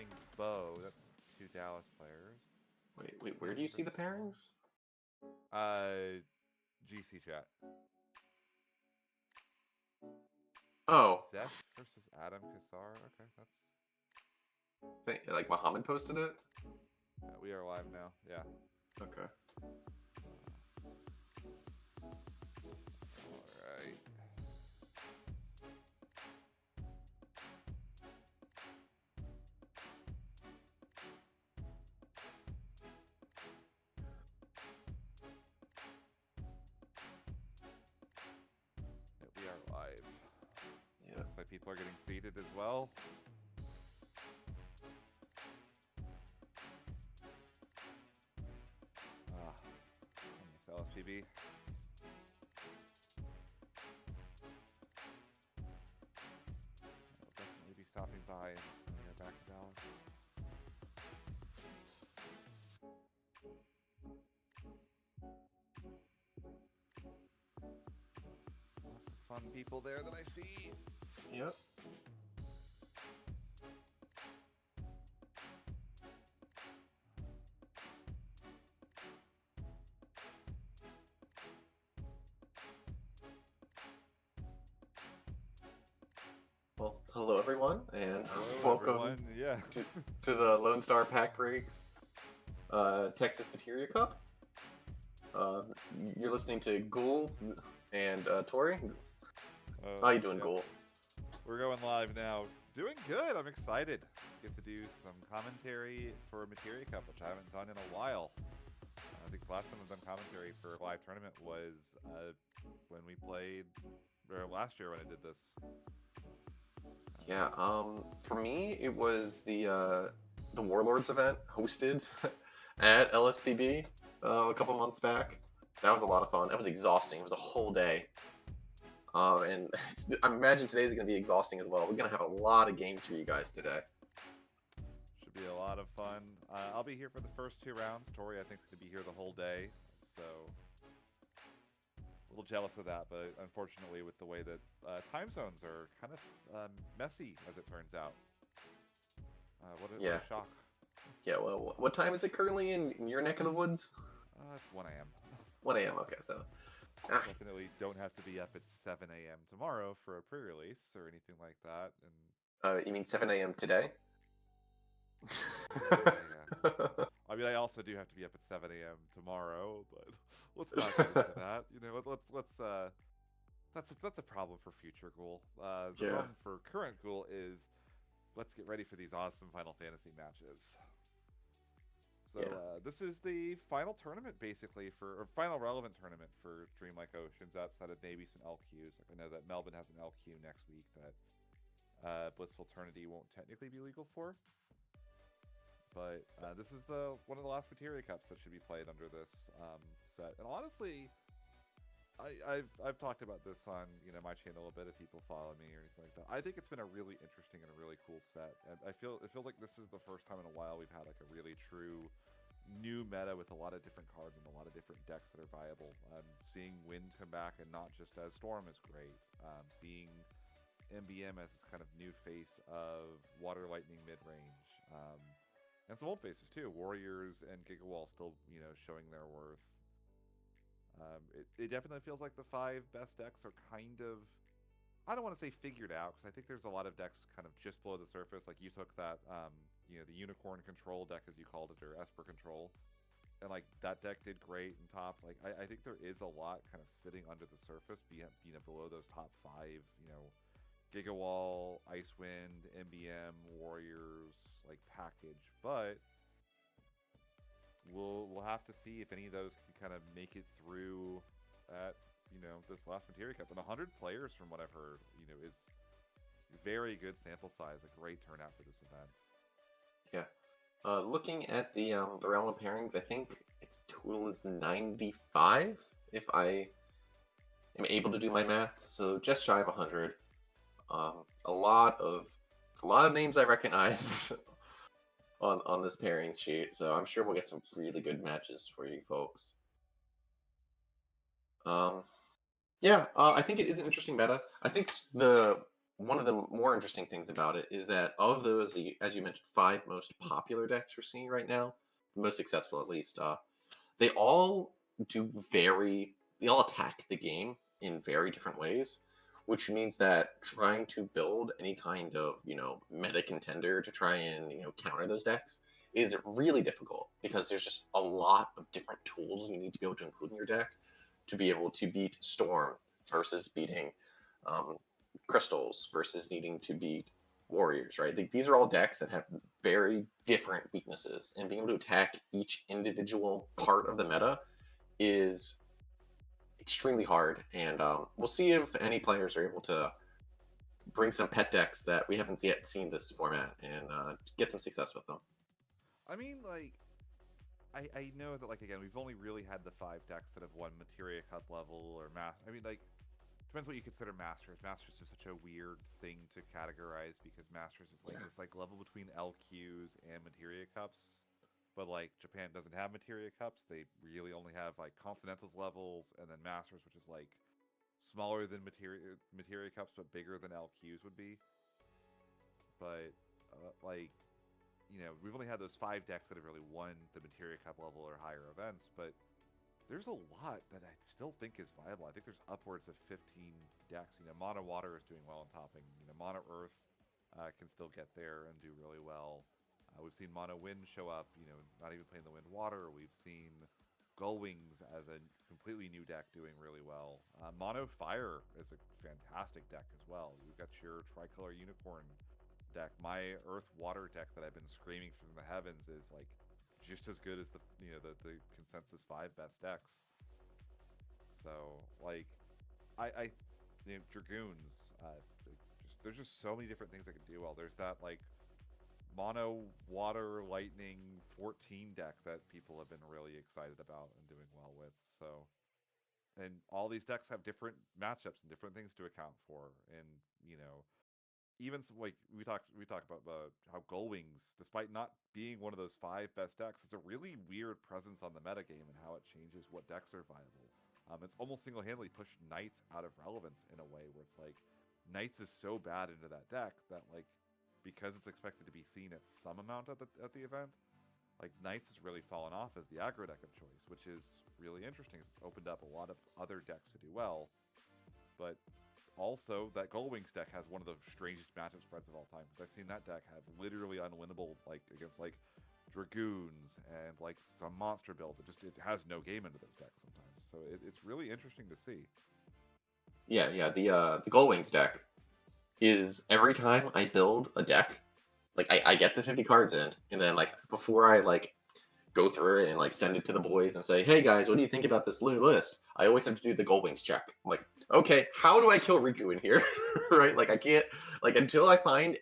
playing Bo. That's two Dallas players. Wait, where do you see the pairings? GC chat. Oh, Zeph versus Adam Kassar. Okay, that's. like Muhammad posted it? We are live now. Yeah. Okay. All right. We are live. Yeah. Looks like people are getting seated as well. LSPB. I'll definitely be stopping by and get back to Dallas. Lots of fun people there that I see. Yep. Well, hello everyone, and welcome everyone. Yeah. to the Lone Star Pack Breaks Texas Materia Cup. You're listening to Ghoul and Tori. How you doing, Yep. Ghoul? We're going live now. Doing good. I'm excited. Get to do some commentary for Materia Cup, which I haven't done in a while. I think the last time I've done commentary for a live tournament was when we played, or last year when I did this. Yeah. For me, it was the Warlords event hosted at LSPB a couple months back. That was a lot of fun. That was exhausting. It was a whole day. And I imagine today's going to be exhausting as well. We're going to have a lot of games for you guys today. Should be a lot of fun. I'll be here for the first two rounds. Tori, I think, is going to be here the whole day. So, a little jealous of that. But unfortunately, with the way that time zones are kind of messy, as it turns out. What a shock. Yeah, well, what time is it currently in your neck of the woods? It's 1 a.m. 1 a.m., okay, so... Definitely don't have to be up at 7 a.m. tomorrow for a pre-release or anything like that. And you mean 7 a.m. today? Yeah. I mean, I also do have to be up at 7 a.m. tomorrow, but let's not get into that. You know, that's a problem for future Ghoul. The problem for current Ghoul is let's get ready for these awesome Final Fantasy matches. So this is the final tournament, basically, or final relevant tournament for Dreamlike Oceans outside of maybe some LQs. Like I know that Melbourne has an LQ next week that Blissful Eternity won't technically be legal for. But this is one of the last Materia Cups that should be played under this set. And honestly, I've talked about this on my channel a bit if people follow me or anything like that. I think it's been a really interesting and a really cool set. And it feels like this is the first time in a while we've had like a really true new meta with a lot of different cards and a lot of different decks that are viable. Seeing Wind come back and not just as Storm is great. Seeing MBM as this kind of new face of Water Lightning mid-range. And some old faces too. Warriors and Gigawall still, showing their worth. It definitely feels like the 5 best decks are kind of, I don't want to say figured out, because I think there's a lot of decks kind of just below the surface. Like you took that, the Unicorn Control deck, as you called it, or Esper Control. And like that deck did great and top. Like I think there is a lot kind of sitting under the surface, below those top 5, Gigawall, Icewind, MBM, Warriors, like package. But we'll have to see if any of those can kind of make it through at this last Materia Cup. And 100 players, from what I've heard, is very good sample size, a great turnout for this event. Yeah. Looking at the realm of pairings, I think its total is 95, if I am able to do my math. So just shy of 100. A lot of names I recognize on this pairings sheet, so I'm sure we'll get some really good matches for you folks. I think it is an interesting meta. I think the one of the more interesting things about it is that of those, as you mentioned, 5 most popular decks we're seeing right now, the most successful at least, they all they all attack the game in very different ways, which means that trying to build any kind of, meta contender to try and, counter those decks is really difficult because there's just a lot of different tools you need to be able to include in your deck to be able to beat Storm versus beating Crystals versus needing to beat Warriors, right? These are all decks that have very different weaknesses, and being able to attack each individual part of the meta is extremely hard. And we'll see if any players are able to bring some pet decks that we haven't yet seen this format and get some success with them. I mean, like, I know that, like, again, we've only really had the 5 decks that have won Materia Cup level or I mean, like, depends what you consider Masters. Masters is such a weird thing to categorize because Masters is like this like level between LQs and Materia Cups. But like Japan doesn't have Materia Cups. They really only have like Continentals levels and then Masters, which is like smaller than Materia Cups but bigger than LQs would be. But like we've only had those 5 decks that have really won the Materia Cup level or higher events, but there's a lot that I still think is viable. I think there's upwards of 15 decks. Mono Water is doing well in topping. Mono Earth can still get there and do really well. We've seen Mono Wind show up, not even playing the Wind Water. We've seen Gull Wings as a completely new deck doing really well. Mono Fire is a fantastic deck as well. We've got your Tricolor Unicorn deck. My Earth Water deck that I've been screaming from the heavens is like just as good as the consensus 5 best decks. So like, I Dragoons. There's just so many different things that can do well. There's that like mono water lightning 14 deck that people have been really excited about and doing well with. So, and all these decks have different matchups and different things to account for, and even some, like we talked about how Gull Wings, despite not being one of those 5 best decks, it's a really weird presence on the metagame and how it changes what decks are viable. It's almost single-handedly pushed Knights out of relevance in a way where it's like Knights is so bad into that deck that like because it's expected to be seen at some amount at the event, like Knights has really fallen off as the aggro deck of choice, which is really interesting. It's opened up a lot of other decks to do well, but also that Gull Wings deck has one of the strangest matchup spreads of all time. Because I've seen that deck have literally unwinnable like against like Dragoons and like some monster builds. It has no game into those decks sometimes. So it's really interesting to see. Yeah. The Gull Wings deck is every time I build a deck, like I get the 50 cards in, and then like before I like go through it and like send it to the boys and say, hey guys, what do you think about this new list? I always have to do the Gull Wings check. I'm like, okay, how do I kill Riku in here? Right? Like I can't, like until I find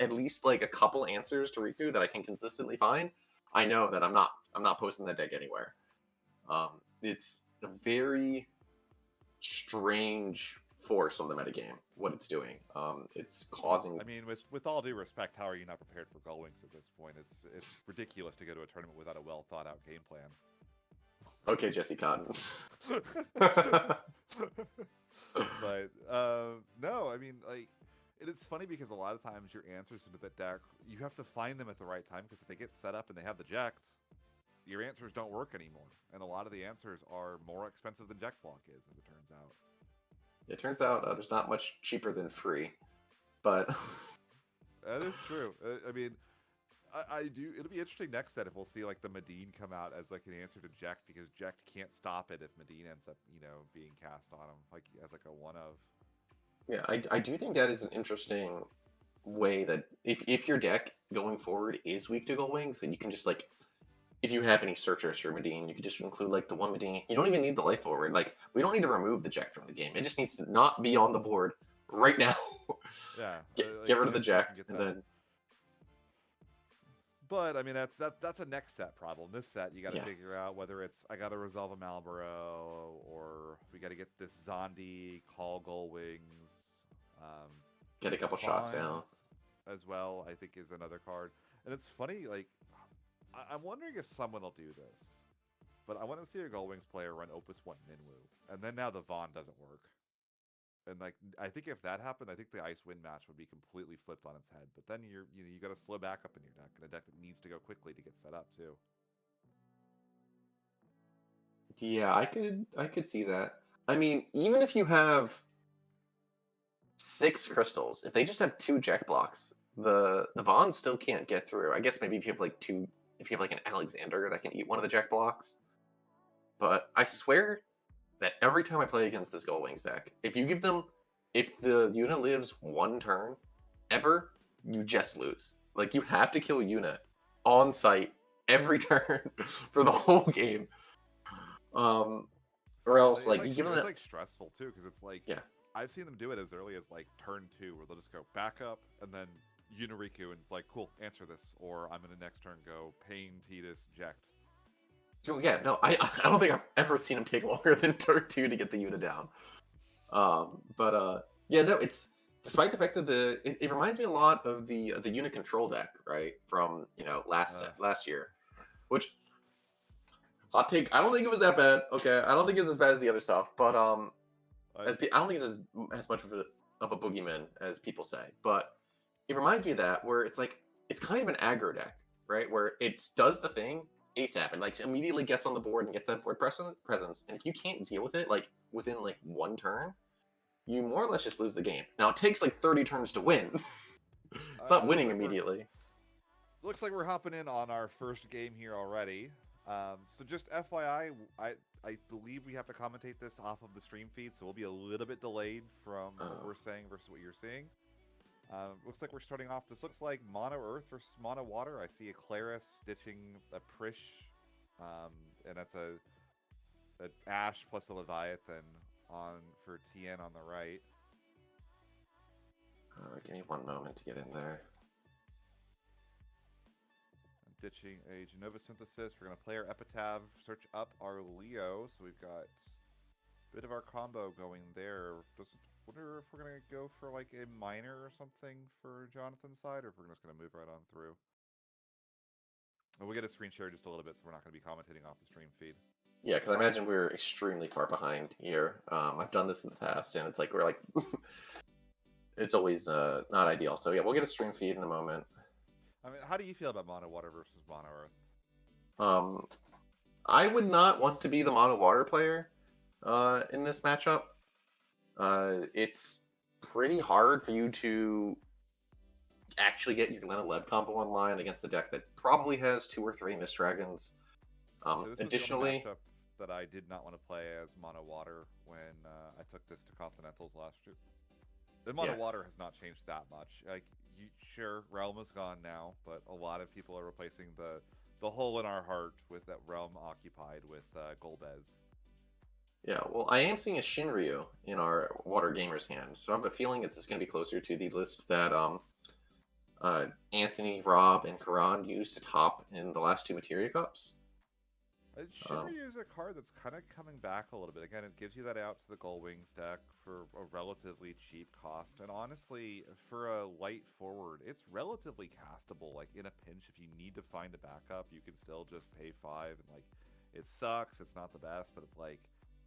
at least like a couple answers to Riku that I can consistently find, I know that I'm not posting that deck anywhere. It's a very strange force on the metagame, what it's doing. It's causing. I mean, with all due respect, how are you not prepared for Gull Wings at this point? It's ridiculous to go to a tournament without a well thought out game plan. Okay, Jesse Cotton. But no, I mean, like, it's funny because a lot of times your answers into that deck, you have to find them at the right time because if they get set up and they have the ject, your answers don't work anymore. And a lot of the answers are more expensive than Ject Block is, as it turns out. It turns out there's not much cheaper than free, but that is true. I mean, I do. It'll be interesting next set if we'll see like the Medine come out as like an answer to Ject because Ject can't stop it if Medine ends up being cast on him like as like a one of. Yeah, I do think that is an interesting way that if your deck going forward is weak to Gull Wings, then you can just like, if you have any searchers for Medine, you can just include like the one Medine. You don't even need the life forward. Like we don't need to remove the Ject from the game. It just needs to not be on the board right now. Yeah, get rid of the Ject and then. But I mean that's a next set problem. This set you got to figure out whether it's I got to resolve a Malboro or we got to get this Zondi, call Gull Wings, get a couple shots down as well. I think is another card, and it's funny. Like I'm wondering if someone will do this, but I want to see a Gull Wings player run Opus 1 Minwu, and then now the Vaughn doesn't work. And like I think if that happened, I think the Ice Wind match would be completely flipped on its head. But then you got a slow backup in your deck, and a deck that needs to go quickly to get set up too. Yeah, I could see that. I mean, even if you have 6 crystals, if they just have 2 Jack blocks, the Vaughn still can't get through. I guess maybe if you have like if you have like an Alexander that can eat one of the Jack blocks. But I swear that every time I play against this Gold Wings deck, if the Yuna lives 1 turn, ever, you just lose. Like, you have to kill Yuna on site every turn for the whole game. Or else, like, you give them it's like stressful too, because it's like, yeah, I've seen them do it as early as like turn 2, where they'll just go back up and then Unariku and like, cool, answer this, or I'm gonna next turn go Pain, Tidus, Ject. yeah, no, I don't think I've ever seen him take longer than turn 2 to get the Yuna down. Yeah, no, it's despite the fact that it reminds me a lot of the Yuna control deck, right, from last year, which hot take. I don't think it was that bad. Okay, I don't think it was as bad as the other stuff, but I don't think it's as much of a boogeyman as people say. But it reminds me of that, where it's like it's kind of an aggro deck, right? Where it does the thing ASAP and like immediately gets on the board and gets that board presence. And if you can't deal with it like within like 1 turn, you more or less just lose the game. Now it takes like 30 turns to win. It's not winning immediately. Looks like we're hopping in on our first game here already. So just FYI, I believe we have to commentate this off of the stream feed, so we'll be a little bit delayed from what we're saying versus what you're seeing. Looks like we're starting off. This looks like Mono Earth versus Mono Water. I see a Claris ditching a Prish, and that's a Ash plus a Leviathan on for TN on the right. Give me 1 moment to get in there. Ditching a Genova Synthesis. We're going to play our Epitaph, search up our Leo. So we've got a bit of our combo going there. Wonder if we're going to go for like a minor or something for Jonathan's side, or if we're just going to move right on through. And we'll get a screen share just a little bit, so we're not going to be commentating off the stream feed. Yeah, because I imagine we're extremely far behind here. I've done this in the past, and it's like we're like it's always not ideal. So yeah, we'll get a stream feed in a moment. I mean, how do you feel about Mono Water versus Mono Earth? I would not want to be the Mono Water player in this matchup. It's pretty hard for you to actually get your Lena Leb combo online against a deck that probably has 2 or 3 Mist Dragons. Additionally, was the that I did not want to play as Mono Water when I took this to Continentals last year. The Mono Water has not changed that much. Like, sure, Realm is gone now, but a lot of people are replacing the hole in our heart with that Realm occupied with Golbez. Yeah, well, I am seeing a Shinryu in our Water Gamers hand, so I have a feeling it's just going to be closer to the list that Anthony, Rob, and Karan used to top in the last 2 Materia Cups. Shinryu is a card that's kind of coming back a little bit. Again, it gives you that out to the Gold Wings deck for a relatively cheap cost. And honestly, for a light forward, it's relatively castable. Like, in a pinch, if you need to find a backup, you can still just pay 5. And, like, it sucks. It's not the best, but it's like,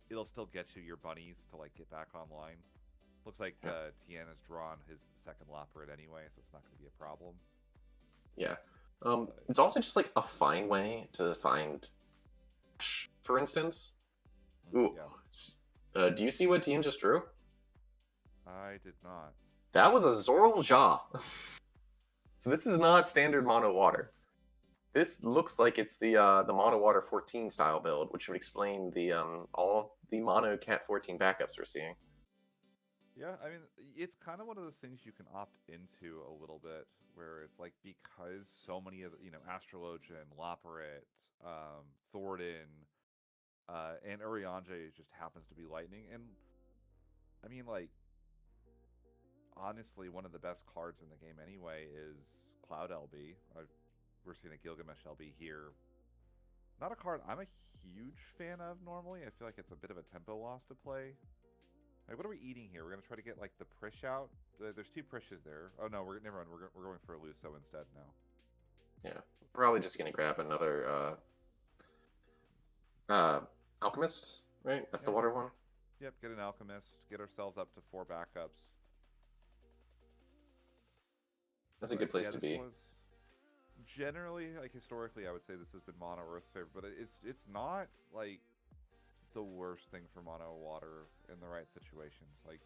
it'll still get you your bunnies to, like, get back online. Looks like Tien has drawn his second Lapret anyway, so it's not going to be a problem. Yeah. It's also just, like, a fine way to find... For instance, ooh, do you see what Tien just drew? I did not. That was a Zoral Ja. So this is not standard Mono Water. This looks like it's the Mono Water 14 style build, which would explain the all the Mono Cat 14 backups we're seeing. Yeah, I mean, it's kind of one of those things you can opt into a little bit, where it's like, because so many of Astrologian, Lapret, Thornton, and Urianger just happens to be lightning. And I mean, like, honestly, one of the best cards in the game anyway is Cloud LB. We're seeing a Gilgamesh LB here. Not a card I'm a huge fan of normally. I feel like it's a bit of a tempo loss to play. Like, what are we eating here? We're gonna try to get like the Prish out. There's 2 Prishes there. Oh no, never mind. We're going for a Luso instead now. Yeah, probably just gonna grab another Alchemist, right? That's the water one. Yep, get an Alchemist, get ourselves up to 4 backups. That's a good place to this be. Was generally, like historically, I would say this has been mono Earth favorite, but it's not like the worst thing for mono water in the right situations. Like,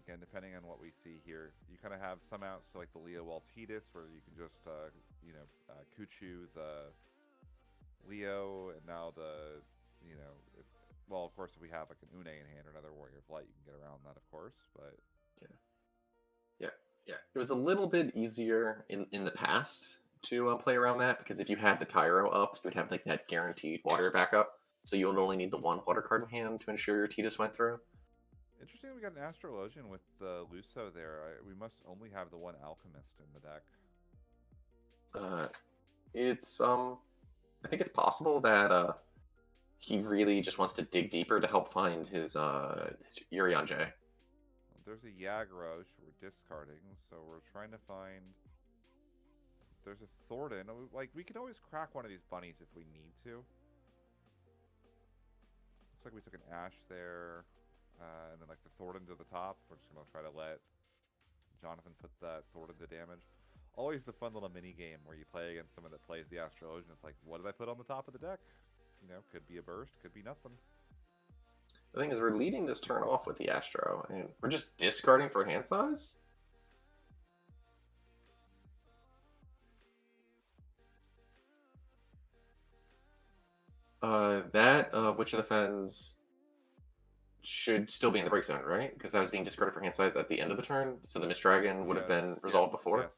again, depending on what we see here, you kind of have some outs to like the Leo Altitas, where you can just Kuchu the Leo, and now the well, of course, if we have like an Une in hand or another Warrior of Light, you can get around that, of course. But yeah, it was a little bit easier in the past to play around that, because if you had the Tyro up, you would have like that guaranteed water backup. So you would only need the 1 water card in hand to ensure your Tidus went through. Interesting, we got an Astrologian with the Luso there. We must only have the 1 Alchemist in the deck. It's I think it's possible that he really just wants to dig deeper to help find his Urianger. Well, there's a Yagrosh we're discarding, so we're trying to find. There's a Thornton. Like, we can always crack one of these bunnies if we need to. Looks like we took an Ash there, and then like the Thornton to the top. We're just gonna try to let Jonathan put that Thornton to damage. Always the fun little mini game where you play against someone that plays the Astrologian. It's like, what did I put on the top of the deck? Could be a burst, could be nothing. The thing is, we're leading this turn off with the Astro, and we're just discarding for hand size? That Witch of the Fens should still be in the break zone, right? Because that was being discarded for hand size at the end of the turn, so the Mist Dragon would have been resolved before. Yes.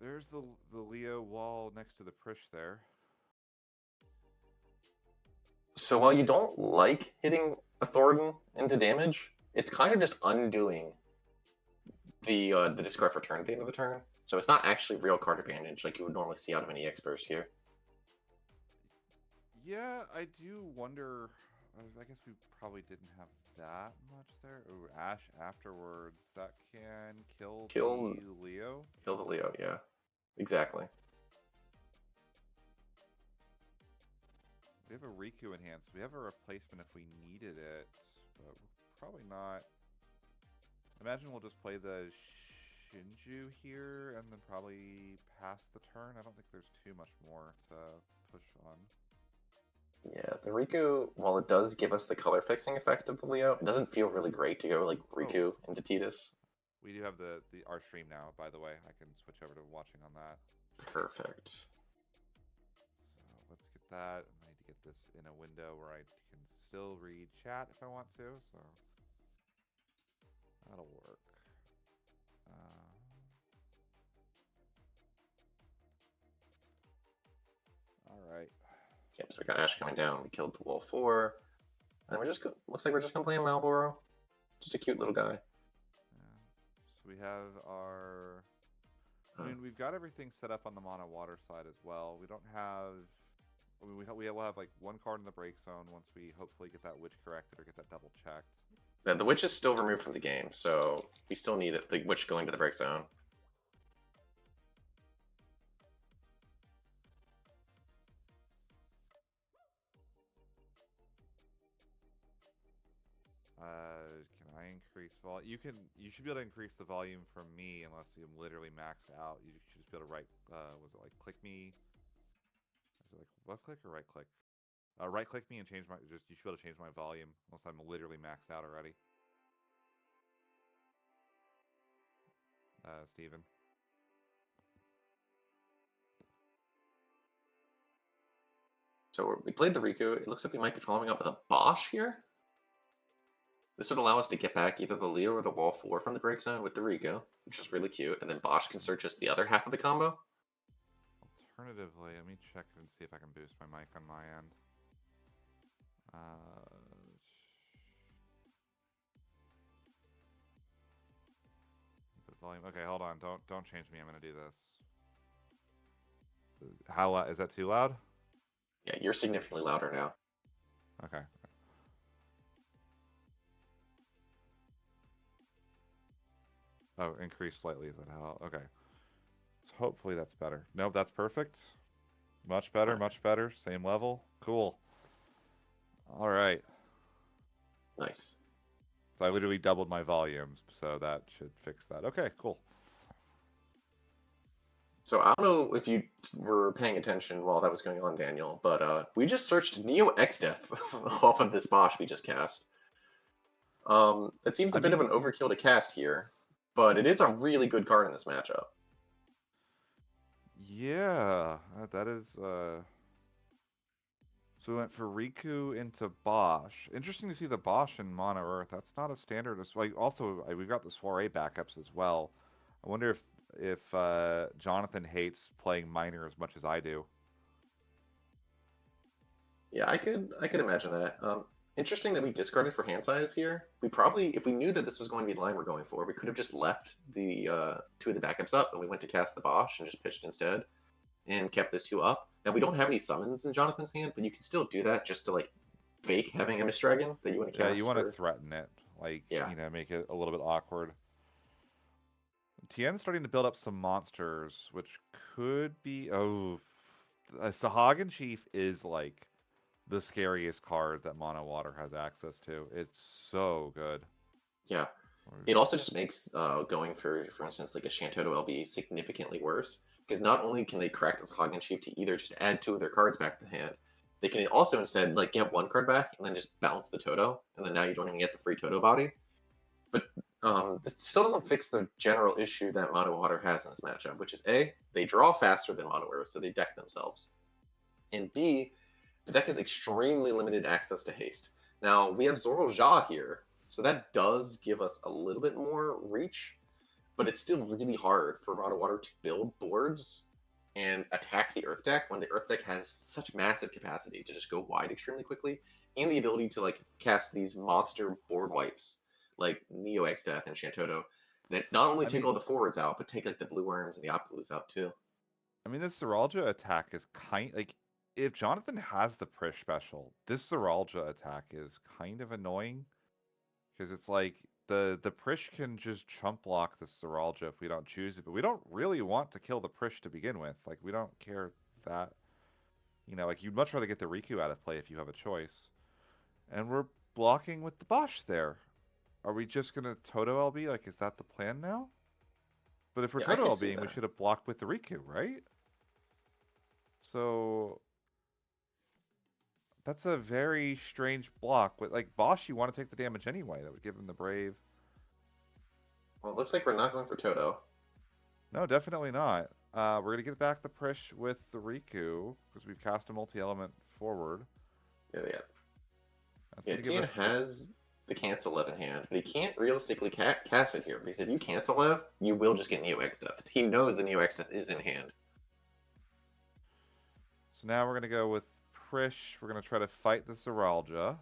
There's the Leo wall next to the Prish there. So while you don't like hitting a Thornton into damage, it's kind of just undoing the discard for turn at the end of the turn. So it's not actually real card advantage like you would normally see out of an EX burst here. Yeah, I do wonder. I guess we probably didn't have that much there. Ooh, Ash afterwards. That can kill the Leo. Kill the Leo, yeah. Exactly. We have a Riku in hand, so we have a replacement if we needed it, but we're probably not. Imagine we'll just play the Shinju here and then probably pass the turn. I don't think there's too much more to push on. Yeah, the Riku, while it does give us the color fixing effect of the Leo, it doesn't feel really great to go like Riku into Tidus. We do have our stream now, by the way. I can switch over to watching on that. Perfect. So let's get that. I need to get this in a window where I can still read chat if I want to, so that'll work. All right. Yep, so we got Ash coming down. We killed the Wall 4. And we're just looks like we're just gonna play a Malboro. Just a cute little guy. Yeah. So we have our. I mean, we've got everything set up on the mono water side as well. We don't have. I mean, we'll have like 1 card in the break zone once we hopefully get that witch corrected or get that double checked. The witch is still removed from the game, so we still need it, the witch going to the break zone. Can I increase volume? You should be able to increase the volume from me unless I'm literally maxed out. You should just be able to was it like click me? Is it like left click or right click? Right click me and change my, you should be able to change my volume unless I'm literally maxed out already. Steven. So we played the Riku. It looks like we might be following up with a Bosch here. This would allow us to get back either the Leo or the Wall 4 from the break zone with the Riku, which is really cute, and then Bosch can search us the other half of the combo. Alternatively, let me check and see if I can boost my mic on my end. Volume. Okay, hold on. Don't change me. I'm gonna do this. How loud is that? Too loud? Yeah, you're significantly louder now. Okay. Oh, increase slightly. Then how? Okay. So hopefully that's better. Nope, that's perfect. Much better, Alright, much better. Same level. Cool. All right. nice. So I literally doubled my volumes, so that should fix that. Okay, cool. So I don't know if you were paying attention while that was going on, Daniel, but we just searched Neo X Death off of this Bosch we just cast. It seems a I bit of mean, an overkill to cast here, but it is a really good card in this matchup. yeah, that is. So we went for Riku into Bosch. Interesting to see the Bosch in Mono Earth. That's not a standard. Like also, we've got the Soiree backups as well. I wonder if Jonathan hates playing Miner as much as I do. Yeah, I could imagine that. Interesting that we discarded for hand size here. We probably, if we knew that this was going to be the line we're going for, we could have just left the two of the backups up, and we went to cast the Bosch and just pitched instead, and kept those two up. Now we don't have any summons in Jonathan's hand, but you can still do that just to like fake having a Mist Dragon that you want to Yeah, cast you want to for. threaten it, like Yeah, make it a little bit awkward. Tien's starting to build up some monsters, which could be Sahagin Chief is like the scariest card that Mono Water has access to. It's so good. yeah. It also just makes going for instance, like a Shantoto LB significantly worse because not only can they crack this Hagen Chief to either just add two of their cards back to the hand, they can also instead like get one card back and then just bounce the Toto, and then now you don't even get the free Toto body. But this still doesn't fix the general issue that Mono Water has in this matchup, which is A, they draw faster than Mono Earth, so they deck themselves, and B, the deck has extremely limited access to haste. Now, we have Zoro Ja here, so that does give us a little bit more reach, but it's still really hard for Mono Water to build boards and attack the Earth deck when the Earth deck has such massive capacity to just go wide extremely quickly, and the ability to like cast these monster board wipes like Neo X Death and Shantoto that not only I take mean, all the forwards out, but take like the blue worms and the Optilues out too. this Seralja attack is kind like if Jonathan has the Prish special, this Seralja attack is kind of annoying because it's like the Prish can just chump block the Seralja if we don't choose it, but we don't really want to kill the Prish to begin with. Like we don't care that like you'd much rather get the Riku out of play if you have a choice. And we're blocking with the Bosch there. Are we just gonna Toto LB? Like, is that the plan now? But if we're Yeah, I Toto can see LBing, we that. should have blocked with the Riku, right? So that's a very strange block. With like Bosch, you want to take the damage anyway. That would give him the Brave. Well, it looks like we're not going for Toto. No, definitely not. We're gonna get back the Prish with the Riku because we've cast a multi-element forward. Yeah, yeah. That's Yeah, gonna give Tien us the. has the cancel Ev in hand, but he can't realistically cast it here because if you cancel Ev, you will just get Neo X Death. He knows the Neo X Death is in hand. So now we're gonna go with Prish. We're gonna try to fight the Seralja.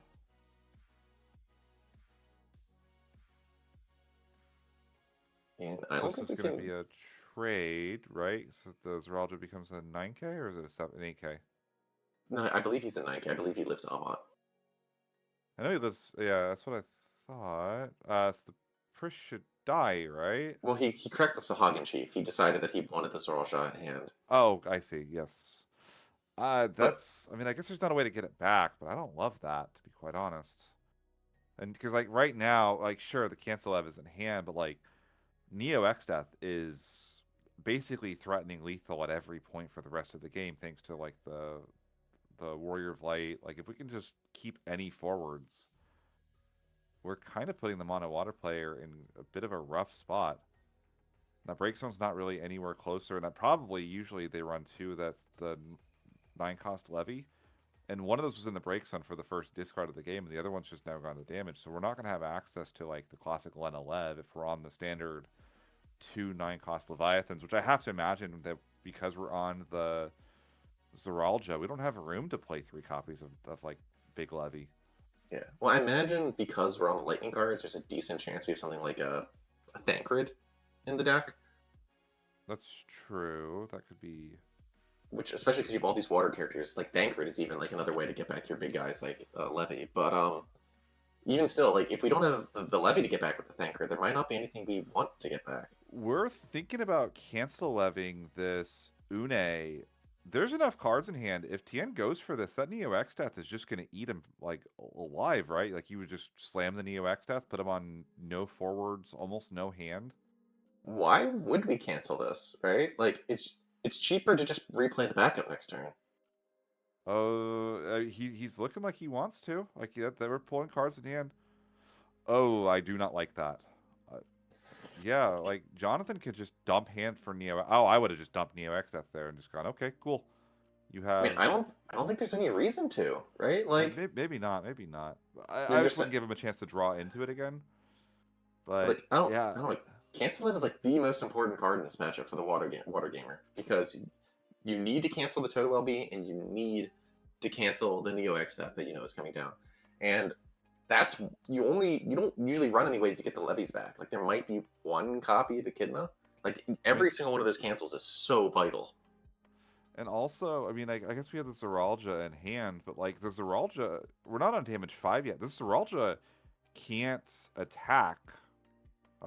And I So don't this think is we going to can. be a trade, right? So the Zeralja becomes a 9K or is it an 8K? No, I believe he's a 9K. I believe he lives in Amat. I know he lives. Yeah, that's what I thought. So the Prish should die, right? Well, he cracked the Sahagin Chief. He decided that he wanted the Zoral Shah in hand. Oh, I see. Yes. But That's. I mean, I guess there's not a way to get it back, but I don't love that to be quite honest. And because like right now, like sure the cancel Ev is in hand, but like Neo X Death is basically threatening lethal at every point for the rest of the game, thanks to like the Warrior of Light. Like if we can just keep any forwards, we're kind of putting the Mono Water player in a bit of a rough spot. That Breakstone's not really anywhere closer, and that probably usually they run two. That's the 9-cost Levy, and one of those was in the Breakstone for the first discard of the game, and the other one's just now gone to damage. So we're not going to have access to like the classic Lena Lev if we're on the standard two 9-cost Leviathans, which I have to imagine that because we're on the Zeralja, we don't have room to play 3 copies of like Big Levy. yeah, well, I imagine because we're on the Lightning cards, there's a decent chance we have something like a Thancred in the deck. That's true. That could be. Which, especially because you have all these water characters, like Thancred is even like another way to get back your big guys like Levy. But even still, like if we don't have the levy to get back with the Thinker, there might not be anything we want to get back. We're thinking about cancel levying this Une. There's enough cards in hand. If Tien goes for this, that Neo X Death is just going to eat him like alive, right? Like you would just slam the Neo X Death, put him on no forwards, almost no hand. Why would we cancel this, right? Like it's cheaper to just replay the backup next turn. Oh, he's looking like he wants to. Like they were pulling cards in hand. Oh, I do not like that. Uh, yeah, like Jonathan could just dump hand for Neo. Oh, I would have just dumped Neo X Death there and just gone, okay, cool. You I mean, have. I don't think there's any reason to, right? Like Maybe not. Maybe not. you're I just just wouldn't give him a chance to draw into it again. But like yeah, I don't like cancel live is like the most important card in this matchup for the water gamer because you need to cancel the Total LB and you need to cancel the Neo X that you know is coming down, and that's you don't usually run any ways to get the levies back. Like there might be one copy of Echidna. Like every single one of those cancels is so vital. and also, I mean, I guess we have the Zeralja in hand, but like the Zeralja, we're not on damage 5 yet. This Zeralja can't attack.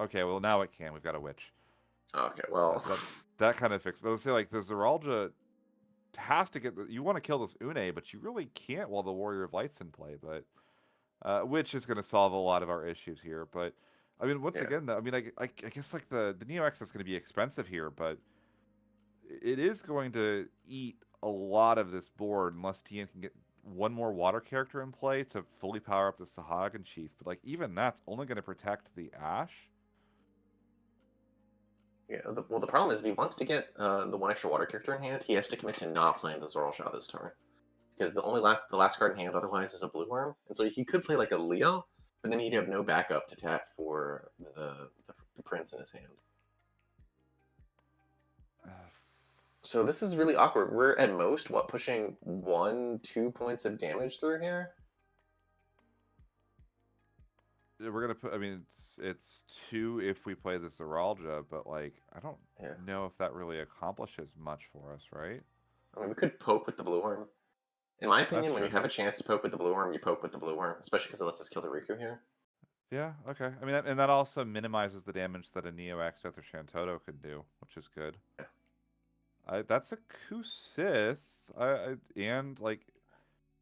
Okay, well now it can. We've got a witch. Okay, well, That kind of fixed. But let's say like the Zeralja has to get. You want to kill this Une, but you really can't while the Warrior of Light's in play. But which is going to solve a lot of our issues here. But I mean, once yeah, again, though, I mean, I guess like the Neo X is going to be expensive here, but it is going to eat a lot of this board unless Tien can get one more water character in play to fully power up the Sahagin Chief. But like even that's only going to protect the Ash. yeah. Well, the problem is if he wants to get the one extra water character in hand, he has to commit to not playing the Zoral Shah this turn because the last card in hand otherwise is a blue worm, and so he could play like a Leo, but then he'd have no backup to tap for the prince in his hand. So this is really awkward. We're at most pushing 1-2 points of damage through here. We're gonna put. I mean, it's 2 if we play the Zeralja, but like I don't know if that really accomplishes much for us, right? I mean, we could poke with the blue worm. In my opinion, when you have a chance to poke with the blue worm, you poke with the blue worm, especially because it lets us kill the Riku here. Yeah. Okay. I mean, and that also minimizes the damage that a Neo X Death or Shantoto could do, which is good. Yeah. That's a Kusith. And like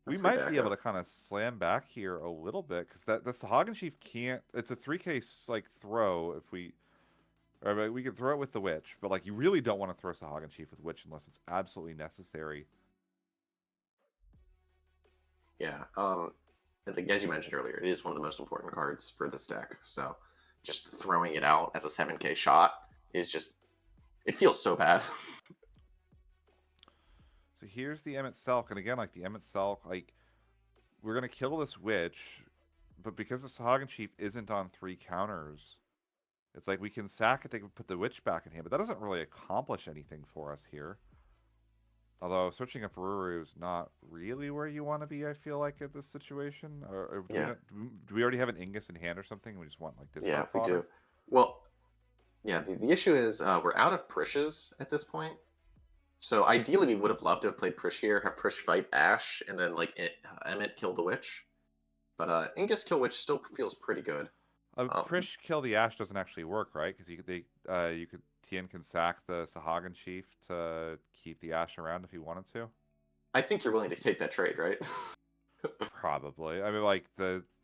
we might be able to kind of slam back here a little bit because the Sahagin Chief can't. It's a 3K like throw if we. Or we can throw it with the Witch, but like you really don't want to throw Sahagin Chief with Witch unless it's absolutely necessary. Yeah. I think as you mentioned earlier, it is one of the most important cards for this deck. So just throwing it out as a 7K shot is just it feels so bad. So here's the Emmett Selk, and again, like the Emmett Selk, like we're gonna kill this Witch, but because the Sahagin Chief isn't on 3 counters, it's like we can sack it to put the Witch back in hand, but that doesn't really accomplish anything for us here. Although searching up Ruru is not really where you want to be, I feel like, at this situation. Or do we already have an Ingus in hand or something? We just want like this. Yeah, we do. Well, yeah. The issue is we're out of Prishes at this point. So ideally, we would have loved to have played Prish here, have Prish fight Ash, and then like Emmett kill the Witch. But Ingus kill Witch still feels pretty good. Prish kill the Ash doesn't actually work, right? Because Tien can sack the Sahagin Chief to keep the Ash around if he wanted to. I think you're willing to take that trade, right? Probably. I mean, like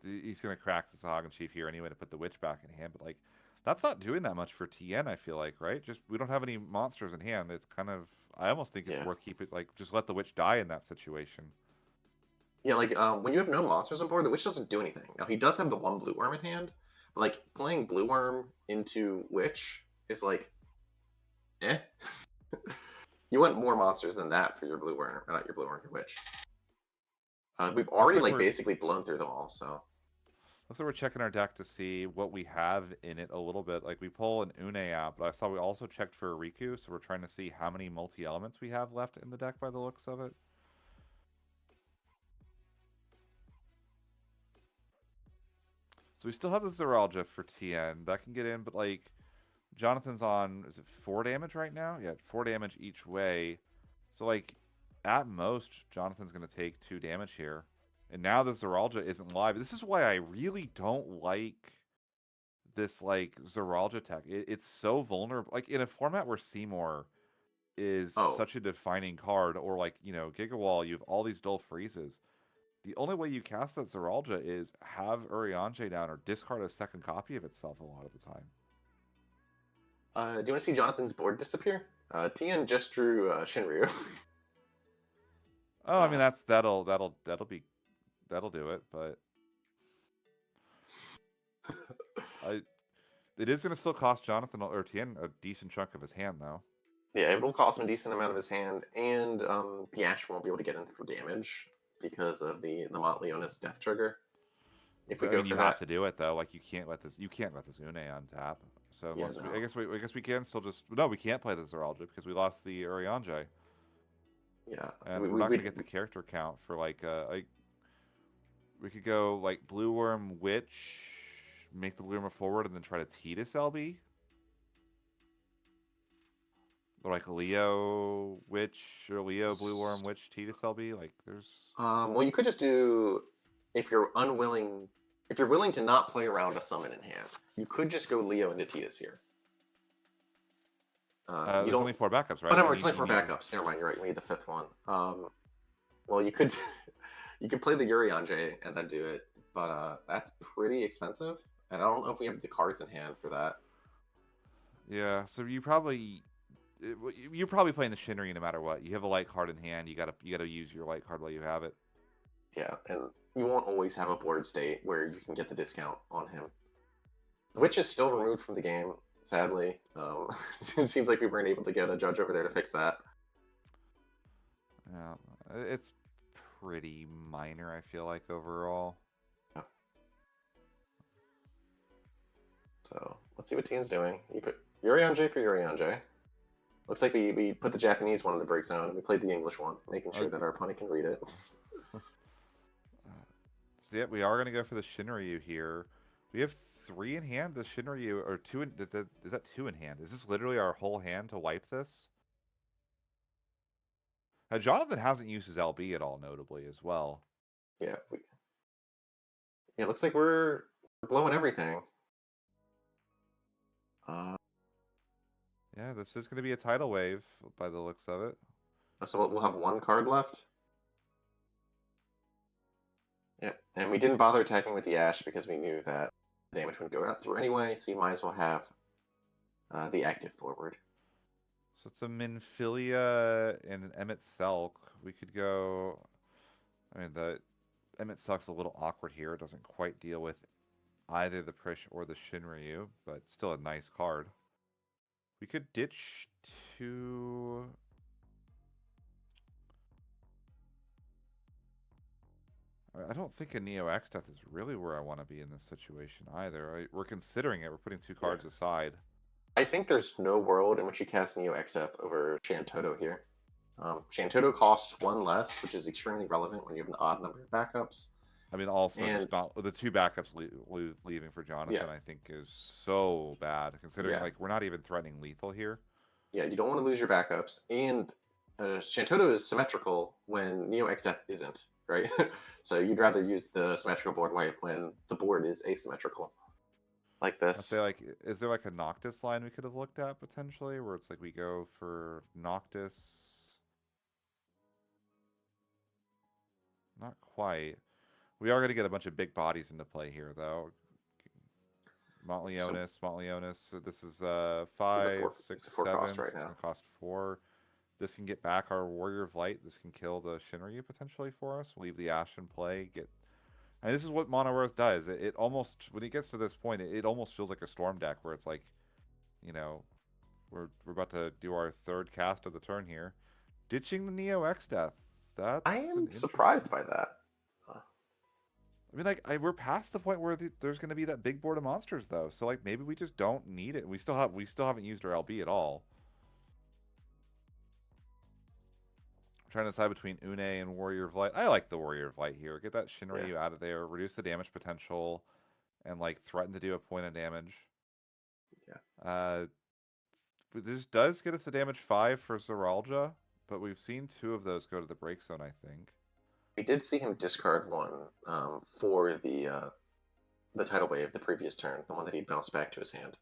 he's gonna crack the Sahagin Chief here anyway to put the Witch back in hand, but like that's not doing that much for Tien. I feel like, right? Just we don't have any monsters in hand. It's kind of I almost think it's worth keeping. Like just let the Witch die in that situation. Yeah, like when you have no monsters on board, the Witch doesn't do anything. Now he does have the one blue worm in hand, but like playing blue worm into Witch is like, eh. You want more monsters than that for your blue worm, not your blue worm, your Witch. We've already like basically blown through them all, so. Looks like we're checking our deck to see what we have in it a little bit. Like we pull an Une out, but I saw we also checked for a Riku, so we're trying to see how many multi-elements we have left in the deck by the looks of it. So we still have the Zeralja for Tien. That can get in, but like Jonathan's on, is it 4 damage right now? Yeah, 4 damage each way. So like at most, Jonathan's going to take 2 damage here. And now the Zeralja isn't live. This is why I really don't like this like Zeralja tech. It's so vulnerable. Like in a format where Seymour is Oh, such a defining card, or like, you know, Gigawall, you have all these dull freezes. The only way you cast that Zeralja is have Urianger down or discard a second copy of itself a lot of the time. do you want to see Jonathan's board disappear? Tien just drew Shinryu. Oh, I mean that'll do it, but I it is going to still cost Jonathan or Tien a decent chunk of his hand though. Yeah, it will cost him a decent amount of his hand, and the Ash won't be able to get in for damage because of the Mont Leonis death trigger. If we I go mean, for you that, have to do it though. Like you can't let this Une untap. So yeah, unless no, I guess we can still just no, we can't play the Zeralja because we lost the Urianger, yeah, and we're not going to get the character count for like we could go like Blue Worm Witch, make the Blue Worm forward, and then try to Tidus LB. Or like Leo Witch or Leo Blue Worm Witch Tidus LB. Like there's well, you could just do if you're unwilling, if you're willing to not play around a summon in hand, you could just go Leo into Tia's here. You there's don't. only 4 backups, Oh right? no, You it's need only four backups. Never mind, you're right. We need the fifth one. Well, you could you could play the Urianger and then do it, but that's pretty expensive, and I don't know if we have the cards in hand for that. Yeah, so you're probably playing the Shinry no matter what. You have a light card in hand. You gotta use your light card while you have it. Yeah, and you won't always have a board state where you can get the discount on him. The Witch is still removed from the game, sadly. It seems like we weren't able to get a judge over there to fix that. Yeah, it's pretty minor. I feel like overall. Yeah. So let's see what Tien's doing. You put Urianger for Urianger. Looks like we put the Japanese one in the break zone and we played the English one, making sure that our opponent can read it. So yeah, we are gonna go for the Shinryu here. We have 3 in hand. The Shinryu or two in. Is that 2 in hand? Is this literally our whole hand to wipe this? Jonathan hasn't used his LB at all, notably as well. Yeah, it looks like we're blowing everything. Yeah, this is going to be a tidal wave by the looks of it. So we'll have one card left. Yep, and we didn't bother attacking with the Ash because we knew that damage would go out through anyway, so you might as well have the active forward. So it's a Minfilia and an Emmett Selk. We could go. I mean, the Emmett Selk's a little awkward here. It doesn't quite deal with either the Prish or the Shinryu, but still a nice card. We could ditch to. I don't think a Neo X Death is really where I want to be in this situation either. We're considering it. We're putting 2 cards aside. I think there's no world in which you cast Neo Exeth over Shantoto here. Shantoto costs 1 less, which is extremely relevant when you have an odd number of backups. I mean, also just not the 2 backups leaving for Jonathan. I think is so bad considering like we're not even threatening lethal here. Yeah, you don't want to lose your backups, and Shantoto is symmetrical when Neo Exeth isn't, right? So you'd rather use the symmetrical board wipe when the board is asymmetrical, like this. I'd say like, is there like a Noctis line we could have looked at potentially, where it's like we go for Noctis? Not quite. We are going to get a bunch of big bodies into play here, though. Montleonis. So this is 5, 6, 7. Cost right now. It's going to cost 4. This can get back our Warrior of Light. This can kill the Shinryu potentially for us. Leave the Ash in play. And this is what Mono Earth does. It almost, when it gets to this point, it almost feels like a Storm deck where it's like, you know, we're about to do our 3rd cast of the turn here. Ditching the Neo X Death. I am surprised by that. I mean, like, we're past the point where there's going to be that big board of monsters, though. So, like, maybe we just don't need it. We still haven't used our LB at all. I'm trying to decide between Une and Warrior of Light. I like the Warrior of Light here. Get that Shinryu out of there, reduce the damage potential, and like threaten to do a point of damage. Yeah. This does get us a damage 5 for Zeralja, but we've seen 2 of those go to the break zone, I think. We did see him discard one for the tidal wave the previous turn, the one that he bounced back to his hand.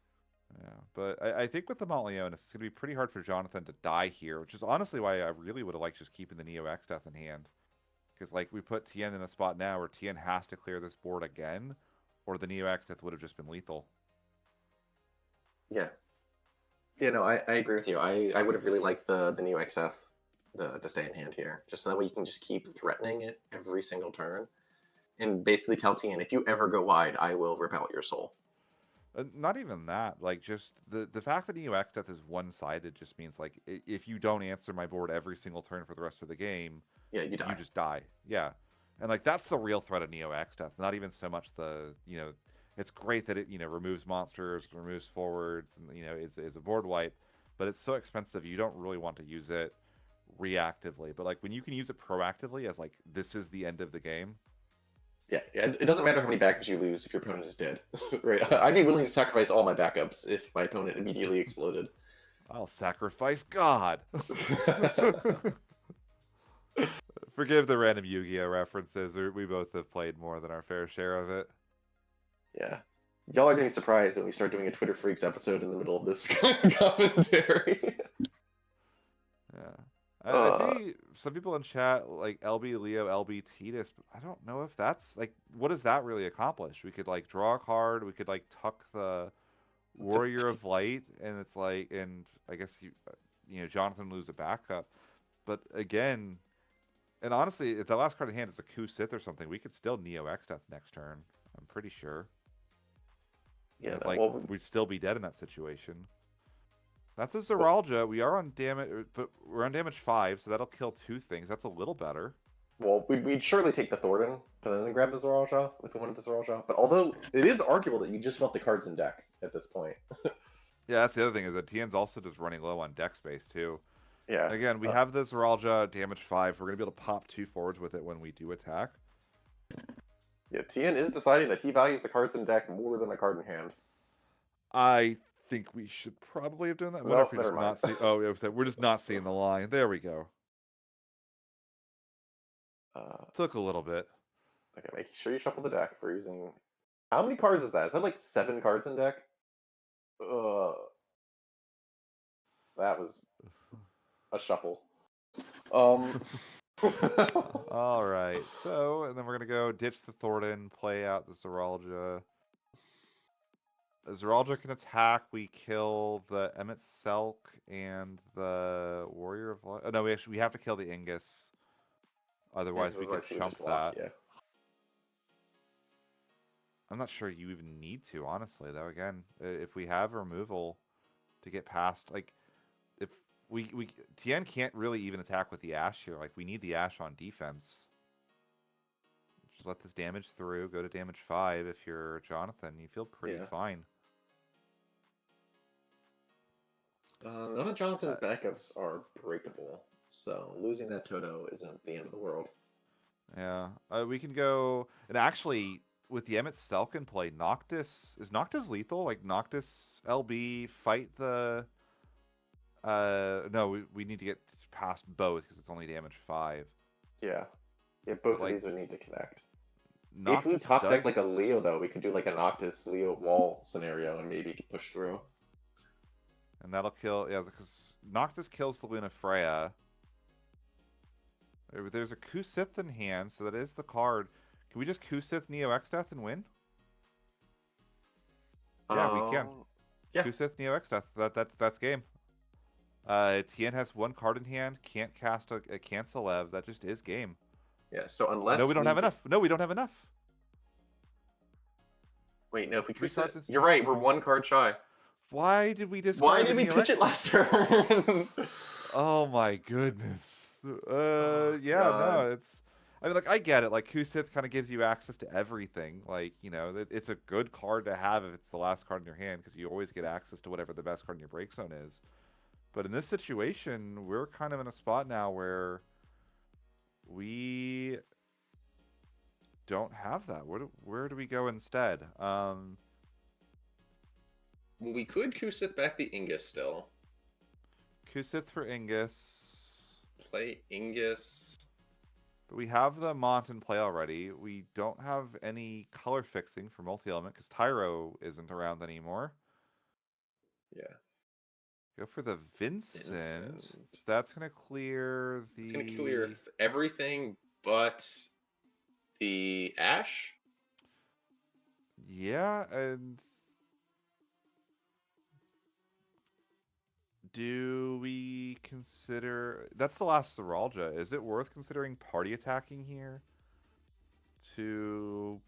Yeah, but I think with the Montleonis, it's going to be pretty hard for Jonathan to die here, which is honestly why I really would have liked just keeping the Neo X Death in hand. Because, like, we put Tien in a spot now where Tien has to clear this board again, or the Neo X Death would have just been lethal. Yeah. Yeah, no, I agree with you. I would have really liked the Neo XF to stay in hand here. Just so that way you can just keep threatening it every single turn. And basically tell Tien, if you ever go wide, I will rip out your soul. Not even that. Like, just the fact that Neo X Death is one-sided just means, like, if you don't answer my board every single turn for the rest of the game, yeah, you die. You just die. Yeah. And, like, that's the real threat of Neo X Death. Not even so much it's great that it, removes monsters, removes forwards, and, is a board wipe, but it's so expensive, you don't really want to use it reactively. But, like, when you can use it proactively as, like, this is the end of the game. Yeah, it doesn't matter how many backups you lose if your opponent is dead. Right? I'd be willing to sacrifice all my backups if my opponent immediately exploded. I'll sacrifice God. Forgive the random Yu-Gi-Oh references. We both have played more than our fair share of it. Yeah. Y'all are going to be surprised when we start doing a Twitter Freaks episode in the middle of this commentary. Yeah. I see some people in chat, like, LB Leo, LB Titus, but I don't know if that's, like, what does that really accomplish? We could, like, draw a card, we could, like, tuck the Warrior of Light, and it's like, and I guess Jonathan lose a backup. But again, and honestly, if the last card in hand is a Coup Sith or something, we could still Neo X Death next turn. I'm pretty sure. Yeah, it's like, we'd still be dead in that situation. That's a Zeralja. We are on damage, but we're on damage 5, so that'll kill 2 things. That's a little better. Well, we'd surely take the Thornton to then grab the Zeralja if we wanted the Zeralja. But although it is arguable that you just want the cards in deck at this point. Yeah, that's the other thing, is that Tien's also just running low on deck space, too. Yeah. Again, we have the Zeralja, damage 5. We're going to be able to pop 2 forwards with it when we do attack. Yeah, Tien is deciding that he values the cards in deck more than a card in hand. I think we should probably have done that. No, never mind. Not see. Oh, we're just not seeing the line. There we go. Took a little bit. Okay, make sure you shuffle the deck for using. How many cards is that? Is that like 7 cards in deck? That was a shuffle. All right. So, and then we're gonna go ditch the Thornton, play out the Zeralja. The Zeralja can attack. We kill the Emmett Selk and the Warrior of Light. Oh, no, we have to kill the Ingus. Otherwise, we could chump that. Yeah. I'm not sure you even need to, honestly, though. Again, if we have removal to get past, like, if Tien can't really even attack with the Ash here. Like, we need the Ash on defense. Just let this damage through. Go to damage 5 if you're Jonathan. You feel pretty fine. None of Jonathan's backups are breakable, so losing that Toto isn't the end of the world. Yeah. We can go... And actually, with the Emmett Selk in play, Noctis... Is Noctis lethal? Like, Noctis, LB, fight the... no, we need to get past both because it's only damage 5. Yeah. Yeah, both of these would need to connect. Noctis if we top deck like a Leo, though, we could do like a Noctis Leo wall scenario and maybe push through. And that'll kill, yeah, because Noctis kills the Luna Freya. There's a Coup Sith in hand, so that is the card. Can we just Coup Sith Neo X Death and win? Yeah, we can. Yeah. Coup Sith Neo X Death. That's game. Tien has 1 card in hand, can't cast a Cancelev. That just is game. Yeah, so unless... No, we don't have enough. No, we don't have enough. Wait, no, if we Coup Sith... You're right, we're 1 card shy. Why did we discard Why did we pitch it last turn? Oh my goodness. Yeah, no, it's... I mean, like, I get it. Like, Coup Sith kind of gives you access to everything. Like, it's a good card to have if it's the last card in your hand, because you always get access to whatever the best card in your break zone is. But in this situation, we're kind of in a spot now where we don't have that. Where do we go instead? Well, we could Coup Sith back the Ingus still. Coup Sith for Ingus. Play Ingus. We have the Mont in play already. We don't have any color fixing for multi-element because Tyro isn't around anymore. Yeah. Go for the Vincent. Vincent. That's going to clear the... It's going to clear everything but the Ash? Yeah, and... Do we consider... That's the last Zoralia. Is it worth considering party attacking here? To...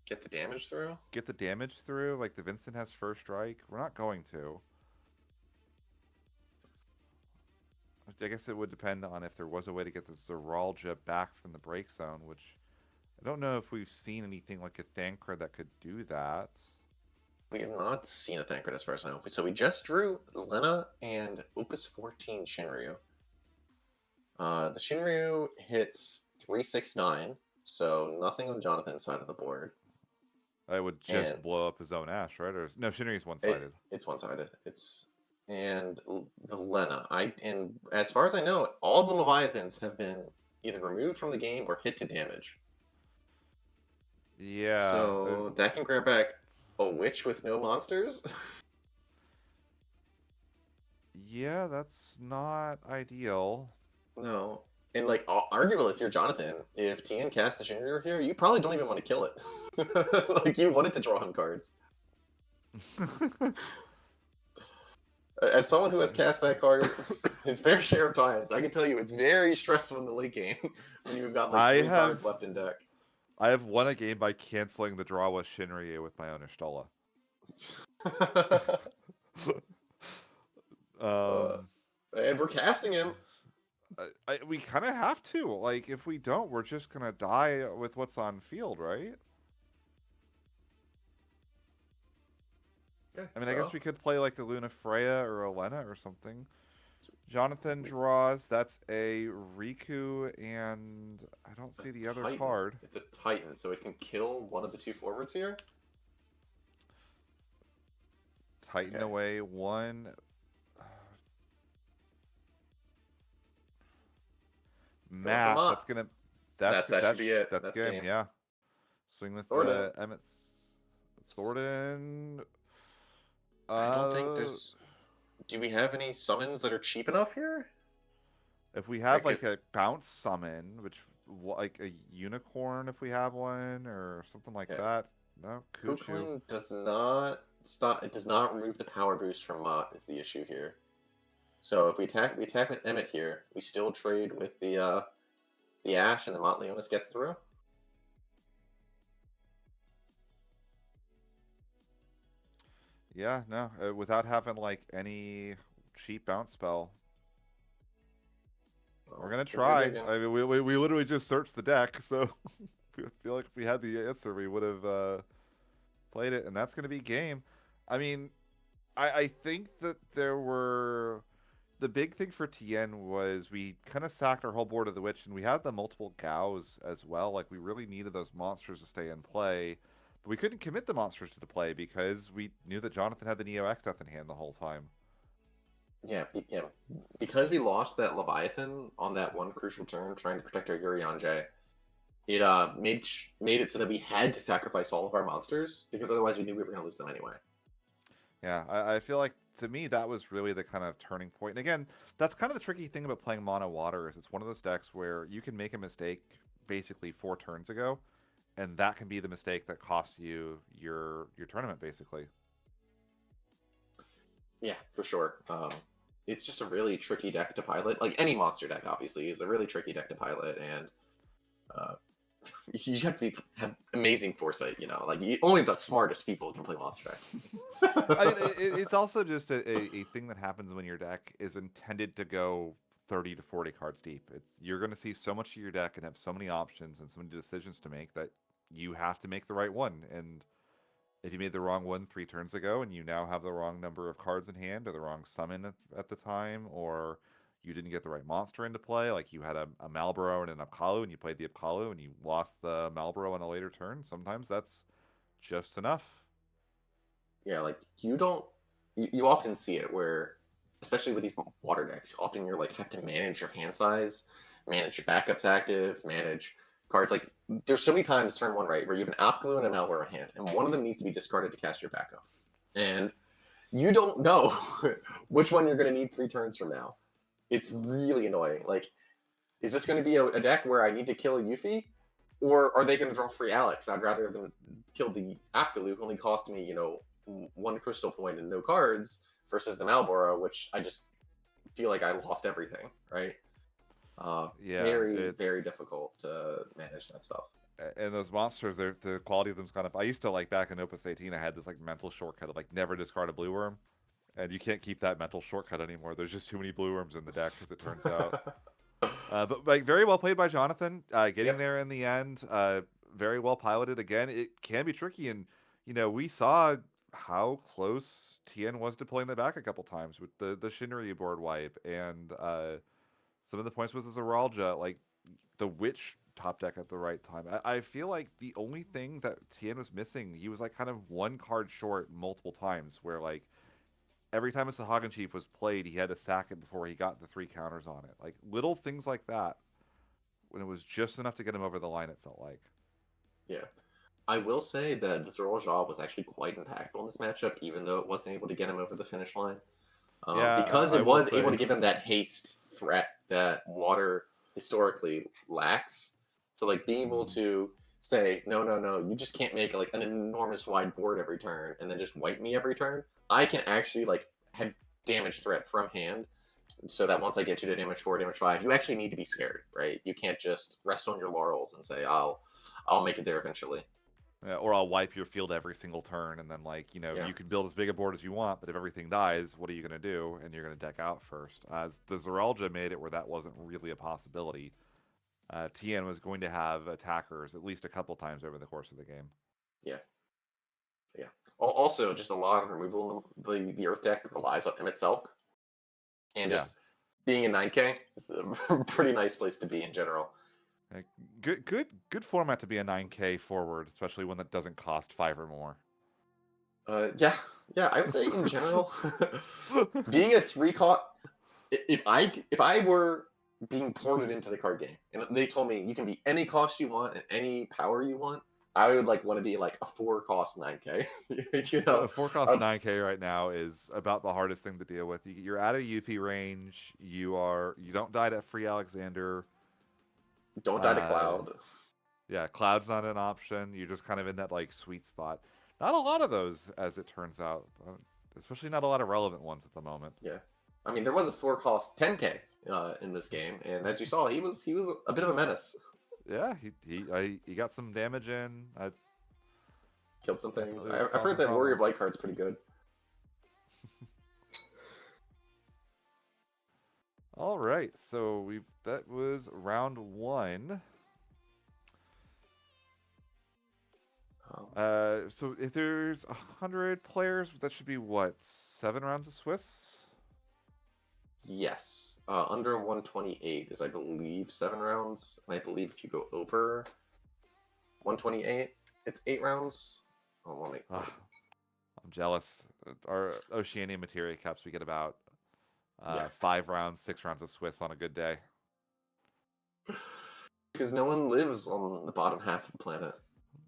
Get the damage through? Get the damage through? Like the Vincent has first strike? We're not going to. I guess it would depend on if there was a way to get the Zoralia back from the break zone, which I don't know if we've seen anything like a Thancred that could do that. We have not seen a Thancred as far as I know. So we just drew Lena and Opus 14 Shinryu. The Shinryu hits 369, so nothing on Jonathan's side of the board. I would just blow up his own Ash, right? Or no, Shinryu's one-sided. It's one-sided. And the Lena. And as far as I know, all the Leviathans have been either removed from the game or hit to damage. Yeah. So that can grab back a witch with no monsters. Yeah, that's not ideal. No. And like arguably, if you're Jonathan, if Tien casts the Shinryu here, you probably don't even want to kill it. Like you wanted to draw him cards. As someone who has cast that card his fair share of times, I can tell you it's very stressful in the late game when you've got like 3 cards left in deck. I have won a game by canceling the draw with Shinryu with my own Ishtola. And we're casting him. We kind of have to. Like, if we don't, we're just going to die with what's on field, right? Yeah, I mean, I guess we could play like a Luna Freya or a Lena or something. Jonathan draws. That's a Riku, and I don't see the other card. It's a Titan, so it can kill one of the 2 forwards here. Titan away one. Math. That's gonna. That should be it. That's game. Game. Yeah. Swing with Emmett Thornton. I don't think there's. Do we have any summons that are cheap enough here? If we have like a bounce summon, which like a unicorn, if we have one, or something like that. No, Kukulin does not stop. It does not remove the power boost from Mott. Is the issue here? So if we attack with Emmett here, we still trade with the Ash, and the Mott Leonis gets through. Yeah, no, without having like any cheap bounce spell. We're gonna try. I mean, we literally just searched the deck, so I feel like if we had the answer, we would have played it, and that's gonna be game. I mean, I think that the big thing for Tien was we kind of sacked our whole board of the Witch, and we had the multiple Gaos as well. Like, we really needed those monsters to stay in play, but we couldn't commit the monsters to the play because we knew that Jonathan had the Neo X Death in hand the whole time. Yeah. Because we lost that Leviathan on that one crucial turn trying to protect our Urianger, it made it so that we had to sacrifice all of our monsters, because otherwise we knew we were going to lose them anyway. Yeah, I feel like, to me, that was really the kind of turning point. And again, that's kind of the tricky thing about playing Mono Water, is it's one of those decks where you can make a mistake basically 4 turns ago, and that can be the mistake that costs you your tournament, basically. Yeah, for sure. It's just a really tricky deck to pilot. Like, any monster deck, obviously, is a really tricky deck to pilot, and you have to have amazing foresight, like only the smartest people can play monster decks. I mean, it's also just a thing that happens when your deck is intended to go 30 to 40 cards deep. You're going to see so much of your deck and have so many options and so many decisions to make that you have to make the right one. And if you made the wrong one 3 turns ago and you now have the wrong number of cards in hand, or the wrong summon at the time, or you didn't get the right monster into play, like you had a Malboro and an Apkalu, and you played the Apkalu and you lost the Malboro on a later turn, sometimes that's just enough. Yeah, like you often see it where, especially with these water decks, often you're like have to manage your hand size, manage your backups active, manage cards. Like, there's so many times turn 1 right where you have an Apkaloo and an Malware in hand, and one of them needs to be discarded to cast your backup. And you don't know which one you're going to need 3 turns from now. It's really annoying. Like, is this going to be a deck where I need to kill a Yuffie? Or are they going to draw free Alex? I'd rather them kill the Apkaloo, who only cost me, 1 crystal point and no cards, versus the Malboro, which I just feel like I lost everything, right? Very difficult to manage that stuff. And those monsters, the quality of them's kind of. I used to like back in Opus 18, I had this like mental shortcut of like never discard a blue worm, and you can't keep that mental shortcut anymore. There's just too many blue worms in the deck, as it turns out. But like very well played by Jonathan, getting there in the end. Very well piloted. Again, it can be tricky, and we saw how close Tien was to pulling that back a couple times with the Shinryu board wipe, and some of the points with the Zeralja, like the Witch top deck at the right time. I feel like the only thing that Tien was missing, he was like kind of 1 card short multiple times, where like every time a Sahagin Chief was played, he had to sack it before he got the 3 counters on it. Like little things like that, when it was just enough to get him over the line, it felt like. Yeah. I will say that the Zeralja was actually quite impactful in this matchup, even though it wasn't able to get him over the finish line. Because it was able to give him that haste threat that water historically lacks. So, like, being able to say, no, you just can't make like an enormous wide board every turn and then just wipe me every turn. I can actually like have damage threat from hand, so that once I get you to damage 4, damage 5, you actually need to be scared, right? You can't just rest on your laurels and say, I'll make it there eventually. Yeah, or I'll wipe your field every single turn, and then like you can build as big a board as you want, but if everything dies, what are you going to do? And you're going to deck out first. As the Zeralja made it where that wasn't really a possibility. Tien was going to have attackers at least a couple times over the course of the game. Yeah. Also, just a lot of removal. The Earth deck relies on him itself, and just being a 9K is a pretty nice place to be in general. Good format to be a 9K forward, especially one that doesn't cost 5 or more. Yeah, I would say in general, being a 3 cost. If I were being ported into the card game and they told me you can be any cost you want and any power you want, I would like want to be like a 4 cost 9K. A 4 cost 9K right now is about the hardest thing to deal with. You're at a Yuffie range. You don't die to free Alexander. Don't die to Cloud. Yeah, Cloud's not an option. You're just kind of in that like sweet spot. Not a lot of those, as it turns out. Especially not a lot of relevant ones at the moment. Yeah, I mean there was a 4 cost 10K in this game, and as you saw, he was a bit of a menace. Yeah, he got some damage in. Killed some things. I've heard that Warrior of Light card's pretty good. All right, so that was round 1. So if there's 100 players, that should be what, 7 rounds of Swiss? Yes. Under 128 is, I believe, 7 rounds. And I believe if you go over 128, it's 8 rounds. I'm jealous. Our Oceania Materia Cups, we get about 5 rounds, 6 rounds of Swiss on a good day. Because no one lives on the bottom half of the planet.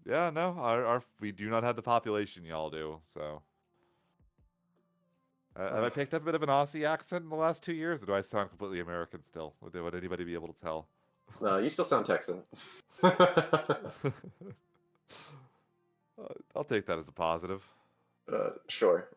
Yeah, no, we do not have the population y'all do, so. Have I picked up a bit of an Aussie accent in the last 2 years, or do I sound completely American still? Would anybody be able to tell? No, you still sound Texan. I'll take that as a positive. Sure.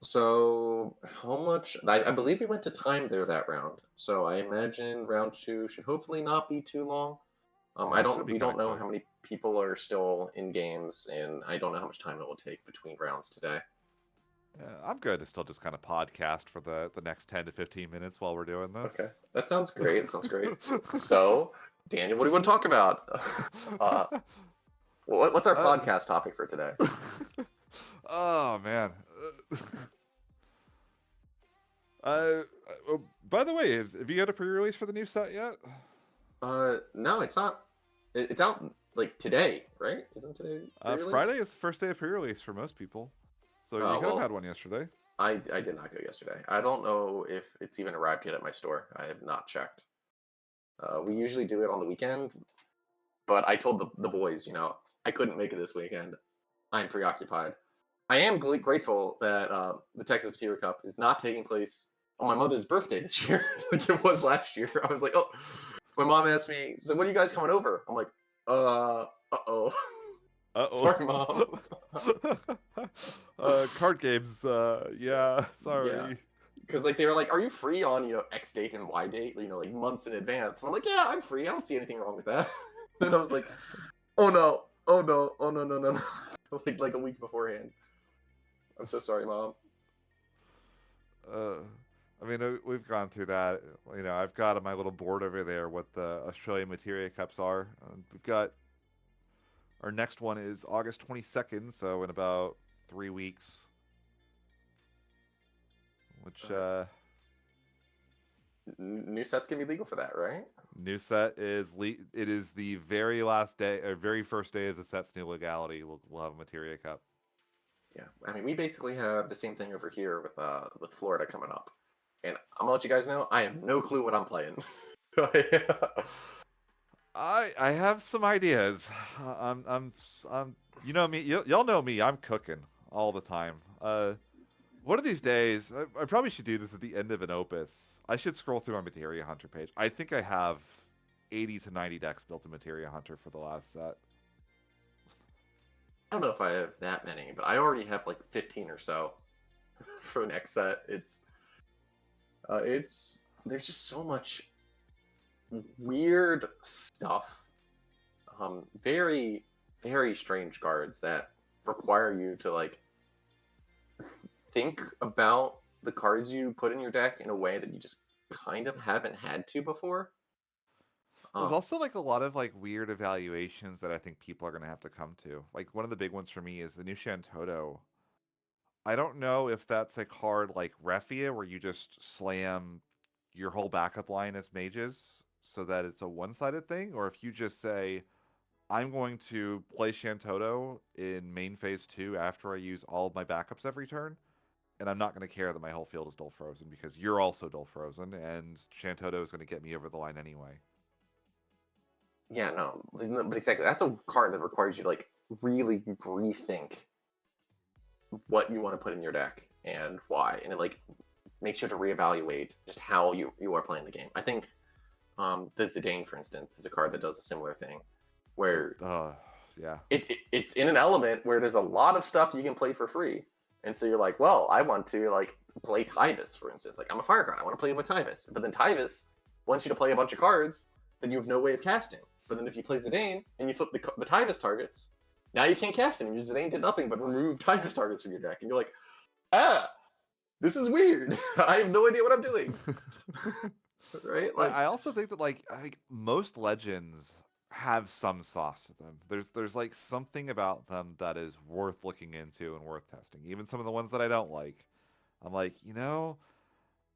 So how much? I believe we went to time there that round. So I imagine round 2 should hopefully not be too long. We don't know how many people are still in games, and I don't know how much time it will take between rounds today. I'm good to still just kind of podcast for the next 10 to 15 minutes while we're doing this. Okay, that sounds great. So, Daniel, what do you want to talk about? What's our podcast topic for today? Oh, man. By the way, have you got a pre-release for the new set yet? No, it's not. It's out like today, right? Isn't today pre-release? Friday is the first day of pre-release for most people. So you could have had one yesterday. I did not go yesterday. I don't know if it's even arrived yet at my store. I have not checked. We usually do it on the weekend, but I told the boys, I couldn't make it this weekend. I'm preoccupied. I am grateful that the Texas Materia Cup is not taking place on my mother's birthday this year, like it was last year. I was like, oh, my mom asked me, so when are you guys coming over? I'm like, uh-oh. Sorry, Mom. Card games, yeah, sorry. Yeah. Because like they were like, are you free on, X date and Y date, like months in advance? And I'm like, yeah, I'm free. I don't see anything wrong with that. Then I was like, oh no, oh no, oh no, no, no, no. like a week beforehand. I'm so sorry, Mom. I mean, we've gone through that. I've got on my little board over there what the Australian Materia Cups are. We've got our next one is August 22nd, so in about 3 weeks. Which new sets can be legal for that, right? New set is it is the very last day or very first day of the set's new legality. We'll have a Materia Cup. Yeah, I mean, we basically have the same thing over here with Florida coming up, and I'm gonna let you guys know I have no clue what I'm playing. I have some ideas. I'm you know me, y'all know me. I'm cooking all the time. One of these days, I probably should do this at the end of an opus. I should scroll through my Materia Hunter page. I think I have 80 to 90 decks built in Materia Hunter for the last set. I don't know if I have that many, but I already have like 15 or so for next set. It's there's just so much weird stuff. Very, very strange cards that require you to like think about the cards you put in your deck in a way that you just kind of haven't had to before. There's also like a lot of like weird evaluations that I think people are gonna have to come to. Like one of the big ones for me is the new Shantoto. I don't know if that's a card like Refia where you just slam your whole backup line as mages so that it's a one-sided thing, or if you just say, I'm going to play Shantoto in main phase 2 after I use all of my backups every turn, and I'm not going to care that my whole field is dull frozen because you're also dull frozen, and Shantoto is going to get me over the line anyway. Yeah, no, but exactly. That's a card that requires you to like really rethink what you want to put in your deck and why, and it like makes you have to reevaluate just how you are playing the game. I think the Zidane, for instance, is a card that does a similar thing, where yeah, it's in an element where there's a lot of stuff you can play for free, and so you're like, well, I want to like play Tyvis, for instance. Like I'm a fire card, I want to play with Tyvis, but then Tyvis wants you to play a bunch of cards that you have no way of casting. But then if you play Zidane and you flip the Tyvis targets, now you can't cast him. Your Zidane did nothing but remove Tyvis targets from your deck, and you're like, this is weird. I have no idea what I'm doing. Right? Like, I also think that like most legends have some sauce to them. There's like something about them that is worth looking into and worth testing. Even some of the ones that I don't like. I'm like,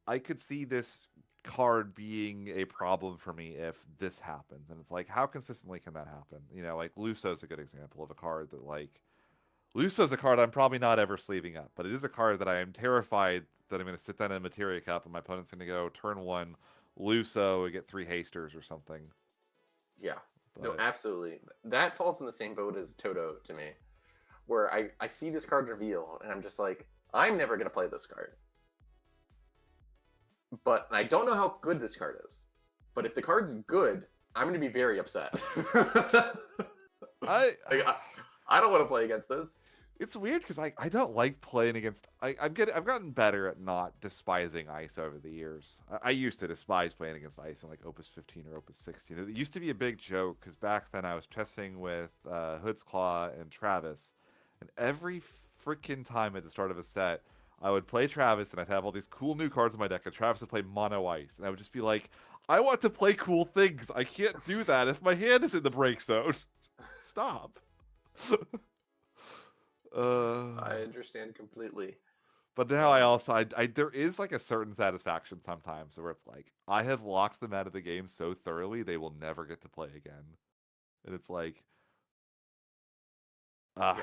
I could see this card being a problem for me if this happens. And it's like, how consistently can that happen? Like Luso's a good example of a card that like Luso's a card I'm probably not ever sleeving up, but it is a card that I am terrified that I'm going to sit down in a Materia Cup and my opponent's going to go turn 1 Luso and get 3 hasters or something. Yeah, no, absolutely. That falls in the same boat as Toto to me, where I see this card reveal and I'm just like, I'm never going to play this card. But I don't know how good this card is. But if the card's good, I'm going to be very upset. I don't want to play against this. It's weird because I don't like playing against. I've gotten better at not despising ice over the years. I used to despise playing against ice in like Opus 15 or Opus 16. It used to be a big joke because back then I was testing with Hood's Claw and Travis, and every freaking time at the start of a set, I would play Travis and I'd have all these cool new cards in my deck, and Travis would play mono ice, and I would just be like, I want to play cool things. I can't do that if my hand is in the break zone. Stop. I understand completely. But now I there is like a certain satisfaction sometimes where it's like I have locked them out of the game so thoroughly they will never get to play again, and it's like,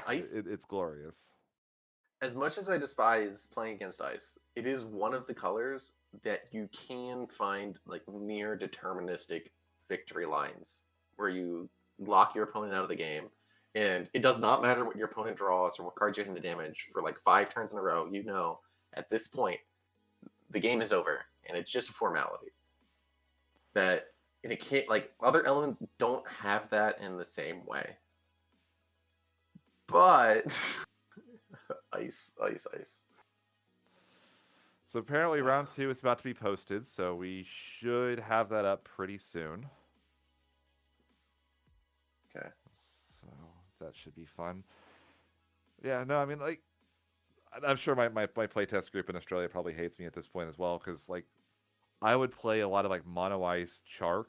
it's glorious. as much as I despise playing against ice, it is one of the colors that you can find like near deterministic victory lines where you lock your opponent out of the game, and it does not matter what your opponent draws or what cards you hit into damage for like 5 turns in a row. You know, at this point, the game is over, and it's just a formality. That and it can't like other elements don't have that in the same way. But ice. So apparently round 2 is about to be posted, so we should have that up pretty soon. Okay. So that should be fun. Yeah, no, I mean, like, I'm sure my playtest group in Australia probably hates me at this point as well, because, like, I would play a lot of, like, Mono Ice Chark.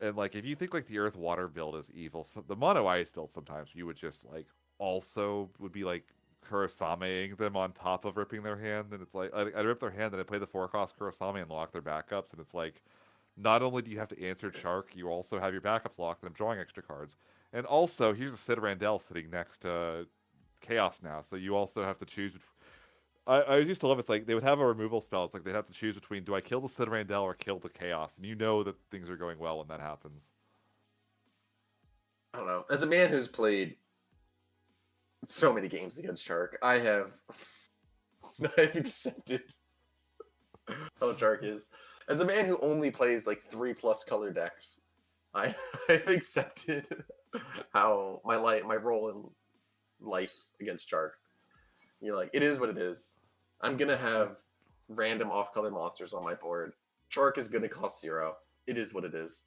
And, like, if you think, like, the Earth Water build is evil, so the Mono Ice build sometimes you would just, like, also would be, like, Kurosameing them on top of ripping their hand. And it's like, I'd rip their hand and I'd play the 4-cost Kurosame and lock their backups. And it's like, not only do you have to answer Chark, you also have your backups locked and I'm drawing extra cards. And also, here's a Sid Randell sitting next to Chaos now, so you also have to choose. I used to love it. It's like they would have a removal spell. It's like they'd have to choose between do I kill the Sid Randell or kill the Chaos, and you know that things are going well when that happens. I don't know. As a man who's played so many games against Shark, I've accepted how Shark is. As a man who only plays like 3+ color decks, I've accepted how my role in life against Shark. You're like, it is what it is. I'm gonna have random off-color monsters on my board. Shark is gonna cost 0. It is what it is.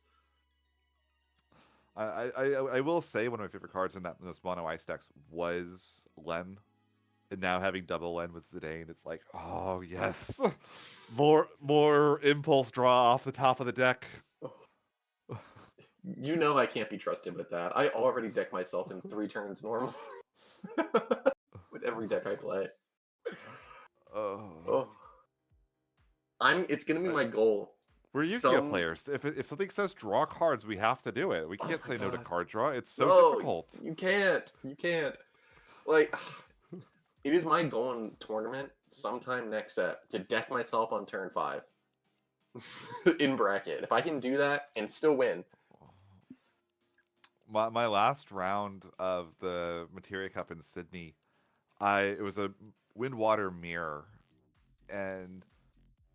I will say one of my favorite cards in those Mono Ice decks was Len. And now having double Len with Zidane, it's like, oh yes, more impulse draw off the top of the deck. You know I can't be trusted with that. I already deck myself in 3 turns normal with every deck I play. Oh. It's gonna be my goal. We're Yu-Gi-Oh players. If something says draw cards, we have to do it. We can't say no to card draw. It's so difficult. You can't. Like, it is my goal in tournament sometime next set to deck myself on turn 5. In bracket. If I can do that and still win. My last round of the Materia Cup in Sydney, it was a wind-water mirror, and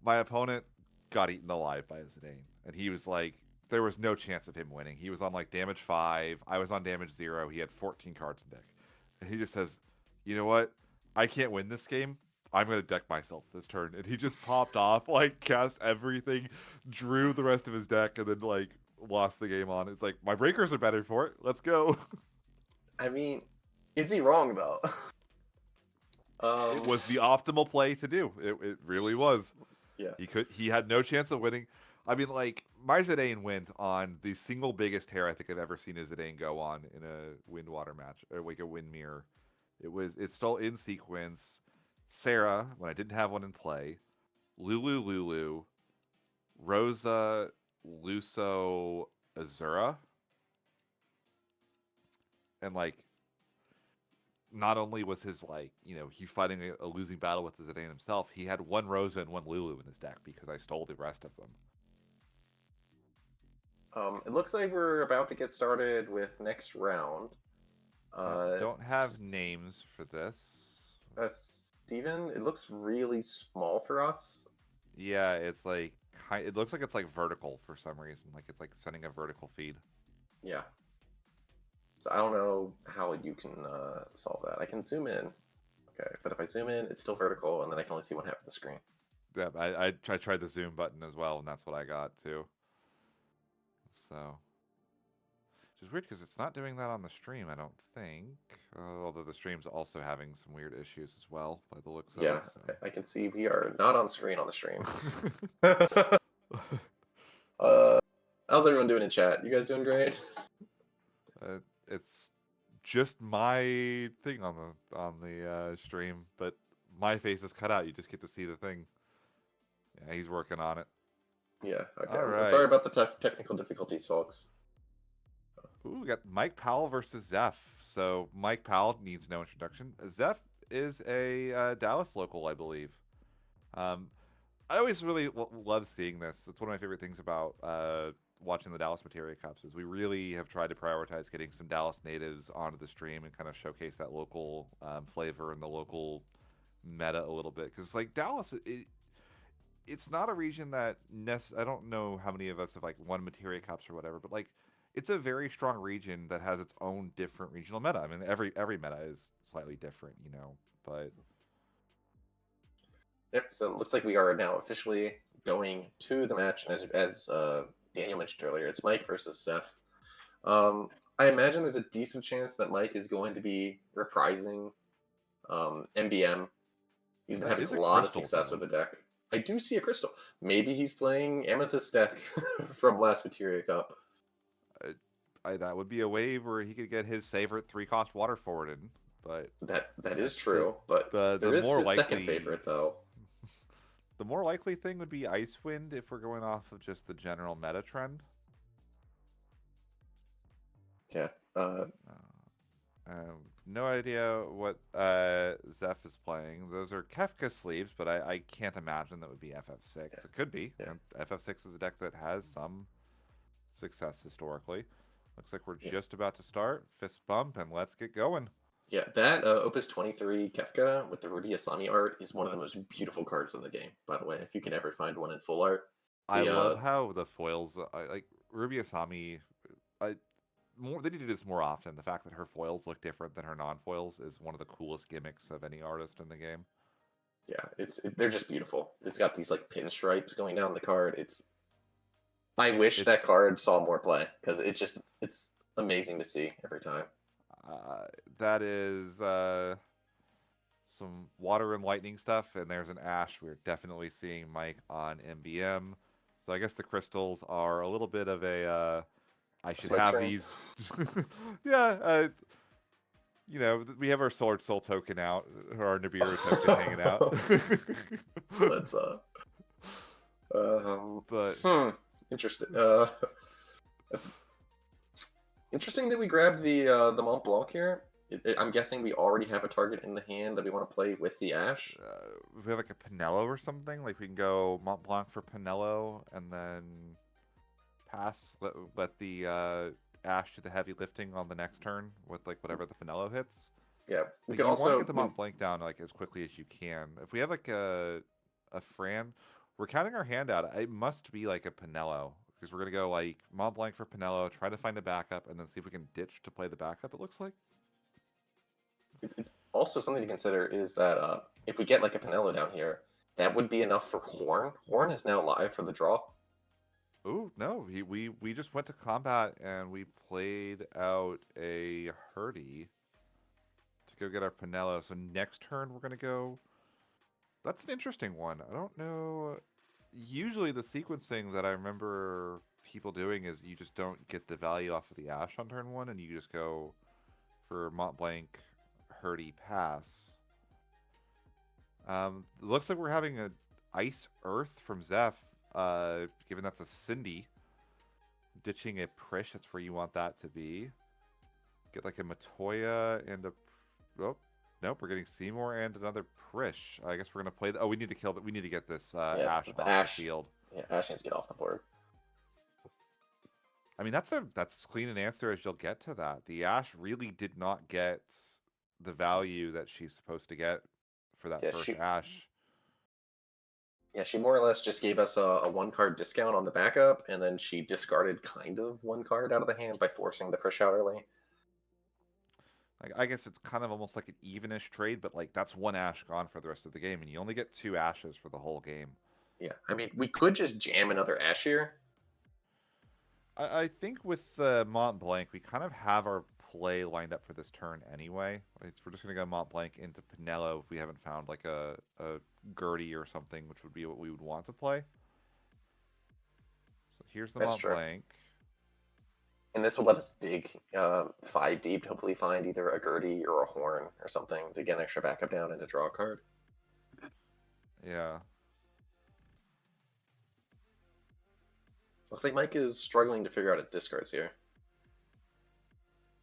my opponent got eaten alive by Zidane. And he was like, there was no chance of him winning. He was on like damage 5. I was on damage 0. He had 14 cards in deck. And he just says, you know what? I can't win this game. I'm going to deck myself this turn. And he just popped off, like cast everything, drew the rest of his deck, and then like lost the game on. It's like, my breakers are better for it. Let's go. I mean, is he wrong though? It was the optimal play to do. It really was. Yeah. He had no chance of winning. I mean, like, my Zidane went on the single biggest tear I think I've ever seen a Zidane go on in a wind-water match, or like a wind mirror. It's still in sequence. Sarah, when I didn't have one in play, Lulu, Rosa, Luso, Azura, and like, not only was his like, he fighting a losing battle with the Zidane himself, he had one Rosa and one Lulu in his deck because I stole the rest of them. It looks like we're about to get started with next round. Don't have names for this. Steven, it looks really small for us. Yeah, it's like, it looks like it's like vertical for some reason. Like it's like sending a vertical feed. Yeah. So I don't know how you can solve that. I can zoom in. Okay, but if I zoom in, it's still vertical, and then I can only see one half of the screen. Yeah, I tried the zoom button as well, and that's what I got too. So, which is weird because it's not doing that on the stream, I don't think. Although the stream's also having some weird issues as well, by the looks of it. Yeah, so. I can see we are not on screen on the stream. How's everyone doing in chat? You guys doing great? It's just my thing on the stream, but my face is cut out. You just get to see the thing. Yeah, he's working on it. Yeah. Okay. Right. Sorry about the technical difficulties, folks. Ooh, we got Mike Powell versus Zeph. So Mike Powell needs no introduction. Zeph is a Dallas local, I believe. Um, I always really love seeing this. It's one of my favorite things about watching the Dallas Materia Cups is we really have tried to prioritize getting some Dallas natives onto the stream and kind of showcase that local flavor and the local meta a little bit. Because like Dallas, it's not a region that I don't know how many of us have like won Materia Cups or whatever, but like it's a very strong region that has its own different regional meta. I mean, every meta is slightly different, you know, but Yep. So it looks like we are now officially going to the match, and as Daniel mentioned earlier, it's Mike versus Seth. I imagine there's a decent chance that Mike is going to be reprising MBM. He's been that having is a a lot of crystal success though. with the deck. I do see a crystal. Maybe he's playing Amethyst deck from last Materia Cup. That would be a wave where he could get his favorite 3-cost water forwarded, but That uh, is the true, but the there is more his second likely favorite though. the more likely thing would be Icewind if we're going off of just the general meta trend. Yeah. No idea what Zeph is playing. Those are Kefka sleeves, but I can't imagine that would be FF6. Yeah. It could be. Yeah. And FF6 is a deck that has some success historically. Looks like we're Yeah. just about to start. Fist bump, and let's get going. Yeah, that Opus 23 Kefka with the Rudy Asami art is one of the most beautiful cards in the game, by the way, if you can ever find one in full art. I The love how the foils, like Ruby Asami, I, they need to do this more often. The fact that her foils look different than her non-foils is one of the coolest gimmicks of any artist in the game. Yeah, they're just beautiful. It's got these like pinstripes going down the card. I wish It's that card saw more play because it's amazing to see every time. that is some water and lightning stuff, and there's an Ash. We're definitely seeing Mike on MBM. So I guess the crystals are a little bit of a I should Smoke have screen. these. Yeah, you know, we have our Sword Soul token out, or our Nibiru token hanging out. That's But interesting. That's interesting that we grabbed the Mont Blanc here. I'm guessing we already have a target in the hand that we want to play with the Ash. we have like a Pinello or something. Like we can go Mont Blanc for Pinello, and then pass. Let the Ash do the heavy lifting on the next turn with like whatever the Pinello hits. Yeah, we Like could you want to also. get the Mont Blanc down like as quickly as you can. If we have like a Fran, we're counting our hand out. It must be like a Pinello because we're gonna go like Mont Blanc for Pinello, try to find a backup, and then see if we can ditch to play the backup. It looks like. It's also something to consider is that if we get like a Pinello down here, that would be enough for Horn. Horn is now live for the draw. Oh no, we just went to combat and we played out a Hurdy to go get our Pinello. So next turn we're gonna go. That's an interesting one. I don't know. Usually the sequencing that I remember people doing is you just don't get the value off of the Ash on turn one, and you just go for Mont Blanc Hurdy pass. Looks like we're having a Ice Earth from Zeph. Given that's a Cindy. Ditching a Prish, that's where you want that to be. Get like a Matoya and a... Oh, nope, we're getting Seymour and another Prish. I guess we're going to play... Oh, we need to kill... We need to get this Yeah, Ash the off Ash. the field. Yeah, Ash needs to get off the board. I mean, that's as clean an answer as you'll get to that. The Ash really did not get the value that she's supposed to get for that first Ash. Yeah, she more or less just gave us a one-card discount on the backup, and then she discarded kind of one card out of the hand by forcing the push out early. Like, I guess it's kind of almost like an evenish trade, but like that's one Ash gone for the rest of the game, and you only get 2 Ashes for the whole game. Yeah, I mean, we could just jam another Ash here. I think with the Mont Blanc, we kind of have our play lined up for this turn anyway. We're just going to go Mont Blanc into Pinello if we haven't found like a Gertie or something, which would be what we would want to play. So here's the Mont Blanc. And this will let us dig 5 deep to hopefully find either a Gertie or a Horn or something to get an extra backup down and to draw a card. Yeah. Looks like Mike is struggling to figure out his discards here.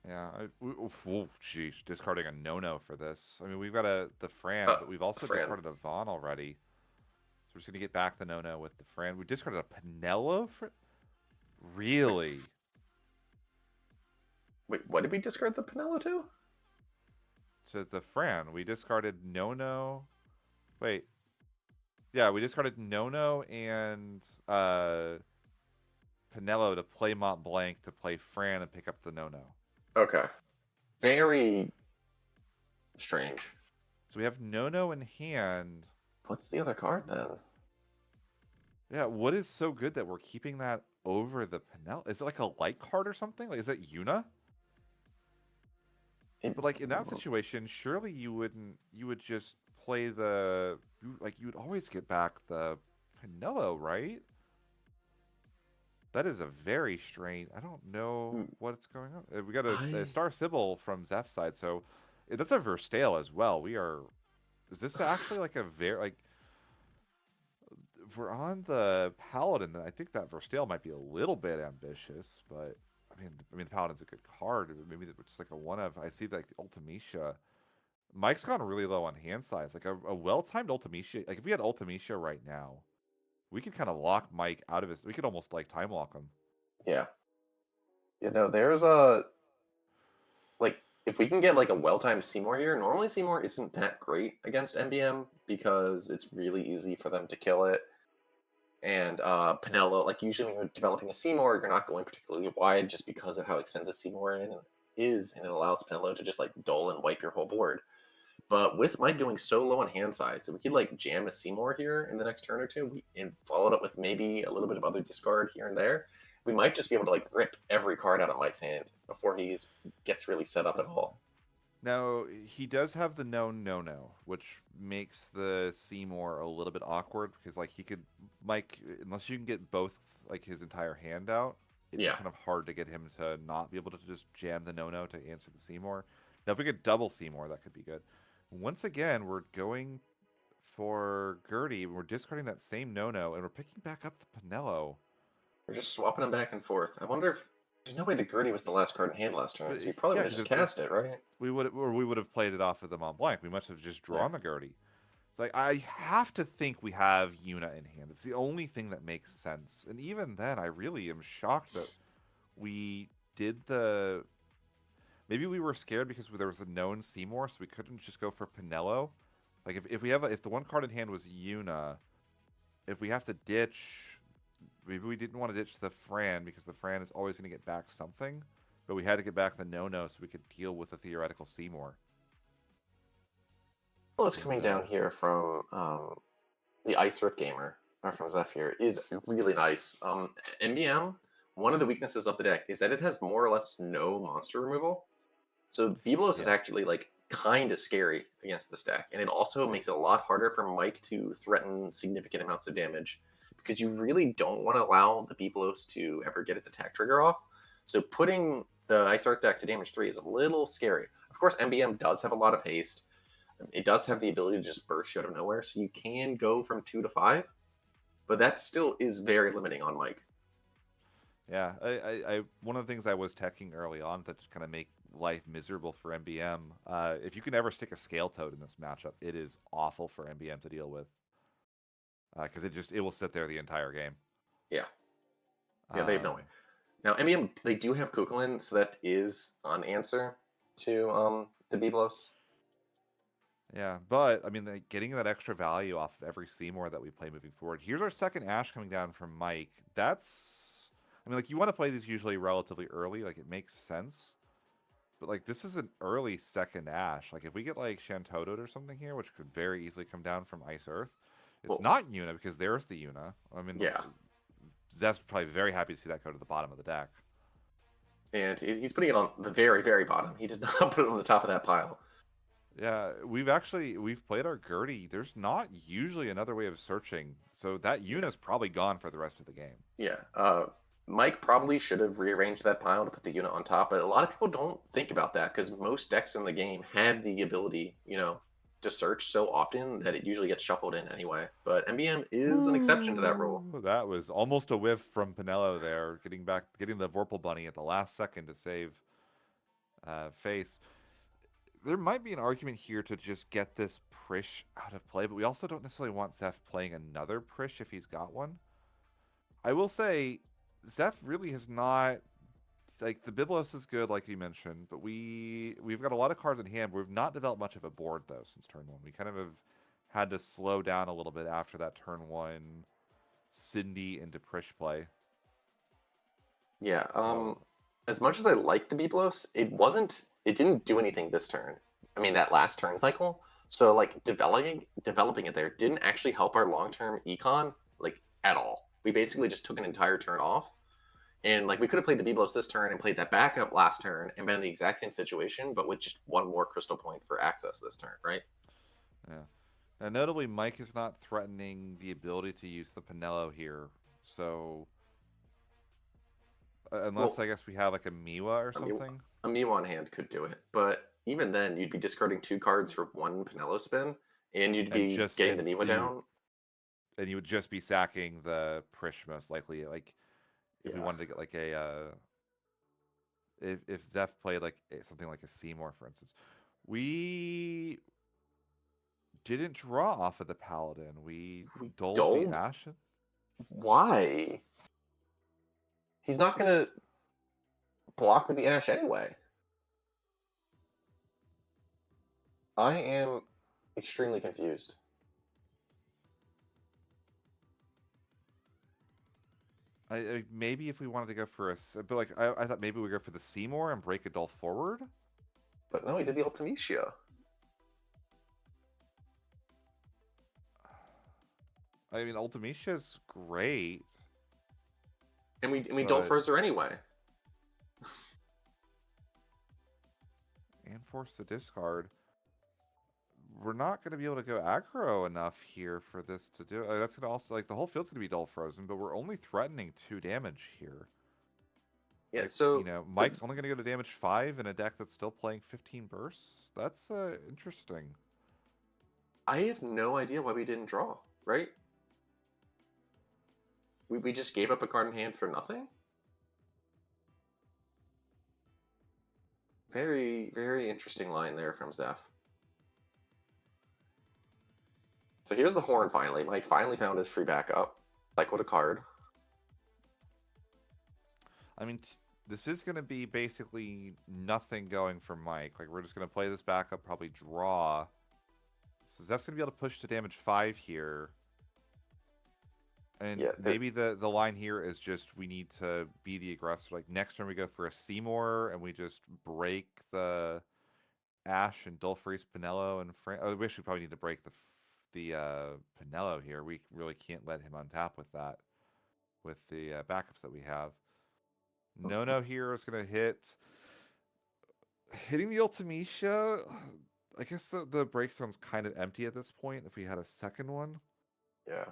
Yeah. Oh, geez. Discarding a no-no for this. I mean, we've got the Fran, Uh, but we've also Fran. discarded a Vaughn already. So we're just going to get back the no-no with the Fran. We discarded a Pinello for... Wait, Really? wait, what did we discard the Pinello to? To the Fran. We discarded no-no. Wait. Yeah, we discarded no-no and Pinello to play Mont Blanc to play Fran and pick up the no-no. Okay. Very strange. So we have no-no in hand. What's the other card then? Yeah, what is so good that we're keeping that over the Pinello? Is it like a light card or something? Like, is it Yuna? But like in that situation, surely you wouldn't. You would just play the like you would always get back the Pinello, right? That is a very strange. I don't know what's going on. We got a Star Sybil from Zeph's side, so that's a Verstale as well. We are. Is this actually like a very like? If we're on the Paladin, then I think that Verstale might be a little bit ambitious, but I mean, the Paladin's a good card. Maybe it's just like a one of. I see like the Ultimecia. Mike's gone really low on hand size. Like a well-timed Ultimecia. Like if we had Ultimecia right now, we could kind of lock Mike out of his. We could almost like time lock him. Yeah. You know, there's a like if we can get like a well-timed Seymour here. Normally Seymour isn't that great against MBM because it's really easy for them to kill it. And Pinello, like usually when you're developing a Seymour, you're not going particularly wide just because of how expensive Seymour is, and it allows Pinello to just like dull and wipe your whole board. But with Mike going so low on hand size, if we could like jam a Seymour here in the next turn or two, and follow it up with maybe a little bit of other discard here and there, we might just be able to like rip every card out of Mike's hand before he gets really set up at all. Now he does have the no, which makes the Seymour a little bit awkward because like he could Mike unless you can get both like his entire hand out, it's Yeah, kind of hard to get him to not be able to just jam the no to answer the Seymour. Now if we could double Seymour, that could be good. Once again, we're going for Gertie, we're discarding that same no and we're picking back up the Pinello. we're just swapping them back and forth. I wonder if there's no way the Gertie was the last card in hand last turn, But so we probably yeah, would have just cast it, right? we would have played it off of the Mont Blanc. We must have just Yeah. drawn the Gertie. It's like I have to think we have Yuna in hand. It's the only thing that makes sense. And even then, I really am shocked that we did the. Maybe we were scared because there was a known Seymour, so we couldn't just go for Pinello. Like if we have if the one card in hand was Yuna, if we have to ditch, maybe we didn't want to ditch the Fran because the Fran is always going to get back something, but we had to get back the no so we could deal with the theoretical Seymour. Well, it's coming down here from the Ice Earth Gamer, or from Zeph here, is really nice. MBM, one of the weaknesses of the deck is that it has more or less no monster removal. So Biblos is actually like kind of scary against this deck, and it also makes it a lot harder for Mike to threaten significant amounts of damage because you really don't want to allow the Biblos to ever get its attack trigger off. So putting the Ice Earth deck to damage 3 is a little scary. Of course, MBM does have a lot of haste. It does have the ability to just burst you out of nowhere, so you can go from 2 to 5, but that still is very limiting on Mike. Yeah, I one of the things I was teching early on to kind of make life miserable for MBM. If you can ever stick a Scale Toad in this matchup, it is awful for MBM to deal with because it will sit there the entire game. Yeah, they have no way. Now MBM, they do have Kukulin, so that is an answer to the Biblos. Yeah, but I mean, getting that extra value off of every Seymour that we play moving forward. Here's our second Ash coming down from Mike. I mean, like you want to play these usually relatively early, like it makes sense. But like this is an early second Ash. Like if we get like Shantotoed or something here, which could very easily come down from Ice Earth, it's not Yuna because there's the Yuna. I mean, yeah, Zeph's probably very happy to see that go to the bottom of the deck. And he's putting it on the very, very bottom. He did not put it on the top of that pile. Yeah, we've played our Gertie. There's not usually another way of searching, so that Yuna's probably gone for the rest of the game. Yeah, Mike probably should have rearranged that pile to put the unit on top, but a lot of people don't think about that because most decks in the game had the ability, to search so often that it usually gets shuffled in anyway. But MBM is an exception to that rule. That was almost a whiff from Pinello there, getting the Vorpal Bunny at the last second to save face. There might be an argument here to just get this Prish out of play, but we also don't necessarily want Zeph playing another Prish if he's got one. I will say, Zeph really has not, like, the Biblos is good, like you mentioned, but we've got a lot of cards in hand. We've not developed much of a board though since turn one. We kind of have had to slow down a little bit after that turn one Cindy into Prish play. Yeah. As much as I like the Biblos, it didn't do anything this turn. I mean, that last turn cycle. So like developing it there didn't actually help our long-term econ like at all. We basically just took an entire turn off. And like we could have played the Biblos this turn and played that backup last turn and been in the exact same situation, but with just one more crystal point for access this turn, right? Yeah. Now, notably, Mike is not threatening the ability to use the Pinello here, so unless Well, I guess we have like a Miwa or something. A Miwa on hand could do it, but even then, you'd be discarding 2 cards for 1 Pinello spin, and you'd be getting the Miwa down. And you would just be sacking the Prish most likely. Like if we Yeah. wanted to get like a if Zeph played like something like a Seymour, for instance, we didn't draw off of the Paladin. We doled the Doled? Ashen. Why? He's not gonna block with the Ash anyway. I am extremely confused. Maybe if we wanted to go for but like I thought maybe we go for the Seymour and break a Dull forward. But no, he did the Ultimecia. I mean, Ultimecia's great. And we Dull froze her anyway. And force the discard. We're not going to be able to go aggro enough here for this to do. That's going to also, like, the whole field's going to be Dull frozen, but we're only threatening 2 damage here. Yeah, like, so you know, Mike's only going to go to damage 5 in a deck that's still playing 15 bursts. That's interesting. I have no idea why we didn't draw, right? We just gave up a card in hand for nothing? Very, very interesting line there from Zeph. So here's the horn finally. Mike finally found his free backup. Like, what a card. I mean, this is going to be basically nothing going for Mike. Like, we're just going to play this backup, probably draw. So Zeph's going to be able to push to damage 5 here. And yeah, maybe the line here is just we need to be the aggressor. Like, next turn we go for a Seymour, and we just break the Ash and Dull Freeze Pinello and I wish we probably need to break the Pinello here. We really can't let him untap with that, with the backups that we have. No here is going to hit. Hitting the Ultimecia, I guess the break zone's kind of empty at this point if we had a second one. Yeah.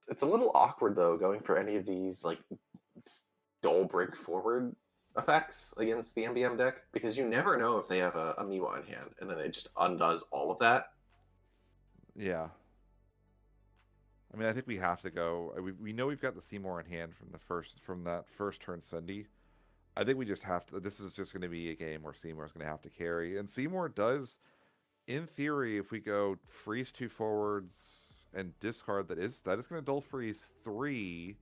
It's a little awkward, though, going for any of these, like, Dull break forward effects against the MBM deck, because you never know if they have a Miwa in hand, and then it just undoes all of that. Yeah. I mean, I think we have to go. We know we've got the Seymour in hand from that first turn Sunday. I think we just have to. This is just going to be a game where Seymour's going to have to carry, and Seymour does, in theory, if we go freeze 2 forwards and discard that is going to Dull Freeze 3.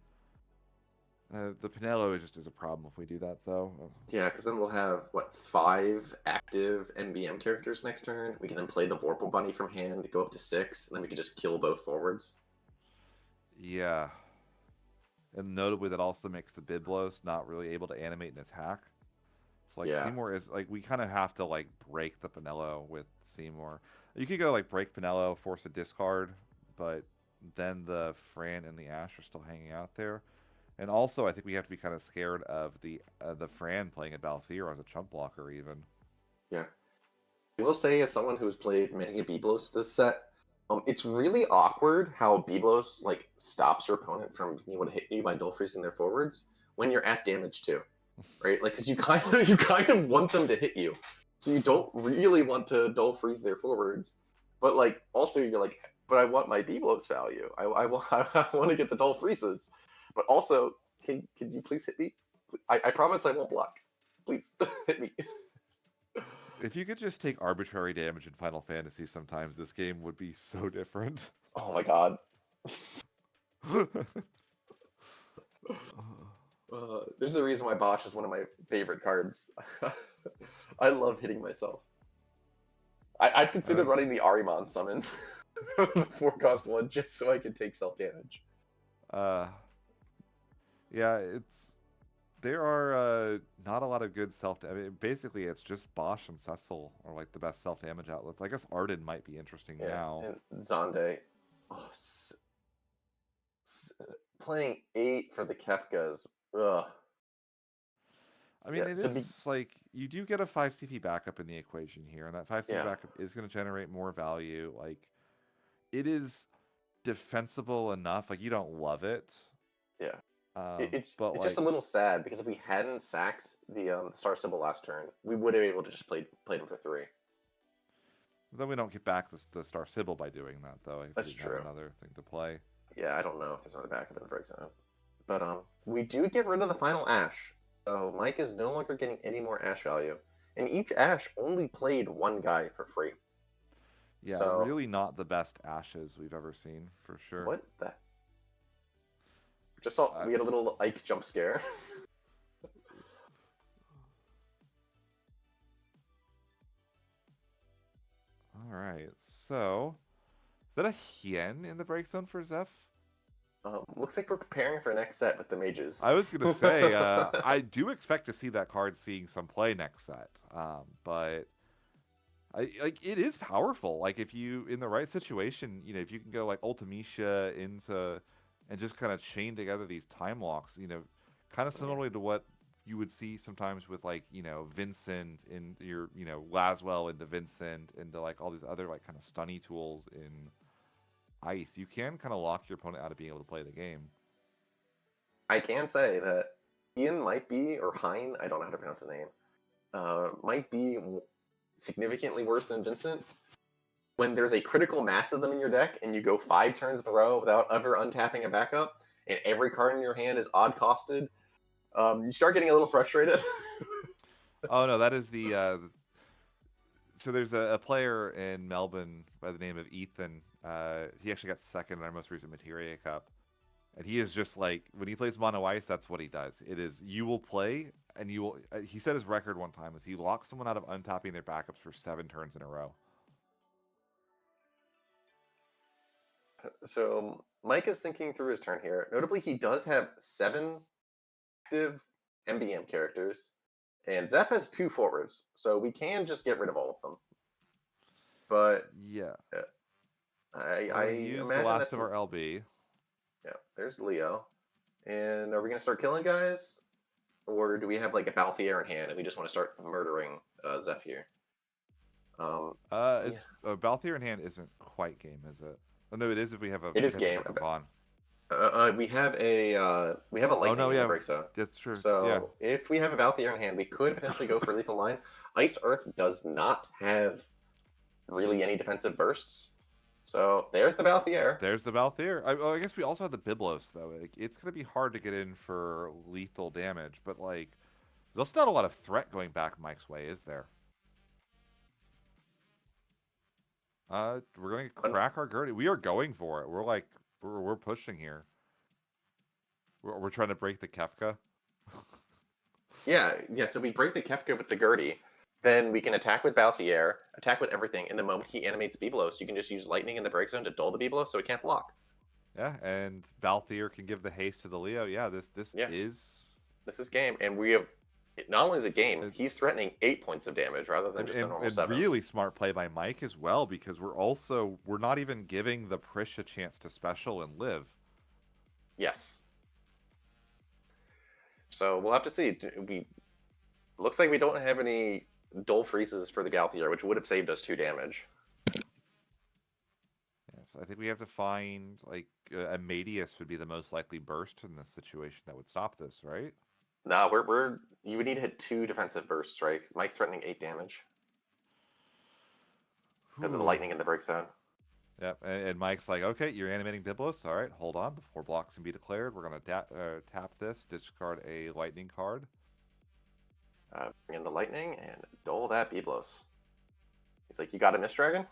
The Pinello just is a problem if we do that, though. Yeah, because then we'll have, what, 5 active NBM characters next turn. We can then play the Vorpal Bunny from hand to go up to 6, and then we can just kill both forwards. Yeah. And notably, that also makes the Biblos not really able to animate and attack. So, like, yeah. Seymour is, like, we kind of have to, like, break the Pinello with Seymour. You could go, like, break Pinello, force a discard, but then the Fran and the Ash are still hanging out there. And also, I think we have to be kind of scared of the Fran playing at Balthier as a chump blocker, even. Yeah. I will say, as someone who's played many Biblos this set, it's really awkward how Biblos, like, stops your opponent from being able to hit you by Dull Freezing their forwards when you're at damage too, right? Like, because you kind of want them to hit you, so you don't really want to Dull Freeze their forwards, but like also you're like, but I want my Biblos value. I want to get the Dull Freezes, but also can you please hit me? I promise I won't block. Please, hit me. If you could just take arbitrary damage in Final Fantasy sometimes, this game would be so different. Oh my god. There's a reason why Bosch is one of my favorite cards. I love hitting myself. I've considered running the Arimon summons, the 4-cost one, just so I could take self-damage. Yeah, there are not a lot of good basically, it's just Bosch and Cecil are like the best self-damage outlets. I guess Arden might be interesting now. And Zonde. Oh, playing 8 for the Kefkas. Ugh. I mean, it is like you do get a 5 CP backup in the equation here, and that 5 CP backup is going to generate more value. Like, it is defensible enough. Like, you don't love it. Yeah. It's just a little sad because if we hadn't sacked the Star Symbol last turn, we would have been able to just played him for 3. Then we don't get back the Star Symbol by doing that, though. That's true. Another thing to play. Yeah, I don't know if there's another backup in the break zone. But we do get rid of the final Ash. So Mike is no longer getting any more Ash value. And each Ash only played one guy for free. Yeah, so, really not the best Ashes we've ever seen, for sure. What the... Just saw we had a little Ike jump scare. Alright, so... Is that a Hien in the break zone for Zeph? Looks like we're preparing for next set with the mages. I was going to say, I do expect to see that card seeing some play next set. But it is powerful. Like, if you, in the right situation, you know, if you can go like Ultimecia into, and just kind of chain together these time locks, you know, kind of similarly to what you would see sometimes with like, you know, Vincent in your, you know, Laswell into Vincent into like all these other like kind of stunny tools in Ice, you can kind of lock your opponent out of being able to play the game. I can say that Ian might be, or Hein, I don't know how to pronounce his name, might be significantly worse than Vincent. When there's a critical mass of them in your deck, and you go 5 turns in a row without ever untapping a backup, and every card in your hand is odd-costed, you start getting a little frustrated. Oh, no, that is the... So there's a player in Melbourne by the name of Ethan. He actually got second in our most recent Materia Cup. And he is just like, when he plays Mono Ice, that's what he does. It is, you will play, and you will... he said his record one time was he locked someone out of untapping their backups for 7 turns in a row. So Mike is thinking through his turn here. Notably, he does have 7 active MBM characters. And Zeph has 2 forwards, so we can just get rid of all of them. But yeah, I use imagine the last that's of our LB. Yeah, there's Leo. And are we gonna start killing guys, or do we have like a Balthier in hand and we just want to start murdering Zeph here? Balthier in hand isn't quite game, is it? Oh, no, it is if we have a. It is game. We have a lightning in the break zone. That's true. So if we have a Balthier in hand, we could potentially go for lethal line. Ice Earth does not have really any defensive bursts. So there's the Balthier. There's the Balthier. I guess we also have the Biblos though. It's gonna be hard to get in for lethal damage, but like, there's not a lot of threat going back Mike's way, is there? We're going to crack our Gertie. We are going for it. We're like, we're pushing here. We're trying to break the Kefka. Yeah. So we break the Kefka with the Gertie. Then we can attack with Balthier, attack with everything. In the moment he animates Biblos, you can just use Lightning in the break zone to dull the Biblos so it can't block. Yeah, and Balthier can give the haste to the Leo. Yeah, this is game. And we have, not only is it game, he's threatening 8 points of damage rather than just a normal 7. Really smart play by Mike as well, because we're not even giving the Prish a chance to special and live. Yes. So we'll have to see. Looks like we don't have any dull freezes for the Balthier, which would have saved us 2 damage. Yeah, so I think we have to find, like, a Medius would be the most likely burst in this situation that would stop this, right? Nah, you would need to hit 2 defensive bursts, right? Mike's threatening 8 damage. Because of the lightning in the break zone. Yep, and Mike's like, okay, you're animating Biblos. All right, hold on. Before blocks can be declared, we're going to tap this, discard a lightning card. Bring in the lightning and dole that Biblos. He's like, you got a Mist Dragon?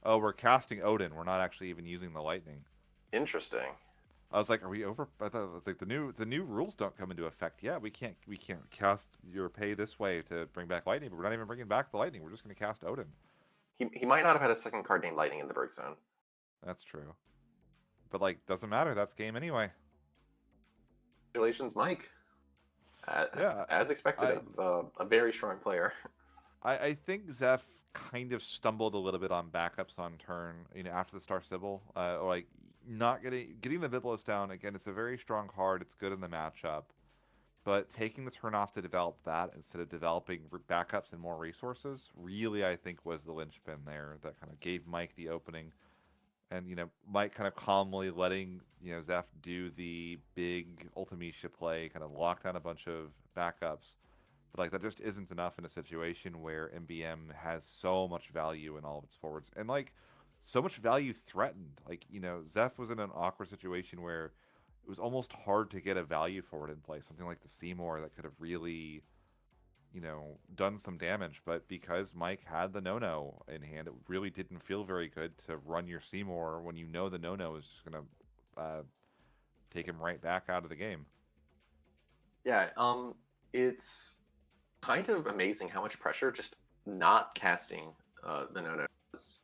Oh, we're casting Odin. We're not actually even using the lightning. Interesting. I was like, are we over? I thought it was like the new rules don't come into effect. Yeah, we can't cast your pay this way to bring back lightning, but we're not even bringing back the lightning. We're just going to cast Odin. He might not have had a second card named Lightning in the Berg Zone. That's true. But like, doesn't matter. That's game anyway. Congratulations, Mike. Yeah, as expected of a very strong player. I think Zeph kind of stumbled a little bit on backups on turn, after the Star Sybil, or like not getting the Biblos down again. It's a very strong card. It's good in the matchup, but taking the turn off to develop that instead of developing backups and more resources, really I think was the linchpin there that kind of gave Mike the opening, and Mike kind of calmly letting Zeph do the big Ultimecia play, kind of lock down a bunch of backups. But like that just isn't enough in a situation where MBM has so much value in all of its forwards and like so much value threatened. Like, Zeph was in an awkward situation where it was almost hard to get a value forward in play. Something like the Seymour that could have really, done some damage. But because Mike had the no-no in hand, it really didn't feel very good to run your Seymour when the no-no is just going to take him right back out of the game. Yeah, it's kind of amazing how much pressure just not casting the no-nos,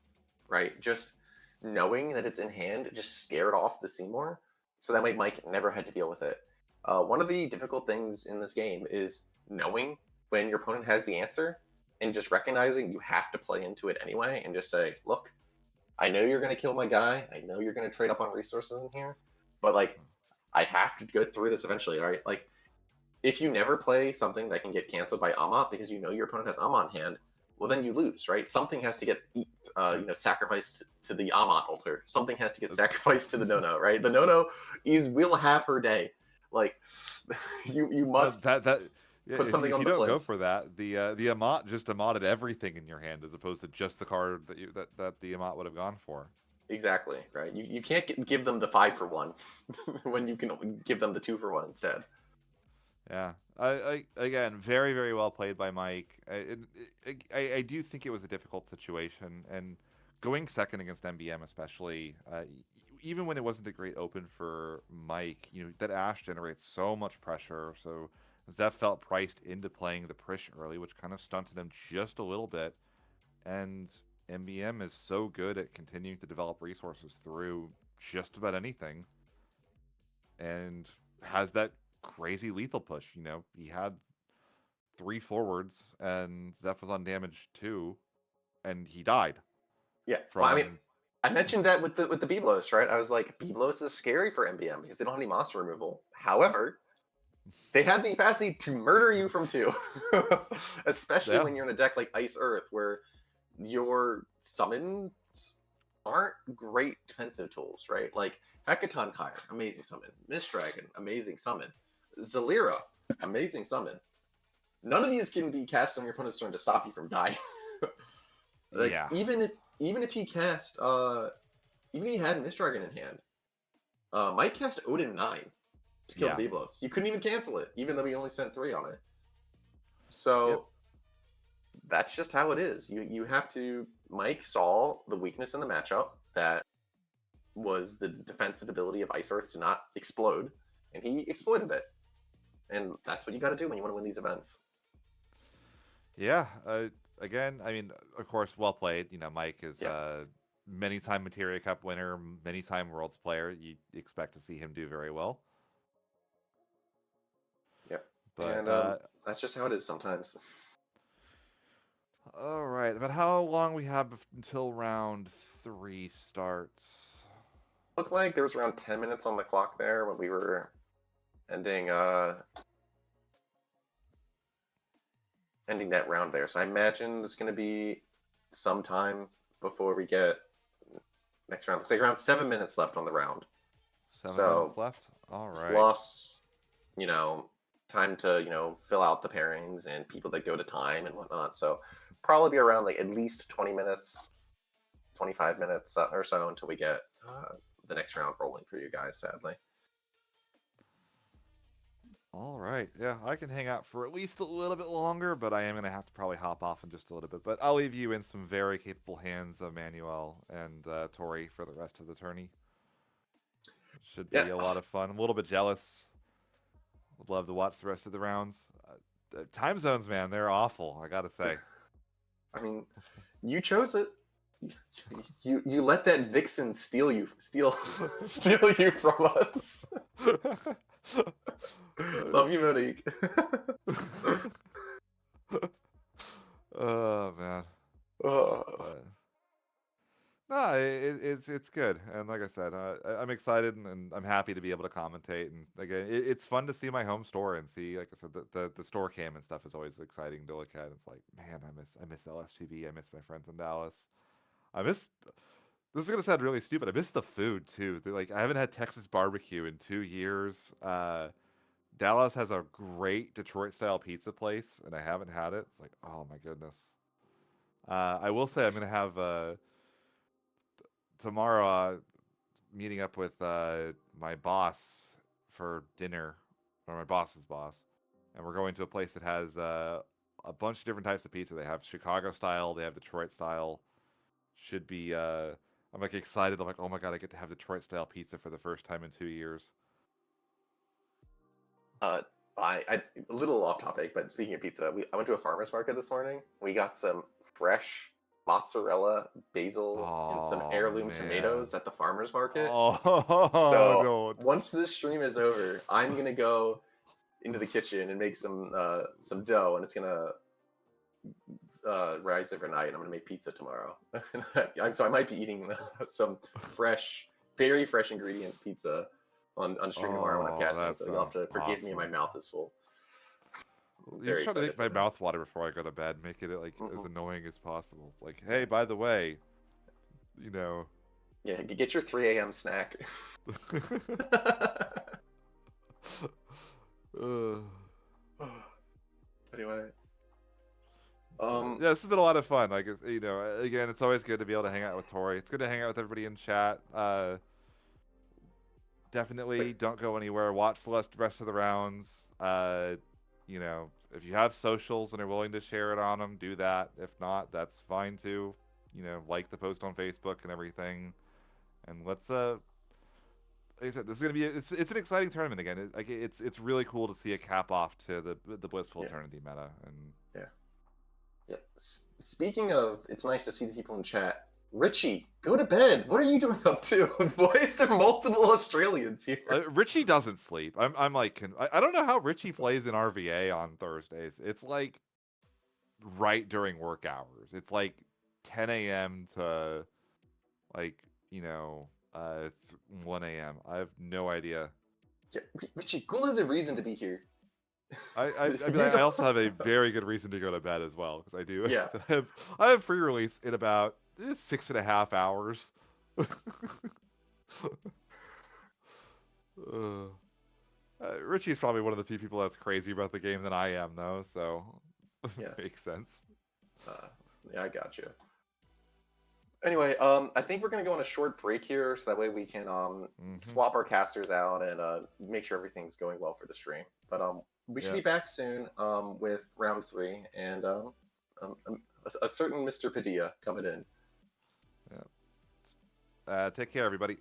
right? Just knowing that it's in hand just scared off the Seymour, so that way Mike never had to deal with it. One of the difficult things in this game is knowing when your opponent has the answer and just recognizing you have to play into it anyway and just say, look, I know you're going to kill my guy. I know you're going to trade up on resources in here, but like, I have to go through this eventually, all right? Like, if you never play something that can get canceled by Amat because you know your opponent has Amat in hand, well, then you lose, right? Something has to get sacrificed to the Amat altar. Something has to get sacrificed to the no-no, right? The no-no will have her day. Like, you must put something on the plate. If you don't go for that, the Amat just Amatted everything in your hand as opposed to just the card that the Amat would have gone for. Exactly, right? You can't give them the 5-for-1 when you can give them the 2-for-1 instead. Yeah, again, very, very well played by Mike. I do think it was a difficult situation, and going second against MBM especially, even when it wasn't a great open for Mike, that Ash generates so much pressure, so Zeph felt priced into playing the Prish early, which kind of stunted him just a little bit, and MBM is so good at continuing to develop resources through just about anything, and has that crazy lethal push. He had 3 forwards and Zeph was on damage 2 and he died. Yeah. Well, I mean, I mentioned that with the Biblos, right? I was like, Biblos is scary for MBM because they don't have any monster removal. However, they had the capacity to murder you from 2. Especially when you're in a deck like Ice Earth where your summons aren't great defensive tools, right? Like Hecaton Kyre, amazing summon. Mist Dragon, amazing summon. Zalira, amazing summon. None of these can be cast on your opponent's turn to stop you from dying. Like, yeah. Even if he cast, even if he had Mist Dragon in hand, Mike cast Odin 9 to kill the Biblos. You couldn't even cancel it, even though he only spent 3 on it. So that's just how it is. You have to. Mike saw the weakness in the matchup that was the defensive ability of Ice Earth to not explode, and he exploited it. And that's what you got to do when you want to win these events. Yeah. Again, I mean, of course, well played. Mike is many-time Materia Cup winner, many-time Worlds player. You expect to see him do very well. Yep. But and that's just how it is sometimes. All right. About how long we have until round 3 starts? Looked like there was around 10 minutes on the clock there when we were ending that round there. So I imagine there's going to be some time before we get next round. Looks like around 7 minutes left on the round. 7 minutes left? All right. Plus, time to, fill out the pairings and people that go to time and whatnot. So probably be around like at least 20 minutes, 25 minutes or so until we get the next round rolling for you guys, sadly. All right. Yeah, I can hang out for at least a little bit longer, but I am going to have to probably hop off in just a little bit. But I'll leave you in some very capable hands of Manuel and Tori for the rest of the tourney. Should Yeah, be a lot of fun. I'm a little bit jealous. Would love to watch the rest of the rounds. The time zones, man, they're awful. I gotta say. I mean, you chose it. You let that vixen steal steal you from us. Love you, Monique. Oh man. Oh, No, it's good, and like I said, I'm excited and I'm happy to be able to commentate. And again, it's fun to see my home store and see, like I said, the store cam and stuff is always exciting to look at. It's like, man, I miss LSPB. I miss my friends in Dallas. I miss. This is gonna sound really stupid. I miss the food too. Like I haven't had Texas barbecue in 2 years. Dallas has a great Detroit style pizza place, and I haven't had it. It's like, oh my goodness. I will say I'm gonna have tomorrow. Meeting up with my boss for dinner, or my boss's boss, and we're going to a place that has a bunch of different types of pizza. They have Chicago style, they have Detroit style. Should be. I'm like excited. I'm like, oh my god, I get to have Detroit style pizza for the first time in 2 years. uh, I a little off topic, but speaking of pizza, I went to a farmer's market this morning. We got some fresh mozzarella, basil, and some Oh heirloom man. tomatoes at the farmer's market. Oh, So don't. once this stream is over, I'm gonna go into the kitchen and make some dough, and it's gonna rise overnight. I'm gonna make pizza tomorrow. So I might be eating some fresh, very fresh ingredient pizza on stream tomorrow when I'm Oh, casting. that So you'll have sounds to forgive me. My awesome. mouth is full. I'm You're very trying to excited make for my that. mouth water before I go to bed, make it like as Hmm. annoying as possible. It's like, hey, by the way, you know. Yeah, get your 3 a.m. snack. uh, Anyway, yeah, this has been a lot of fun. Like, again, it's always good to be able to hang out with Tori. It's good to hang out with everybody in chat. wait, Definitely don't go anywhere. Watch the rest of the rounds. If you have socials and are willing to share it on them, do that. If not, that's fine too. Like the post on Facebook and everything. And let's like I said, this is gonna be it's an exciting tournament again. It's really cool to see a cap off to the blissful yeah, eternity meta. And yeah. Yeah. Speaking of, it's nice to see the people in chat. Richie, go to bed. What are you doing up to? Why is there multiple Australians here? Richie doesn't sleep. I'm like I don't know how Richie plays in RVA on Thursdays. It's like right during work hours. It's like 10 a.m. to like 1 a.m. I have no idea. Yeah, Richie, Ghoul has a reason to be here. I mean You I don't. also have a very good reason to go to bed as well because I do. Yeah. I have free release in about 6.5 hours. uh, Richie's probably one of the few people that's crazy about the game than I am, though. So Yeah. makes sense. Uh, yeah, I got you. Anyway, I think we're gonna go on a short break here, so that way we can Hmm. swap our casters out and make sure everything's going well for the stream. But we should Yeah. be back soon with round 3 and a certain Mr. Padilla coming in. Yeah. Take care, everybody.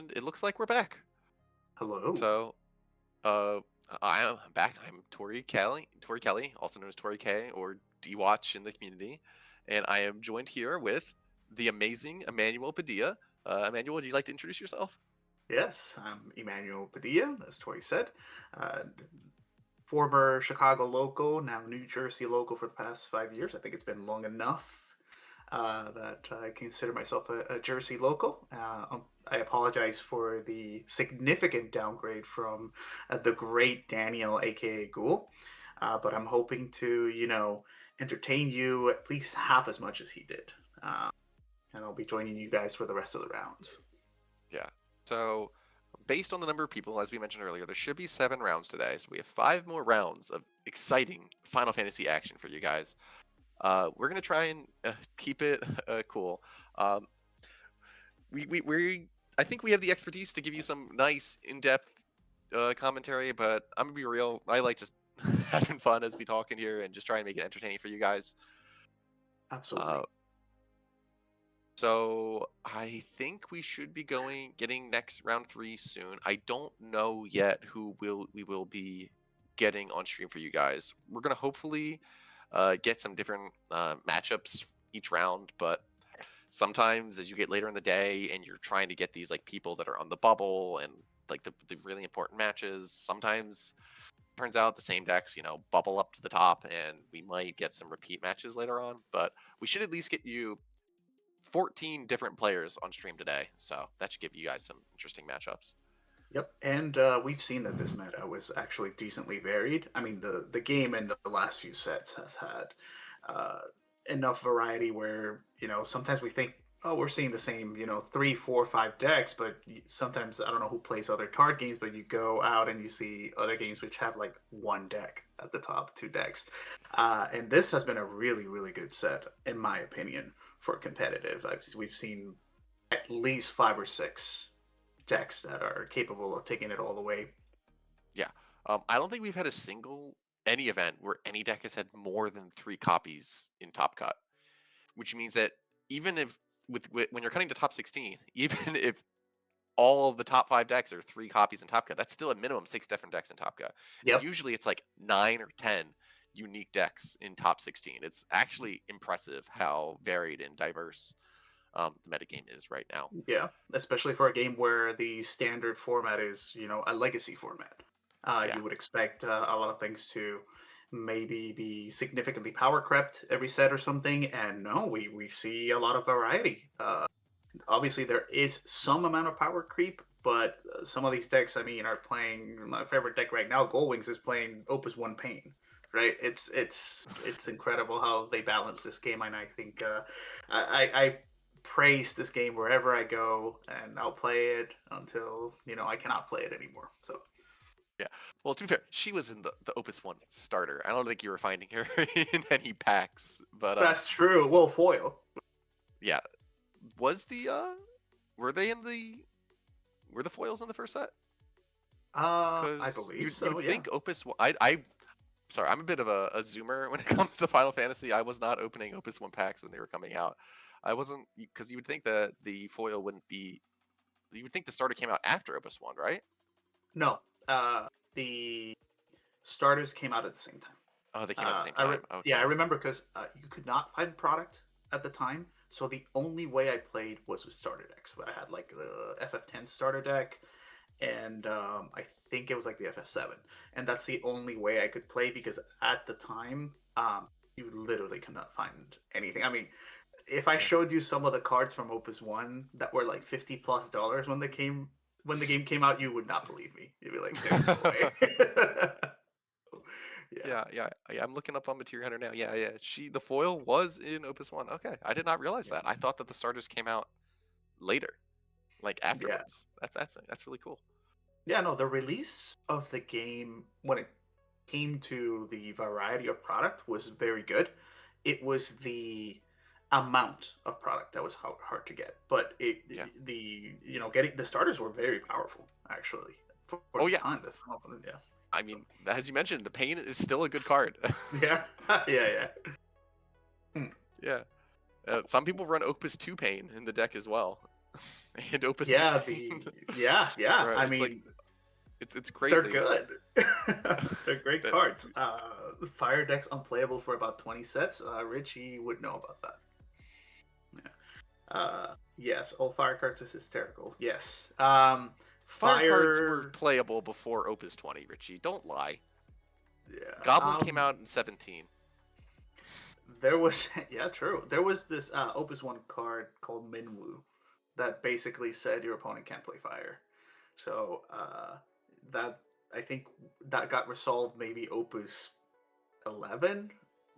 and it looks like we're back. Hello. So, I am back. I'm Tori Kelly, also known as Tori K or D Watch in the community, and I am joined here with the amazing Emmanuel Padilla. Emmanuel, would you like to introduce yourself? Yes, I'm Emmanuel Padilla, as Tori said. Uh, Former Chicago local, now New Jersey local for the past 5 years. I think it's been long enough that I consider myself a Jersey local. I apologize for the significant downgrade from the great Daniel, aka Ghoul, but I'm hoping to, entertain you at least half as much as he did. And I'll be joining you guys for the rest of the rounds. Yeah. So, based on the number of people, as we mentioned earlier, there should be 7 rounds today. So we have 5 more rounds of exciting Final Fantasy action for you guys. We're gonna try and keep it cool. I think we have the expertise to give you some nice, in-depth commentary, but I'm gonna be real. I like just having fun as we talk in here and just try and make it entertaining for you guys. Absolutely. So I think we should be getting next round 3 soon. I don't know yet who we will be getting on stream for you guys. We're gonna hopefully get some different matchups each round, but sometimes as you get later in the day and you're trying to get these like people that are on the bubble and like the really important matches, sometimes turns out the same decks, bubble up to the top and we might get some repeat matches later on, but we should at least get you 14 different players on stream today, so that should give you guys some interesting matchups. Yep, and we've seen that this meta was actually decently varied. I mean, the game in the last few sets has had enough variety where sometimes we think, oh, we're seeing the same 3, 4, 5 decks, but sometimes I don't know who plays other card games, but you go out and you see other games which have like one deck at the top, 2 decks, and this has been a really really good set in my opinion for competitive. We've seen at least 5 or 6 decks that are capable of taking it all the way. Yeah. I don't think we've had any event where any deck has had more than 3 copies in Top Cut, which means that even if when you're cutting to top 16, even if all of the top 5 decks are 3 copies in Top Cut, that's still a minimum 6 different decks in Top Cut. Yep. And usually it's like 9 or 10 unique decks in top 16. It's actually impressive how varied and diverse the metagame is right now. Yeah, especially for a game where the standard format is, a legacy format. You would expect a lot of things to maybe be significantly power crept every set or something, and no, we see a lot of variety. Obviously, there is some amount of power creep, but some of these decks, I mean, are playing. My favorite deck right now, Goldwings, is playing Opus One Pain. Right, it's incredible how they balance this game, and I think I praise this game wherever I go, and I'll play it until I cannot play it anymore. So yeah, well, to be fair, she was in the Opus One starter. I don't think you were finding her in any packs, but that's true. Well, foil. Yeah, was the were the foils in the first set? I believe so. You would think Opus. I sorry, I'm a bit of a zoomer when it comes to Final Fantasy. I was not opening Opus One packs when they were coming out. I wasn't, because you would think that the foil wouldn't be. You would think the starter came out after Opus One, right? No, the starters came out at the same time. Oh, they came out at the same time. Okay. Yeah, I remember because you could not find product at the time, so the only way I played was with starter decks. I had like the FF10 starter deck, and I think it was like the FF7, and that's the only way I could play because at the time, you literally could not find anything. I mean, if I showed you some of the cards from Opus One that were like $50+ when the game came out, you would not believe me. You'd be like, "There's no way." Yeah. I'm looking up on Materia Hunter now. Yeah. The foil was in Opus One. Okay, I did not realize that. I thought that the starters came out later, like afterwards. Yeah. That's really cool. Yeah, no, the release of the game when it came to the variety of product was very good. It was the amount of product that was hard to get, but getting the starters were very powerful actually. For the time, yeah. I mean, as you mentioned, the Pain is still a good card. Yeah. Yeah. Some people run Opus 2 Pain in the deck as well. and Opus Yeah, 16. yeah. Right, I it's like mean, it's crazy. they're good. They're great That- cards. Fire deck's unplayable for about 20 sets. Richie would know about that. Yes, all fire cards is hysterical. Yes. Fire cards were playable before Opus 20, Richie. Don't lie. Yeah. Goblin came out in 17. There was yeah, true. There was this Opus 1 card called Minwu that basically said your opponent can't play fire. So that I think that got resolved maybe Opus 11,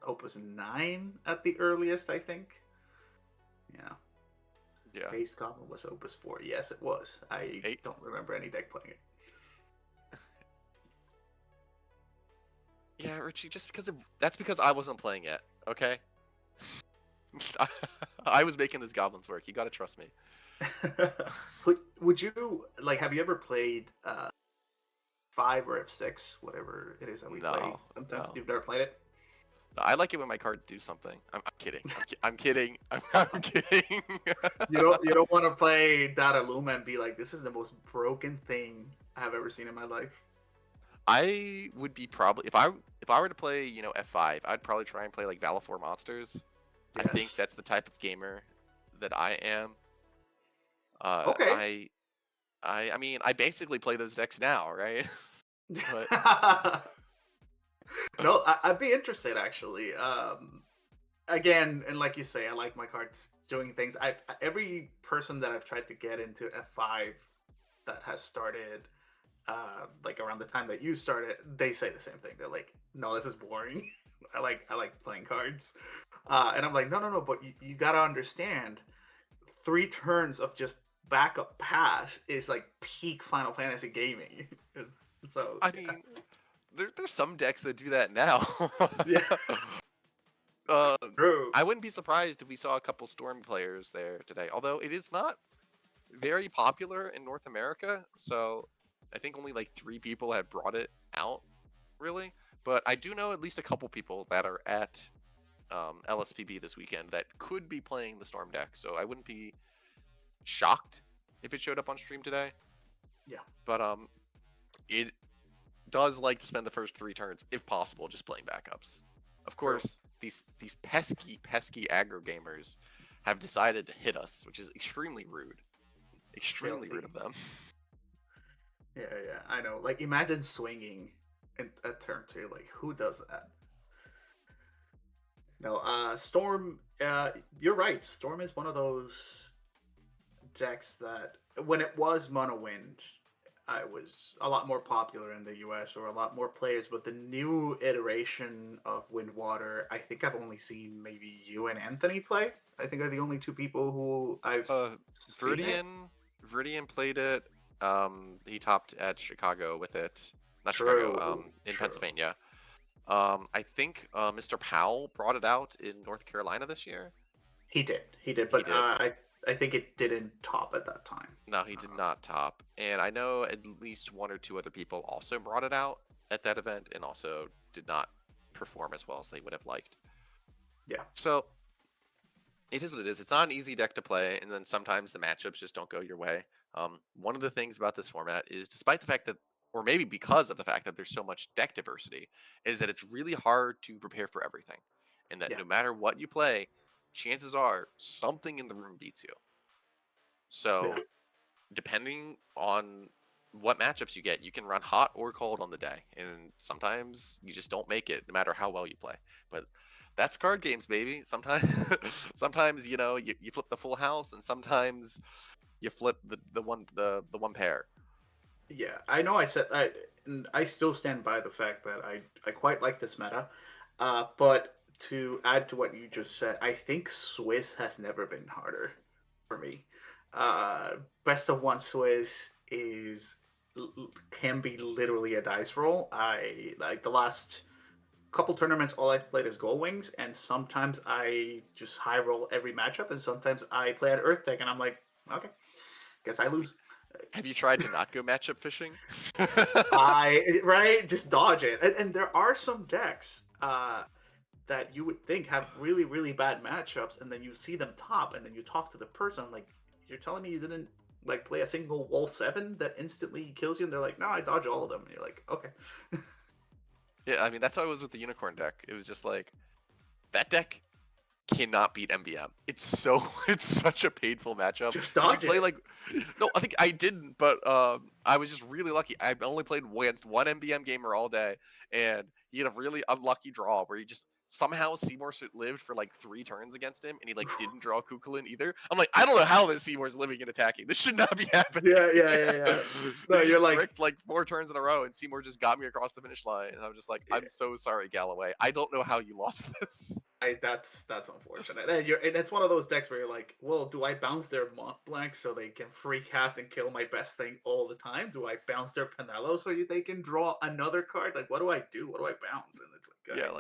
Opus 9 at the earliest, I think. Yeah. Yeah. Base Goblin was Opus 4. Yes, it was. I don't remember any deck playing it. Yeah, Richie, that's because I wasn't playing it, okay? I was making this Goblins work. You gotta trust me. Would you, like, have you ever played 5 or F6, whatever it is that we play? Sometimes you've never played it? I like it when my cards do something. I'm kidding. I'm kidding. I'm kidding. You don't want to play Data Luma and be like, this is the most broken thing I have ever seen in my life. I would be probably if I were to play F5, I'd probably try and play like Valifor Monsters. Yes. I think that's the type of gamer that I am. Okay. I mean I basically play those decks now, right? But... No, I'd be interested actually. Again, and like you say, I like my cards doing things. Every person that I've tried to get into F5 that has started like around the time that you started, they say the same thing. They're like, "No, this is boring. I like playing cards," and I'm like, "No, but you gotta understand, 3 turns of just backup pass is like peak Final Fantasy gaming." So I mean. There's some decks that do that now. Yeah. True. I wouldn't be surprised if we saw a couple Storm players there today. Although it is not very popular in North America, so I think only like 3 people have brought it out, really. But I do know at least a couple people that are at LSPB this weekend that could be playing the Storm deck. So I wouldn't be shocked if it showed up on stream today. Yeah. But it does like to spend the first 3 turns, if possible, just playing backups. Of course, these pesky aggro gamers have decided to hit us, which is extremely rude. Extremely rude of them. Yeah, I know. Like, imagine swinging at turn 2. Like, who does that? No, Storm, you're right. Storm is one of those decks that, when it was Mono Wind, I was a lot more popular in the US, or a lot more players, but the new iteration of Wind Water, I think I've only seen maybe you and Anthony play. I think are the only 2 people who I've Viridian played it. He topped at Chicago with it. Not True. Chicago, in Pennsylvania. I think Mr. Powell brought it out in North Carolina this year. He did, but I think it didn't top at that time. No, he did not top. And I know at least 1 or 2 other people also brought it out at that event and also did not perform as well as they would have liked. Yeah. So it is what it is. It's not an easy deck to play, and then sometimes the matchups just don't go your way. One of the things about this format is, despite the fact that, or maybe because of the fact that there's so much deck diversity, is that it's really hard to prepare for everything. And that no matter what you play, chances are something in the room beats you. So depending on what matchups you get, you can run hot or cold on the day. And sometimes you just don't make it, no matter how well you play. But that's card games, baby. Sometimes you flip the full house, and sometimes you flip the one pair. Yeah, I know. I still stand by the fact that I quite like this meta, but to add to what you just said, I think Swiss has never been harder for me. Best of 1 Swiss can be literally a dice roll. I like the last couple tournaments, all I've played is Gold Wings, and sometimes I just high roll every matchup, and sometimes I play an Earth deck, and I'm like, okay, guess I lose. Have you tried to not go matchup fishing? Just dodge it. And there are some decks that you would think have really, really bad matchups, and then you see them top, and then you talk to the person like, you're telling me you didn't like play a single wall 7 that instantly kills you? And they're like, no, I dodge all of them. And you're like, okay. Yeah, I mean that's how it was with the unicorn deck. It was just like that deck cannot beat MBM. It's such a painful matchup. Just 'Cause dodge you play it. like no, I think I didn't, but I was just really lucky. I only played against one MBM gamer all day, and he had a really unlucky draw where he just somehow Seymour lived for like 3 turns against him, and he like didn't draw Kukulin either. I'm like, I don't know how this Seymour's living and attacking. This should not be happening. Yeah. No, He you're like, bricked like 4 turns in a row, and Seymour just got me across the finish line, and I'm just like, I'm so sorry, Galloway. I don't know how you lost this. that's unfortunate. And it's one of those decks where you're like, well, do I bounce their Mont Blanc so they can free cast and kill my best thing all the time? Do I bounce their Pinello so they can draw another card? Like, what do I do? What do I bounce? And it's like, Yeah,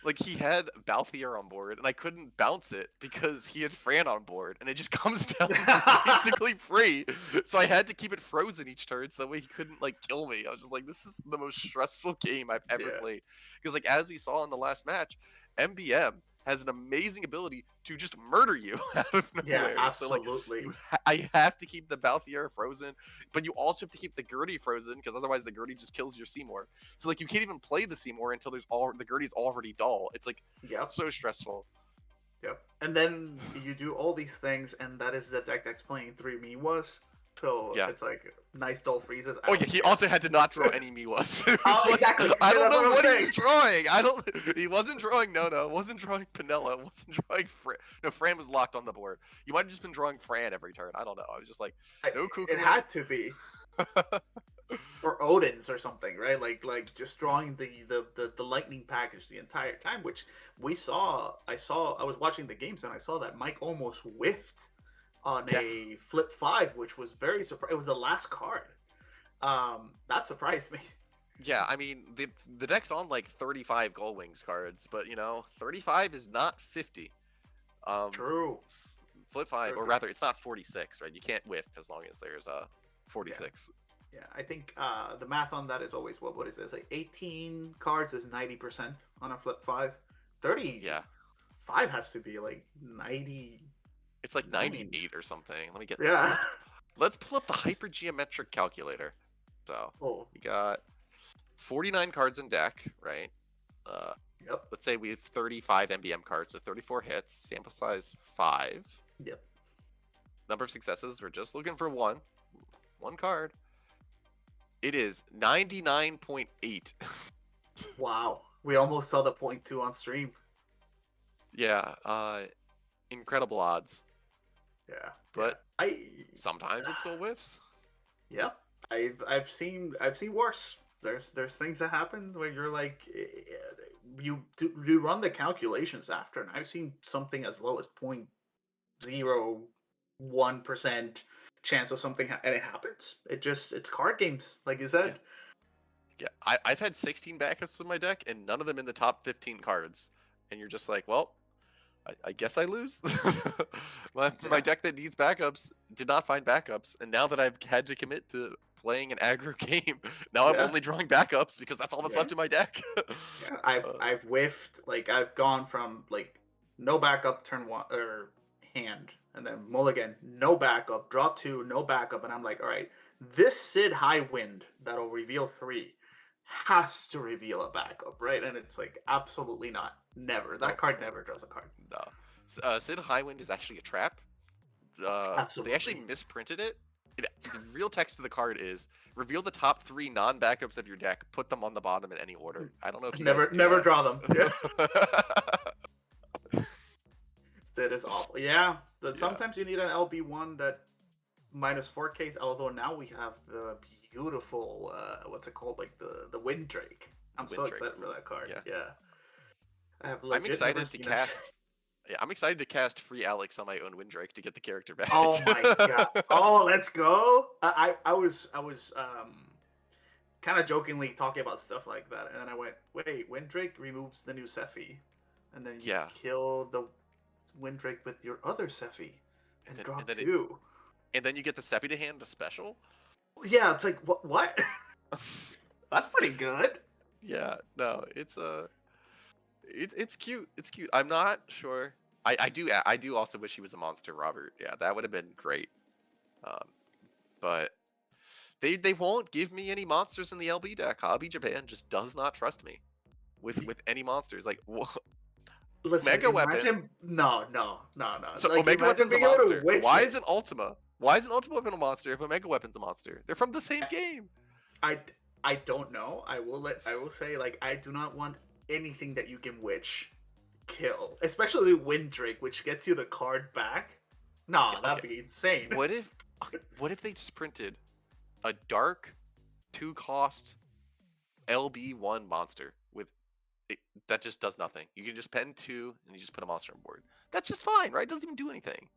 like he had Balthier on board, and I couldn't bounce it because he had Fran on board, and it just comes down to basically free. So I had to keep it frozen each turn, so that way he couldn't like kill me. I was just like, this is the most stressful game I've ever played. Because like as we saw in the last match, MBM has an amazing ability to just murder you out of nowhere. yeah, absolutely. So, like, I have to keep the Balthier frozen, but you also have to keep the Gertie frozen because otherwise the Gertie just kills your Seymour. So like you can't even play the Seymour until the Gertie's already dull. It's like so stressful. Yep. And then you do all these things, and that is the deck that's playing 3 Miwas. So it's like nice dull freezes. Oh yeah, he also had to not draw any Miwas. Exactly. I don't know what he was drawing. He wasn't drawing wasn't drawing Pinella, wasn't drawing Fran. No, Fran was locked on the board. You might have just been drawing Fran every turn. I don't know. I was just like, no Kukulin. It had to be. Or Odin's or something, right? Like just drawing the lightning package the entire time, which we saw. I was watching the games and I saw that Mike almost whiffed on a flip 5, which was very surprising. It was the last card. That surprised me. Yeah, I mean the deck's on like 35 Gold Wings cards, but 35 is not 50. True. Flip 5, or rather, it's not 46, right? You can't whiff as long as there's 46. Yeah, I think the math on that is always what is this? Like 18 cards is 90% on a flip 5. 30. Yeah. 5 has to be like 90. It's like 98 or something. Let me get. Yeah. Let's pull up the hypergeometric calculator. So we got 49 cards in deck, right? Yep. Let's say we have 35 MBM cards, so 34 hits. Sample size 5. Yep. Number of successes. We're just looking for one card. It is 99.8. Wow. We almost saw the 0.2 on stream. Yeah. Incredible odds. Yeah. But sometimes it still whiffs. Yep. I've seen worse. There's things that happen where you're like, you run the calculations after, and I've seen something as low as 0.01% chance of something, and it happens. It's card games, like you said. Yeah, I've had 16 backups in my deck, and none of them in the top 15 cards. And you're just like, well, I guess I lose. my deck that needs backups did not find backups, and now that I've had to commit to playing an aggro game, now I'm only drawing backups because that's all that's left in my deck. I've whiffed. Like I've gone from like no backup turn 1 or hand, and then mulligan, no backup, draw 2, no backup, and I'm like, all right, this Sid High Wind that'll reveal 3 has to reveal a backup, right? And it's like, absolutely not. Never. That card never draws a card. No. Sid Highwind is actually a trap. Absolutely. They actually misprinted it. The real text of the card is reveal the top 3 non-backups of your deck, put them on the bottom in any order. I don't know if you never draw them. Yeah. Sid is awful. Yeah. Sometimes you need an LB1 that -4Ks, although now we have the beautiful what's it called, like the Wind Drake. I'm so excited for that card. Yeah. I'm excited to cast. Yeah, I'm excited to cast free Alex on my own Wind Drake to get the character back. Oh my god! Oh, let's go! I was kind of jokingly talking about stuff like that, and then I went, wait, Wind Drake removes the new Sephi, and then you kill the Wind Drake with your other Sephi and draw 2. And then you get the Sephi to hand a special. Yeah, it's like what? That's pretty good. Yeah, no, it's it's cute. It's cute. I'm not sure. I do also wish he was a monster, Robert. Yeah, that would have been great. But they won't give me any monsters in the LB deck. Hobby Japan just does not trust me with any monsters. Like, Listen, Mega imagine, Weapon. No. So Like, Omega imagine Weapon's a being able to monster. witch Why it. isn't Ultima? Why isn't Ultima Weapon a monster if Omega Weapon's a monster? They're from the same game. I don't know. I will say, like, I do not want anything that you can witch kill, especially Wind Drake, which gets you the card back. Nah, that'd be insane. What if they just printed a dark 2-cost LB1 monster with that just does nothing? You can just pen 2 and you just put a monster on board. That's just fine, right? It doesn't even do anything.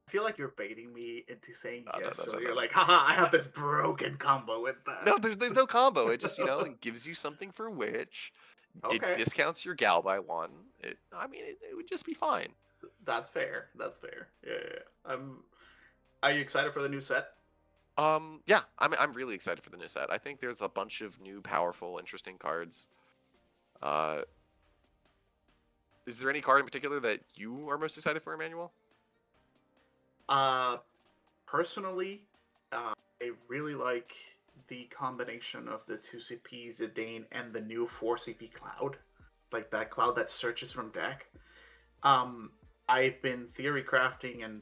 I feel like you're baiting me into saying yes, no, so no, you're no. like, haha, I have this broken combo with that. No, there's no combo. It just, it gives you something for which. Okay. It discounts your Gal by 1. It would just be fine. That's fair. Yeah. Are you excited for the new set? Yeah, I'm really excited for the new set. I think there's a bunch of new, powerful, interesting cards. Is there any card in particular that you are most excited for, Emmanuel? Personally, I really like the combination of the 2CP Zidane and the new 4CP Cloud, like that Cloud that searches from deck. I've been theory crafting and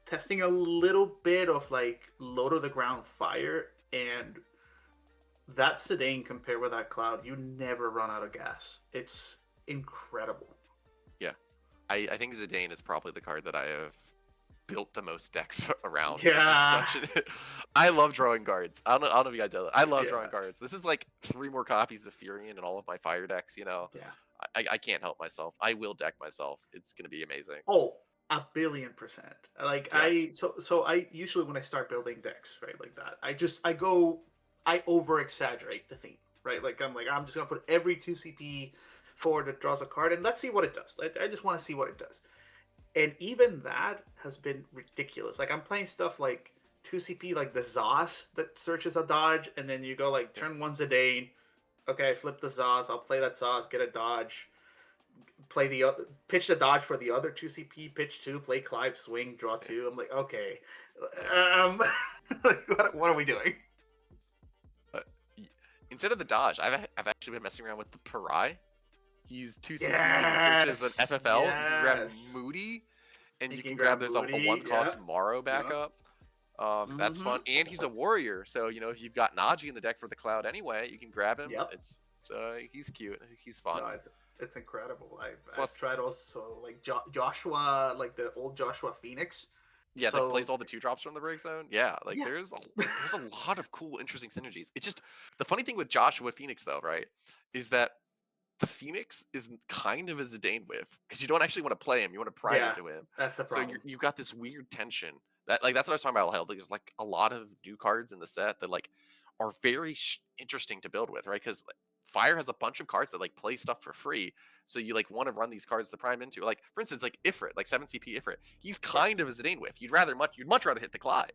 testing a little bit of like low to the ground fire, and that Zidane compared with that Cloud, you never run out of gas. It's incredible. Yeah, I think Zidane is probably the card that I have built the most decks around. Yeah. I love drawing cards. I don't know if you guys know that. I love drawing cards. This is like 3 more copies of Furion in all of my fire decks, Yeah. I can't help myself. I will deck myself. It's gonna be amazing. Oh, 1,000,000,000%. Like, yeah. So I usually, when I start building decks, right, like that, I over exaggerate the theme, right? Like, I'm just gonna put every 2CP forward that draws a card and let's see what it does. I just want to see what it does. And even that has been ridiculous. Like, I'm playing stuff like 2CP, like the Zos that searches a dodge, and then you go like turn 1 Zidane. Okay, I flip the Zos. I'll play that Zos, get a dodge, pitch the dodge for the other 2CP, pitch 2, play Clive, swing, draw 2. I'm like, okay, what are we doing? Instead of the dodge, I've actually been messing around with the Parai. He's 2CP, yes! he searches an FFL. Yes! You can grab Moody, and you can grab there's a 1-cost Morrow backup. That's fun, and he's a warrior, so if you've got Najee in the deck for the Cloud anyway, you can grab him. Yep. He's cute, he's fun. No, it's incredible. I've tried also like Joshua, like the old Joshua Phoenix. Yeah, that plays all the 2-drops from the break zone. Yeah, there's a lot of cool, interesting synergies. It's just the funny thing with Joshua Phoenix though, right, is that the Phoenix is kind of a Zidane whiff because you don't actually want to play him. You want to prime into him. That's the problem. So you've got this weird tension. That's what I was talking about. There's like a lot of new cards in the set that like are very interesting to build with, right? Because Fire has a bunch of cards that like play stuff for free. So you like want to run these cards to prime into. Like for instance, like Ifrit, like 7CP Ifrit. He's kind of a Zidane whiff. You'd much rather hit the Clive.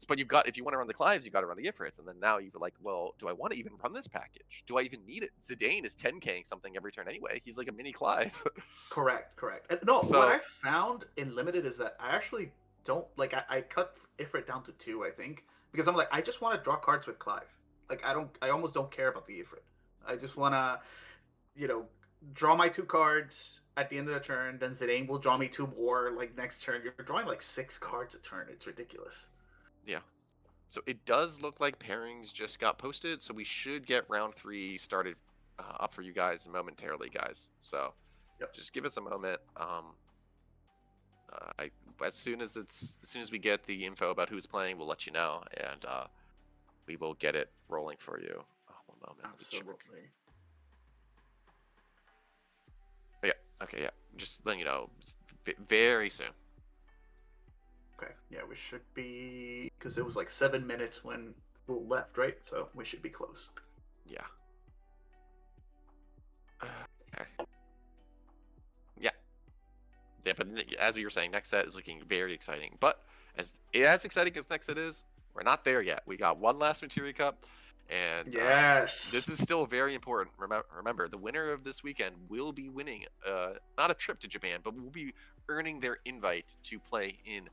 But if you want to run the Clives, you got to run the Ifrits, and then now you're like, well, do I want to even run this package? Do I even need it? Zidane is 10K'ing something every turn anyway. He's like a mini Clive. Correct. And no, what I found in Limited is that I actually don't like. I cut Ifrit down to 2, I think, because I'm like, I just want to draw cards with Clive. Like I almost don't care about the Ifrit. I just want to, draw my 2 cards at the end of the turn. Then Zidane will draw me 2 more. Like next turn, you're drawing like 6 cards a turn. It's ridiculous. Yeah. So it does look like pairings just got posted, so we should get round 3 started up for you guys momentarily, guys. So just give us a moment. As soon as we get the info about who's playing, we'll let you know, and we will get it rolling for you. One moment. Absolutely. Yeah. Okay. Yeah. Just letting you know, very soon. Okay, yeah, we should be, because it was like 7 minutes when we left, right? So we should be close. Yeah. Okay. Yeah, but as we were saying, next set is looking very exciting. But as exciting as next set is, we're not there yet. We got one last Materia Cup, and this is still very important. Remember, the winner of this weekend will be winning not a trip to Japan, but will be earning their invite to play in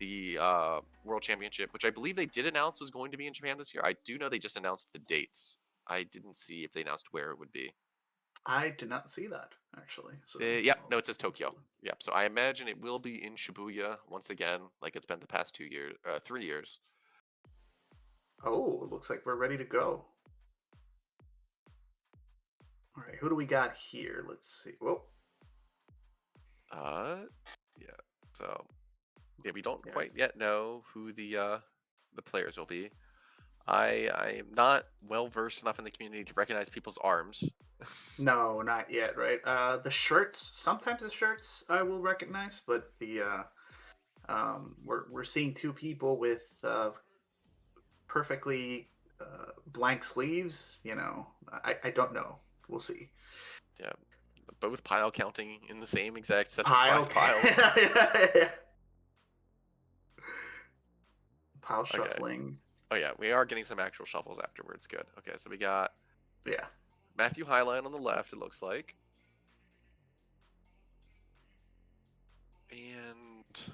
the World Championship, which I believe they did announce was going to be in Japan this year. I do know they just announced the dates. I didn't see if they announced where it would be. I did not see that actually. So No, it says Tokyo. Yep. So I imagine it will be in Shibuya once again, like it's been the past 3 years. Oh, it looks like we're ready to go. All right, who do we got here? Let's see. Whoa. Yeah. So, yeah, we don't quite yet know who the players will be. I am not well versed enough in the community to recognize people's arms. No, not yet. Right. The shirts. Sometimes the shirts I will recognize, but the we're seeing two people with perfectly blank sleeves. You know, I don't know. We'll see. Yeah, both pile counting in the same exact sets Pile of 5 piles. Pile shuffling. Oh yeah, we are getting some actual shuffles afterwards. Good. Okay, so we got Matthew Highline on the left. It looks like, and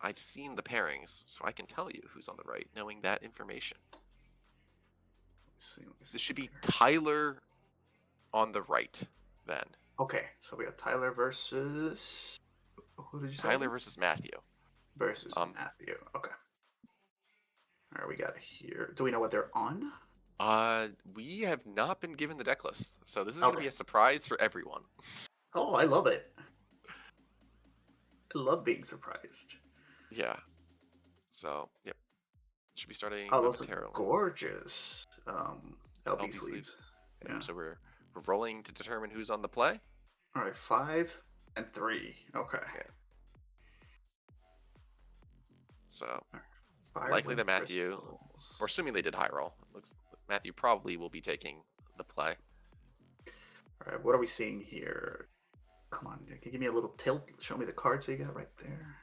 I've seen the pairings, so I can tell you who's on the right, knowing that information. Let me see This should be Tyler on the right, then. Okay, so we got Tyler versus... Who did you say? Tyler versus Matthew. Versus Matthew, okay. All right, we got here. Do we know what they're on? We have not been given the deck list, so this is going to be a surprise for everyone. Oh, I love it. I love being surprised. Yeah. So, yep. Should be starting momentarily. Oh, those are gorgeous. LB sleeves. Yeah. So we're rolling to determine who's on the play. All right, 5 and 3. Okay. So, likely the Matthew. We're assuming they did high roll. Looks Matthew probably will be taking the play. All right, what are we seeing here? Come on, can you give me a little tilt? Show me the cards you got right there.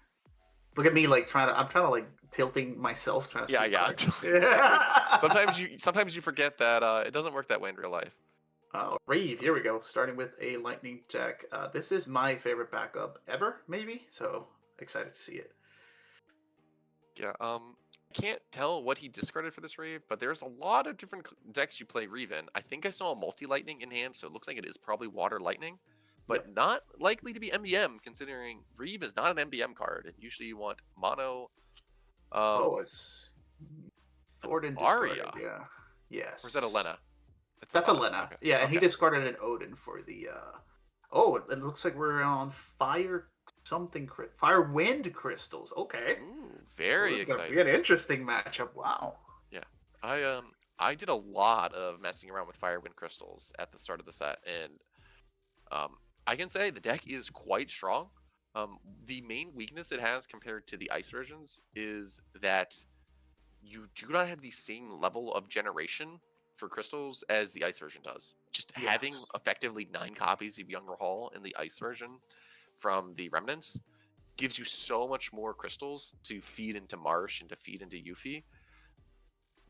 Look at me, like I'm trying to like tilting myself, trying to. Yeah. Sometimes you forget that it doesn't work that way in real life. Reeve, here we go. Starting with a lightning deck. This is my favorite backup ever, maybe. So excited to see it. Yeah. Can't tell what he discarded for this Reeve, but there's a lot of different decks you play Reeve in. I think I saw a multi-lightning in hand, so it looks like it is probably water lightning, but not likely to be MBM, considering Reeve is not an MBM card. Usually you want mono. It's Thornton Aria. Yeah. Yes. Or is that Elena? That's Elena. Okay. Yeah, and he discarded an Odin for the. It looks like we're on fire. Fire wind crystals. Okay. Ooh, very exciting. Gonna be an interesting matchup. Wow. Yeah, I did a lot of messing around with fire wind crystals at the start of the set, and I can say the deck is quite strong. The main weakness it has compared to the ice versions is that you do not have the same level of generation for crystals as the ice version does. Just having effectively 9 copies of Younger Hall in the ice version from the remnants gives you so much more crystals to feed into Marsh and to feed into Yuffie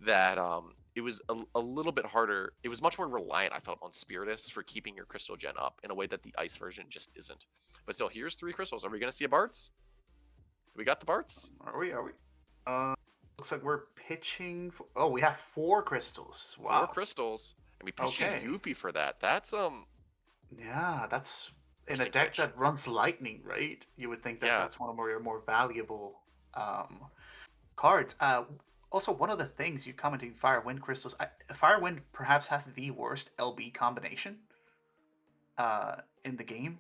that it was a little bit harder. It was much more reliant, I felt, on Spiritus for keeping your crystal gen up in a way that the ice version just isn't. But still, here's 3 crystals. Are we going to see a Bartz? We got the Bartz? Are we? Looks like we're pitching. We have 4 crystals. Wow. 4 crystals. And we pitched in Yuffie for that. That's Yeah, that's in a deck that runs lightning, right? You would think that that's one of your more valuable cards. Also, one of the things you commenting Fire Wind crystals. Fire Wind perhaps has the worst LB combination in the game.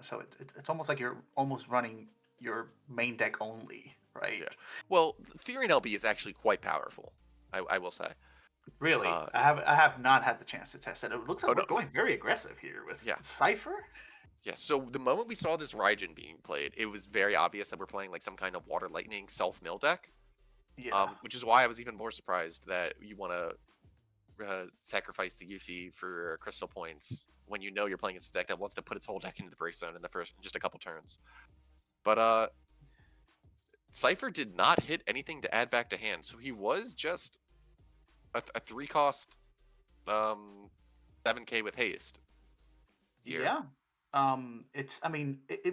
So it's almost like you're almost running your main deck only, right? Yeah. Well, Fearing LB is actually quite powerful. I will say. Really, I have not had the chance to test it. It looks like we're going very aggressive here with Cypher. Yeah, so the moment we saw this Raijin being played, it was very obvious that we're playing like some kind of water lightning self-mill deck. Yeah. Which is why I was even more surprised that you want to sacrifice the Yuffie for crystal points when you know you're playing a deck that wants to put its whole deck into the break zone in the first just a couple turns. But Cypher did not hit anything to add back to hand, so he was just a 3-cost 7k with haste. Here. Yeah.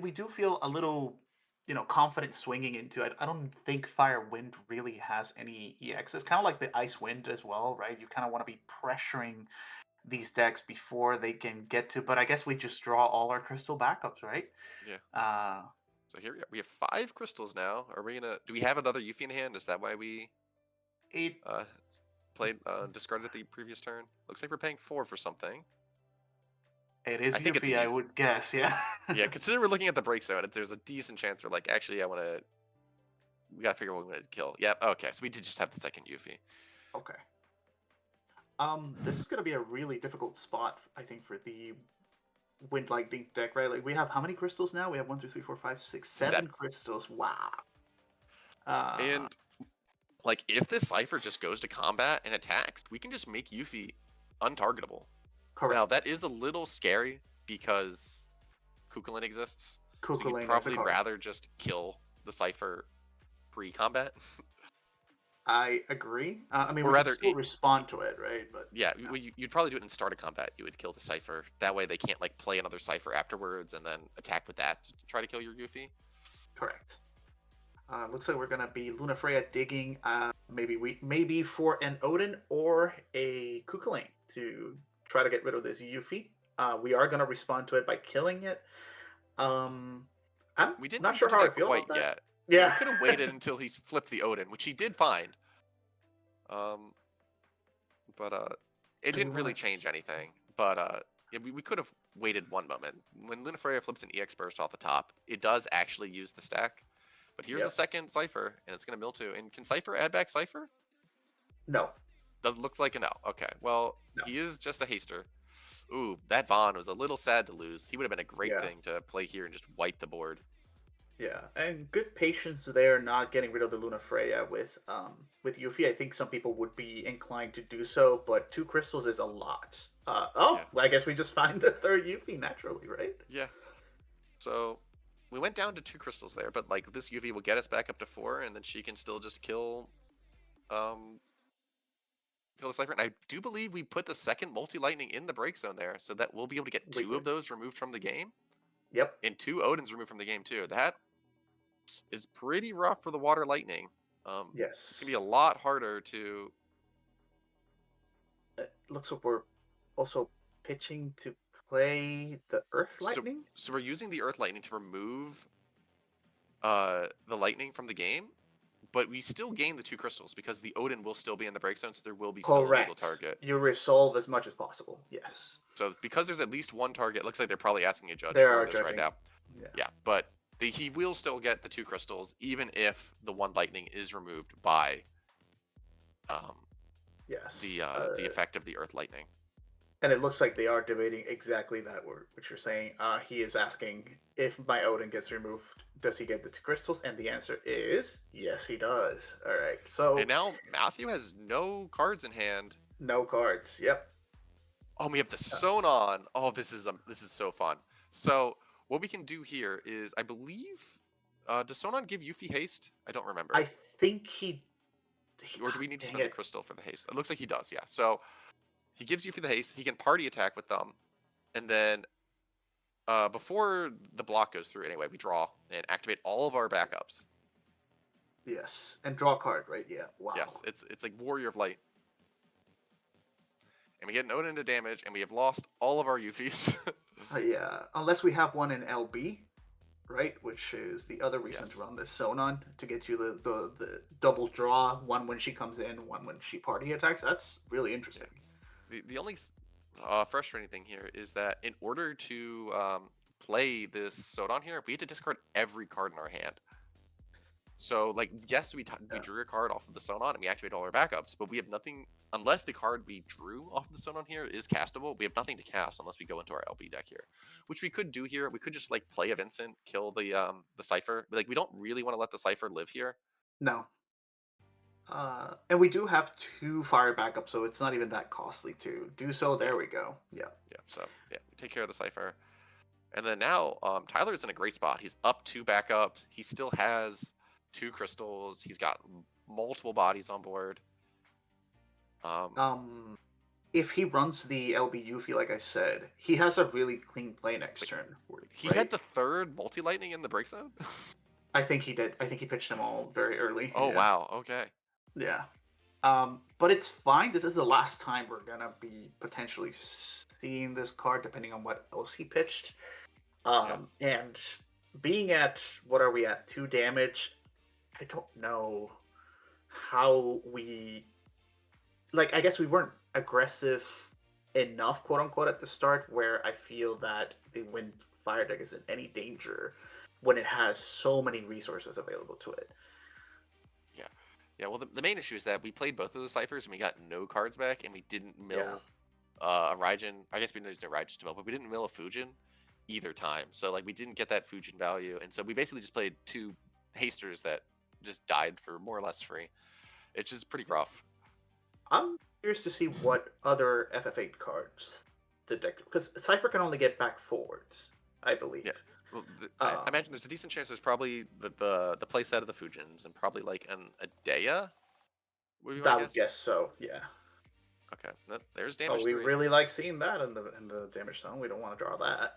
We do feel a little confident swinging into it. I don't think Fire Wind really has any EX. It's kind of like the Ice Wind as well, right? You kind of want to be pressuring these decks before they can get to. But I guess we just draw all our crystal backups, right? Yeah. So here we have 5 crystals now. Are we gonna? Do we have another Yuffie in hand? Is that why we discarded the previous turn? Looks like we're paying 4 for something. It is Yuffie, I would guess. Yeah. Yeah, considering we're looking at the break zone, there's a decent chance we're like, actually, we gotta figure out what we're gonna kill. Yep. Okay, so we did just have the second Yuffie. Okay. This is gonna be a really difficult spot, I think, for the Wind Lightning deck, right? Like, we have how many crystals now? We have 1, 2, 3, 4, 5, 6, 7 crystals. Wow. And like, if this Cypher just goes to combat and attacks, we can just make Yuffie untargetable. Correct. Now that is a little scary because Kukulin exists. So you'd probably rather just kill the Cypher pre-combat. I agree. I mean, we can still respond to it, right? But yeah, you'd probably do it in start of combat. You would kill the Cypher. That way they can't like play another Cypher afterwards and then attack with that to try to kill your Yuffie. Correct. Looks like we're gonna be Lunafreya digging maybe for an Odin or a Kukulin to try to get rid of this Yuffie. We are gonna respond to it by killing it. I'm not sure how I feel quite about that. yet. Yeah, he could have waited until he's flipped the Odin, which he did find. But it didn't really change anything. But yeah, we could have waited one moment. When Lunafreya flips an EX burst off the top, it does actually use the stack. But here's the second Cypher, and it's going to mill too. And can Cypher add back Cypher? No. Doesn't look like a no. Okay, well, he is just a haster. Ooh, that Vaughn was a little sad to lose. He would have been a great thing to play here and just wipe the board. Yeah, and good patience there, not getting rid of the Lunafreya with Yuffie. I think some people would be inclined to do so, but 2 crystals is a lot. Well, I guess we just find the third Yuffie naturally, right? Yeah. So we went down to 2 crystals there, but like this Yuffie will get us back up to 4, and then she can still just kill the Cypher. And I do believe we put the second multi-lightning in the break zone there, so that we'll be able to get 2 of those removed from the game. Yep. And 2 Odins removed from the game too. That is pretty rough for the water lightning. Yes. It's gonna be a lot harder to. It looks like we're also pitching to play the Earth Lightning. So we're using the Earth Lightning to remove the lightning from the game, but we still gain the 2 crystals because the Odin will still be in the break zone, so there will be still a legal target. You resolve as much as possible. Yes. So because there's at least 1 target, looks like they're probably asking a judge for this right now. Yeah, but he will still get the 2 crystals even if the 1 lightning is removed by the effect of the Earth Lightning. And it looks like they are debating exactly that, what you're saying. He is asking, if my Odin gets removed, does he get the 2 crystals? And the answer is, yes, he does. All right, so... And now Matthew has no cards in hand. No cards, yep. Oh, we have the Sonon. Oh, this is so fun. So what we can do here is, I believe, does Sonon give Yuffie haste? I don't remember. I think he... Or do we need to spend the crystal for the haste? It looks like he does, yeah. So he gives Yuffie the haste. He can party attack with them. And then before the block goes through, anyway, we draw and activate all of our backups. Yes, and draw a card, right? Yeah, wow. Yes, it's like Warrior of Light. And we get an Odin into damage, and we have lost all of our Yuffies. Yeah, unless we have one in LB, right? Which is the other reason to run this Sonon, to get you the double draw, one when she comes in, one when she party attacks. That's really interesting. Yeah. The only frustrating thing here is that in order to play this Sonon here, we had to discard every card in our hand. So, like, yes, we drew a card off of the Sonon and we activated all our backups, but we have nothing, unless the card we drew off of the Sonon here is castable, we have nothing to cast unless we go into our LB deck here, which we could do here. We could just, like, play a Vincent, kill the Cypher. But, like, we don't really want to let the Cypher live here. No. And we do have 2 fire backups, so it's not even that costly to do so. There we go. Yeah. Yeah, so, yeah, we take care of the Cypher. And then now, Tyler's in a great spot. He's up 2 backups. He still has 2 crystals. He's got multiple bodies on board. If he runs the LB Yuffie, like I said, he has a really clean play next turn. He had the 3rd multi-lightning in the break zone? I think he did. I think he pitched them all very early. Oh, Yeah. wow. Okay. Yeah. But it's fine. This is the last time we're gonna be potentially seeing this card, depending on what else he pitched. And being at, what are we at, 2 damage? I don't know how we, like, I guess we weren't aggressive enough, quote unquote, at the start, where I feel that the Wind Fire deck is in any danger when it has so many resources available to it. Yeah, well, the main issue is that we played both of those ciphers and we got no cards back, and we didn't mill a Raijin. I guess we know there's no Raijin developed, but we didn't mill a Fujin either time. So, like, we didn't get that Fujin value, and so we basically just played 2 hasters that just died for more or less free. It's just pretty rough. I'm curious to see what other FF8 cards the deck, because Cypher can only get back forwards, I believe. Yeah. Well, I imagine there's a decent chance there's probably the play set of the Fujins and probably like an Adea. I would guess so. Yeah. Okay, there's damage. Oh, we really like seeing that in the damage zone. We don't want to draw that.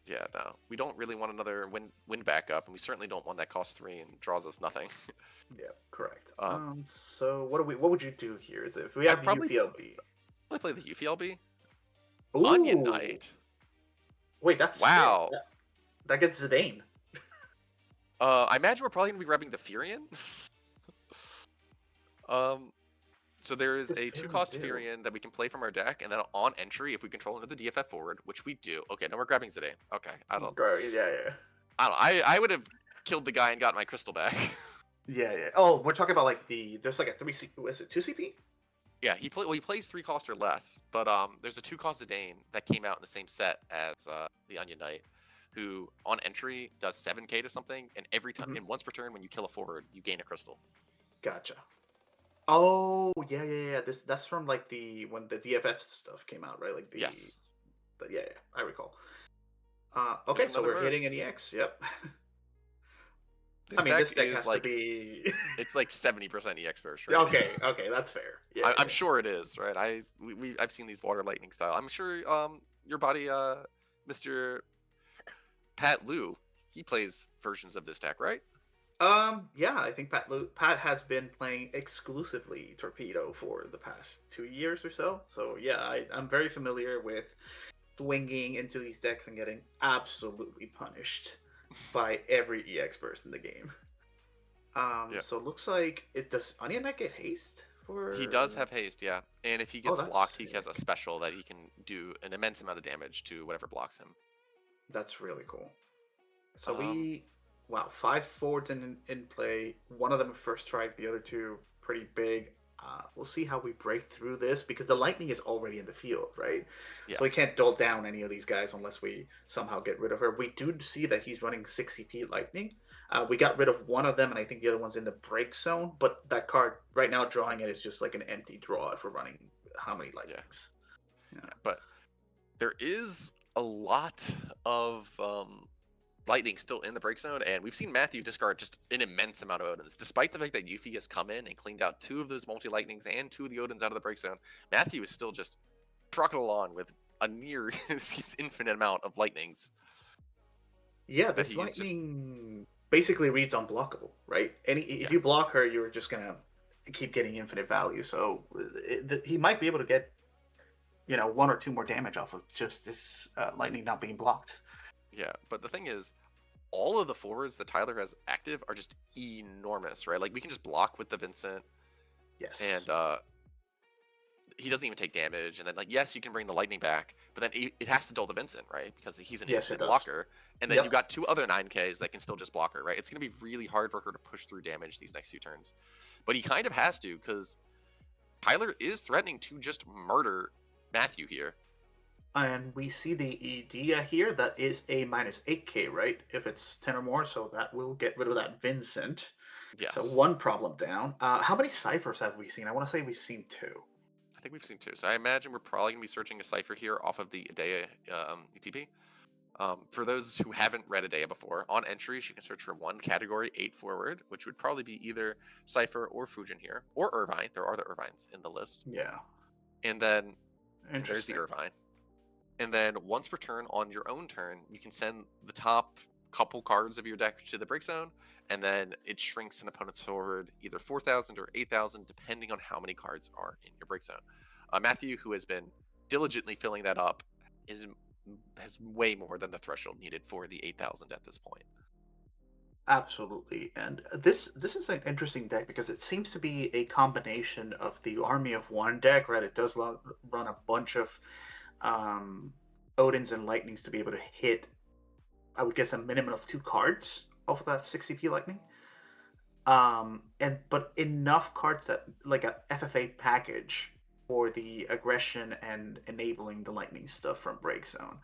Yeah, no, we don't really want another wind backup, and we certainly don't one that costs 3 and draws us nothing. Yeah, correct. So what would you do here? Is if we have the UPLB? I play the UPLB. Ooh. Onion Knight. Wait, that's wow. That gets Zidane. I imagine we're probably gonna be grabbing the Furion. So there is a 2-cost Furion that we can play from our deck, and then on entry, if we control into the DFF forward, which we do. Okay, now we're grabbing Zidane. Okay, I don't. Yeah. I don't. I would have killed the guy and got my crystal back. Yeah. Oh, we're talking about like there's like a 3 C. Is it 2 CP? Yeah, he plays 3 cost or less, but there's a 2-cost Zidane that came out in the same set as the Onion Knight, who on entry does 7k to something, and every time, and once per turn when you kill a forward, you gain a crystal. Gotcha. Oh yeah. That's from like when the DFF stuff came out, right? Like yes. Yeah, I recall. Okay, so we're hitting an EX. Yep. This deck has to be. It's like 70% EX burst, right? Okay, that's fair. Yeah, I'm sure it is, right? I've seen these water lightning style. I'm sure your buddy Mr. Pat Liu, he plays versions of this deck, right? Yeah, I think Pat has been playing exclusively Torpedo for the past 2 years or so. So yeah, I'm very familiar with swinging into these decks and getting absolutely punished by every EX burst in the game. So it looks like does Onion Knight get haste? He does have haste, yeah. And if he gets blocked, he has a special that he can do an immense amount of damage to whatever blocks him. That's really cool. So 5 forwards in play. One of them first strike, the other 2 pretty big. We'll see how we break through this, because the lightning is already in the field, right? Yes. So we can't dull down any of these guys unless we somehow get rid of her. We do see that he's running 6 CP lightning. We got rid of one of them, and I think the other one's in the break zone. But that card right now, drawing it is just like an empty draw if we're running how many lightnings. Yeah. But there is a lot of lightning still in the break zone, and we've seen Matthew discard just an immense amount of Odins. Despite the fact that Yuffie has come in and cleaned out 2 of those multi-lightnings and 2 of the Odins out of the break zone, Matthew is still just trucking along with a near seems infinite amount of lightnings. Yeah, this lightning basically reads unblockable, right? If you block her, you're just gonna keep getting infinite value. So he might be able to get 1 or 2 more damage off of just this lightning not being blocked. Yeah, but the thing is, all of the forwards that Tyler has active are just enormous, right? Like, we can just block with the Vincent. Yes. And he doesn't even take damage. And then, like, yes, you can bring the lightning back, but then it has to dull the Vincent, right? Because he's an instant blocker. And then you've got 2 other 9Ks that can still just block her, right? It's going to be really hard for her to push through damage these next 2 turns. But he kind of has to, because Tyler is threatening to just murder Matthew here. And we see the idea here that is a -8k, right? If it's 10 or more, so that will get rid of that Vincent. Yes. So 1 problem down. How many ciphers have we seen? I want to say we've seen 2. I think we've seen 2. So I imagine we're probably going to be searching a cipher here off of the Adea ETP. For those who haven't read Adea before, on entry, she can search for 1 category 8 forward, which would probably be either Cipher or Fujin here, or Irvine. There are the Irvines in the list. Yeah. And then there's the Irvine. And then once per turn on your own turn, you can send the top couple cards of your deck to the break zone, and then it shrinks an opponent's forward either 4,000 or 8,000, depending on how many cards are in your break zone. Matthew, who has been diligently filling that up, has way more than the threshold needed for the 8,000 at this point. Absolutely, and this is an interesting deck because it seems to be a combination of the Army of One deck, right? It does run a bunch of Odins and Lightnings to be able to hit, I would guess, a minimum of 2 cards off of that 60p Lightning. But enough cards that like a FFA package for the aggression and enabling the Lightning stuff from Break Zone.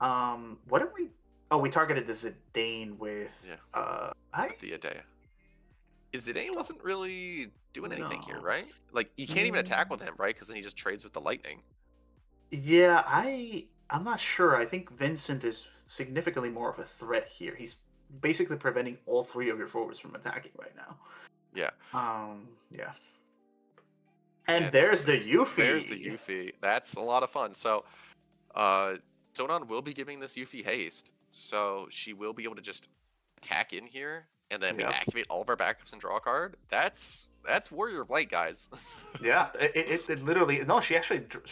Yeah. What did we? Oh, we targeted the Zidane with with the Adea. Zidane wasn't really doing anything here, right? Like, you can't even attack with him, right? Because then he just trades with the Lightning. Yeah, I'm not sure. I think Vincent is significantly more of a threat here. He's basically preventing all 3 of your forwards from attacking right now. Yeah. Yeah. And there's the Yuffie. There's the Yuffie. That's a lot of fun. So, Zonon will be giving this Yuffie haste. So she will be able to just attack in here, and then we activate all of our backups and draw a card. That's Warrior of Light, guys. Yeah, it literally, no, she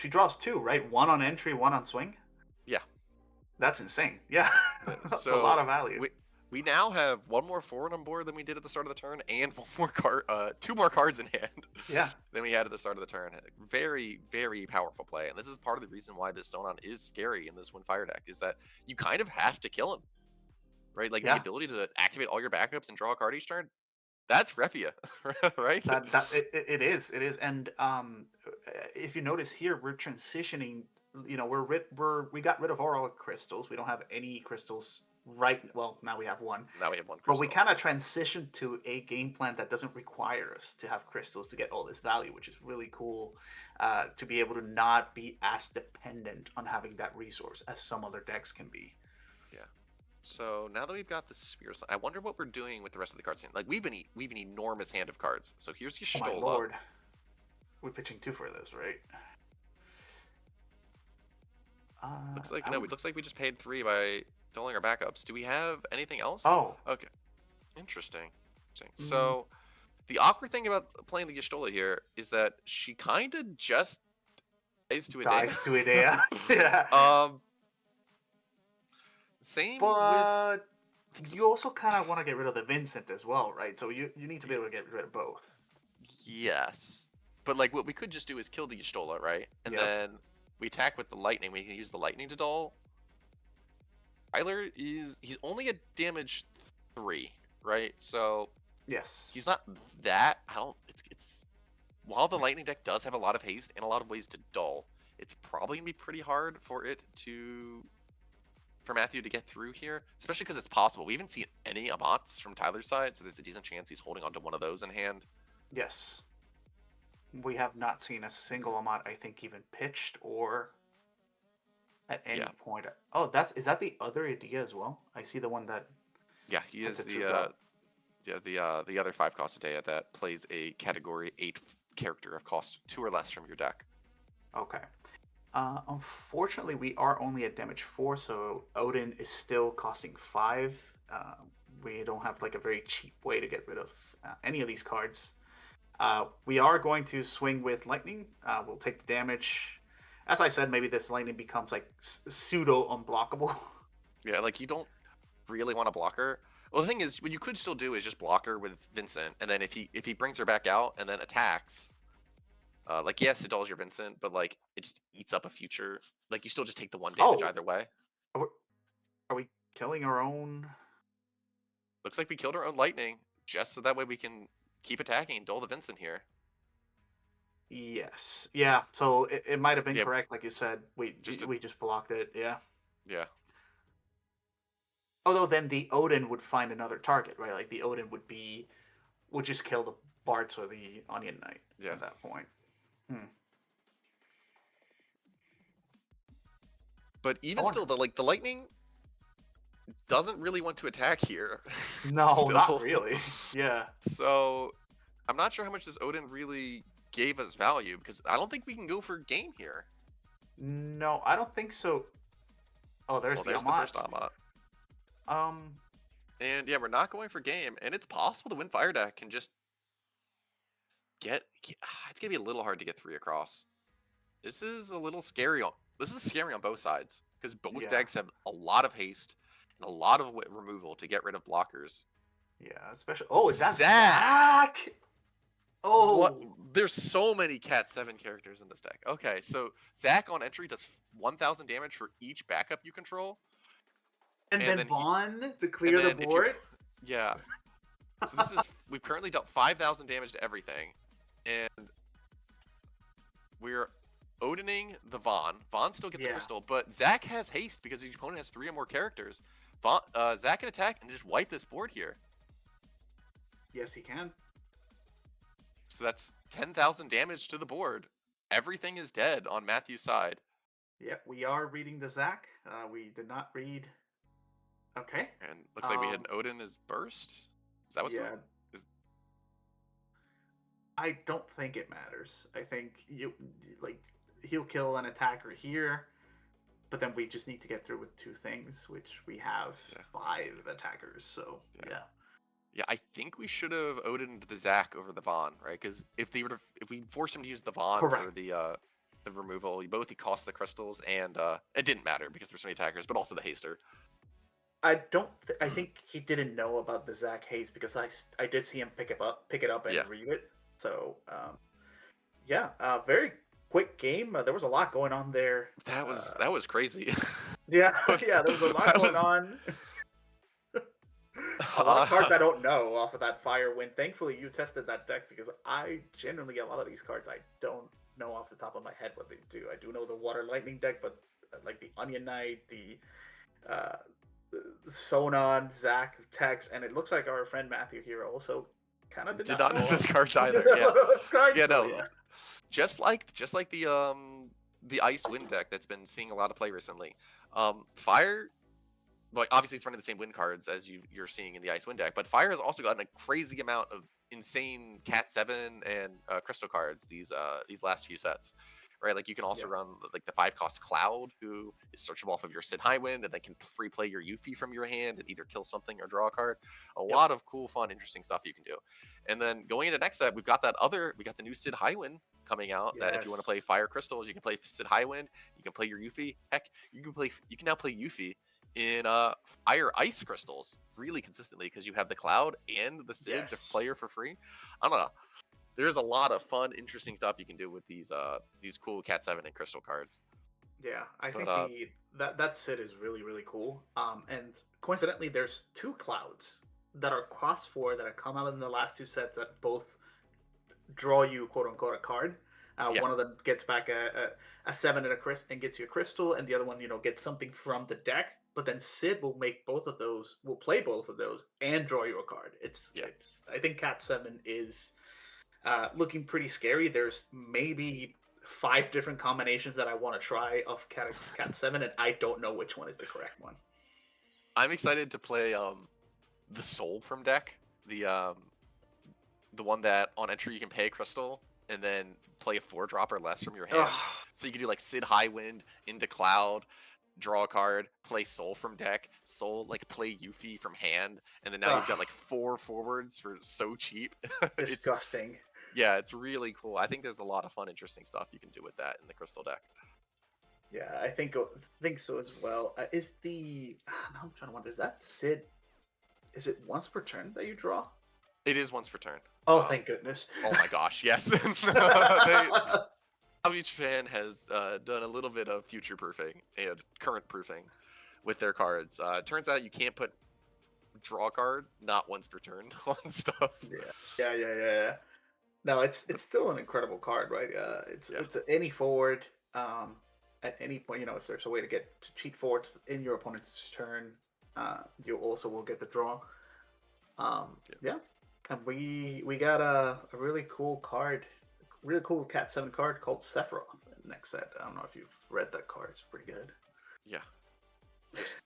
draws 2, right? 1 on entry, 1 on swing. Yeah, that's insane. Yeah, that's so a lot of value. We now have 1 more forward on board than we did at the start of the turn, and 1 more card, 2 more cards in hand. Yeah, than we had at the start of the turn. Very, very powerful play, and this is part of the reason why this Zonon is scary in this Windfire deck, is that you kind of have to kill him, right? Like, the ability to activate all your backups and draw a card each turn. That's Refia, right? It is, and if you notice here, we're transitioning. You know, we got rid of all crystals. We don't have any crystals. Right. Well, now we have 1. Now we have 1 crystal. But we kind of transitioned to a game plan that doesn't require us to have crystals to get all this value, which is really cool. To be able to not be as dependent on having that resource as some other decks can be. Yeah. So now that we've got the Spear, I wonder what we're doing with the rest of the cards. Like, we've an enormous hand of cards. So here's your Stola. Oh my lord. We're pitching 2 for this, right? Looks like we just paid 3 by doling our backups. Do we have anything else? Oh. Okay. Interesting. So, the awkward thing about playing the Y'shtola here is that she kind of just dies to Idea. Yeah. Same but you also kind of want to get rid of the Vincent as well, right? So you need to be able to get rid of both. Yes. But, like, what we could just do is kill the Y'shtola, right? And then we attack with the Lightning. We can use the Lightning to dull. Tyler he's only at damage 3, right? So yes, he's not that. It's while the Lightning deck does have a lot of haste and a lot of ways to dull, it's probably gonna be pretty hard for Matthew to get through here, especially because it's possible. We haven't seen any Amats from Tyler's side, so there's a decent chance he's holding onto one of those in hand. Yes, we have not seen a single Amat, I think, even pitched or at any point. Oh, is that the other idea as well? I see the one that. Yeah, he is the other 5-cost Idea that plays a category 8 character of cost 2 or less from your deck. Okay. Unfortunately, we are only at damage 4, so Odin is still costing 5. We don't have like a very cheap way to get rid of any of these cards. We are going to swing with Lightning. We'll take the damage. As I said, maybe this Lightning becomes like pseudo unblockable. Yeah, like you don't really want to block her. Well, the thing is, what you could still do is just block her with Vincent, and then if he brings her back out and then attacks, like yes, it dulls your Vincent, but like it just eats up a future. Like you still just take the 1 damage either way. Are we killing our own? Looks like we killed our own Lightning, just so that way we can keep attacking and dull the Vincent here. Yes. Yeah. So it might have been correct, like you said. We just blocked it. Yeah. Yeah. Although then the Odin would find another target, right? Like the Odin would just kill the Bartz or the Onion Knight at that point. But even still, the Lightning doesn't really want to attack here. No, not really. Yeah. So I'm not sure how much this Odin really gave us value, because I don't think we can go for game here. No, I don't think so. Oh, there's the first Amat. And yeah, we're not going for game, and it's possible the win fire deck can just it's gonna be a little hard to get 3 across. This is a little scary. This is scary on both sides because both Yeah. decks have a lot of haste and a lot of removal to get rid of blockers. Yeah, especially. Oh, is that Zach? Zach? Oh, What? There's so many Cat 7 characters in this deck. Okay, so Zach on entry does 1,000 damage for each backup you control. and then Vaughn to clear the board. Yeah. So this is we've currently dealt 5,000 damage to everything, and we're Odining the Vaughn. Vaughn still gets a crystal, but Zach has haste because his opponent has 3 or more characters. Zach can attack and just wipe this board here. Yes, he can. So that's 10,000 damage to the board. Everything is dead on Matthew's side. Yeah, we are reading the Zach. We did not read. Okay. And looks like we had an Odin as burst. Is that what's going on? I don't think it matters. I think he'll kill an attacker here, but then we just need to get through with 2 things, which we have 5 attackers. So yeah, I think we should have Odin the Zach over the Vaughn, right? Because if we forced him to use the Vaughn for the removal, he cost the crystals, and it didn't matter because there's so many attackers, but also the haster. I think he didn't know about the Zach haste because I did see him pick it up and read it. So very quick game. There was a lot going on there. That was crazy. Yeah, there was a lot going on. A lot of cards I don't know off of that fire win. Thankfully, you tested that deck because I genuinely a lot of these cards I don't know off the top of my head what they do. I do know the Water Lightning deck, but like the Onion Knight, the Sonon, Zach, Tex, and it looks like our friend Matthew here also kind of did not know this cards either. Yeah, just like the Ice Wind deck that's been seeing a lot of play recently. Fire. Like obviously it's running the same win cards as you're seeing in the Ice Wind deck, but Fire has also gotten a crazy amount of insane Cat 7 and Crystal cards these last few sets, right? Like you can also run like the 5-cost Cloud, who is searchable off of your Sid Highwind, and then can free play your Yuffie from your hand and either kill something or draw a card. A lot of cool, fun, interesting stuff you can do. And then going into next set, we got the new Sid Highwind coming out. That if you want to play Fire Crystals, you can play Sid Highwind, you can play your Yuffie. Heck, you can now play Yuffie in Fire Ice Crystals really consistently because you have the Cloud and the Sid to play her for free. I don't know. There's a lot of fun, interesting stuff you can do with these cool Cat 7 and Crystal cards. Yeah, I think that Sid is really, really cool. And coincidentally, there's 2 Clouds that are cost 4 that have come out in the last 2 sets that both draw you, quote unquote, a card. One of them gets back a 7 and and gets you a crystal, and the other one, gets something from the deck. But then Sid will play both of those, and draw you a card. I think Cat 7 is looking pretty scary. There's maybe 5 different combinations that I want to try of Cat 7, and I don't know which one is the correct one. I'm excited to play the Soul from deck, the one that on entry you can pay a crystal and then play a 4-drop or less from your hand. So you can do like Sid Highwind into Cloud, draw a card, play Soul from deck, play Yuffie from hand, and then now you've got like 4 forwards for so cheap. Disgusting. It's really cool. I think there's a lot of fun, interesting stuff you can do with that in the Crystal deck. Yeah, I think so as well. Now I'm trying to wonder, is that Sid? Is it once per turn that you draw? It is once per turn. Oh, thank goodness. Oh my gosh, yes. Each fan has done a little bit of future proofing and current proofing with their cards. Turns out you can't put draw a card not once per turn on stuff. Yeah. No, it's still an incredible card, right? It's any forward at any point. If there's a way to cheat forwards in your opponent's turn, you also will get the draw. And we got a really cool card. Really cool Cat 7 card called Sephiroth in the next set. I don't know if you've read that card. It's pretty good. Yeah. Just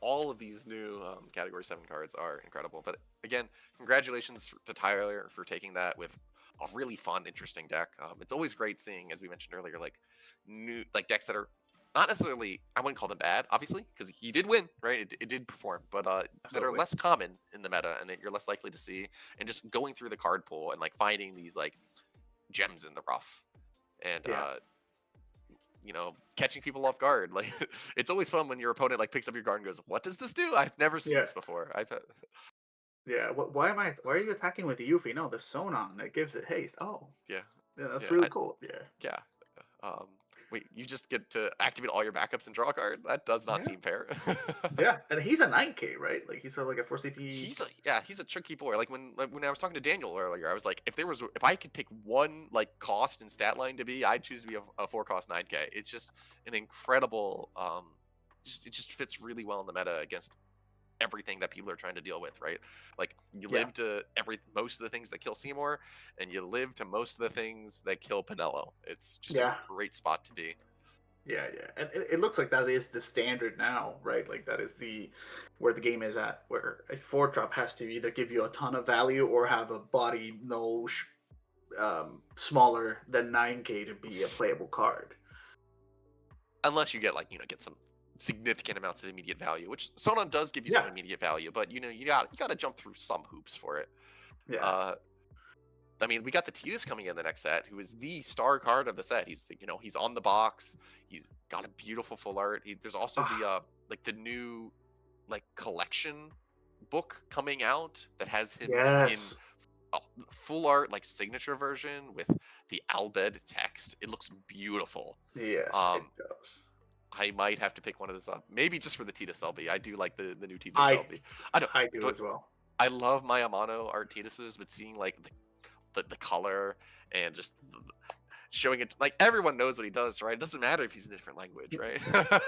all of these new Category 7 cards are incredible. But again, congratulations to Tyler for taking that with a really fun, interesting deck. It's always great seeing, as we mentioned earlier, new decks that are not necessarily, I wouldn't call them bad, obviously, because he did win, right? It did perform, but that are Absolutely. less common in the meta and that you're less likely to see. And just going through the card pool and like finding these like gems in the rough and Yeah. catching people off guard. Like it's always fun when your opponent like picks up your guard and goes, "What does this do? I've never seen Yeah. this before." Yeah. Why are you attacking with the Yuffie? No, the Sonon that gives it haste. Oh, Yeah, yeah, that's yeah, really cool. Yeah. yeah. Wait, you just get to activate all your backups and draw a card? That does not Yeah. seem fair. Yeah, and he's a 9K, right? Like he's like a 4 CP. He's a tricky boy. Like when I was talking to Daniel earlier, I was like, if I could pick one like cost and stat line to be, I'd choose to be a 4 cost 9K. It's just an incredible it just fits really well in the meta against everything that people are trying to deal with, right? Like you live to most of the things that kill Seymour, and you live to most of the things that kill Pinello. It's just a great spot to be. Yeah, and it looks like that is the standard now, right? Like that is where the game is at, where a 4-drop has to either give you a ton of value or have a body smaller than 9K to be a playable card. Unless you get get some significant amounts of immediate value, which Sonon does give you some immediate value, but you got to jump through some hoops for it. Yeah. I mean, we got the Tidus coming in the next set, who is the star card of the set. He's he's on the box. He's got a beautiful full art. There's also the new collection book coming out that has him in full art signature version with the Albed text. It looks beautiful. Yes, it does. I might have to pick one of those up, maybe just for the Tidus LB. I do like the new Tidus LB. I do as well. I love my Amano art Tiduses, but seeing the color and just showing it, everyone knows what he does, right? It doesn't matter if he's in a different language, right?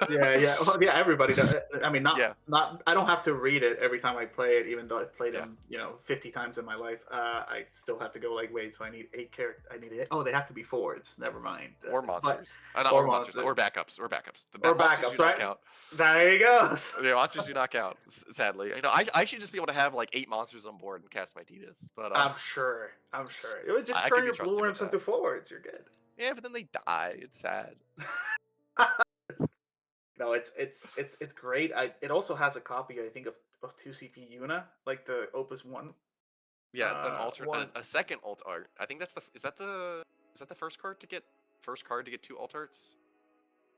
Well, everybody does. I mean, not I don't have to read it every time I play it, even though I've played them 50 times in my life. I still have to go wait, so I need 8 characters. I need 8. Oh, they have to be forwards. Never mind. Or monsters. Or monsters. Or backups. Or backups, right? Count. There you go. Yeah, monsters do not count, sadly. I should just be able to have 8 monsters on board and cast my Tidus, but I'm sure it would just turn your blue worms into forwards. You're good. Yeah, but then they die. It's sad. No, it's great. It also has a copy, I think, of 2CP Yuna, like the Opus 1. Yeah, a second alt art. I think is that the first card to get 2 alt arts?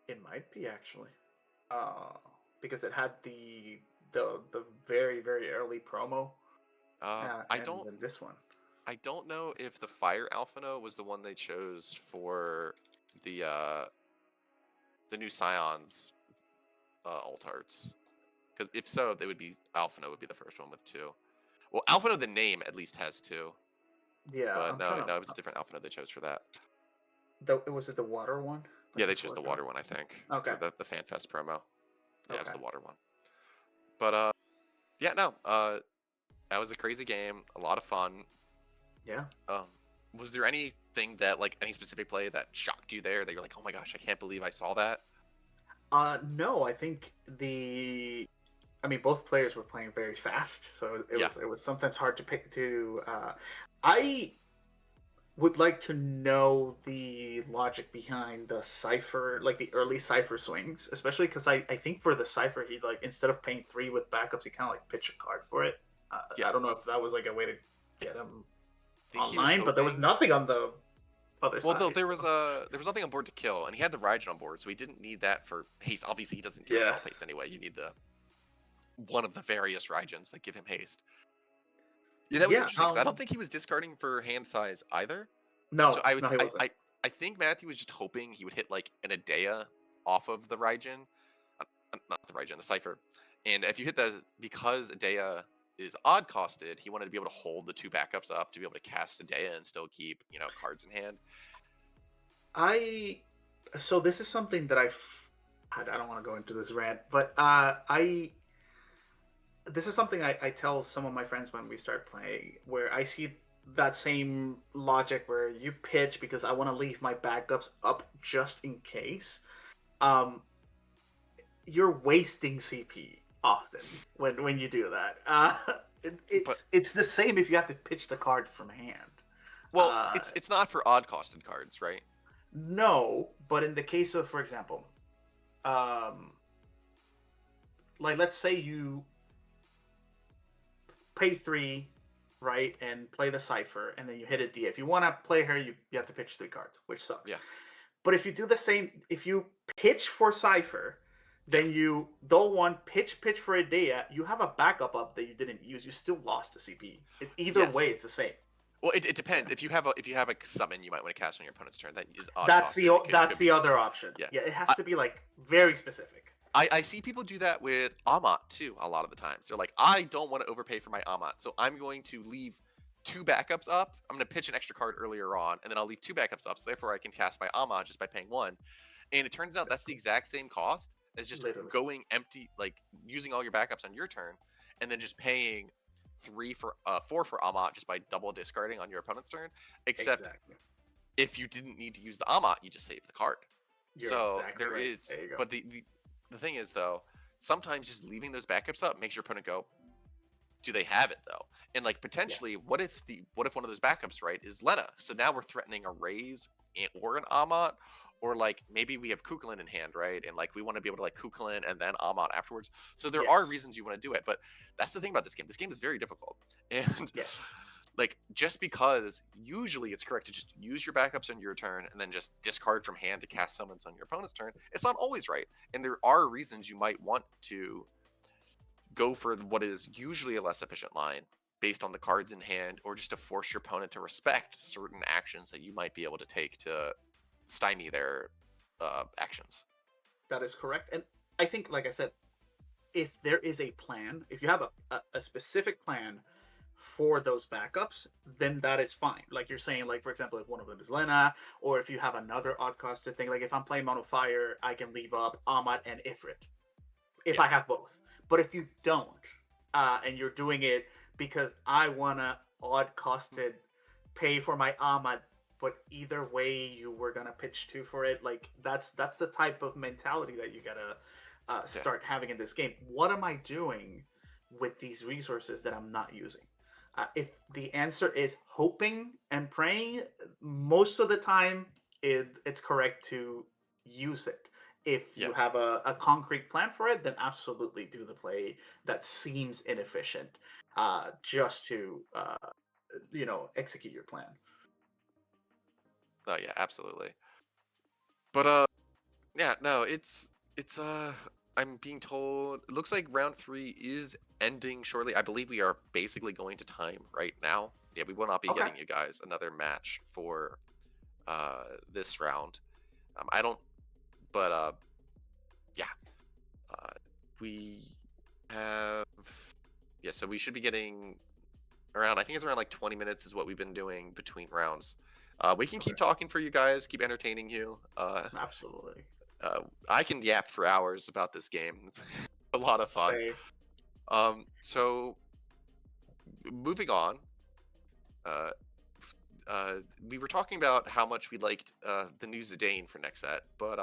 It might be actually. Because it had the very, very early promo. This one. I don't know if the Fire Alphino was the one they chose for the new Scions alt arts. Because if so, they would be Alphino would be the first one with 2. Well, Alphino the name at least has 2. Yeah, but no, it was a different Alphino they chose for that. Was it the water one? Yeah, they chose the water one, I think. Okay. For the FanFest promo. Yeah, it was the water one. But that was a crazy game, a lot of fun. Yeah. Was there anything that any specific play that shocked you there that you're like, oh my gosh, I can't believe I saw that? No, I think both players were playing very fast, so it was sometimes hard to pick to. I would like to know the logic behind the Cypher, the early Cypher swings, especially because I think for the Cypher, he instead of paying 3 with backups, he kind of pitch a card for it. I don't know if that was a way to get him online, but there was nothing on the other side. Well, there was nothing on board to kill, and he had the Raijin on board, so he didn't need that for haste. Obviously, he doesn't give himself haste anyway. You need one of the various Raijins that give him haste. Yeah, that was interesting. I don't think he was discarding for hand size either. No, so he wasn't. I think Matthew was just hoping he would hit an Adea off of the Raijin, not the Raijin, the Cypher. And if you hit because Adea is odd costed, he wanted to be able to hold the 2 backups up to be able to cast Adea and still keep cards in hand. So this is something that I don't want to go into this rant, but this is something I tell some of my friends when we start playing, where I see that same logic where you pitch because I want to leave my backups up just in case. You're wasting CP often when you do that. It's the same if you have to pitch the card from hand. Well, it's not for odd costed cards, right? No, but in the case of, for example, like let's say you pay 3, right, and play the Cipher, and then you hit a D. If you want to play her, you have to pitch 3 cards, which sucks. Yeah. But if you do the same, if you pitch for Cipher, then you don't pitch for Idea, you have a backup up that you didn't use. You still lost the CP. Either way, it's the same. Well, it depends. If you have a summon, you might want to cast on your opponent's turn. That is odd. That's the other option. Yeah, it has to be like very specific. I see people do that with Amat too a lot of the times. They're like, I don't want to overpay for my Amat, so I'm going to leave 2 backups up. I'm going to pitch an extra card earlier on, and then I'll leave 2 backups up, so therefore I can cast my Amat just by paying 1. And it turns out that's the exact same cost as just going empty, like using all your backups on your turn, and then just paying 4 for Amat just by double discarding on your opponent's turn. Except if you didn't need to use the Amat, you just save the card. But the thing is, though, sometimes just leaving those backups up makes your opponent go, do they have it, though? And, like, potentially, what if one of those backups, right, is Lena? So now we're threatening a Raise or an Amat, or, like, maybe we have Kukulin in hand, right? And, like, we want to be able to, like, Kukulin and then Amat afterwards. So there are reasons you want to do it. But that's the thing about this game. This game is very difficult. And, like, just because usually it's correct to just use your backups on your turn and then just discard from hand to cast summons on your opponent's turn, it's not always right. And there are reasons you might want to go for what is usually a less efficient line based on the cards in hand, or just to force your opponent to respect certain actions that you might be able to take to stymie their actions. That is correct. And I think, like I said, if there is a plan, if you have a specific plan for those backups, then that is fine. Like you're saying, like, for example, if one of them is Lena, or if you have another odd costed thing, like if I'm playing Mono Fire, I can leave up Amat and Ifrit if I have both. But if you don't, and you're doing it because I want to odd costed pay for my Amat, but either way you were gonna pitch 2 for it, like that's the type of mentality that you gotta start having in this game. What am I doing with these resources that I'm not using? If the answer is hoping and praying, most of the time it's correct to use it. If you have a concrete plan for it, then absolutely do the play that seems inefficient, just to execute your plan. Oh yeah, absolutely. But it's I'm being told it looks like round 3 is ending shortly. I believe we are basically going to time right now. Yeah, we will not be getting you guys another match for this round. I don't, but we have so we should be getting around, I think it's around like 20 minutes is what we've been doing between rounds. We can keep talking for you guys, keep entertaining you. Absolutely. I can yap for hours about this game. It's a lot of fun. So moving on, we were talking about how much we liked the new Zidane for next set, but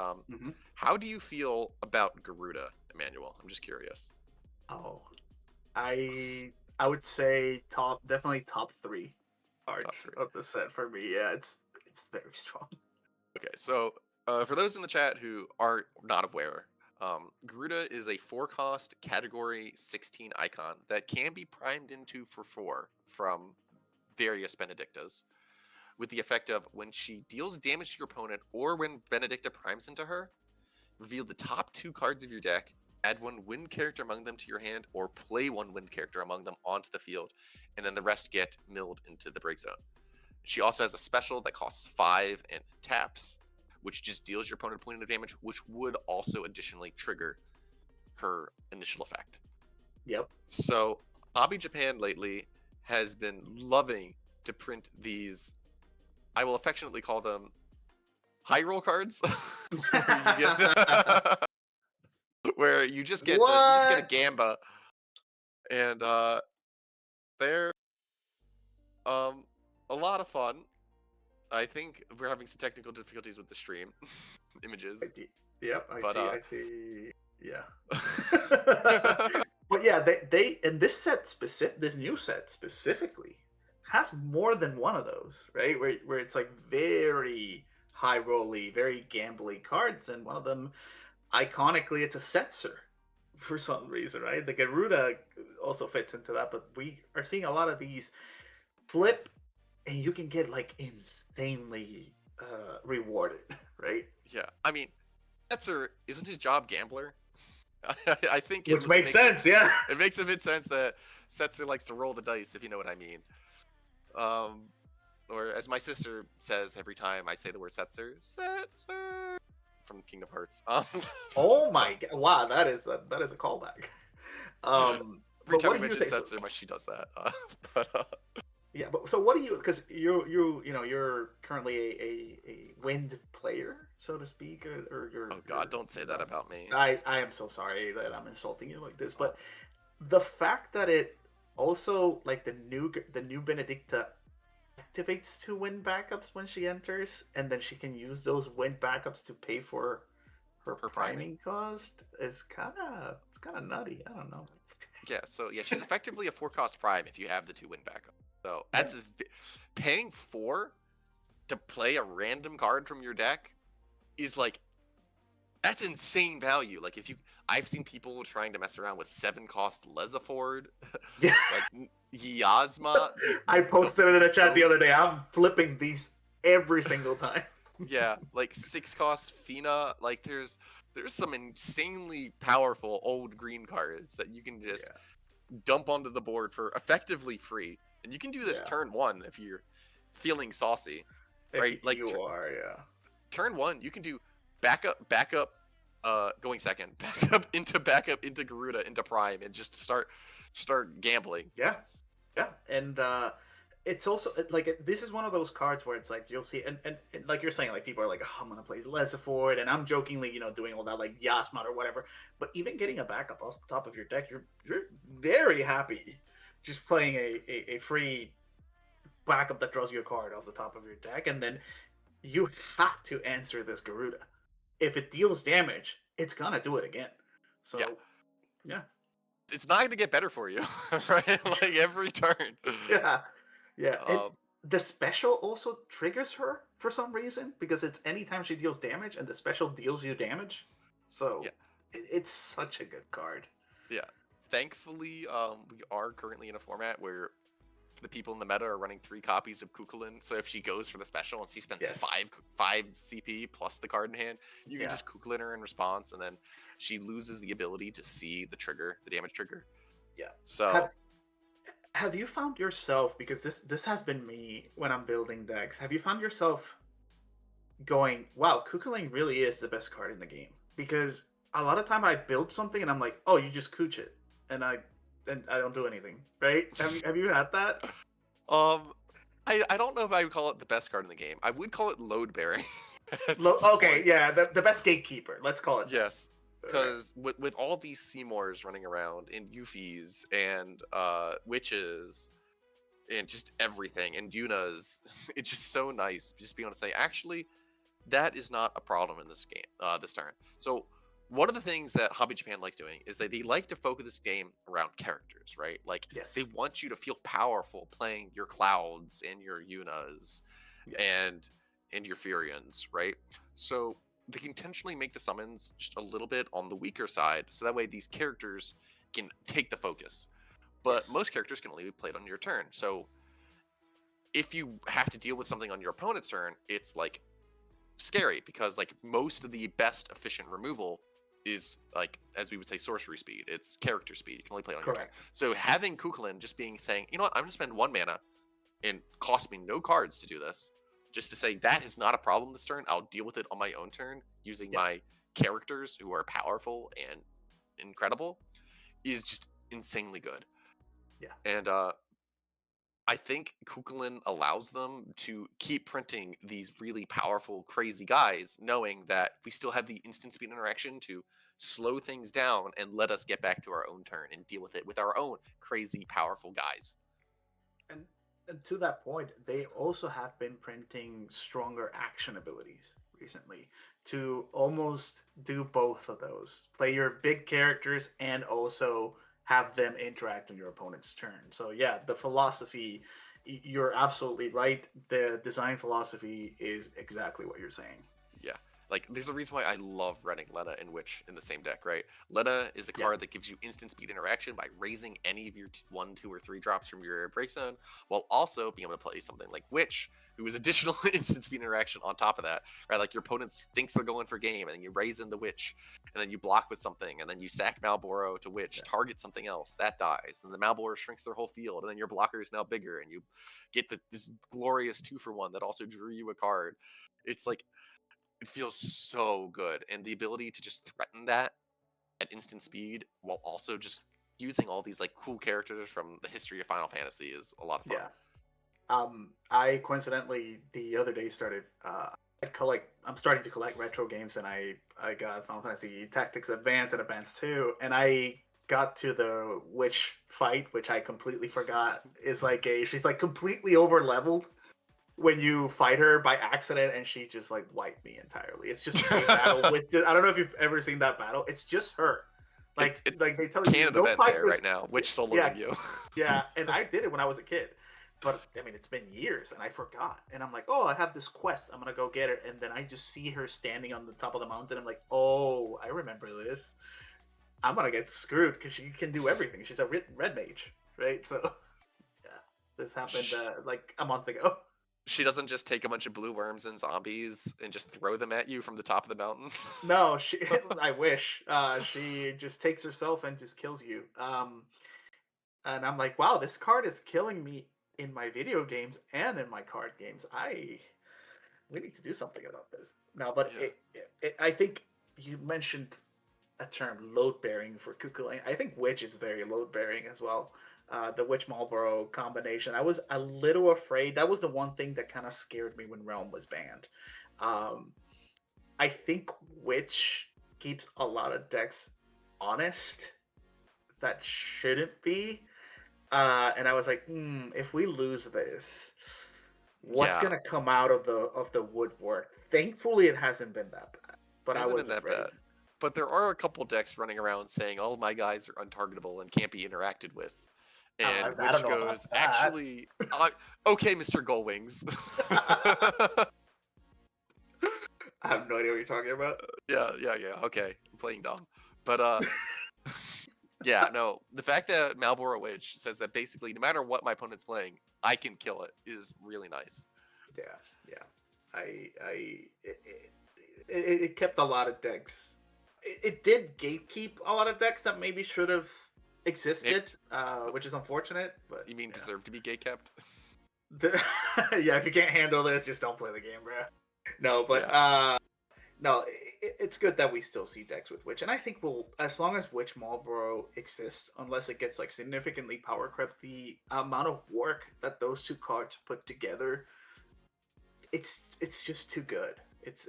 how do you feel about Garuda, Emmanuel? I'm just curious. Oh, I would say definitely top 3 cards of the set for me. Yeah, it's very strong. Okay, so for those in the chat who are not aware, Garuda is a 4-cost category 16 icon that can be primed into for 4 from various Benedictas, with the effect of when she deals damage to your opponent or when Benedicta primes into her, reveal the top 2 cards of your deck, add 1 wind character among them to your hand, or play 1 wind character among them onto the field, and then the rest get milled into the break zone. She also has a special that costs 5 and taps, which just deals your opponent a point of damage, which would also additionally trigger her initial effect. Yep. So Hobby Japan lately has been loving to print these, I will affectionately call them high roll cards, where you just get a Gamba, and they're a lot of fun. I think we're having some technical difficulties with the stream images. Yep, I see. Yeah. But yeah, they in this new set specifically has more than one of those, right? Where it's like very high rolly, very gambly cards, and one of them iconically, it's a Setzer for some reason, right? The Garuda also fits into that, but we are seeing a lot of these flip, and you can get like insanely rewarded, right? Yeah, I mean, Setzer isn't his job gambler. I think Which makes sense, yeah. It makes a bit sense that Setzer likes to roll the dice, if you know what I mean. Or as my sister says every time I say the word Setzer, Setzer from Kingdom Hearts. Oh my god! Wow, that is a callback. Every But time what I do you mention think? Setzer, she does that. But Yeah, but so what do you? Because you're currently a wind player, so to speak, or you're. oh God, don't say that about me. I am so sorry that I'm insulting you like this, but the fact that it also like the new Benedicta activates 2 wind backups when she enters, and then she can use those wind backups to pay for her priming cost is kind of nutty. I don't know. Yeah, so yeah, she's effectively a 4-cost prime if you have the 2 win backup. So that's paying 4 to play a random card from your deck is like that's insane value. Like I've seen people trying to mess around with 7-cost Lesaford, Yeah. like Yasma. I posted it in the chat the other day. I'm flipping these every single time. Yeah, like 6-cost Fina. Like there's some insanely powerful old green cards that you can just dump onto the board for effectively free, and you can do this turn 1 if you're feeling saucy, right? Like you are, yeah. Turn 1, you can do backup, going second, backup into Garuda into prime, and just start gambling. Yeah, and it's also like this is one of those cards where it's like you'll see, and like you're saying, like people are like, oh, I'm gonna play Lesaford, and I'm jokingly, doing all that like Yasmat or whatever. But even getting a backup off the top of your deck, you're very happy just playing a free backup that draws you a card off the top of your deck, and then you have to answer this Garuda. If it deals damage, it's gonna do it again. So, yeah. It's not going to get better for you, right? Like every turn. Yeah. The special also triggers her for some reason because it's anytime she deals damage and the special deals you damage. So it's such a good card. Yeah. Thankfully, we are currently in a format where the people in the meta are running 3 copies of Kukulin. So if she goes for the special and she spends 5 CP plus the card in hand, you can just Kukulin her in response, and then she loses the ability to see the trigger, the damage trigger. Yeah. So have you found yourself, because this has been me when I'm building decks, have you found yourself going, wow, Kukulin really is the best card in the game? Because a lot of time I build something and I'm like, oh, you just cooch it, and I don't do anything, right? Have you had that? I don't know if I would call it the best card in the game. I would call it load bearing. Okay, yeah, the best gatekeeper. Let's call it. Yes, because with all these Seymours running around and Yufis and witches and just everything and Yunas, it's just so nice just being able to say, actually, that is not a problem in this game, this turn. So one of the things that Hobby Japan likes doing is that they like to focus this game around characters, right? Like they want you to feel powerful playing your Clouds and your Yunas and your Furions, right? So they can intentionally make the summons just a little bit on the weaker side, so that way these characters can take the focus. But most characters can only be played on your turn. So if you have to deal with something on your opponent's turn, it's like scary because like most of the best efficient removal is like, as we would say, sorcery speed. It's character speed. You can only play it on your turn. So having Kukulin just saying, you know what, I'm going to spend 1 mana and cost me no cards to do this, just to say that is not a problem this turn. I'll deal with it on my own turn using my characters who are powerful and incredible, is just insanely good. Yeah. And I think Kukulin allows them to keep printing these really powerful, crazy guys, knowing that we still have the instant speed interaction to slow things down and let us get back to our own turn and deal with it with our own crazy, powerful guys. And to that point, they also have been printing stronger action abilities recently to almost do both of those. Play your big characters and also have them interact on your opponent's turn. So yeah, the philosophy, you're absolutely right. The design philosophy is exactly what you're saying. Yeah. Like, there's a reason why I love running Lena and Witch in the same deck, right? Lena is a card that gives you instant speed interaction by raising any of your 1, 2, or 3 drops from your break zone, while also being able to play something like Witch, who is additional instant speed interaction on top of that, right? Like, your opponent thinks they're going for game, and then you raise in the Witch, and then you block with something, and then you sack Malboro to Witch, target something else, that dies, and the Malboro shrinks their whole field, and then your blocker is now bigger, and you get this glorious 2-for-1 that also drew you a card. It's like, it feels so good, and the ability to just threaten that at instant speed while also just using all these like cool characters from the history of Final Fantasy is a lot of fun. I coincidentally the other day started I'm starting to collect retro games, and I got Final Fantasy Tactics Advance and Advance 2, and I got to the Witch fight, which I completely forgot is like she's like completely over leveled when you fight her by accident, and she just like wiped me entirely. It's just a battle with I don't know if you've ever seen that battle. It's just her. Like they tell you don't fight there right now. Which soloing you? Yeah, and I did it when I was a kid. But I mean, it's been years, and I forgot. And I'm like, oh, I have this quest. I'm gonna go get it. And then I just see her standing on the top of the mountain. I'm like, oh, I remember this. I'm gonna get screwed because she can do everything. She's a red mage, right? So yeah, this happened like a month ago. She doesn't just take a bunch of blue worms and zombies and just throw them at you from the top of the mountain. No, I wish. She just takes herself and just kills you. And I'm like, wow, this card is killing me in my video games and in my card games. We need to do something about this. No, but I think you mentioned a term, load bearing, for Cuckoo Lane. I think Witch is very load bearing as well. The Witch Marlboro combination. I was a little afraid. That was the one thing that kind of scared me when Realm was banned. I think Witch keeps a lot of decks honest that shouldn't be. And I was like, if we lose this, what's gonna come out of the woodwork? Thankfully, it hasn't been that bad. But I was afraid. Bad. But there are a couple decks running around saying all my guys are untargetable and can't be interacted with. And Witch goes, actually, okay, Mr. Gullwings. I have no idea what you're talking about. Yeah. Okay, I'm playing dumb. But yeah, no, the fact that Malboro Witch says that basically no matter what my opponent's playing, I can kill it is really nice. Yeah. It kept a lot of decks. It did gatekeep a lot of decks that maybe should have existed, which is unfortunate. But you mean deserve to be gatekept? Yeah, if you can't handle this, just don't play the game, bro. No, but no, it's good that we still see decks with Witch, and I think as long as Witch Marlboro exists, unless it gets like significantly power crept, the amount of work that those two cards put together, it's just too good. It's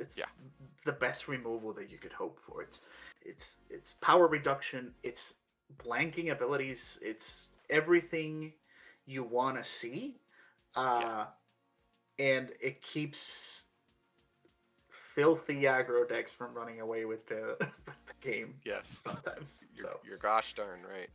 the best removal that you could hope for. It's power reduction. It's blanking abilities. It's everything you want to see, and it keeps filthy aggro decks from running away with the game. Yes, sometimes. You're gosh darn right.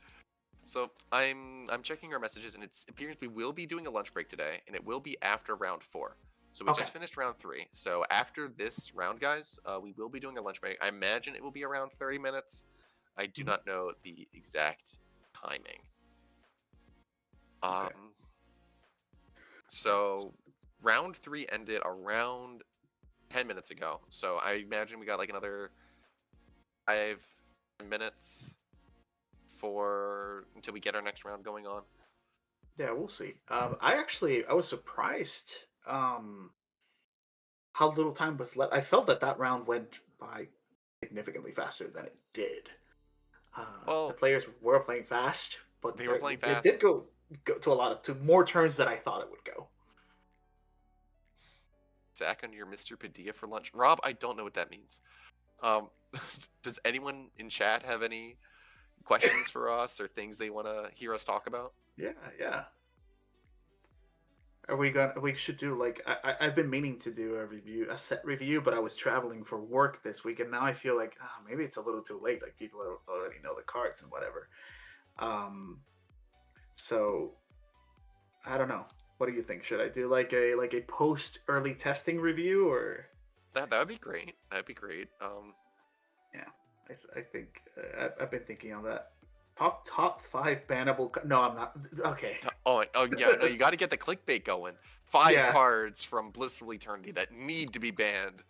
So I'm checking our messages, and it appears we will be doing a lunch break today, and it will be after round 4. So we just finished round 3. So after this round, guys, we will be doing a lunch break. I imagine it will be around 30 minutes. I do not know the exact timing. So round 3 ended around 10 minutes ago. So I imagine we got like another 5 minutes until we get our next round going on. Yeah, we'll see. I was surprised how little time was left. I felt that round went by significantly faster than it did. The players were playing fast, but they were playing fast. It did go to more turns than I thought it would go. Zach on your Mr. Padilla for lunch. Rob, I don't know what that means. Does anyone in chat have any questions for us or things they want to hear us talk about? Yeah. We should do like I've been meaning to do a set review, but I was traveling for work this week, and now I feel like maybe it's a little too late. Like people already know the cards and whatever. So I don't know. What do you think? Should I do like a post early testing review or? That would be great. That'd be great. Yeah, I think I've been thinking on that. Top 5 bannable. No, I'm not. Okay. Oh yeah, no, you got to get the clickbait going. 5 Yeah. cards from Blissful Eternity that need to be banned.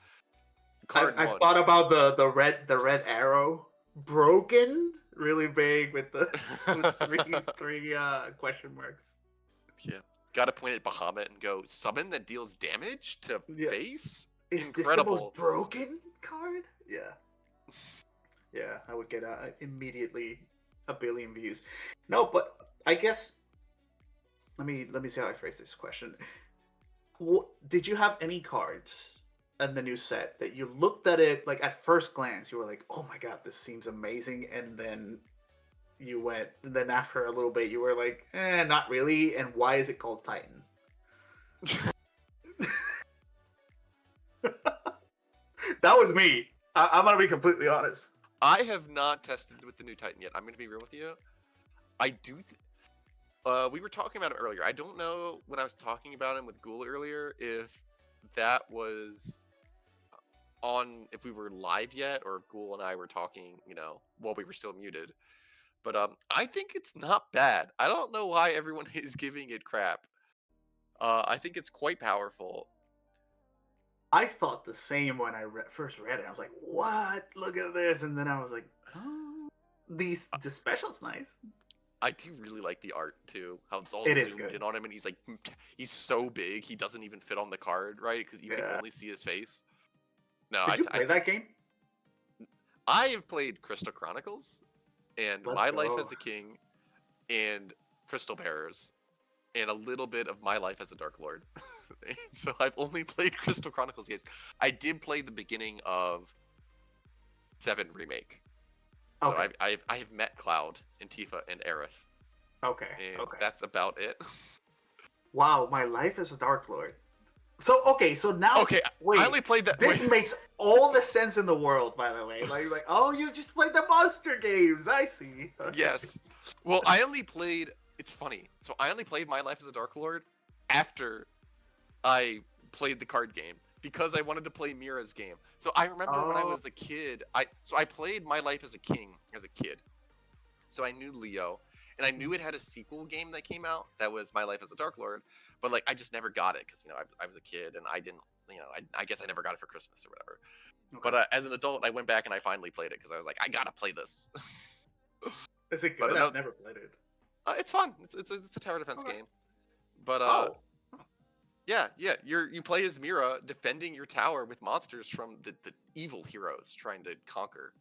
Card I've one. thought about the red arrow broken really big with the with three question marks. Yeah. Got to point at Bahamut and go, summon that deals damage to Yeah. face? Is this the Incredible. most broken card? Yeah. Yeah, I would get immediately a billion views. No, but I guess let me see how I phrase this question. Did you have any cards in the new set that you looked at it like at first glance you were like, oh my god, this seems amazing, and then you went, and then after a little bit you were like, not really, and why is it called Titan? That was me. I'm gonna be completely honest. I have not tested with the new Titan yet. I'm going to be real with you. I do. We were talking about him earlier. I don't know when I was talking about him with Ghoul earlier if that was on, if we were live yet, or if Ghoul and I were talking, while we were still muted. But I think it's not bad. I don't know why everyone is giving it crap. I think it's quite powerful. I thought the same when I first read it. I was like, "What? Look at this!" And then I was like, "Oh, the special's nice." I do really like the art too. How it's all zoomed in on him, and he's so big he doesn't even fit on the card, right? Because you can only see his face. No, did you play that game? I have played Crystal Chronicles, and My Life as a King, and Crystal Bearers, and a little bit of My Life as a Dark Lord. So I've only played Crystal Chronicles games. I did play the beginning of 7 Remake. So I've met Cloud and Tifa and Aerith. Okay. And that's about it. Wow, My Life as a Dark Lord. So now wait, I only played that. This makes all the sense in the world, by the way. Like, oh, you just played the monster games. I see. Okay. Yes. Well, I only played. It's funny. So I only played My Life as a Dark Lord after I played the card game, because I wanted to play Mira's game. So I remember when I was a kid, I played My Life as a King as a kid. So I knew Leo, and I knew it had a sequel game that came out that was My Life as a Dark Lord, but like I just never got it because I was a kid and I didn't, I guess I never got it for Christmas or whatever. Okay. But as an adult, I went back and I finally played it because I was like, I gotta play this. Is it good? I've never played it. It's fun. It's a tower defense game. But yeah, you play as Mira defending your tower with monsters from the evil heroes trying to conquer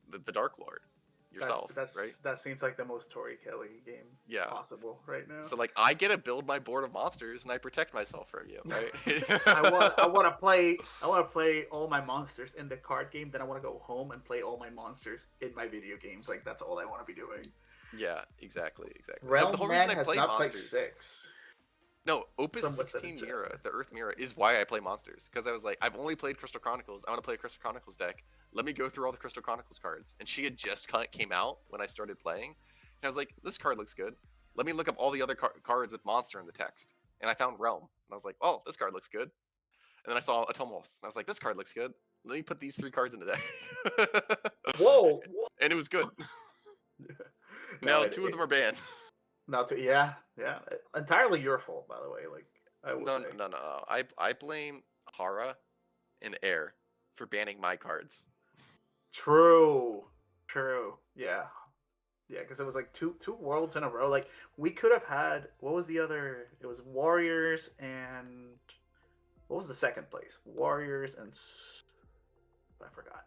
the Dark Lord yourself, right? That seems like the most Tori Kelly game possible right now. So like I get to build my board of monsters and I protect myself from you, right? I want to play all my monsters in the card game, then I want to go home and play all my monsters in my video games. Like that's all I want to be doing. Yeah, exactly. Realm the whole reason I play monsters. Played 6. No, Opus 16 Mira, the Earth Mira, is why I play monsters. Because I was like, I've only played Crystal Chronicles. I want to play a Crystal Chronicles deck. Let me go through all the Crystal Chronicles cards. And she had just came out when I started playing. And I was like, this card looks good. Let me look up all the other cards with monster in the text. And I found Realm. And I was like, oh, this card looks good. And then I saw Atomos. And I was like, this card looks good. Let me put these 3 cards in the deck. Whoa. And it was good. Now 2 of them are banned. Yeah, entirely your fault, by the way. Like, I would say. No. I blame Hara and Air for banning my cards. True. Yeah, because it was like two worlds in a row. Like we could have had, what was the other? It was Warriors and what was the second place? Warriors and I forgot.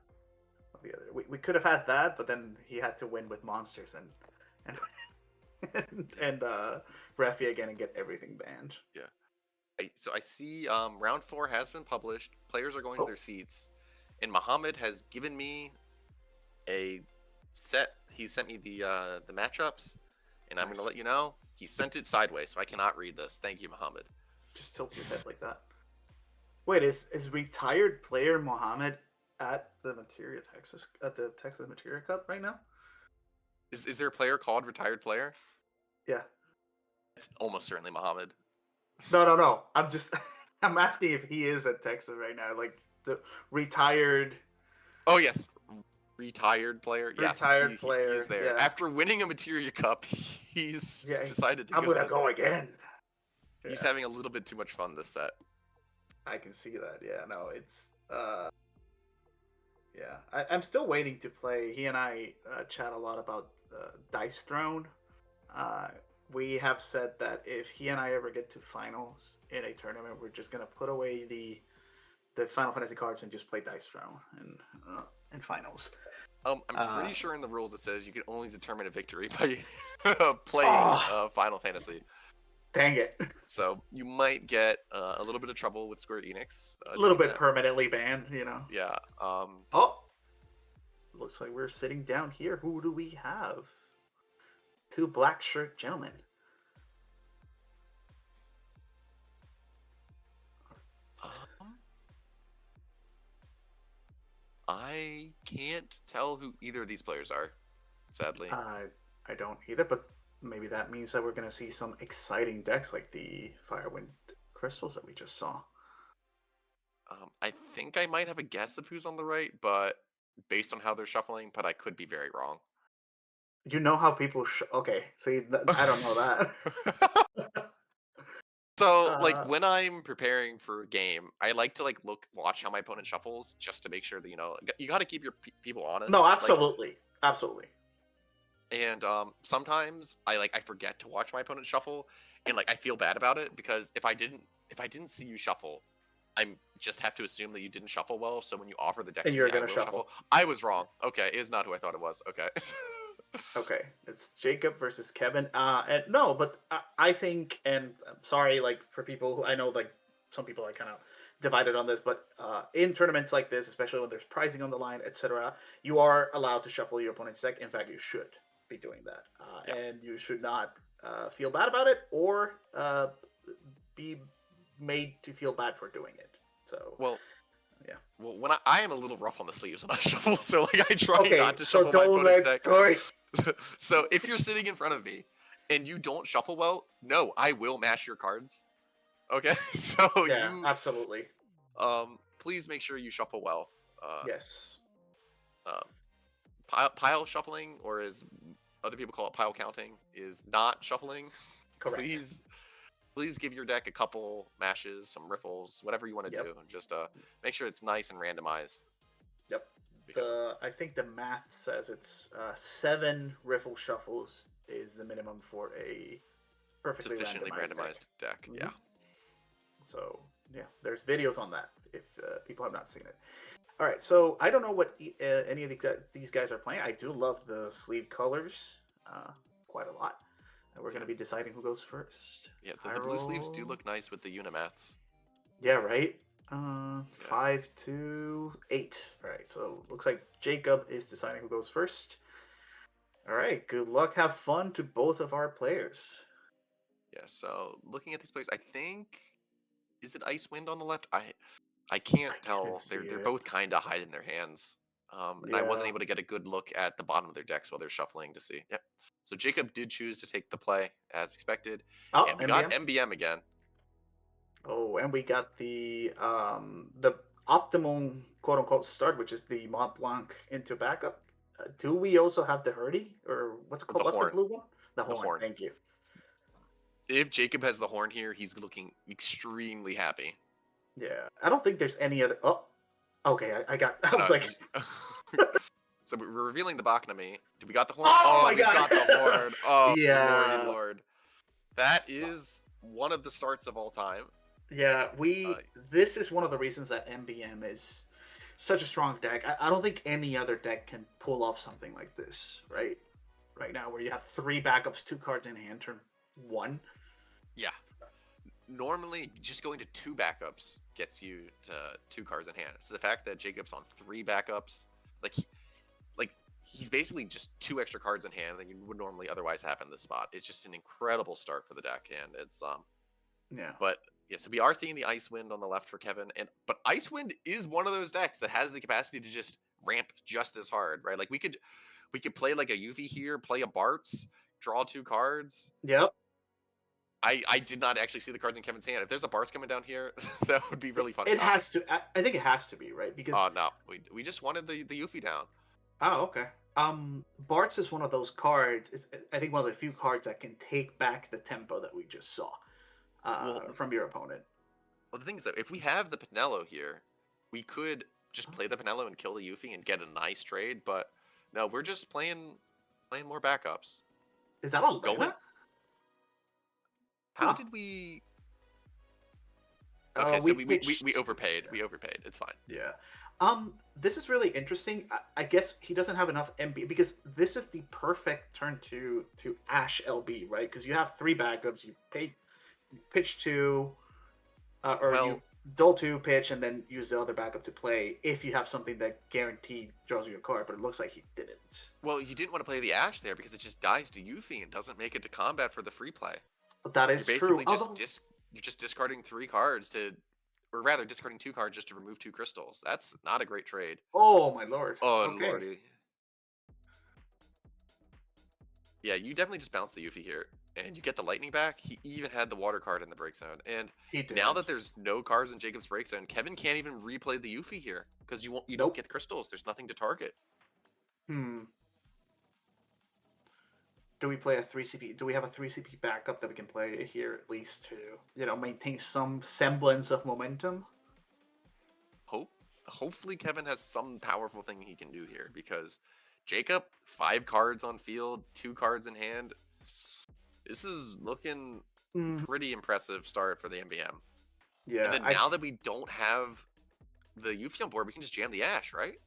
The other, we could have had that, but then he had to win with monsters and Rafi again and get everything banned. Yeah. So I see round 4 has been published. Players are going to their seats. And Muhammad has given me a set. He sent me the matchups. And I'm going to let you know. He sent it sideways, so I cannot read this. Thank you, Muhammad. Just tilt your head like that. Wait, is retired player Muhammad at the Texas Materia Cup right now? Is there a player called Retired Player? Yeah. It's almost certainly Muhammad. No. I'm asking if he is at Texas right now. Like, the retired. Oh yes, retired player. Yes, Retired player. he's there. Yeah. After winning a Materia Cup, he's decided to I'm go. gonna go again. He's Yeah. having a little bit too much fun this set. I can see that. Yeah, no, it's yeah. I'm still waiting to play. He and I chat a lot about Dice Throne. We have said that if he and I ever get to finals in a tournament, we're just gonna put away the Final Fantasy cards and just play Dice Throne in finals. I'm pretty sure in the rules it says you can only determine a victory by playing Final Fantasy. Dang it! So you might get a little bit of trouble with Square Enix. A little bit permanently banned, you know. Yeah. Oh, looks like we're sitting down here. Who do we have? Two black shirt gentlemen. I can't tell who either of these players are, sadly. I don't either, but maybe that means that we're going to see some exciting decks like the Firewind Crystals that we just saw. I think I might have a guess of who's on the right, but based on how they're shuffling, but I could be very wrong. You know how people... okay, see, I don't know that. So, like, when I'm preparing for a game, I like to, like, watch how my opponent shuffles just to make sure that, you know, you got to keep your people honest. No, absolutely. Like, absolutely. And sometimes I forget to watch my opponent shuffle, and, like, I feel bad about it because if I didn't see you shuffle, I just have to assume that you didn't shuffle well, so when you offer the deck and to you're me, going to shuffle. I was wrong. Okay, it is not who I thought it was. Okay. Okay, it's Jacob versus Kevin. And no, but I think, and I'm sorry, like for people who I know, like some people are kind of divided on this, but in tournaments like this, especially when there's pricing on the line, etc., you are allowed to shuffle your opponent's deck. In fact, you should be doing that, and you should not feel bad about it or be made to feel bad for doing it. So well. Yeah. Well, when I am a little rough on the sleeves when I shuffle, so like I try not to shuffle my opponent's deck. So if you're sitting in front of me and you don't shuffle well, no, I will mash your cards. Okay, so yeah, absolutely. Please make sure you shuffle well. Yes. Pile shuffling, or as other people call it, pile counting, is not shuffling. Correct. Please give your deck a couple mashes, some riffles, whatever you want to do. Just make sure it's nice and randomized. Yep. I think the math says it's 7 riffle shuffles is the minimum for a perfectly sufficiently randomized deck. Mm-hmm. Yeah. So yeah, there's videos on that if people have not seen it. All right, so I don't know what any of these guys are playing. I do love the sleeve colors quite a lot. And we're going to be deciding who goes first. Yeah, the blue sleeves do look nice with the Unimats. Yeah, right? 5 to 8. All right, so looks like Jacob is deciding who goes first. All right, good luck. Have fun to both of our players. Yeah, so looking at these players, I think... Is it Icewind on the left? I can't tell. They're both kind of hiding their hands. And I wasn't able to get a good look at the bottom of their decks while they're shuffling to see. Yep. So Jacob did choose to take the play as expected. Oh, and we got MBM again. Oh, and we got the optimal quote unquote start, which is the Mont Blanc into backup. Do we also have the Hurdy, or what's it called? What's the blue one? The horn. Thank you. If Jacob has the horn here, he's looking extremely happy. Yeah, I don't think there's any other. Oh, okay. I was like. So we're revealing the Baknami. Do we got the horn? Oh my God. got the horn. Oh, yeah. Lord. That is one of the starts of all time. Yeah, this is one of the reasons that MBM is such a strong deck. I don't think any other deck can pull off something like this, right? Right now, where you have 3 backups, 2 cards in hand, turn 1. Yeah. Normally, just going to 2 backups gets you to 2 cards in hand. So the fact that Jacob's on 3 backups, he's basically just 2 extra cards in hand than you would normally otherwise have in this spot. It's just an incredible start for the deck, and it's yeah. But yeah, so we are seeing the Icewind on the left for Kevin, but Icewind is one of those decks that has the capacity to just ramp just as hard, right? Like we could play like a Yuffie here, play a Bartz, draw 2 cards. Yep. I did not actually see the cards in Kevin's hand. If there's a Bart's coming down here, that would be really funny. It has to. I think it has to be, right? Because oh no, we just wanted the Yuffie down. oh, okay. Bart's is one of those cards. It's, I think, one of the few cards that can take back the tempo that we just saw from your opponent. Well, the thing is that if we have the Pinello here, we could just play the Pinello and kill the Yuffie and get a nice trade. But no, we're just playing more backups. Is that a Lena? How did we? Okay, so we overpaid. We overpaid. It's fine. Yeah. This is really interesting. I guess he doesn't have enough MB because this is the perfect turn to Ash LB, right? Because you have 3 backups. You pitch 2, you dull 2, pitch, and then use the other backup to play if you have something that guaranteed draws you a card. But it looks like he didn't. Well, you didn't want to play the Ash there because it just dies to Yuffie and doesn't make it to combat for the free play. But that is you're basically true. You're just discarding 3 cards or rather discarding 2 cards just to remove 2 crystals. That's not a great trade. Oh my lord. Oh okay. lordy. Yeah, you definitely just bounce the Yuffie here, and you get the lightning back. He even had the water card in the break zone, and now that there's no cards in Jacob's break zone, Kevin can't even replay the Yuffie here because you don't get the crystals. There's nothing to target. Do we play a 3CP? Do we have a 3CP backup that we can play here at least to, maintain some semblance of momentum? Hopefully Kevin has some powerful thing he can do here because Jacob, 5 cards on field, 2 cards in hand. This is looking pretty impressive start for the MBM. Yeah. And then now that we don't have the Yuffie on board, we can just jam the Ash, right?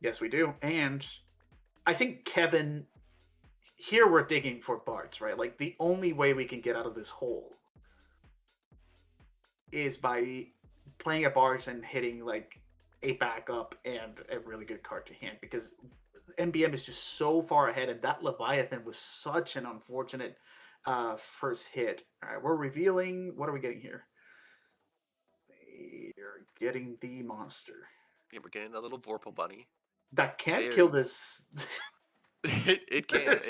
Yes, we do. And I think Kevin, here we're digging for Bart's, right? Like the only way we can get out of this hole is by playing a Bart's and hitting like a backup and a really good card to hand because MBM is just so far ahead, and that Leviathan was such an unfortunate first hit. All right, we're revealing. What are we getting here? We're getting the monster. Yeah, we're getting the little Vorpal bunny. That can't kill this. it can.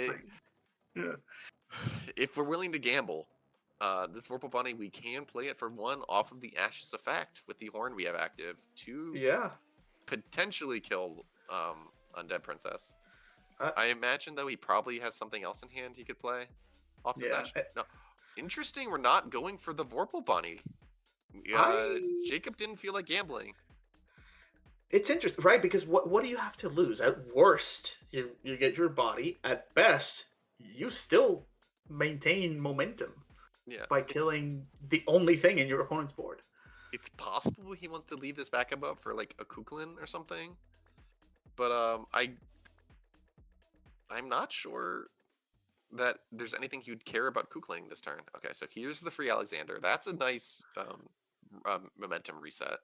Yeah. If we're willing to gamble, this Vorpal bunny, we can play it for 1 off of the Ash's effect with the horn we have active to potentially kill Undead Princess. I imagine though he probably has something else in hand he could play off this Ash. No. Interesting, we're not going for the Vorpal bunny. Jacob didn't feel like gambling. It's interesting, right? Because what do you have to lose? At worst, you get your body. At best, you still maintain momentum by killing the only thing in your opponent's board. It's possible he wants to leave this backup up for like a Kukulin or something. But I'm not sure that there's anything he would care about Kukulin this turn. Okay, so here's the free Alexander. That's a nice momentum reset.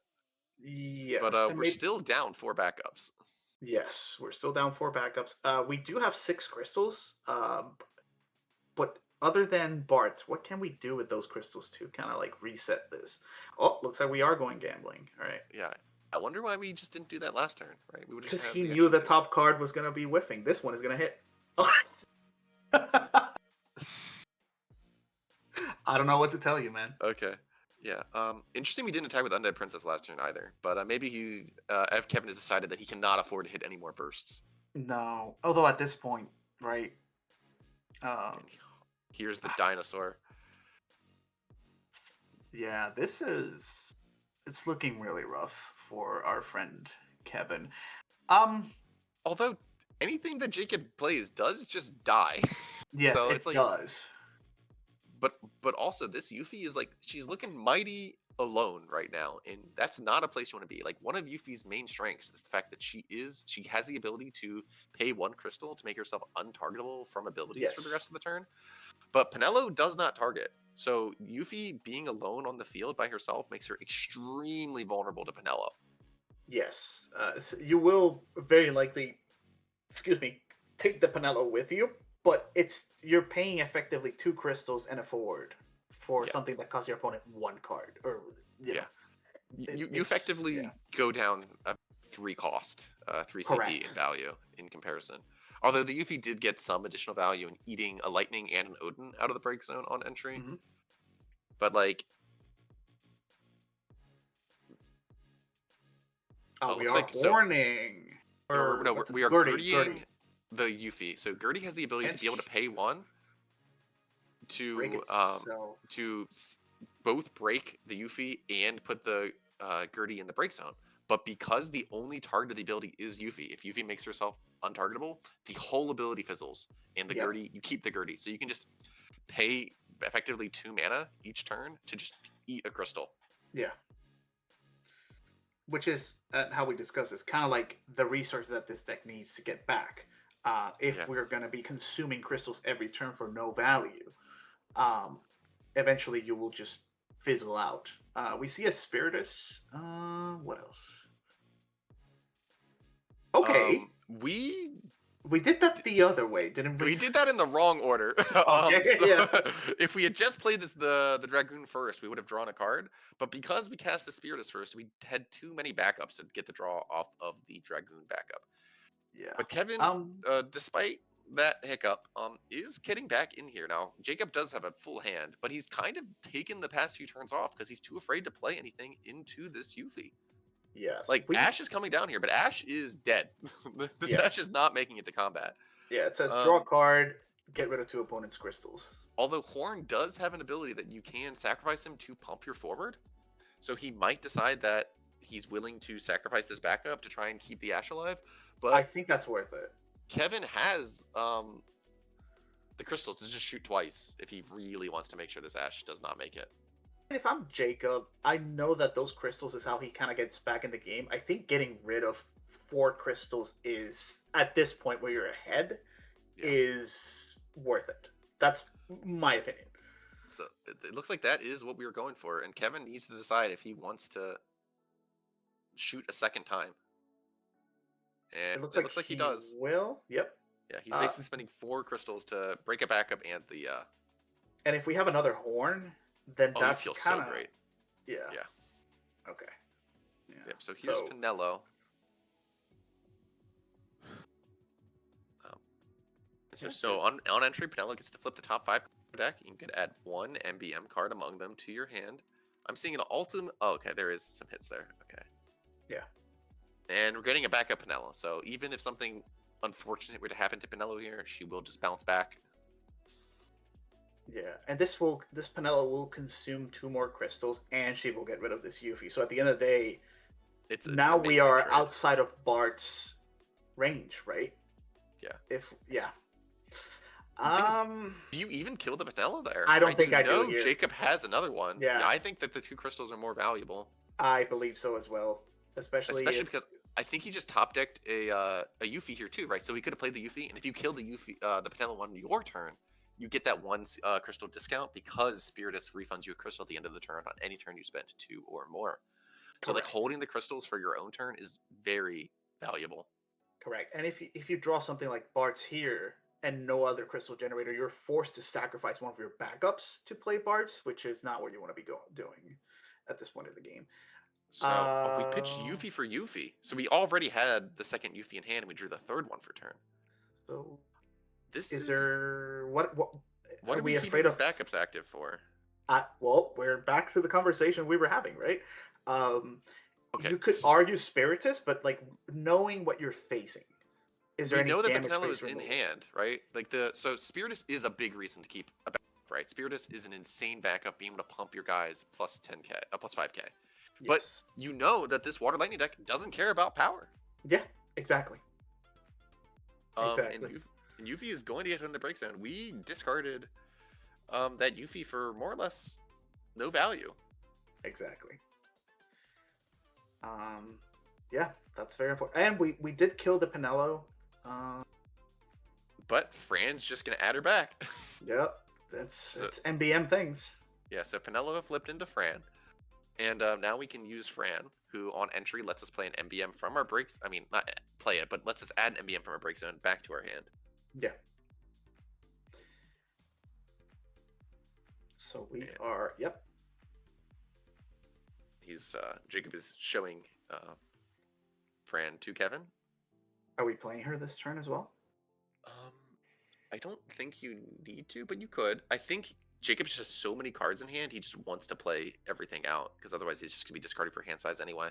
Yes. But we're still down 4 backups. Yes, we're still down 4 backups. We do have 6 crystals. But other than Bart's, what can we do with those crystals to kind of like reset this? Oh, looks like we are going gambling. All right. Yeah. I wonder why we just didn't do that last turn, right? We would because he knew the top card was going to be whiffing. This one is going to hit. I don't know what to tell you, man. Okay. Yeah. Interesting we didn't attack with Undead Princess last turn either. But maybe Kevin has decided that he cannot afford to hit any more bursts. No. Although at this point, right? Here's the dinosaur. Yeah, it's looking really rough for our friend Kevin. Although anything that Jacob plays does just die. Yes, so it does. But also this Yuffie is like she's looking mighty alone right now, and that's not a place you want to be. Like one of Yuffie's main strengths is the fact that she has the ability to pay 1 crystal to make herself untargetable from abilities for the rest of the turn. But Pinello does not target. So Yuffie being alone on the field by herself makes her extremely vulnerable to Pinello. Yes. So you will very likely, take the Pinello with you, but you're paying effectively 2 crystals and a forward for something that costs your opponent 1 card. Or you effectively go down a 3 cost, 3 CP in value in comparison. Although the Yuffie did get some additional value in eating a Lightning and an Odin out of the break zone on entry. But like, Oh, we looks are like so. horning. We are Gertieing the Yuffie. So Gertie has the ability to be able to pay one to both break the Yuffie and put the Gertie in the break zone. But because the only target of the ability is Yuffie, if Yuffie makes herself untargetable, the whole ability fizzles, and the Gertie, you keep the Gertie. So you can just pay effectively 2 mana each turn to just eat a crystal. Yeah. Which is how we discuss this, kind of like the resource that this deck needs to get back. If we're going to be consuming crystals every turn for no value, eventually you will just fizzle out. We see a Spiritus. What else? Okay. We did that the other way, didn't we? We did that in the wrong order. If we had just played the Dragoon first, we would have drawn a card. But because we cast the Spiritus first, we had too many backups to get the draw off of the Dragoon backup. Yeah. But Kevin, despite that hiccup, is getting back in here now. Jacob does have a full hand, but he's kind of taken the past few turns off because he's too afraid to play anything into this Yuffie. Yes. Like, Ash is coming down here, but Ash is dead. Ash is not making it to combat. Yeah, it says draw a card, get rid of 2 opponents' crystals. Although Horn does have an ability that you can sacrifice him to pump your forward. So he might decide that he's willing to sacrifice his backup to try and keep the Ash alive. But I think that's worth it. Kevin has the crystals to just shoot twice if he really wants to make sure this Ash does not make it. If I'm Jacob, I know that those crystals is how he kind of gets back in the game. I think getting rid of 4 crystals is, at this point where you're ahead, is worth it. That's my opinion. So it looks like that is what we were going for. And Kevin needs to decide if he wants to shoot a second time. And it looks like he does. Will? Yep. Yeah, he's basically spending 4 crystals to break a backup and the... And if we have another horn, then that's feels kind of... so great. Yeah. Yeah. Okay. Yeah. Yep, so here's Pinello. So on entry, Pinello gets to flip the top 5 deck. You can add 1 MBM card among them to your hand. I'm seeing an ultimate... Oh, okay, there is some hits there. Okay. Yeah. And we're getting a backup Pinello. So even if something unfortunate were to happen to Pinello here, she will just bounce back. Yeah, and this Pinello will consume 2 more crystals, and she will get rid of this Yuffie. So at the end of the day, it's now we are trade. Outside of Bart's range, right? Yeah. Do you even kill the Pinello there? I don't think I do. Jacob has another one. Yeah, I think that the 2 crystals are more valuable. I believe so as well, especially because I think he just top decked a Yuffie here too, right? So he could have played the Yuffie, and if you kill the Yuffie, the Pinello on your turn, you get that 1 crystal discount because Spiritus refunds you a crystal at the end of the turn on any turn you spend 2 or more. So like holding the crystals for your own turn is very valuable. Correct. And if you draw something like Bart's here and no other crystal generator, you're forced to sacrifice one of your backups to play Bart's, which is not what you want to be doing at this point of the game. So we pitched Yuffie for Yuffie. So we already had the second Yuffie in hand, and we drew the 3rd one for turn. So this is there what are we keeping these backups active for? Well, we're back to the conversation we were having, right? Okay, you could argue Spiritus, but like knowing what you're facing, is there any damage? We know that the Pinello is in hand, right? Like so Spiritus is a big reason to keep a backup, right? Spiritus is an insane backup, being able to pump your guys plus 10k, plus 5k. Yes. But you know that this Water Lightning deck doesn't care about power. Yeah, exactly. And Yuffie is going to get in the break zone. We discarded that Yuffie for more or less no value. Exactly. Yeah, that's very important. And we did kill the Pinello. But Fran's just gonna add her back. Yep, it's MBM things. Yeah, so Pinello flipped into Fran, and now we can use Fran, who on entry lets us play an MBM from our breaks. I mean, not play it, but lets us add an MBM from our break zone back to our hand. Yeah. So we are. Yep. Jacob is showing Fran to Kevin. Are we playing her this turn as well? I don't think you need to, but you could. I think Jacob just has so many cards in hand, he just wants to play everything out, because otherwise he's just going to be discarding for hand size anyway.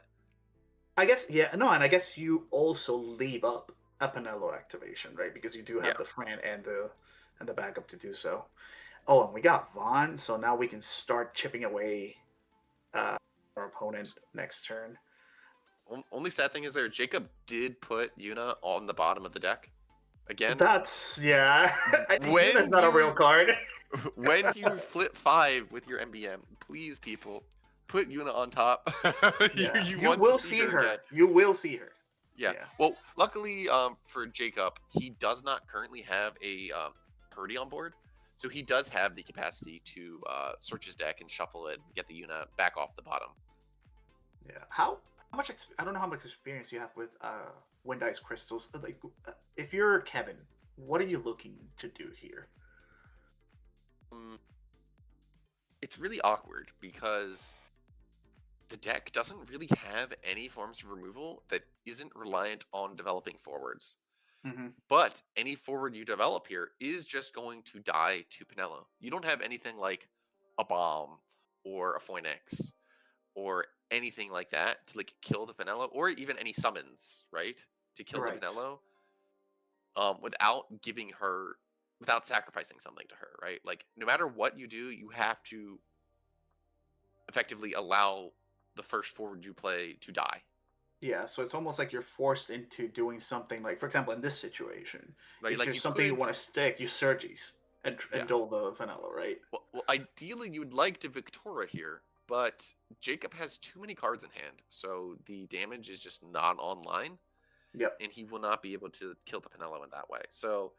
I guess, yeah, no, and I guess you also leave up a Pinello activation, right? Because you do have the Fran and the backup to do so. Oh, and we got Vaughn, so now we can start chipping away our opponent next turn. Only sad thing is there, Jacob did put Yuna on the bottom of the deck. Again, that's Yuna's not a real card. When you flip 5 with your MBM, please, people, put Yuna on top. You will see her. Again. You will see her. Yeah. Well, luckily for Jacob, he does not currently have a Purdy on board, so he does have the capacity to search his deck and shuffle it and get the Yuna back off the bottom. Yeah. How much? I don't know how much experience you have with Wind Ice Crystals. Like, if you're Kevin, what are you looking to do here? It's really awkward because the deck doesn't really have any forms of removal that isn't reliant on developing forwards. Mm-hmm. But any forward you develop here is just going to die to Pinello. You don't have anything like a bomb or a Phoenix or anything like that to like kill the Pinello, or even any summons, right? To kill the Pinello without sacrificing something to her, right? Like, no matter what you do, you have to effectively allow the first forward you play to die. Yeah, so it's almost like you're forced into doing something like, for example, in this situation, if there's something you want to stick, you Surges and dull the Vanilla, right? Well, ideally, you would like to Victoria here, but Jacob has too many cards in hand, so the damage is just not online. Yep. And he will not be able to kill the Pinello in that way. So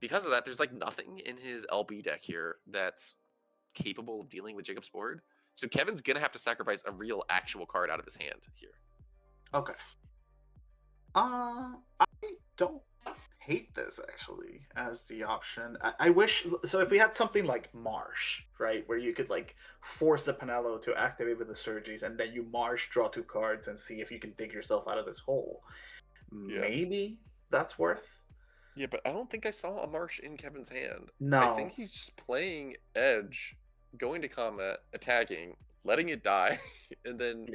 because of that, there's like nothing in his LB deck here that's capable of dealing with Jacob's board. So Kevin's going to have to sacrifice a real actual card out of his hand here. Okay. I don't hate this actually as the option. I wish, so if we had something like Marsh, right, where you could like force the Pinello to activate with the Surges, and then you Marsh, draw 2 cards, and see if you can dig yourself out of this hole. Maybe that's worth. Yeah, but I don't think I saw a Marsh in Kevin's hand. No. I think he's just playing Edge, going to combat, attacking, letting it die, and then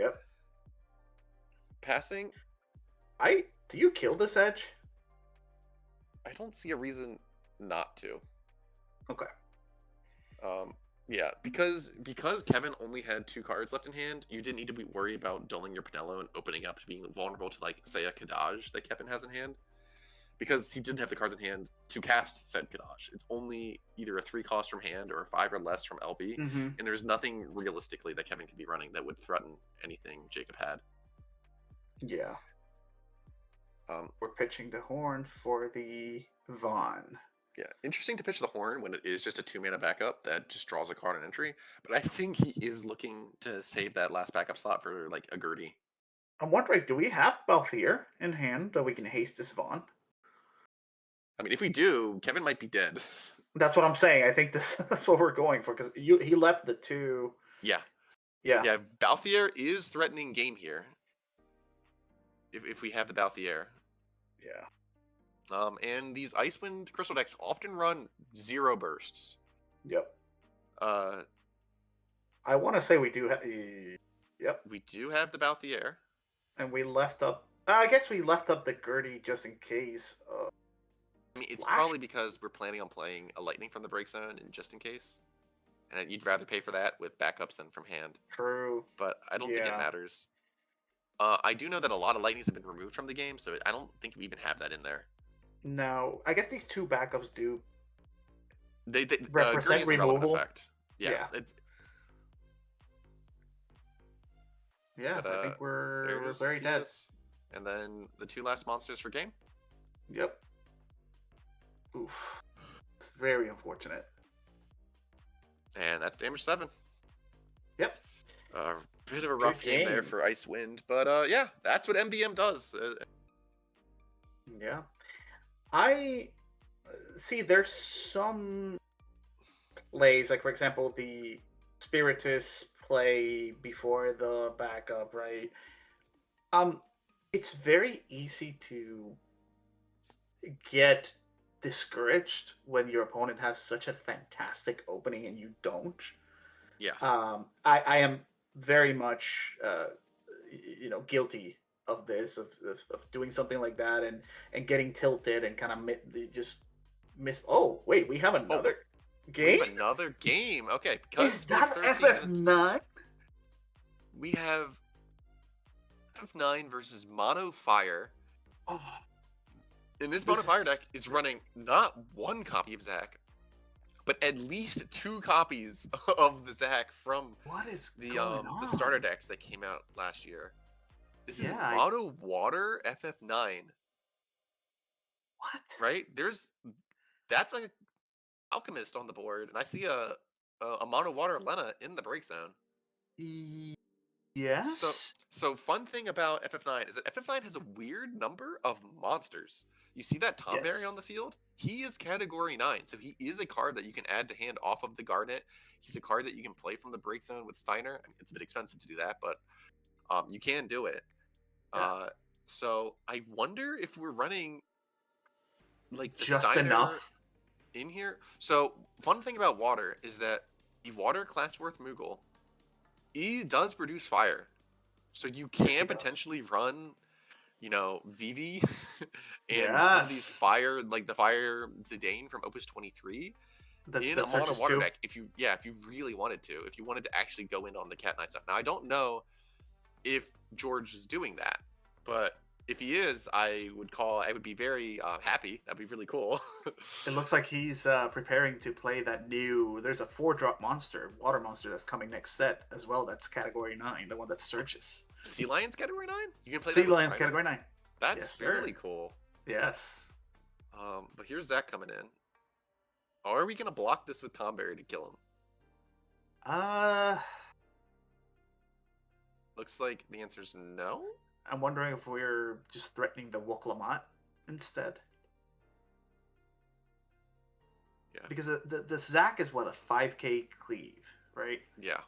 passing. Do you kill this Edge? I don't see a reason not to. Okay. Yeah, because Kevin only had 2 cards left in hand, you didn't need to be worried about dulling your Pinello and opening up to being vulnerable to, like, say, a Kadaj that Kevin has in hand. Because he didn't have the cards in hand to cast said Kadaj. It's only either a 3 cost from hand or a 5 or less from LB, and there's nothing realistically that Kevin could be running that would threaten anything Jacob had. Yeah. We're pitching the Horn for the Vaughn. Yeah, interesting to pitch the Horn when it is just a 2-mana backup that just draws a card on entry. But I think he is looking to save that last backup slot for like a Gertie. I'm wondering, do we have Balthier in hand that we can haste this Vaughn? I mean, if we do, Kevin might be dead. That's what I'm saying. I think that's what we're going for, because he left the 2. Yeah. Balthier is threatening game here. If we have the Balthier. Yeah. And these Icewind Crystal decks often run 0 bursts. Yep. I want to say we do have. Yep. We do have the Balthier. And we left up. I guess we left up the Gertie just in case. I mean, it's probably because we're planning on playing a Lightning from the break zone, and just in case. And you'd rather pay for that with backups than from hand. True. But I don't think it matters. I do know that a lot of Lightnings have been removed from the game, so I don't think we even have that in there. No, I guess these 2 backups do. They represent removal. Effect. Yeah. I think we're very dead. And then the 2 last monsters for game. Yep. Oof. It's very unfortunate. And that's damage 7. Yep. Bit of a rough game there for Icewind, but yeah, that's what MBM does. Yeah. I see there's some plays, like for example, the Spiritus play before the backup, right? It's very easy to get discouraged when your opponent has such a fantastic opening and you don't. Yeah. I am very much guilty of this of doing something like that and getting tilted and kind of just miss. Oh wait, we have another game. We have another game. Okay, because Is that FF9? We have FF9 versus Mono Fire. Oh, And this Mono Fire deck is running not one copy of Zac, but at least 2 copies of the Zac from what is the going on? the starter decks that came out last year. This is Yeah, Mono Water FF9. What? Right? That's like Alchemist on the board, and I see a Mono Water Lena in the break zone. Yes. So fun thing about FF9 is that FF9 has a weird number of monsters. You see that Tomberry on the field? He is category 9, so he is a card that you can add to hand off of the Garnet. He's a card that you can play from the break zone with Steiner. I mean, it's a bit expensive to do that, but you can do it. Yeah. So I wonder if we're running like the Just Steiner enough in here. So fun thing about water is that the water class 4th Moogle, he does produce fire. So you can potentially run, Vivi and some of these fire, like the Fire Zidane from Opus 23 in a mono water deck if you really wanted to, if you wanted to actually go in on the Cat Knight stuff. Now I don't know if George is doing that, but if he is, I would be very happy. That'd be really cool. It looks like he's preparing to play that new. There's a 4-drop water monster that's coming next set as well. That's category 9, the one that searches. Sea Lions category 9. You can play Sea Lions category 9. That's really cool. Yes. But here's Zac coming in. Are we gonna block this with Tomberry to kill him? Looks like the answer's no. I'm wondering if we're just threatening the Wuklamot instead. Yeah. Because the Zac is what, a 5k cleave, right? Yeah.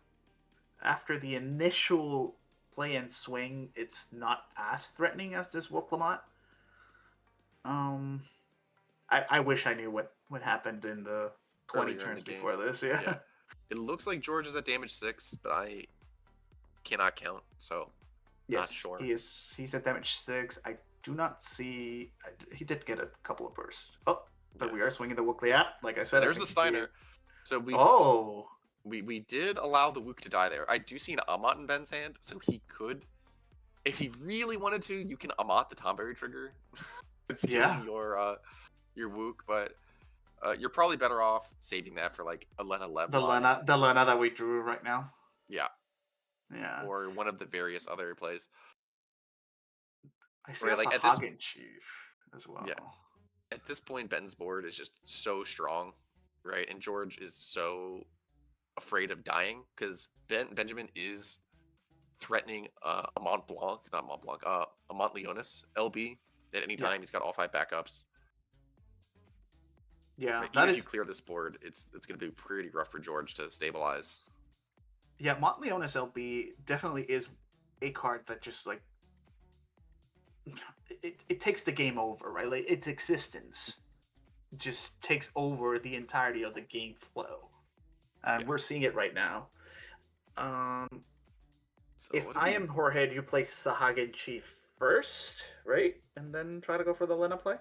After the initial play and swing, it's not as threatening as this Wuklamot. I wish I knew what happened in the 20 turns before this. Yeah. It looks like George is at damage 6, but I cannot count, so yes, not sure. He's at damage 6. I do not see. He did get a couple of bursts. Oh, but we are swinging the Wukliat. Like I said, there's the Steiner. So we did allow the Wook to die there. I do see an Amat in Ben's hand, so he could, if he really wanted to, you can Amat the Tomberry trigger. It's killing your Wook, but you're probably better off saving that for like a Lena level. The Lena that we drew right now. Yeah. Yeah. Or one of the various other plays. I see like a Hagen Chief as well. Yeah. At this point, Ben's board is just so strong, right? And George is so afraid of dying because Benjamin is threatening a Mont Blanc, not Mont Blanc, a Mont Leonis LB at any time. He's got all 5 backups. Yeah, even if you clear this board, it's going to be pretty rough for George to stabilize. Yeah, Mont Leonis LB definitely is a card that just like it takes the game over, right? Like its existence just takes over the entirety of the game flow, and we're seeing it right now. So if I am Jorge, you play Sahagin Chief first, right, and then try to go for the Lena play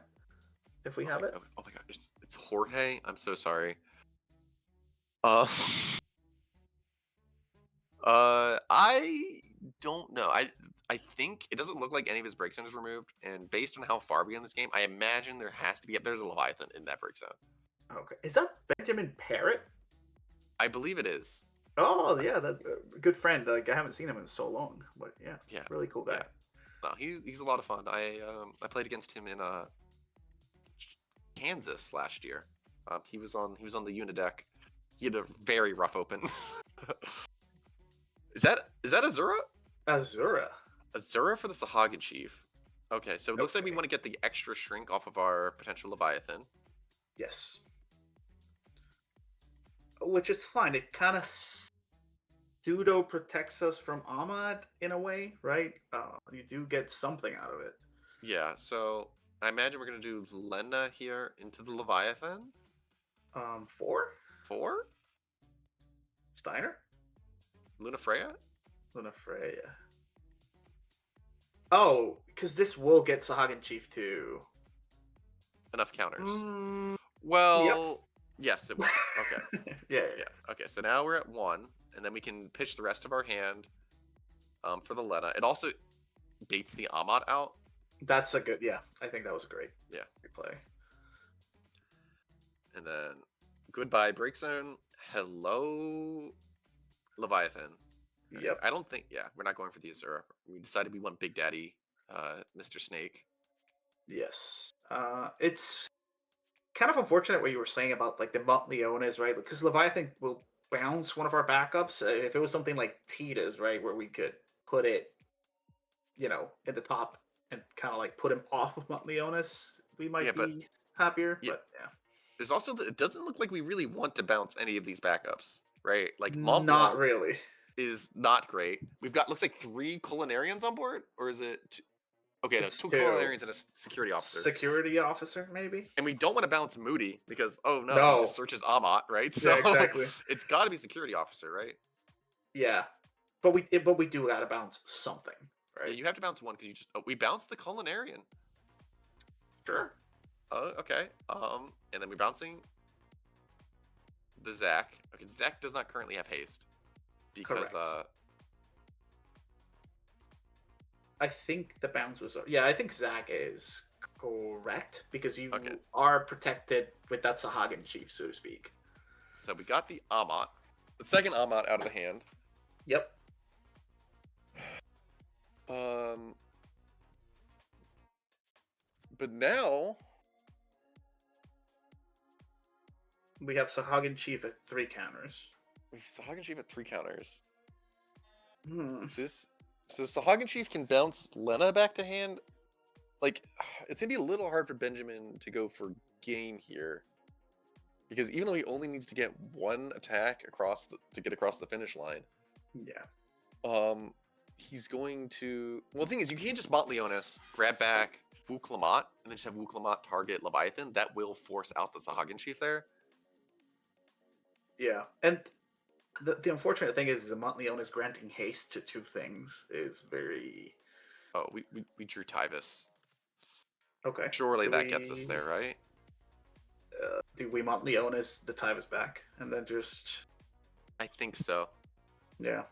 if we have it. Oh my god, it's Jorge. I'm so sorry. I don't know. I think it doesn't look like any of his break zone is removed, and based on how far we are in this game, I imagine there's a Leviathan in that break zone. Okay, is that Benjamin Parrott? I believe it is. Oh yeah, that good friend. Like I haven't seen him in so long, but yeah, really cool guy. Yeah. No, he's a lot of fun. I played against him in Kansas last year. He was on the Una deck. He had a very rough open. Is that Azura? Azura for the Sahagin Chief. Okay, so it looks like we want to get the extra shrink off of our potential Leviathan. Yes. Which is fine. It kind of pseudo protects us from Ahmad in a way, right? You do get something out of it. Yeah, so I imagine we're gonna do Lena here into the Leviathan. 4? 4? Steiner? Lunafreya? Lunafreya. Oh, because this will get Sahagin Chief too. Enough counters. Mm, Well, yes, it will. Okay. yeah. Yeah. Okay, so now we're at 1, and then we can pitch the rest of our hand for the Lena. It also baits the Amat out. That's a good, yeah. I think that was a great play. And then goodbye Break Zone. Hello Leviathan. Yep. I don't think, we're not going for these. Or we decided we want Big Daddy, Mr. Snake. Yes. It's kind of unfortunate what you were saying about like the Leones, right? Because Leviathan will bounce one of our backups. If it was something like Tita's, right, where we could put it, in the top and kind of like put him off of Leones, we might be happier. But yeah. There's also it doesn't look like we really want to bounce any of these backups, right? Like Not Blanc really. is not great. We've got looks like 3 culinarians on board, or is it? Okay, It's no, 2 2. culinarians and a security officer. Security officer, maybe. And we don't want to bounce Moody because he just searches Amat, right? So yeah, exactly. It's got to be security officer, right? Yeah, but we do gotta bounce something, right? Yeah, you have to bounce one because we bounced the culinarian. Sure. Oh, okay. And then we're bouncing the Zach. Okay, Zach does not currently have haste because Correct. I think the bounce was I think Zach is correct because you are protected with that Sahagin Chief, so to speak. So we got the Amat, the second Amat out of the hand. Yep. But now we have Sahagin Chief at 3 counters. We have Sahagin Chief at 3 counters. Hmm. So Sahagin Chief can bounce Lena back to hand. Like, it's gonna be a little hard for Benjamin to go for game here, because even though he only needs to get 1 attack to get across the finish line. Yeah. He's going to. Well, the thing is, you can't just Mont Leonis, grab back Wook Lamont, and then just have Wook Lamont target Leviathan. That will force out the Sahagin Chief there. Yeah, and the unfortunate thing is the Montleone's granting haste to 2 things is very. Oh, we drew Tyvis. Okay. Surely that gets us there, right? Do we Montleone's the Tyvis back and then just? I think so. Yeah.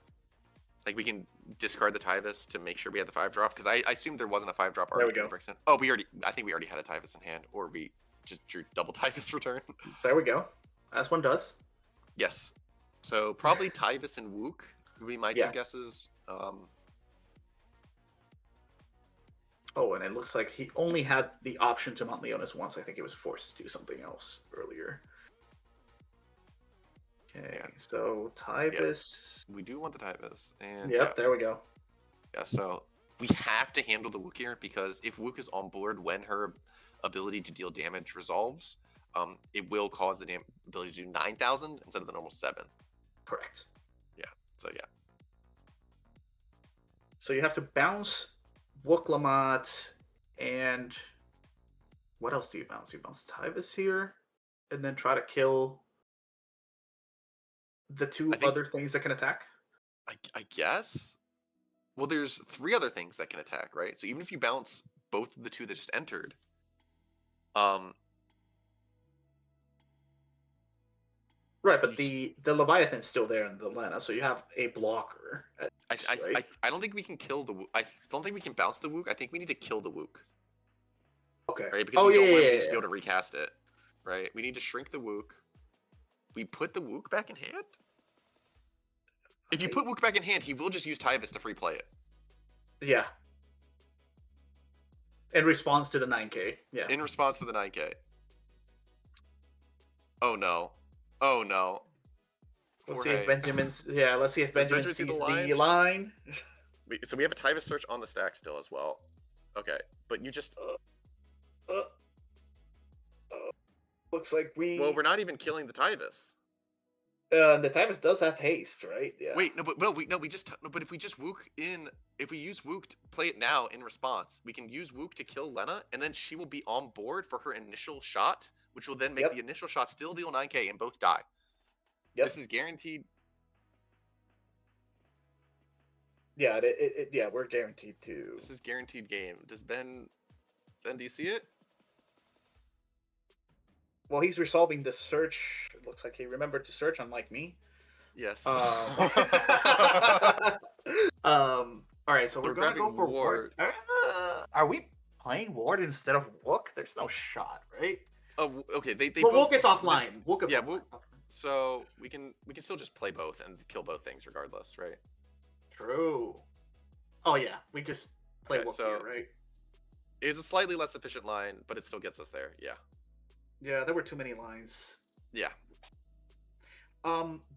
Like we can discard the Tyvis to make sure we had the 5-drop, because I assumed there wasn't a 5-drop already. There we go. Oh, I think we already had a Tyvis in hand, or we just drew double Tyvis return. There we go. As one does. Yes. So probably Tyvis and Wook would be my 2 guesses. Oh, and it looks like he only had the option to Montleonis once. I think he was forced to do something else earlier. Okay, so Tyvis. We do want the Tyvis. And there we go. Yeah, so we have to handle the Wook here, because if Wook is on board when her ability to deal damage resolves, it will cause the ability to do 9,000 instead of the normal 7. Correct. Yeah, so yeah. So you have to bounce Wook Lamont, and what else do you bounce? You bounce Tyvis here, and then try to kill the 2 other things that can attack? I guess. Well, there's 3 other things that can attack, right? So even if you bounce both of the 2 that just entered, Right, but the Leviathan's still there in the Lena, so you have a blocker. I don't think we can kill the Wook. I don't think we can bounce the Wook. I think we need to kill the Wook. Okay. Right? Because we don't want to just be able to recast it. Right? We need to shrink the Wook. We put the Wook back in hand? If you put Wook back in hand, he will just use Tyvis to free play it. Yeah. In response to the 9K. Yeah. In response to the 9K. Oh no. Oh no. Let's see if Benjamin's. Yeah, let's see if Benjamin sees the line. So we have a Tyvis search on the stack still as well. Okay, but you just. Looks like we. Well, we're not even killing the Tyvis. The Timus does have haste, right? Yeah. Wait, no, but no, we just no, but if we just Wook in, if we use Wook to play it now in response, we can use Wook to kill Lena, and then she will be on board for her initial shot, which will then make the Yep. initial shot still deal 9k and both die. Yep. This is guaranteed. Yeah. Yeah. We're guaranteed to. This is guaranteed game. Does Ben? Ben, do you see it? Well, he's resolving the search. It looks like he remembered to search, unlike me. Yes. All right, so we're gonna go grabbing for Ward. Are we playing Ward instead of Wook? There's no shot, right? Oh, okay. They Well, both. Wook is offline. Wook is yeah, offline. so we can still just play both and kill both things regardless, right? True. Oh yeah, we just play Okay, Wook so- here, right? It is a slightly less efficient line, but it still gets us there. Yeah. Yeah, there were too many lines. Yeah.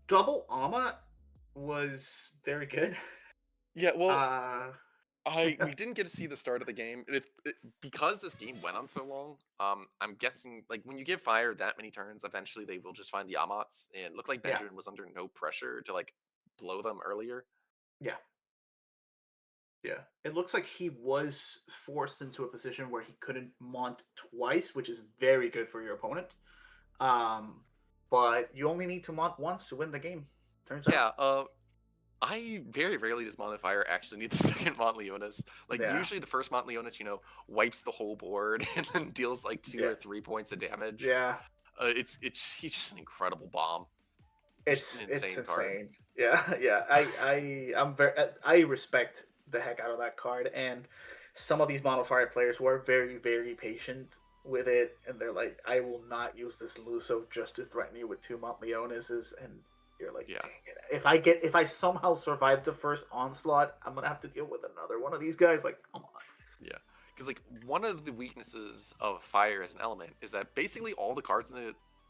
Double Ama was very good. Yeah. Well, Uh, we didn't get to see the start of the game. Because this game went on so long. I'm guessing like when you give fire that many turns, eventually they will just find the Amats, and it looked like Yeah. Benjamin was under no pressure to like blow them earlier. yeah. Yeah. It looks like he was forced into a position where he couldn't mount twice, which is very good for your opponent. But you only need to mount once to win the game. Turns out. Yeah. I very rarely does Mont actually need the second Mont Leonis. Like Yeah. usually the first Mont Leonis, wipes the whole board and then deals like 2 or 3 points of damage. Yeah. He's just an incredible bomb. It's an insane insane. card. Yeah, yeah. I respect the heck out of that card, and some of these Fire players were very, very patient with it, and they're like, I will not use this Luso just to threaten you with 2 Mont Leonises, and you're like, Yeah. dang it. If I somehow survive the first onslaught, I'm gonna have to deal with another one of these guys. Like, come on. Yeah. Because like one of the weaknesses of fire as an element is that basically all the cards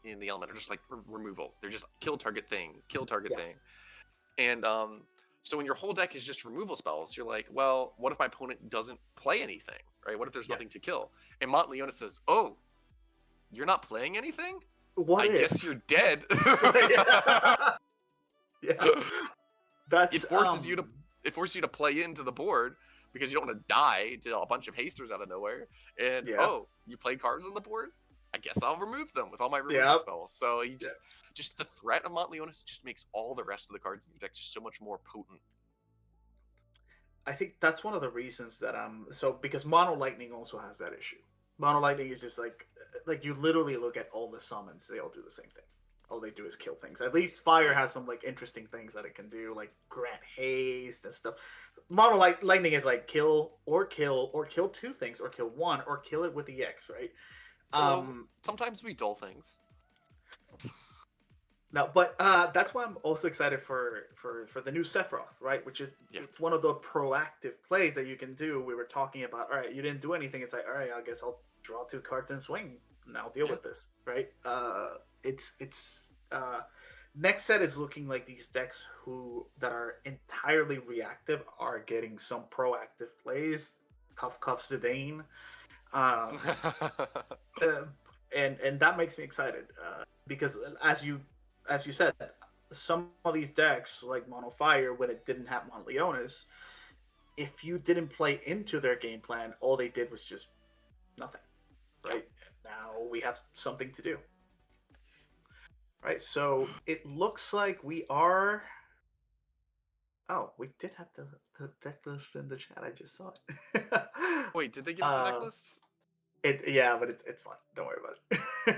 in the element are just like removal. They're just kill target thing, thing. And so when your whole deck is just removal spells, you're like, well, what if my opponent doesn't play anything, right? What if there's nothing to kill? And Mont Leonis says, oh, you're not playing anything? What I guess you're dead. Yeah. That's It forces you to play into the board because you don't want to die to a bunch of hasters out of nowhere. And you played cards on the board? I guess I'll remove them with all my removal spells. So you just the threat of Mont Leonis just makes all the rest of the cards in your deck just so much more potent. I think that's one of the reasons that because Mono Lightning also has that issue. Mono Lightning is just like you literally look at all the summons, they all do the same thing. All they do is kill things. At least Fire has some like interesting things that it can do, like grant haste and stuff. Mono Lightning is like kill 2 things, or kill 1, or kill it with the EX, right? Sometimes we dull things. No, but that's why I'm also excited for the new Sephiroth, right? Which is it's one of the proactive plays that you can do. We were talking about, all right, you didn't do anything. It's like, all right, I guess I'll draw 2 cards and swing, and I'll deal with this, right? It's next set is looking like these decks that are entirely reactive are getting some proactive plays. Cuff Zidane. And that makes me excited because as you said, some of these decks like Mono Fire, when it didn't have Mont Leonis, if you didn't play into their game plan, all they did was just nothing, right? Now we have something to do, right? So it looks like we are. Oh, we did have the deck list in the chat. I just saw it. Wait, did they give us the deck lists? But it's fine. Don't worry about it.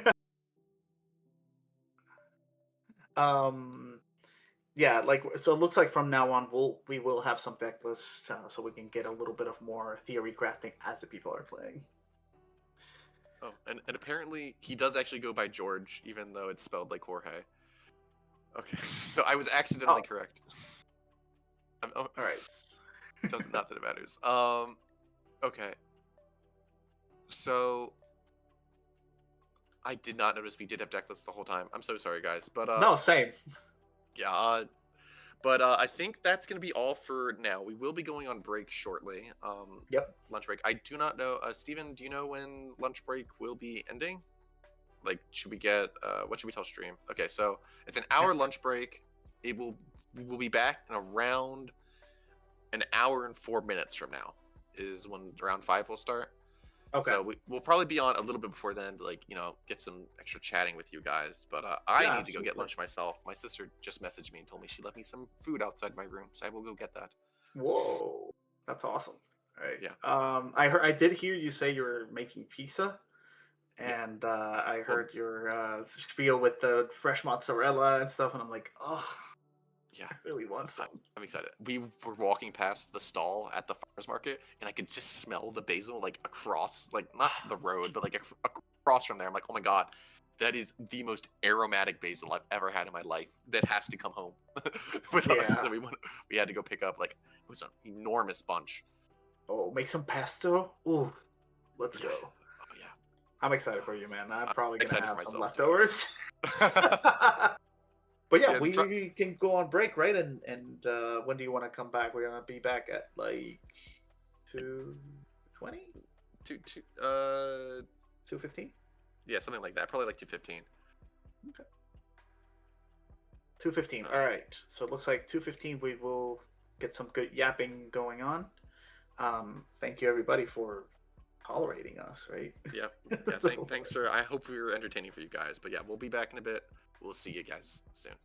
So it looks like from now on we will have some deck lists so we can get a little bit of more theory crafting as the people are playing. Oh, and apparently he does actually go by George, even though it's spelled like Jorge. Okay, so I was accidentally correct. All right. Not that it matters. Okay. So I did not notice we did have deck lists the whole time. I'm so sorry, guys. But no, same. Yeah. But I think that's going to be all for now. We will be going on break shortly. Yep. Lunch break. I do not know. Steven, do you know when lunch break will be ending? like, should we get what should we tell stream? Okay, so it's an hour lunch break. We will be back in around an hour and 4 minutes from now is when round 5 will start. Okay. So we'll probably be on a little bit before then to, like, get some extra chatting with you guys. But I need to go get lunch myself. My sister just messaged me and told me she left me some food outside my room, so I will go get that. Whoa, that's awesome. All right. Yeah. I did hear you say you were making pizza, and I heard your spiel with the fresh mozzarella and stuff, and I'm like, oh, yeah, I really want some. I'm excited. We were walking past the stall at the farmers market, and I could just smell the basil like across, like not the road, but like across from there. I'm like, oh my god, that is the most aromatic basil I've ever had in my life. That has to come home with us. So we had to go pick up, like, it was an enormous bunch. Oh, make some pesto. Ooh, let's go. Oh yeah, I'm excited for you, man. I'm probably gonna have some leftovers. But yeah, we can go on break, right? And when do you want to come back? We're gonna be back at like 2:20? 2:15? Yeah, something like that. Probably like 2:15. Okay. 2:15. All right. So it looks like 2:15 we will get some good yapping going on. Thank you everybody for tolerating us, right? Yeah. Thanks for. I hope we were entertaining for you guys. But yeah, we'll be back in a bit. We'll see you guys soon.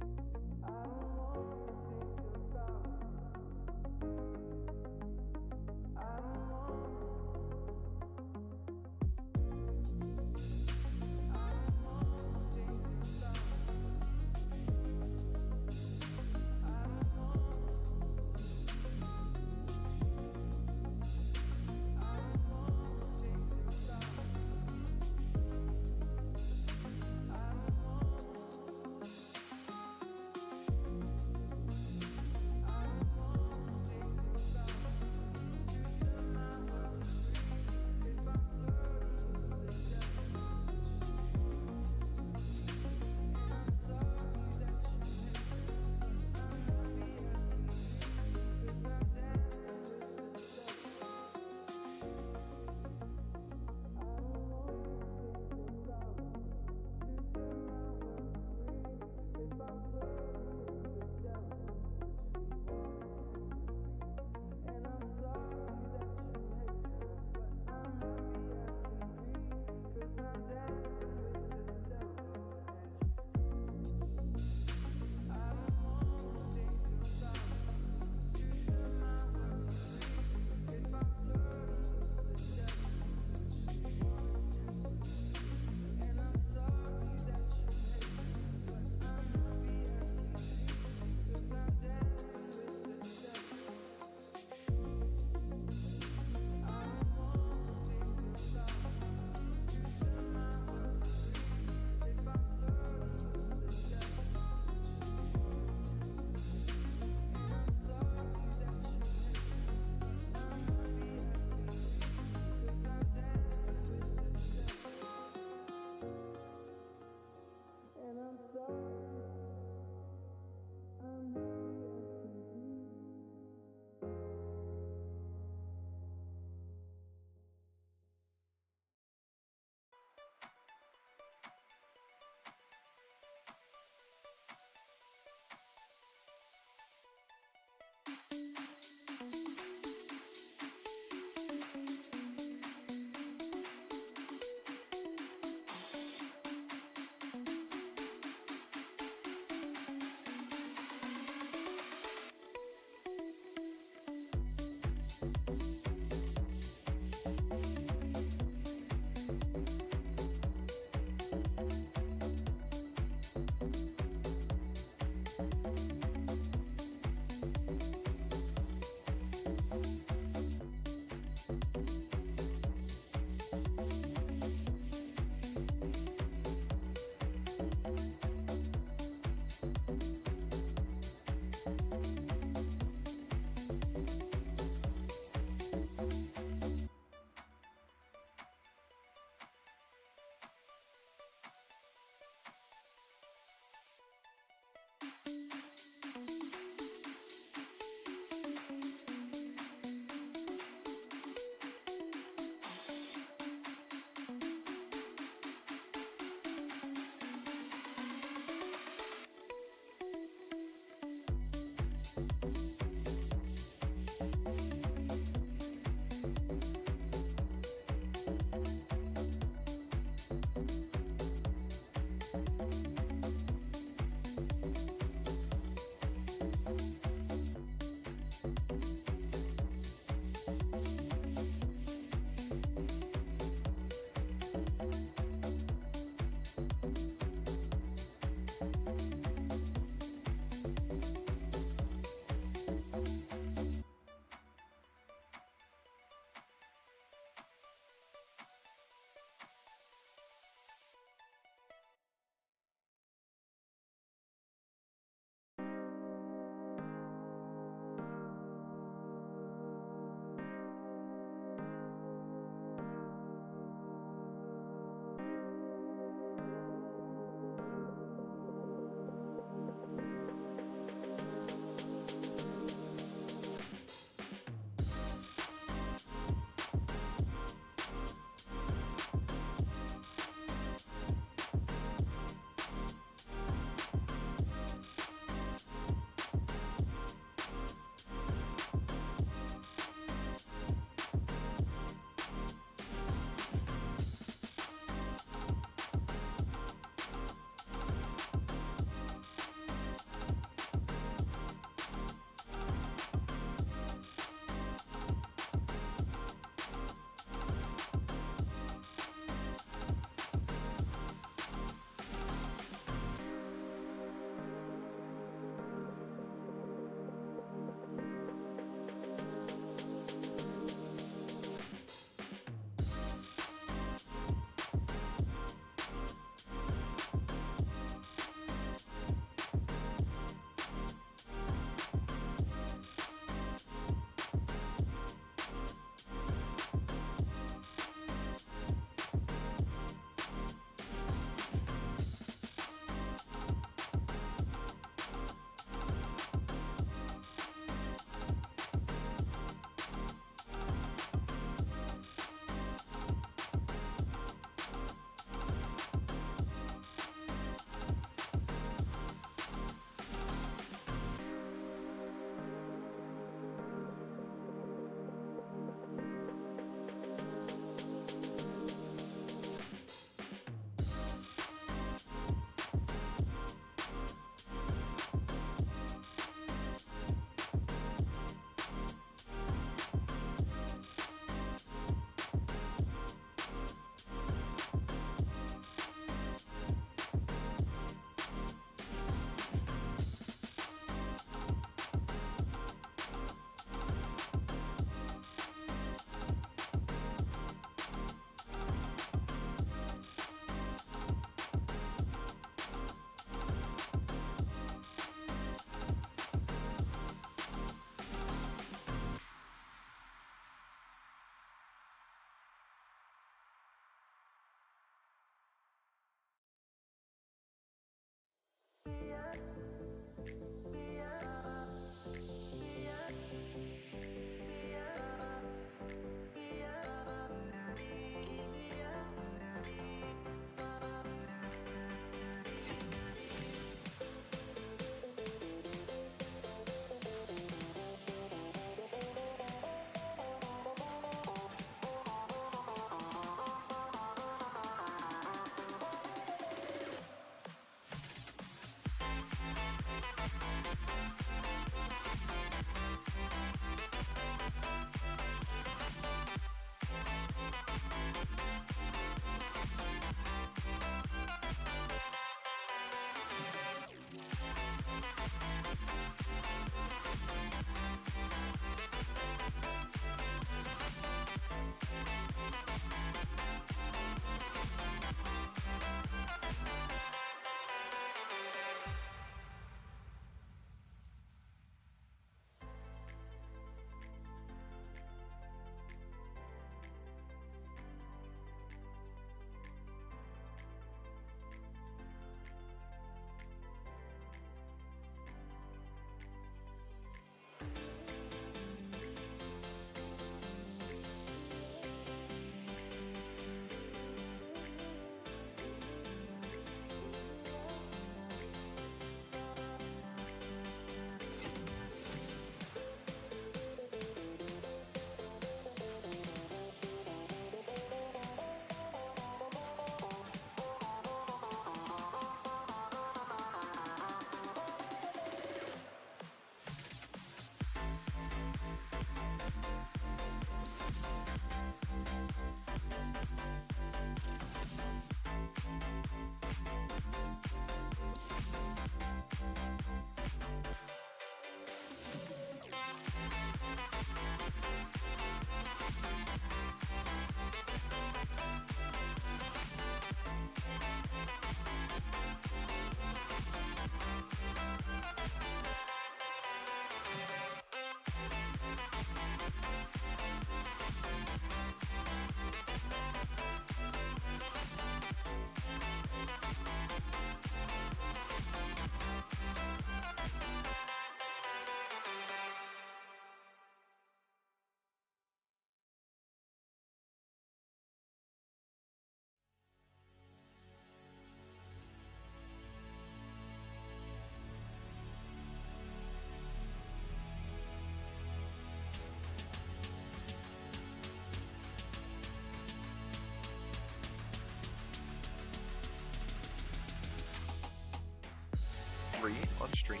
3 on stream.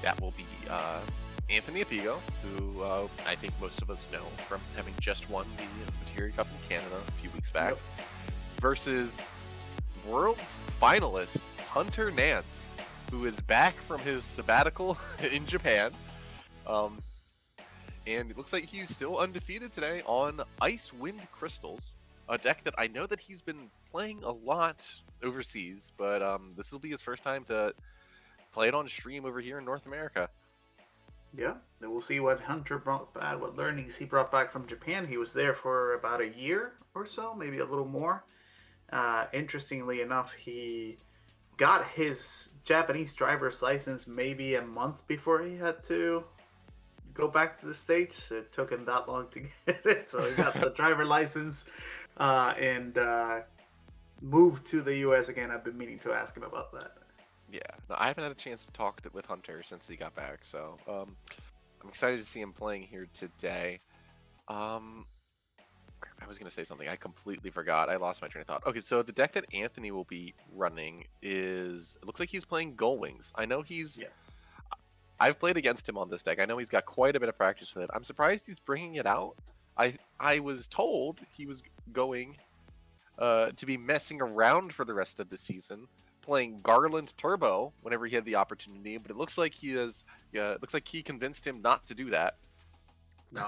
That will be Anthony Apigo, who I think most of us know from having just won the Materia Cup in Canada a few weeks back, versus World's finalist Hunter Nance, who is back from his sabbatical in Japan. And it looks like he's still undefeated today on Ice Wind Crystals, a deck that I know that he's been playing a lot overseas, but this will be his first time to play it on stream over here in North America. Yeah, then we'll see what Hunter brought back, what learnings he brought back from Japan. He was there for about a year or so, maybe a little more. Interestingly enough, he got his Japanese driver's license maybe a month before he had to go back to the States. It took him that long to get it, so he got the driver license and moved to the U.S. again. I've been meaning to ask him about that. Yeah, no, I haven't had a chance to talk with Hunter since he got back, so I'm excited to see him playing here today. I was going to say something. I completely forgot. I lost my train of thought. Okay, so the deck that Anthony will be running is... It looks like he's playing Gullwings. I know he's... Yeah. I've played against him on this deck. I know he's got quite a bit of practice with it. I'm surprised he's bringing it out. I was told he was going to be messing around for the rest of the season, playing Garland Turbo whenever he had the opportunity, but it looks like he is. Yeah, it looks like he convinced him not to do that. No,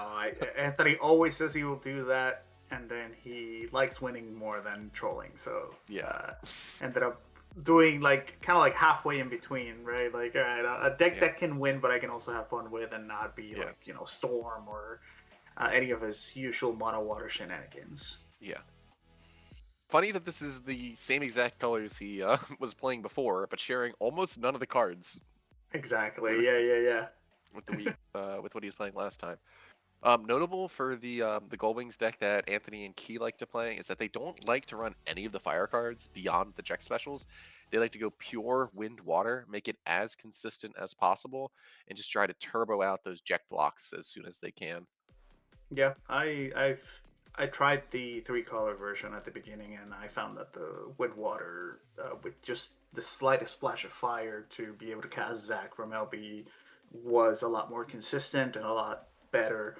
Anthony always says he will do that, and then he likes winning more than trolling. So yeah, ended up doing like kind of like halfway in between, right? Like, all right, a deck that can win, but I can also have fun with and not be like, you know, Storm or any of his usual mono water shenanigans. Yeah. Funny that this is the same exact colors he was playing before, but sharing almost none of the cards. Exactly. Yeah. With what he was playing last time. Notable for the Gullwings deck that Anthony and Key like to play is that they don't like to run any of the fire cards beyond the Jack specials. They like to go pure wind water, make it as consistent as possible, and just try to turbo out those Jack blocks as soon as they can. Yeah, I tried the 3-color version at the beginning, and I found that the wind water with just the slightest splash of fire to be able to cast Zack from LB was a lot more consistent and a lot better.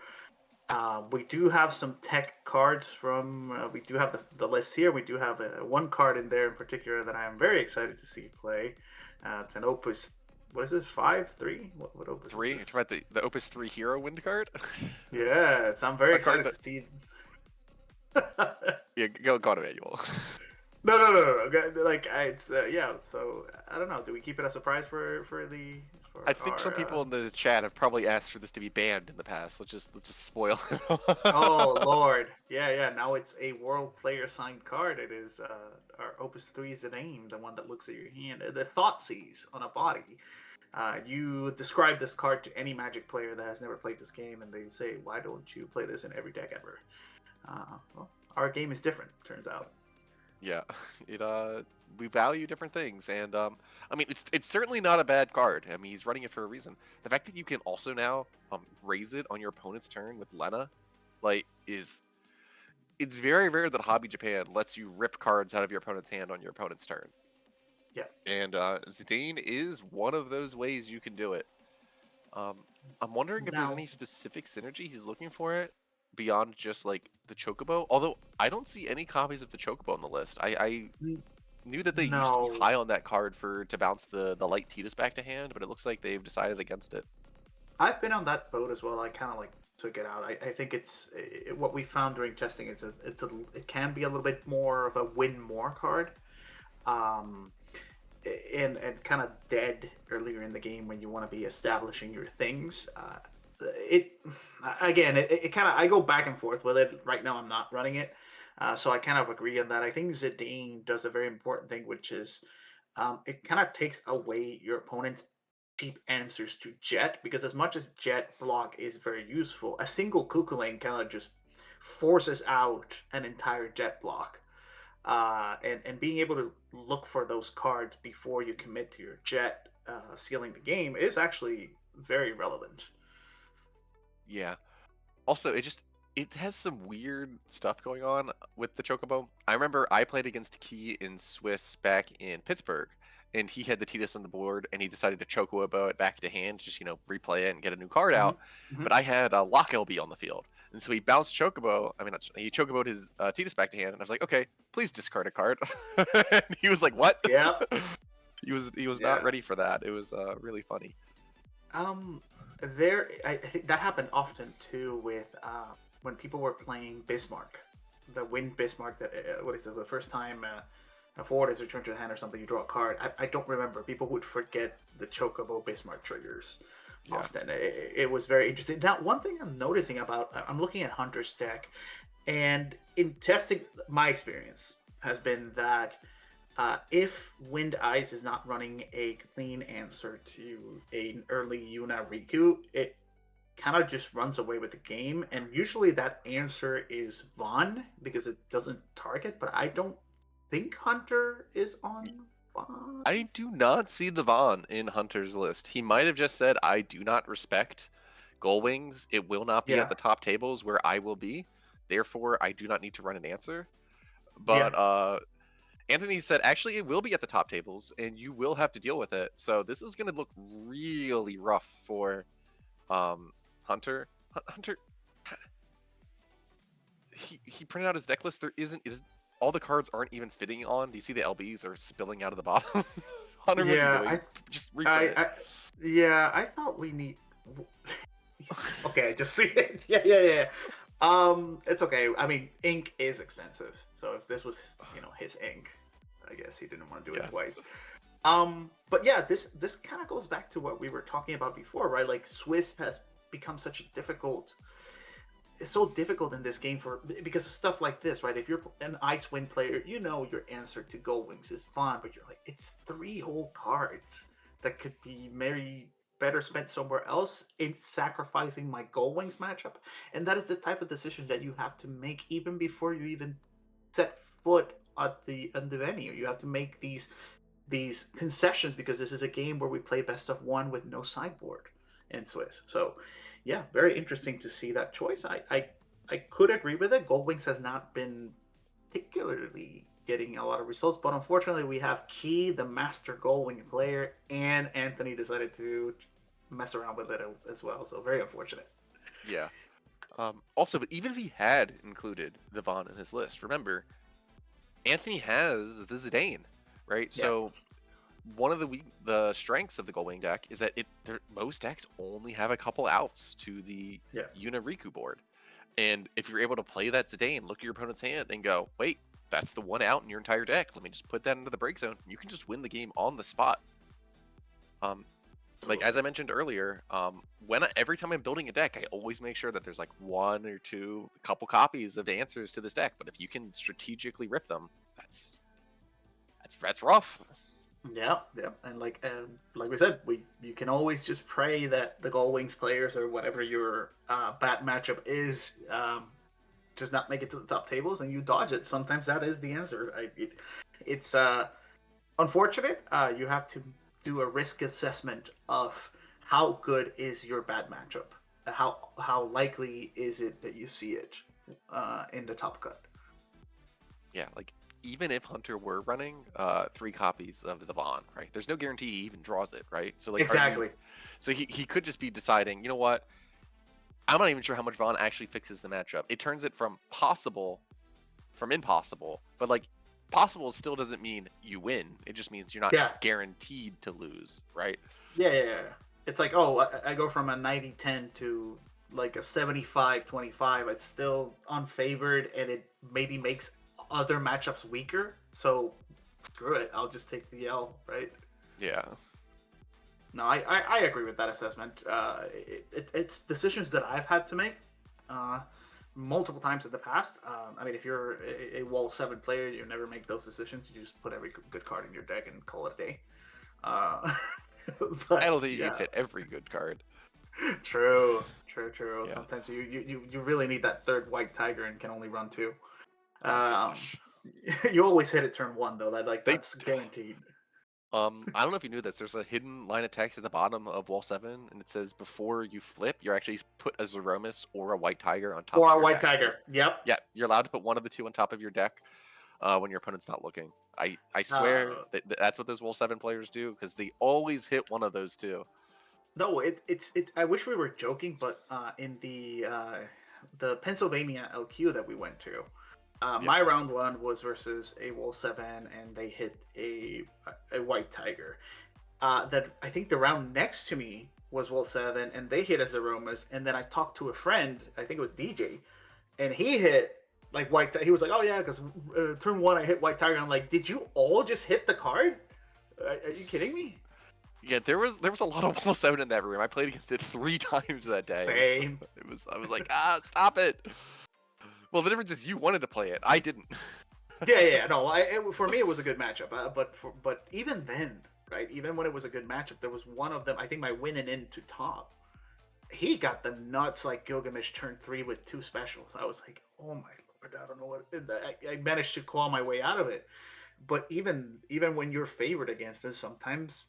We do have some tech cards from. We do have the list here. We do have one card in there in particular that I am very excited to see play. It's an Opus. What is it? 5-3? What Opus? 3? You're talking about the Opus 3 Hero wind card? Yeah, I'm very excited to see. Yeah, go on, Emmanuel. No. Like it's yeah. So I don't know. Do we keep it a surprise for the? I think some people in the chat have probably asked for this to be banned in the past. Let's just spoil it. Oh Lord, yeah. Now it's a world player signed card. It is our Opus 3's name, the one that looks at your hand, the Thoughtseize on a body. You describe this card to any Magic player that has never played this game, and they say, "Why don't you play this in every deck ever?" Well, our game is different, turns out. Yeah, we value different things, and I mean, it's certainly not a bad card. I mean, he's running it for a reason. The fact that you can also now raise it on your opponent's turn with Lena, like, it's very rare that Hobby Japan lets you rip cards out of your opponent's hand on your opponent's turn. Yeah, and Zidane is one of those ways you can do it. I'm wondering if there's any specific synergy he's looking for it beyond just like the Chocobo, although I don't see any copies of the Chocobo on the list. I knew that they used to be high on that card to bounce the light Tidus back to hand, but it looks like they've decided against it. I've been on that boat as well. I kind of like took it out. I think what we found during testing is it can be a little bit more of a win more card, and kind of dead earlier in the game when you want to be establishing your things. It kind of, I go back and forth with it. Right now I'm not running it, so I kind of agree on that. I think Zidane does a very important thing, which is it kind of takes away your opponent's cheap answers to Jet, because as much as Jet block is very useful, a single Kukulane kind of just forces out an entire Jet block, and being able to look for those cards before you commit to your Jet sealing the game is actually very relevant. Yeah. Also, it has some weird stuff going on with the Chocobo. I remember I played against Key in Swiss back in Pittsburgh, and he had the Tidus on the board, and he decided to Chocobo it back to hand, just replay it and get a new card out. Mhm. But I had a Lock LB on the field, and so he bounced Chocobo. I mean, he Chocoboed his Tidus back to hand, and I was like, okay, please discard a card. And he was like, what? Yeah. He was Yeah. not ready for that. It was really funny. I think that happened often too with when people were playing Bismarck, the Wind Bismarck. That what is it? The first time a forward is returned to the hand or something, you draw a card. I don't remember. People would forget the Chocobo Bismarck triggers. Yeah. Often it was very interesting. Now, one thing I'm noticing I'm looking at Hunter's deck, and in testing, my experience has been that if Wind Eyes is not running a clean answer to an early Yuna Riku, it kind of just runs away with the game. And usually that answer is Vaughn because it doesn't target, but I don't think Hunter is on Vaughn. I do not see the Vaughn in Hunter's list. He might have just said, I do not respect Gullwings. It will not be at the top tables where I will be. Therefore, I do not need to run an answer. But Anthony said, actually, it will be at the top tables, and you will have to deal with it. So this is going to look really rough for Hunter. Hunter, he printed out his deck list. There isn't all the cards aren't even fitting on. Do you see the LBs are spilling out of the bottom? Hunter, just reprint it. I thought we need. Okay, I just see it. Yeah. It's okay. I mean, ink is expensive, so if this was, his ink, I guess he didn't want to do it twice. But yeah, this kind of goes back to what we were talking about before, right? Like Swiss has become such a difficult. It's so difficult in this game because of stuff like this, right? If you're an Icewind player, your answer to Gullwings is fun, but you're like, it's 3 whole cards that could be better spent somewhere else in sacrificing my Gullwings matchup. And that is the type of decision that you have to make even before you even set foot at the venue. You have to make these concessions because this is a game where we play best of 1 with no sideboard in Swiss. So yeah, very interesting to see that choice. I could agree with it. Gullwings has not been particularly getting a lot of results, but unfortunately we have Key, the master Gullwing player, and Anthony decided to mess around with it as well. So very unfortunate. Yeah. Also, but even if he had included the Vaughn in his list, remember, Anthony has the Zidane, right? Yeah. So one of the strengths of the Gullwing deck is that most decks only have a couple outs to the Yuna Riku board. And if you're able to play that Zidane, look at your opponent's hand and go, wait, that's the one out in your entire deck. Let me just put that into the break zone. You can just win the game on the spot. Like as I mentioned earlier, every time I'm building a deck, I always make sure that there's like 1 or 2, a couple copies of answers to this deck. But if you can strategically rip them, that's rough. Yeah, and like we said, you can always just pray that the Gullwings players or whatever your bad matchup is does not make it to the top tables, and you dodge it. Sometimes that is the answer. It's unfortunate. You have to do a risk assessment of how good is your bad matchup, how likely is it that you see it in the top cut. Yeah, like even if Hunter were running 3 copies of the Vaughn, right? There's no guarantee he even draws it, right? So like exactly. So he could just be deciding, you know what? I'm not even sure how much Vaughn actually fixes the matchup. It turns it from impossible, but like possible still doesn't mean you win. It just means you're not guaranteed to lose, right? Yeah. It's like, oh, I go from a 90-10 to like a 75-25. It's still unfavored, and it maybe makes other matchups weaker. So screw it. I'll just take the L, right? Yeah. No, I agree with that assessment. It's decisions that I've had to make multiple times in the past. I mean, if you're a Wall 7 player, you never make those decisions. You just put every good card in your deck and call it a day. But, I don't think you can fit every good card. True. Yeah. Sometimes you really need that 3rd White Tiger and can only run 2. You always hit it turn 1 though. That's guaranteed. I don't know if you knew this. There's a hidden line of text at the bottom of Wall 7, and it says before you flip, you're actually put a Zeromus or a White Tiger on top. Or of a White deck. Tiger. Yep. Yeah, you're allowed to put one of the 2 on top of your deck. when your opponent's not looking. I swear that's what those Wool 7 players do, because they always hit one of those two. No, it's. I wish we were joking, but in the Pennsylvania LQ that we went to, my round 1 was versus a Wool 7, and they hit a White Tiger. That I think the round next to me was Wool 7, and they hit as Aromas, and then I talked to a friend, I think it was DJ, and he hit like White. He was like, "Oh yeah, because turn 1 I hit White Tiger." And I'm like, "Did you all just hit the card? Are you kidding me?" Yeah, there was a lot of Wool 7 in that room. I played against it 3 times that day. Same. I was like, stop it. Well, the difference is you wanted to play it. I didn't. Yeah. No, for me it was a good matchup. But even then, right? Even when it was a good matchup, there was one of them. I think my winning into top. He got the nuts like Gilgamesh turn 3 with 2 specials. I was like, oh my lord, I don't know what. I managed to claw my way out of it. But even when you're favored against it, sometimes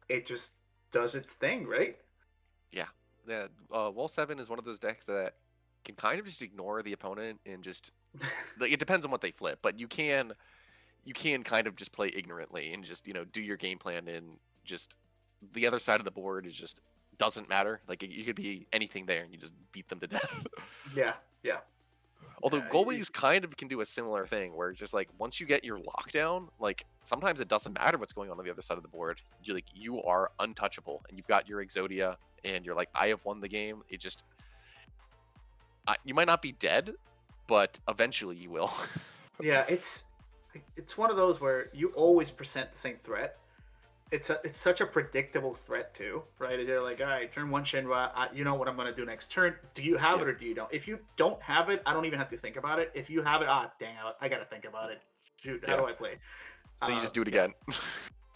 it just does its thing, right? Yeah. Wool 7 is one of those decks that can kind of just ignore the opponent and just like, it depends on what they flip, but you can kind of just play ignorantly and just, do your game plan, and just the other side of the board is just doesn't matter. Like, you could be anything there and you just beat them to death. Yeah. Although goalies kind of can do a similar thing, where just like once you get your lockdown, like sometimes it doesn't matter what's going on the other side of the board. You are untouchable, and you've got your Exodia, and you're like, I have won the game. It just you might not be dead, but eventually you will. Yeah, it's one of those where you always present the same threat. It's such a predictable threat too, right? You're like, all right, turn 1 Shinra, you know what I'm gonna do next turn. Do you have it or do you don't? If you don't have it, I don't even have to think about it. If you have it, dang, I gotta think about it. Shoot, how do I play? Then you just do it again.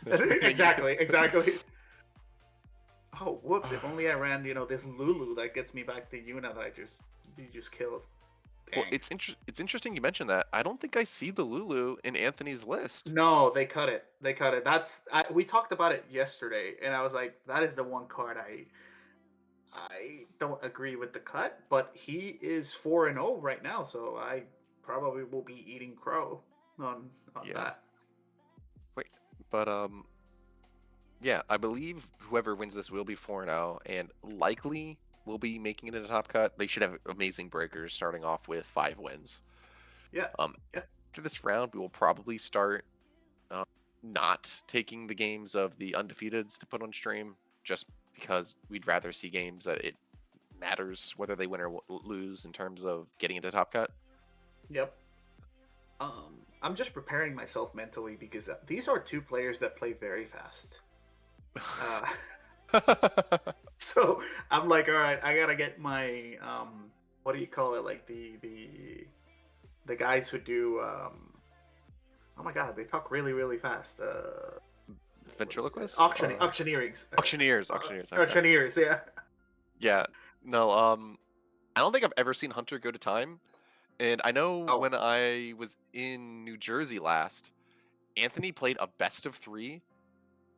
Exactly. Oh, whoops! If only I ran, this Lulu that gets me back to Yuna that you just killed. Well, it's interesting you mentioned that. I don't think I see the Lulu in Anthony's list. No, they cut it. We talked about it yesterday, and I was like, that is the one card I don't agree with the cut, but he is 4-0 right now, so I probably will be eating crow on that. Wait, but yeah, I believe whoever wins this will be 4-0, and likely will be making it in a top cut. They should have amazing breakers starting off with 5 wins. Yeah. After this round, we will probably start not taking the games of the undefeateds to put on stream, just because we'd rather see games that it matters whether they win or lose in terms of getting into top cut. Yep. I'm just preparing myself mentally because these are 2 players that play very fast. So I'm like, all right, I gotta get my what do you call it? Like the guys who do oh my god, they talk really, really fast. Ventriloquists? Auctioneers. Auctioneers. Auctioneers, yeah. Yeah. No, I don't think I've ever seen Hunter go to time. And I know when I was in New Jersey last, Anthony played a best of 3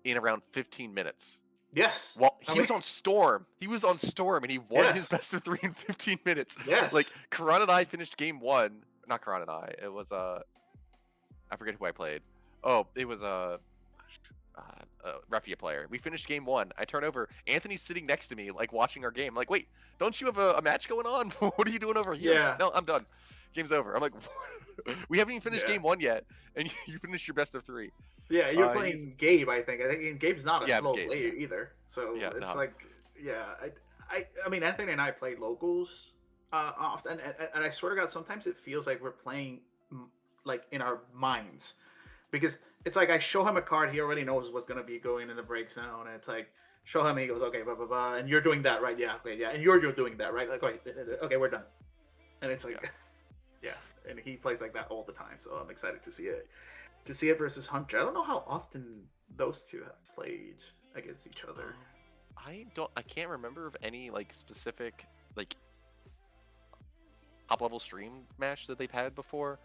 in around 15 minutes. Yes. Well, he was on Storm. He was on Storm, and he won his best of 3 in 15 minutes. Yes. Like, Karan and I finished game 1. Not Karan and I. It was, I forget who I played. Oh, it was a Refia player. We finished game 1. I turn over. Anthony's sitting next to me, like, watching our game. I'm like, wait, don't you have a match going on? What are you doing over here? Yeah. No, I'm done. Game's over. I'm like, we haven't even finished game 1 yet, and you finished your best of 3. Yeah, you're playing Gabe, I think. Gabe's not a slow Gabe, player either. So it's like, I mean, Anthony and I play locals often, and I swear to God, sometimes it feels like we're playing like in our minds, because it's like I show him a card, he already knows what's gonna be going in the break zone, and it's like show him, he goes, okay, blah blah blah, and you're doing that, right? Yeah, okay, yeah, and you're doing that, right? Like, okay, we're done, and it's like, yeah, and he plays like that all the time, so I'm excited to see it. To see it versus Hunter. I don't know how often those 2 have played against each other. I can't remember of any like specific like top level stream match that they've had before.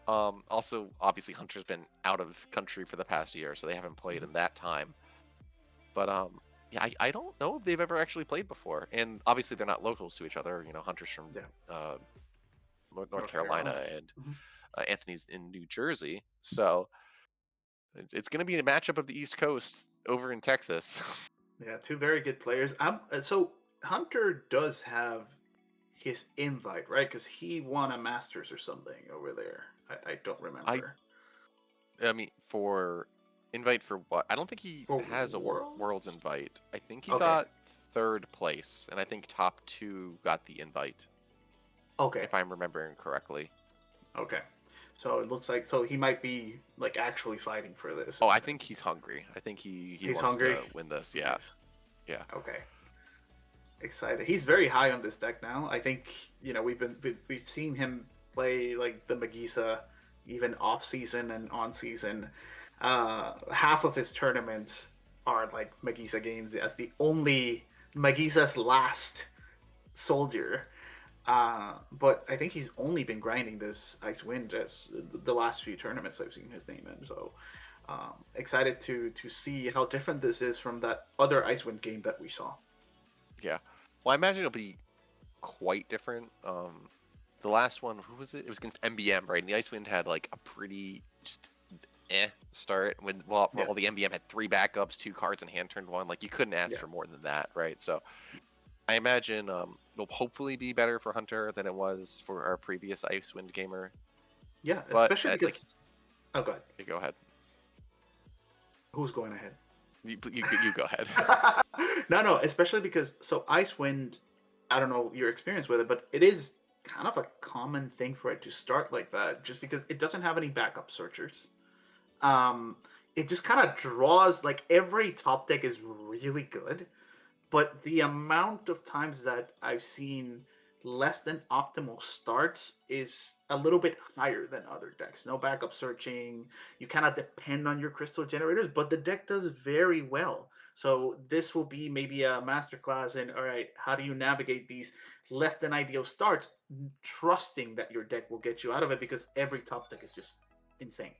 Also, obviously, Hunter's been out of country for the past year, so they haven't played in that time. But yeah, I don't know if they've ever actually played before. And obviously, they're not locals to each other. Hunter's from North Carolina, and Mhm. Anthony's in New Jersey. So it's going to be a matchup of the East Coast over in Texas. Yeah, two very good players. So Hunter does have his invite, right? Because he won a Masters or something over there. I don't remember. I mean, for invite for what? I don't think he For has a Worlds? Worlds invite. I think he Okay. got third place, and I think top 2 got the invite, Okay. if I'm remembering correctly. Okay. So it looks like he might be like actually fighting for this. Oh, I think he's hungry. I think he He's wants hungry. to win this. Yeah. Nice. Yeah. Okay. Excited. He's very high on this deck now. I think we've seen him play like the Magisa even off season and on season. Half of his tournaments are like Magisa games. That's the only Magisa's last soldier. But I think he's only been grinding this Icewind as the last few tournaments I've seen his name in. So excited to see how different this is from that other Icewind game that we saw. Yeah. Well, I imagine it'll be quite different. The last one, who was it? It was against MBM, right? And the Icewind had like a pretty just start when all the MBM had 3 backups, 2 cards, and hand turned 1. Like you couldn't ask for more than that, right? So I imagine it'll hopefully be better for Hunter than it was for our previous Icewind gamer. Yeah, But, especially because. Oh, go ahead. Okay, go ahead. Who's going ahead? You go ahead. No, especially because Icewind, I don't know your experience with it, but it is kind of a common thing for it to start like that, just because it doesn't have any backup searchers. It just kind of draws, like, every top deck is really good, but the amount of times that I've seen less than optimal starts is a little bit higher than other decks. No backup searching. You kind of depend on your crystal generators, but the deck does very well. So this will be maybe a masterclass in, all right, how do you navigate these less than ideal starts, trusting that your deck will get you out of it, because every top deck is just insane.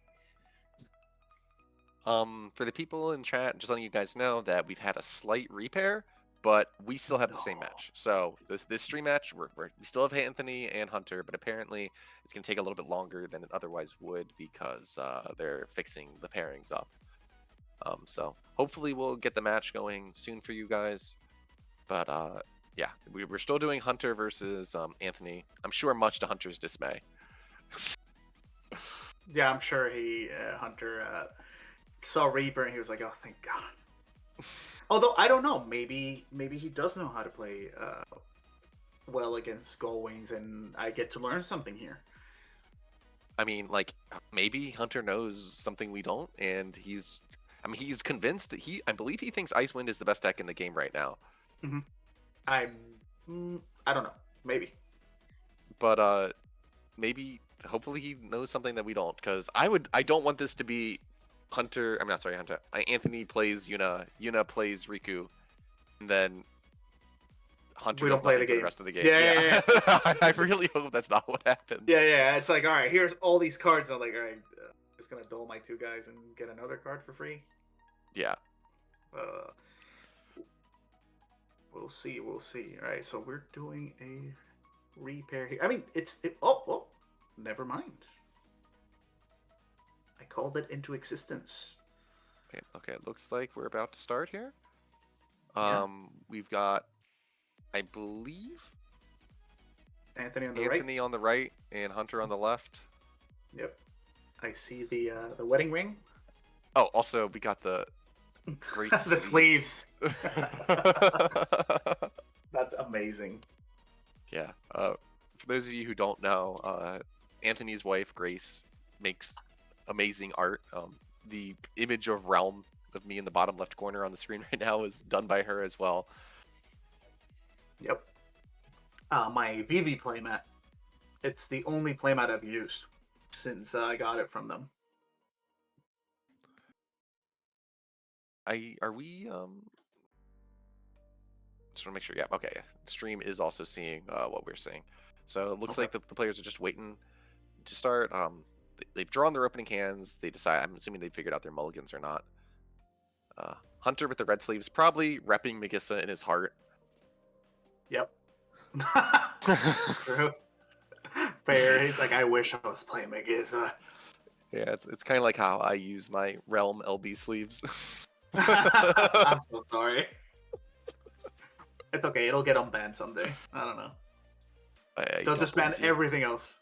For the people in chat, just letting you guys know that we've had a slight repair, but we still have the same match. So this stream match, we still have Anthony and Hunter, but apparently it's going to take a little bit longer than it otherwise would because they're fixing the pairings up. So hopefully we'll get the match going soon for you guys. But yeah, we're still doing Hunter versus Anthony. I'm sure much to Hunter's dismay. Yeah, I'm sure Hunter saw Reaper and he was like, "Oh, thank God." Although I don't know, maybe he does know how to play well against Gullwings, and I get to learn something here. I mean, like, maybe Hunter knows something we don't, and he's convinced that I believe he thinks Icewind is the best deck in the game right now. Mm-hmm. I don't know, maybe. But maybe, hopefully he knows something that we don't, because I don't want this to be Hunter. I'm not sorry, Hunter. Anthony plays Yuna. Yuna plays Riku, and then Hunter we does don't play nothing the for game. the rest of the game. Yeah. I really hope that's not what happens. Yeah. It's like, all right, here's all these cards. I'm like, all right, just gonna duel my 2 guys and get another card for free. Yeah. We'll see. All right, so we're doing a repair here. I mean, never mind. I called it into existence. Okay, it looks like we're about to start here. Yeah. We've got, I believe, Anthony on the right and Hunter on the left. Yep. I see the wedding ring. Oh, also we got the great the sleeves. That's amazing. Yeah. For those of you who don't know, Anthony's wife Grace makes amazing art. The image of Realm of me in the bottom left corner on the screen right now is done by her as well. Yep. My VV playmat. It's the only playmat I've used since I got it from them. Are we just want to make sure. Yeah, okay. Stream is also seeing what we're seeing. So it looks like the players are just waiting to start. They've drawn their opening hands. They decide. I'm assuming they figured out their mulligans or not. Hunter with the red sleeves, probably repping Magissa in his heart. Yep. True. Fair. He's like, I wish I was playing Megizza. Yeah, it's kind of like how I use my Realm LB sleeves. I'm so sorry. It's okay. It'll get unbanned someday. I don't know. They'll just ban everything else.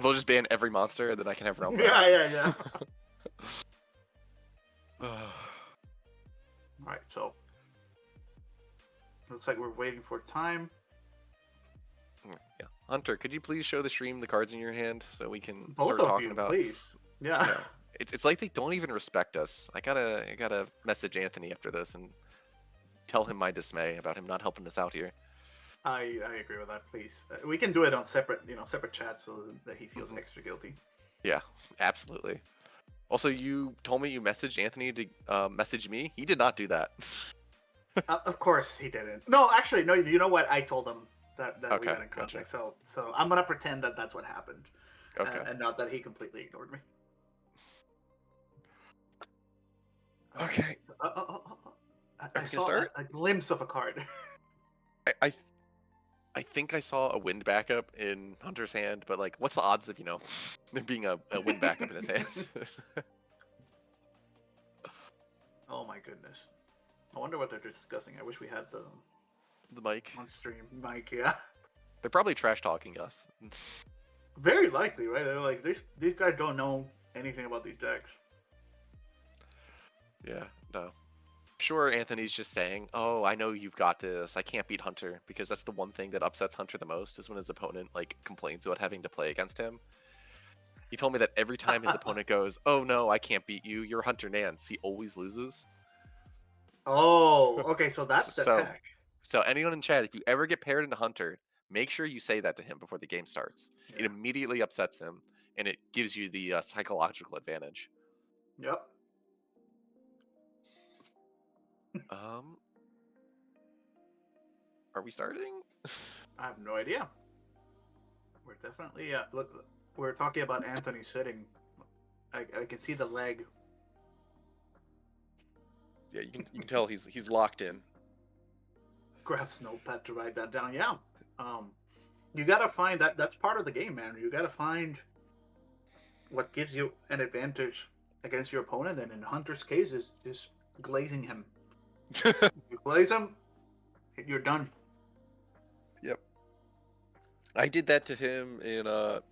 They'll just ban every monster, and then I can have Realm. Yeah. Alright, so looks like we're waiting for time. Yeah, Hunter, could you please show the stream the cards in your hand so we can Both start of talking you, about? Please. Yeah. It's like they don't even respect us. I gotta message Anthony after this and tell him my dismay about him not helping us out here. I agree with that. Please, we can do it on separate chats so that he feels extra guilty. Yeah, absolutely. Also, you told me you messaged Anthony to message me. He did not do that. Of course he didn't. No, actually, no. You know what? I told him that we got in contact. Gotcha. So I'm gonna pretend that that's what happened. Okay. And not that he completely ignored me. Okay. I saw a glimpse of a card. I think I saw a wind backup in Hunter's hand, but like, what's the odds of there being a wind backup in his hand? Oh my goodness! I wonder what they're discussing. I wish we had the mic on stream. Mic, yeah. They're probably trash talking us. Very likely, right? They're like, these guys don't know anything about these decks. Yeah, no. Sure, Anthony's just saying, "Oh, I know you've got this. I can't beat Hunter," because that's the one thing that upsets Hunter the most is when his opponent complains about having to play against him. He told me that every time his opponent goes, "Oh no, I can't beat you. You're Hunter Nance," he always loses. Oh, okay. So that's the tech. So anyone in chat, if you ever get paired into Hunter, make sure you say that to him before the game starts. Yeah. It immediately upsets him, and it gives you the psychological advantage. Yep. Are we starting? I have no idea. We're definitely look. We're talking about Anthony sitting. I can see the leg. Yeah, you can tell he's locked in. Grabs notepad to write that down. Yeah. You gotta find that. That's part of the game, man. You gotta find what gives you an advantage against your opponent, and in Hunter's case, is glazing him. You glaze him, you're done. Yep. I did that to him in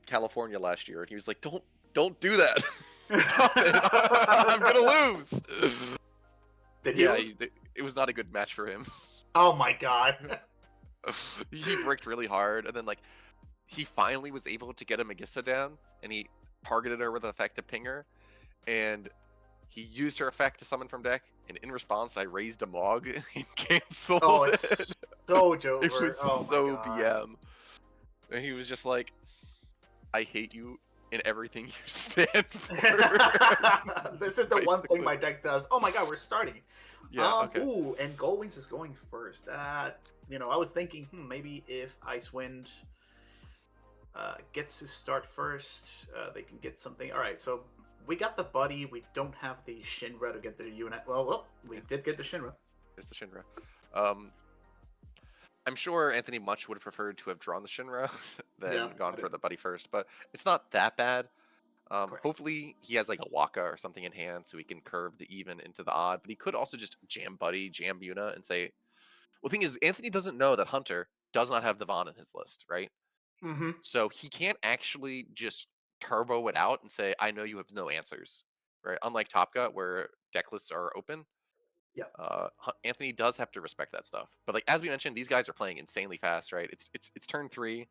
California last year, and he was like, "Don't do that. Stop it. I'm gonna lose." Did he? Yeah, it was not a good match for him. Oh my god. He bricked really hard, and then he finally was able to get a Megissa down, and he targeted her with an effect to ping her, and he used her effect to summon from deck, and in response, I raised a Mog and canceled Oh, it. it's so Joker. It was so BM. And he was just like, "I hate you in everything you stand for." This is the one thing my deck does. Oh my god, we're starting. Yeah, okay. Ooh, and Goldwings is going first. I was thinking, maybe if Icewind gets to start first, they can get something. All right, so we got the Buddy. We don't have the Shinra to get the unit. Well, we did get the Shinra. It's the Shinra. I'm sure Anthony much would have preferred to have drawn the Shinra than gone for the Buddy first, but it's not that bad. Hopefully he has a Waka or something in hand so he can curve the even into the odd, but he could also just jam Buddy, jam Yuna, and say, well, the thing is, Anthony doesn't know that Hunter does not have the Vaughn in his list, right? Mm-hmm. So he can't actually just turbo it out and say, I know you have no answers, right? Unlike Top Gut, where deck lists are open. Yeah. Anthony does have to respect that stuff. But as we mentioned, these guys are playing insanely fast, right? It's turn 3,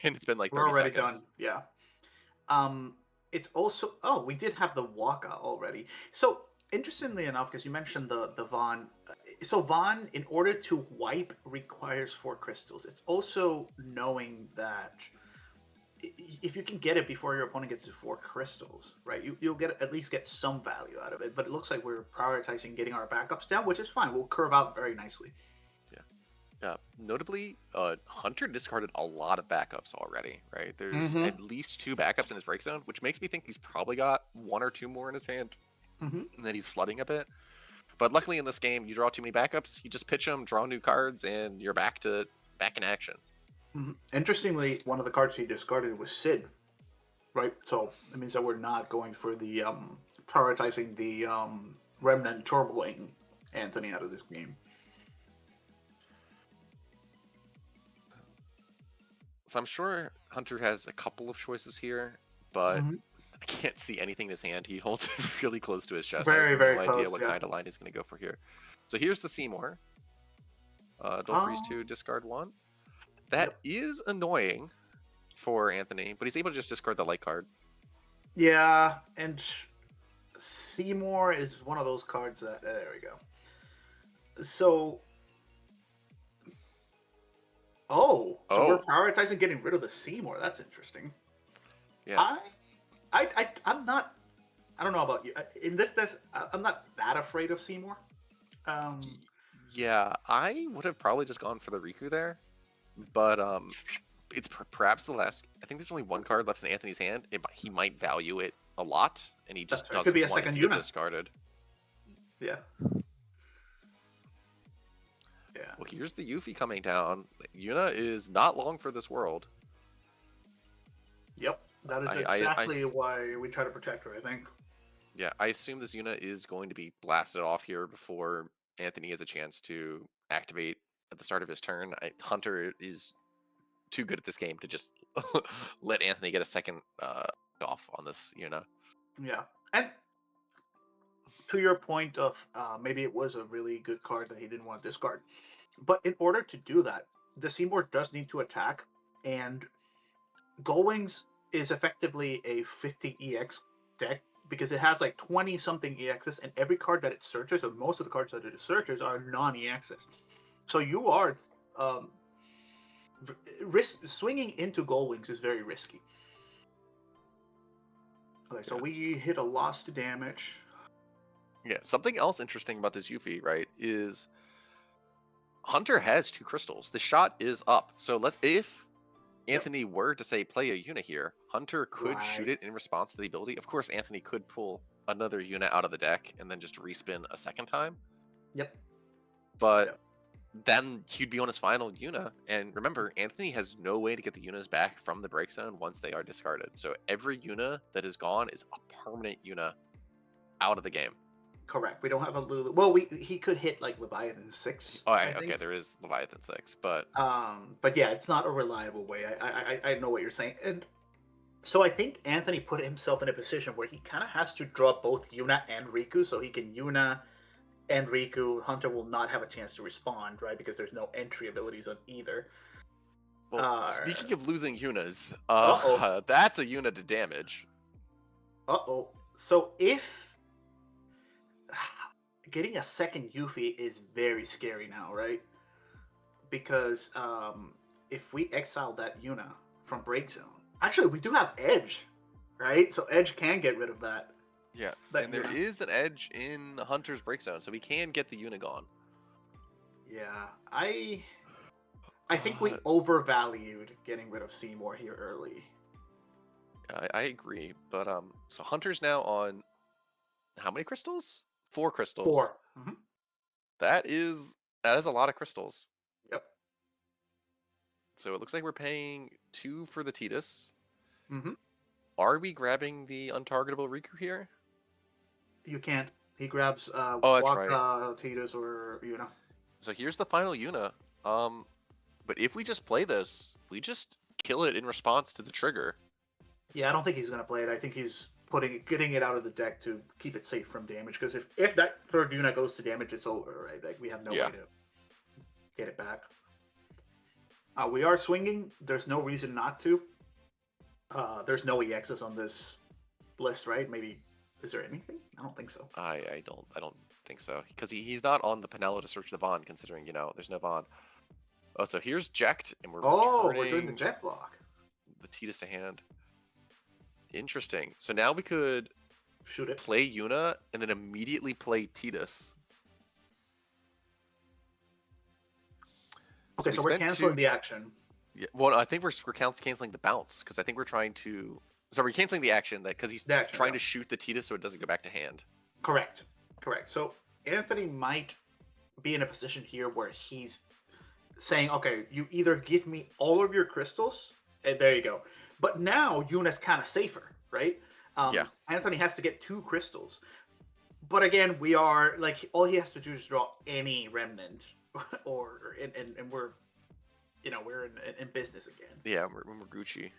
and it's been 30 We're already seconds. Done. Yeah. It's also we did have the Waka already. So interestingly enough, because you mentioned the Vaughn, so Vaughn, in order to wipe, requires 4 crystals. It's also knowing that if you can get it before your opponent gets to 4 crystals, right, you'll at least get some value out of it. But it looks like we're prioritizing getting our backups down, which is fine. We'll curve out very nicely. Notably, Hunter discarded a lot of backups already, right? There's at least 2 backups in his break zone, which makes me think he's probably got 1 or 2 more in his hand, and that he's flooding a bit. But luckily in this game, you draw too many backups, you just pitch them, draw new cards, and you're back in action. Interestingly, one of the cards he discarded was Sid, right? So it means that we're not going for the prioritizing the Remnant turboing Anthony out of this game. So I'm sure Hunter has a couple of choices here, but I can't see anything in his hand. He holds it really close to his chest. Very, I have very no close, idea what yeah. kind of line he's going to go for here. So here's the Seymour. Don't freeze 2, discard 1. That is annoying for Anthony, but he's able to just discard the light card. Yeah, and Seymour is one of those cards that... there we go. So... So we're prioritizing getting rid of the Seymour. That's interesting. Yeah. I'm not... I don't know about you. In this, I'm not that afraid of Seymour. Yeah, I would have probably just gone for the Riku there, but it's perhaps the last. I think there's only one card left in Anthony's hand. He might value it a lot, and he just doesn't could be a want it second to get Yuna. discarded. Yeah. Well, here's the Yuffie coming down. Yuna is not long for this world. Yep, that is exactly why we try to protect her, I think. Yeah, I assume this Yuna is going to be blasted off here before Anthony has a chance to activate at the start of his turn. Hunter is too good at this game to just let Anthony get a second off on this Yuna. Yeah, and to your point of maybe it was a really good card that he didn't want to discard. But in order to do that, the Seymour does need to attack, and Gullwings is effectively a 50 EX deck because it has like 20-something EXs, and every card that it searches, or most of the cards that it searches, are non-EXs. So you are... swinging into Gullwings is very risky. Okay, so we hit a loss to damage. Yeah, something else interesting about this Yuffie, right, is Hunter has 2 crystals. The shot is up. So if Anthony were to say play a Yuna here, Hunter could shoot it in response to the ability. Of course, Anthony could pull another Yuna out of the deck and then just respin a second time. Yep. But then he'd be on his final Yuna. And remember, Anthony has no way to get the Yunas back from the break zone once they are discarded. So every Yuna that is gone is a permanent Yuna out of the game. Correct. We don't have a Lulu. Well, he could hit like Leviathan 6. Oh, okay. There is Leviathan 6, but yeah, it's not a reliable way. I know what you're saying, and so I think Anthony put himself in a position where he kind of has to draw both Yuna and Riku, so he can Yuna and Riku. Hunter will not have a chance to respond, right? Because there's no entry abilities on either. Well, speaking of losing Yunas, that's a Yuna to damage. So if getting a second Yuffie is very scary now, right? Because if we exile that Yuna from Break Zone, actually we do have Edge, right? So Edge can get rid of that. Yeah, and there is an Edge in Hunter's Break Zone, so we can get the Yuna gone. Yeah, I think we overvalued getting rid of Seymour here early. I agree, but so Hunter's now on how many crystals? 4 crystals. 4. That is a lot of crystals. Yep. So it looks like we're paying 2 for the Tidus. Mm-hmm. Are we grabbing the untargetable Riku here? You can't. He grabs that's right. Tidus or Yuna. So here's the final Yuna. But if we just play this, we just kill it in response to the trigger. Yeah, I don't think he's gonna play it. I think he's getting it out of the deck to keep it safe from damage. Because if that third Yuna goes to damage, it's over, right? Like we have no way to get it back. We are swinging. There's no reason not to. There's no EXs on this list, right? Maybe is there anything? I don't think so. I don't think so because he's not on the Penelo to search the Vaughn, considering there's no Vaughn. Oh, so here's Jekt, and we're doing the Jet block. The Tidus to hand. Interesting. So now we could shoot it, play Yuna, and then immediately play Tidus. Okay, so we're canceling the action. Yeah, well, I think we're canceling the bounce because I think we're trying to. So we're canceling the action because he's trying to shoot the Tidus so it doesn't go back to hand. Correct. So Anthony might be in a position here where he's saying, okay, you either give me all of your crystals, and there you go. But now Yuna's kind of safer, right? Yeah. Anthony has to get 2 crystals. But again, we are like all he has to do is draw any remnant, and we're, we're in business again. Yeah, we're Gucci.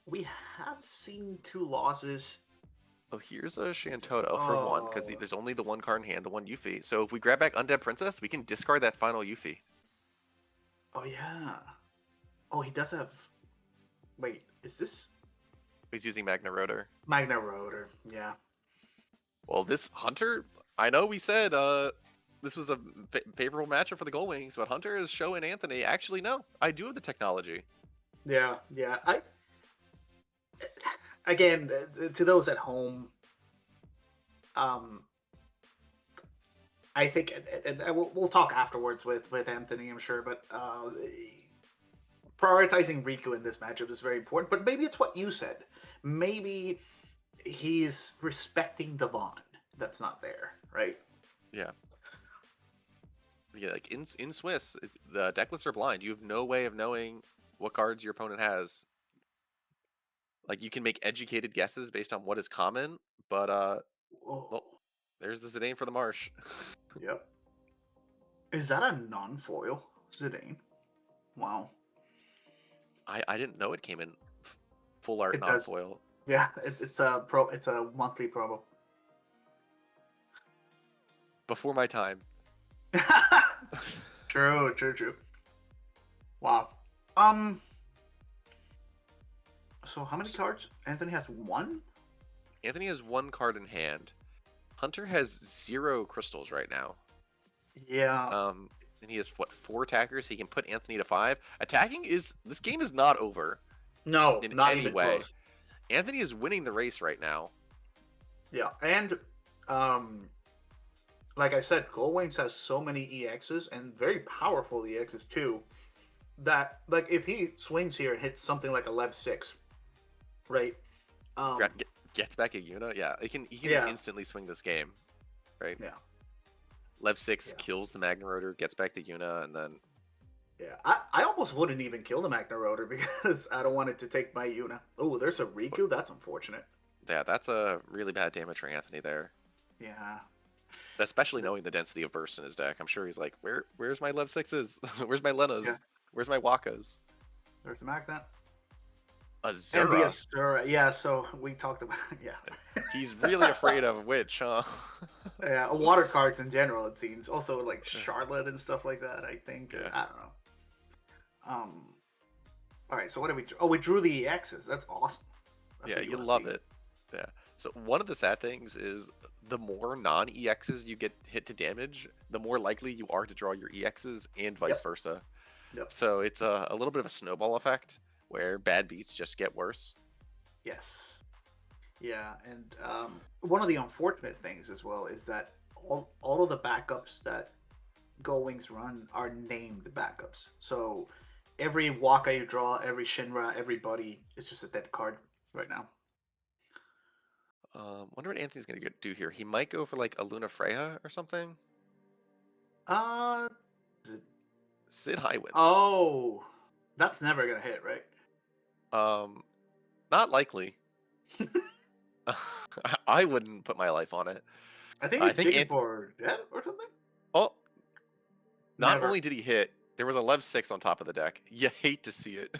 We have seen 2 losses. Oh, here's a Shantoto for 1, because there's only the 1 card in hand, the 1 Yuffie. So if we grab back Undead Princess, we can discard that final Yuffie. Oh yeah. Oh, he does have. Wait, is this He's using Magna Rotor. Magna Rotor? Yeah. Well, this Hunter, I know we said this was a favorable matchup for the Gold Wings, but Hunter is showing Anthony, actually, no, I do have the technology. Yeah. Again, to those at home, I think, and we'll talk afterwards with Anthony, I'm sure, but prioritizing Riku in this matchup is very important. But maybe it's what you said. Maybe he's respecting the bond that's not there, right? Yeah. Yeah, like in Swiss, the deck lists are blind. You have no way of knowing what cards your opponent has. Like, you can make educated guesses based on what is common, but well, there's the Zidane for the Marsh. Yep. Is that a non-foil Zidane? Wow. I didn't know it came in full art It does. non-foil. Yeah, it's a monthly promo. Before my time. True. Wow. So how many cards? Anthony has 1? Anthony has 1 card in hand. Hunter has 0 crystals right now. Yeah. And he has, what, 4 attackers? He can put Anthony to 5. Attacking this game is not over. No, in not any even way. close. Anthony is winning the race right now. Yeah, and like I said, Gold Wings has so many EXs and very powerful EXs too. That, like, if he swings here and hits something like a Lev 6, right? Gets back a Yuna, yeah. He can instantly swing this game, right? Yeah. Lev 6 kills the Magna Rotor, gets back the Yuna, and then. Yeah, I almost wouldn't even kill the Magna Rotor because I don't want it to take my Yuna. Oh, there's a Riku. That's unfortunate. Yeah, that's a really bad damage for Anthony there. Yeah. Especially knowing the density of burst in his deck. I'm sure he's like, where's my Lev 6s? Where's my Lenas? Yeah. Where's my Wakas? There's the Magna. Azura. And the Azura. Yeah, so we talked about, yeah. He's really afraid of Witch, huh? Yeah, water cards in general, it seems. Also, like, Charlotte and stuff like that, I think. Yeah. I don't know. All right, so what did we... Oh, we drew the EXs. That's awesome. That's Yeah, you love it. Yeah. So one of the sad things is the more non-EXs you get hit to damage, the more likely you are to draw your EXs and vice versa. Yep. So it's a little bit of a snowball effect where bad beats just get worse. Yes. Yeah, and one of the unfortunate things as well is that all of the backups that Gold Wings run are named backups. So every Waka you draw, every Shinra, everybody is just a dead card right now. Wonder what Anthony's gonna do here. He might go for like a Luna Freya or something. Sid Highwind. Oh, that's never gonna hit, right? Not likely. I wouldn't put my life on it. I think he's digging for dead or something. Oh, not only did he hit, there was a Lev 6 on top of the deck. You hate to see it.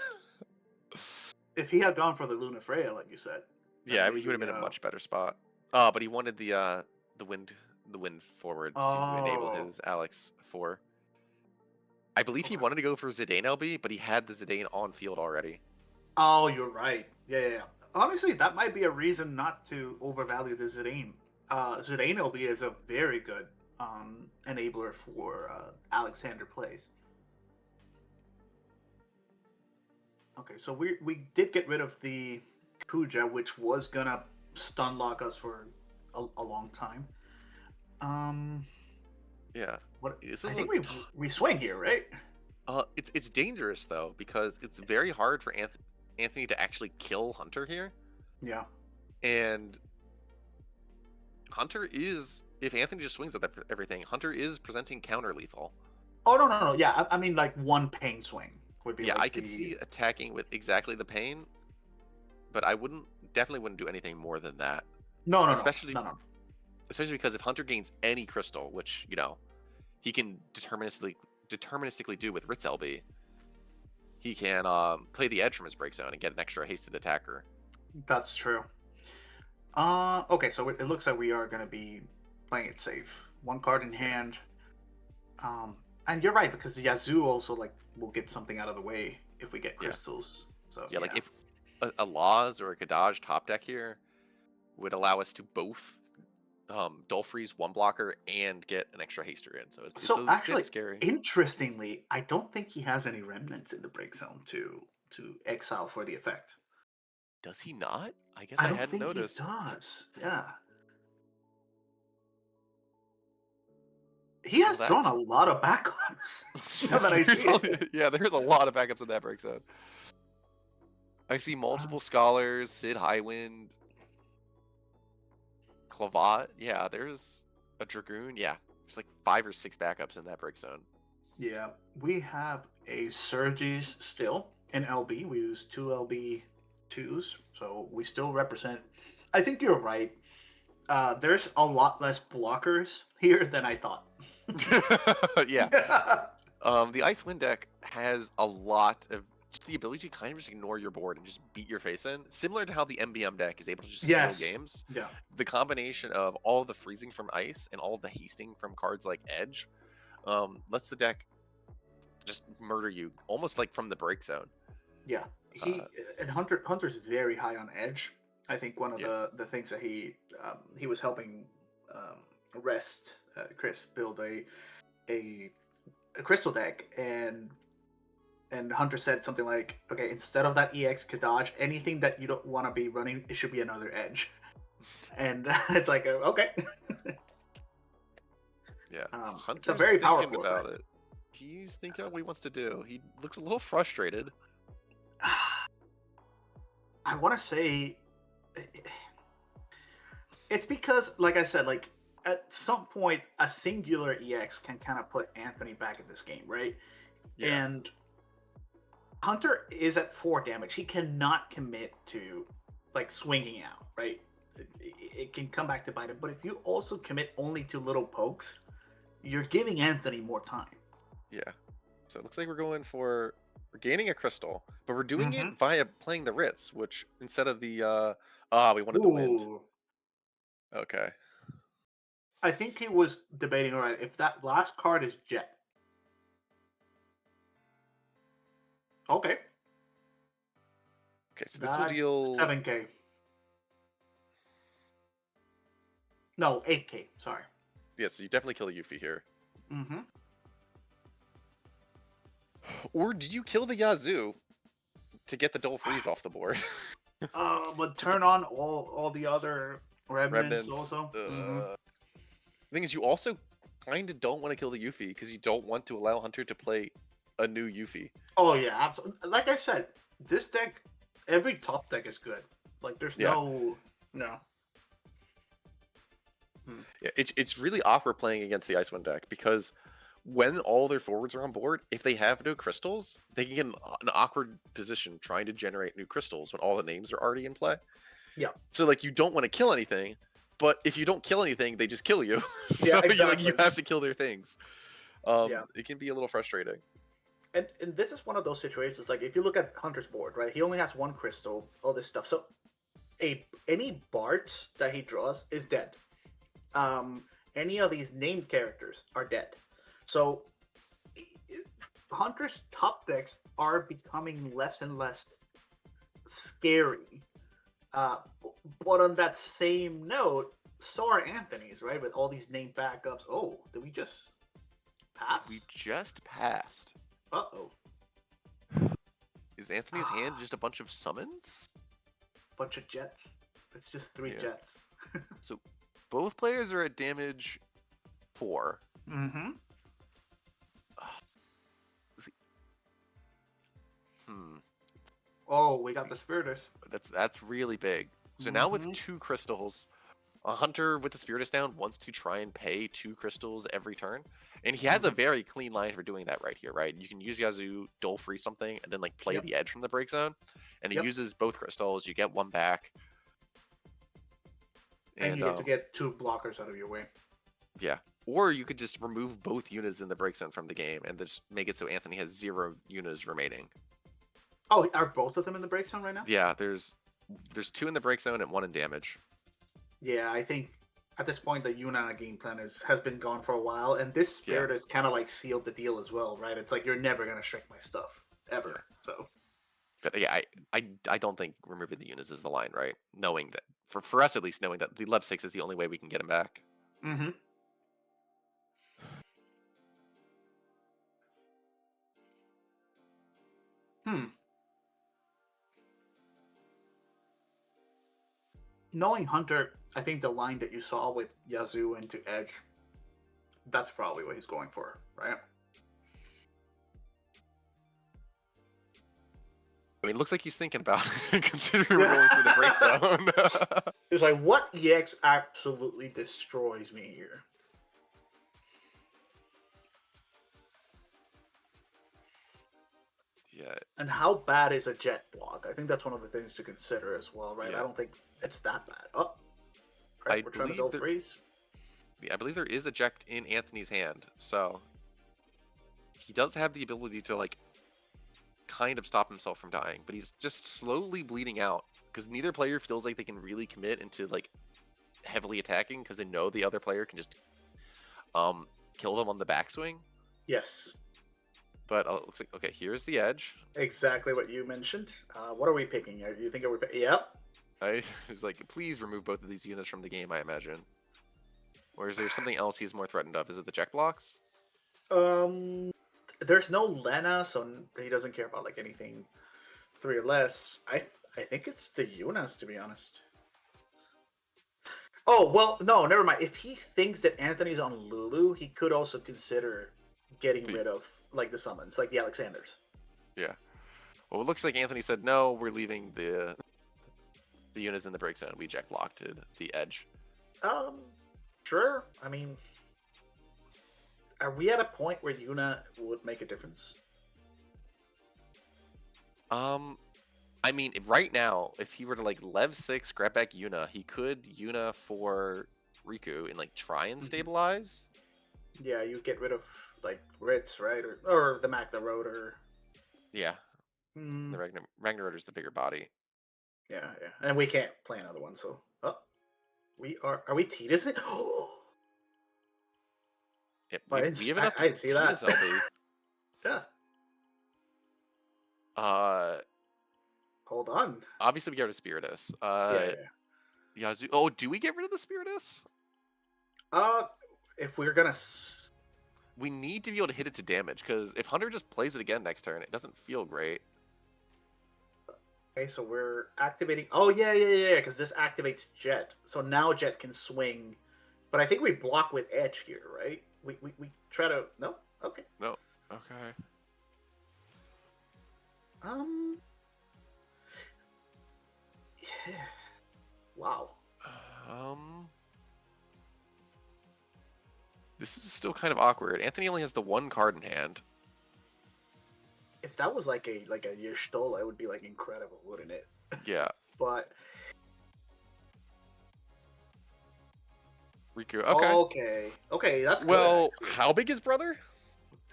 If he had gone for the Luna Freya, like you said. Yeah, he would have been in a much better spot. But he wanted the wind forward to enable his Alex 4. I believe he wanted to go for Zidane LB, but he had the Zidane on field already. Oh, you're right. Yeah. Honestly, that might be a reason not to overvalue the Zidane. Zidane LB is a very good enabler for Alexander plays. Okay, so we did get rid of the Kuja, which was gonna stun lock us for a long time. Yeah. I think we swing here, right? It's dangerous though because it's very hard for Anthony to actually kill Hunter here. Yeah. And Hunter is, if Anthony just swings at everything, Hunter is presenting counter lethal. Oh no. Yeah, I mean like one pain swing would be Yeah, like I could see attacking with exactly the pain, but I definitely wouldn't do anything more than that. No. Especially because if Hunter gains any crystal, which he can deterministically do with Ritz LB, he can play the edge from his break zone and get an extra hasted attacker. That's true. Okay, so it looks like we are going to be playing it safe. One card in hand. And you're right, because Yazoo also will get something out of the way if we get crystals. So yeah, like if a Laws or a Kadaj top deck here would allow us to both Dull Freeze one blocker and get an extra haster in. So it's a actually, bit scary. Interestingly, I don't think he has any remnants in the break zone to exile for the effect. Does he not? I guess I hadn't noticed. He does. Yeah. He has drawn a lot of backups. That I see. Yeah, there's a lot of backups in that break zone. I see multiple Scholars, Sid Highwind, Clavat. Yeah, there's a Dragoon. Yeah, there's like 5 or 6 backups in that break zone. Yeah, we have a Surges still in LB. We use 2 LB2s, so we still represent. I think you're right. There's a lot less blockers here than I thought. Yeah. The Icewind deck has a lot of the ability to kind of just ignore your board and just beat your face in, similar to how the MBM deck is able to just steal games. Yeah. The combination of all the freezing from ice and all the hasting from cards like Edge lets the deck just murder you almost like from the break zone. Yeah, and Hunter's very high on Edge. I think one of the things that he was helping Rest Chris build a crystal deck, and Hunter said something like, okay, instead of that EX Kadaj, anything that you don't want to be running, it should be another Edge. And it's like, okay. Yeah, Hunter's it's a very powerful about it. He's thinking about what he wants to do. He looks a little frustrated. I want to say it's because, like I said, like at some point a singular EX can kind of put Anthony back in this game, right? Yeah. And Hunter is at 4 damage. He cannot commit to like swinging out, right? It can come back to bite him. But if you also commit only to little pokes, you're giving Anthony more time. Yeah. So it looks like we're gaining a crystal, but we're doing it via playing the Ritz, which instead of the we wanted the wind. Okay. I think he was debating, all right, if that last card is Jet. Okay. Okay, so this will deal 7K. No, 8K, sorry. Yeah, so you definitely kill a Yuffie here. Mm-hmm. Or do you kill the Yazoo to get the Dull Freeze off the board? But turn on all the other remnants also. The thing is, you also kind of don't want to kill the Yuffie because you don't want to allow Hunter to play a new Yuffie. Oh yeah, absolutely. Like I said, this deck, every top deck is good. Like there's no. Yeah, it's really awkward playing against the Icewind deck because when all their forwards are on board, if they have no crystals, they can get in an awkward position trying to generate new crystals when all the names are already in play. Yeah. So like you don't want to kill anything, but if you don't kill anything, they just kill you. So yeah, exactly. you have to kill their things. It can be a little frustrating. And this is one of those situations, like if you look at Hunter's board, right? He only has 1 crystal, all this stuff. So any Bards that he draws is dead. Any of these named characters are dead. So Hunter's top decks are becoming less and less scary. But on that same note, so are Anthony's, right? With all these named backups. Oh, did we just pass? We just passed. Uh-oh. Is Anthony's hand just a bunch of summons? Bunch of jets. It's just 3 jets. So both players are at damage 4. Mm-hmm. Oh, we got the Spiriters. That's really big. So now with 2 crystals, A hunter with the Spiritus down wants to try and pay 2 crystals every turn, and he has a Mm-hmm. very clean line for doing that right here, right? You can use Yazoo, dole free something, and then like play Yep. the edge from the break zone, and he Yep. uses both crystals. You get 1 back, And you get to get 2 blockers out of your way. yeah. Or you could just remove both Yunas in the break zone from the game and just make it so Anthony has 0 Yunas remaining. Oh, are both of them in the break zone right now? Yeah, there's 2 in the break zone and 1 in damage. Yeah, I think at this point the Yuna game plan has been gone for a while, and this Spirit has kind of like sealed the deal as well, right? It's like you're never gonna strike my stuff ever. Yeah. So, But yeah, I don't think removing the Yunas is the line, right? Knowing that for us at least, knowing that the Lev 6 is the only way we can get him back. mm-hmm. Knowing Hunter, I think the line that you saw with Yazoo into Edge, that's probably what he's going for, right? I mean, it looks like he's thinking about it, considering we're going through the break zone. It's like, what EX absolutely destroys me here? Yeah. And how bad is a jet block? I think that's one of the things to consider as well, right? Yeah. I don't think it's that bad. Oh, right, we're trying to build freeze. I believe there is eject in Anthony's hand, so he does have the ability to like kind of stop himself from dying, but he's just slowly bleeding out because neither player feels like they can really commit into like heavily attacking because they know the other player can just kill them on the backswing. Yes. But it looks like, okay, here's the edge. Exactly what you mentioned. What are we picking here? Do you think we're Yep. I was like, please remove both of these units from the game, I imagine. Or is there something else he's more threatened of? Is it the check blocks? There's no Lena, so he doesn't care about like anything 3 or less. I think it's the Yunas, to be honest. Oh, well, no, never mind. If he thinks that Anthony's on Lulu, he could also consider getting rid of like the summons, like the Alexanders. Yeah. Well, it looks like Anthony said, no, we're leaving the units in the break zone. We check blocked the edge. Sure. I mean, are we at a point where Yuna would make a difference? I mean, right now, if he were to like Lev 6, grab back Yuna, he could Yuna for Riku and like try and stabilize. Yeah, you get rid of like Ritz, right? Or the Magna Rotor. Yeah. The Ragnar Rotor's the bigger body. Yeah. And we can't play another one, so are we Titus it? Yep, we have enough I didn't see that. Titus LB. Yeah. Hold on. Obviously we get rid of Spiritus. Yeah. Yazoo. Oh, do we get rid of the Spiritus? If we're gonna we need to be able to hit it to damage, because if Hunter just plays it again next turn, it doesn't feel great. Okay, so we're activating. Oh yeah, because this activates Jet. So now Jet can swing, but I think we block with Edge here, right? We try to no. Okay. No. Okay. Yeah. Wow. This is still kind of awkward. Anthony only has the 1 card in hand. If that was like a Y'shtola, it would be like incredible, wouldn't it? Yeah. But Riku. Okay. Okay, that's good. Well, how big is brother?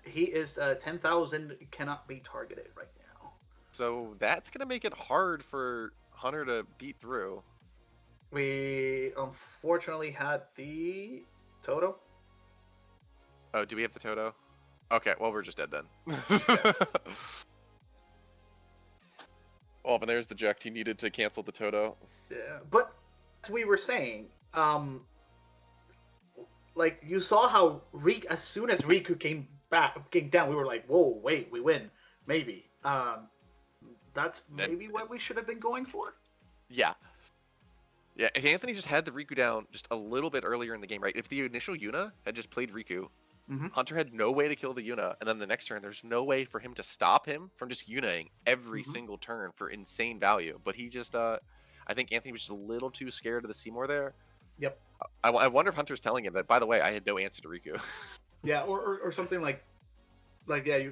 He is 10,000. Cannot be targeted right now. So that's gonna make it hard for Hunter to beat through. We unfortunately had the Toto. Oh, do we have the Toto? Okay, well, we're just dead then. Oh, but there's the Ject. He needed to cancel the Toto. Yeah, but as we were saying, like you saw how as soon as Riku came down, we were like, whoa, wait, we win. Maybe. That's maybe what we should have been going for. Yeah. Yeah, if Anthony just had the Riku down just a little bit earlier in the game, right? If the initial Yuna had just played Riku, Hunter had no way to kill the Yuna, and then the next turn, there's no way for him to stop him from just Yunaing every single turn for insane value. But he just, I think Anthony was just a little too scared of the Seymour there. Yep. I wonder if Hunter's telling him that, by the way, I had no answer to Riku. Yeah, or something like yeah,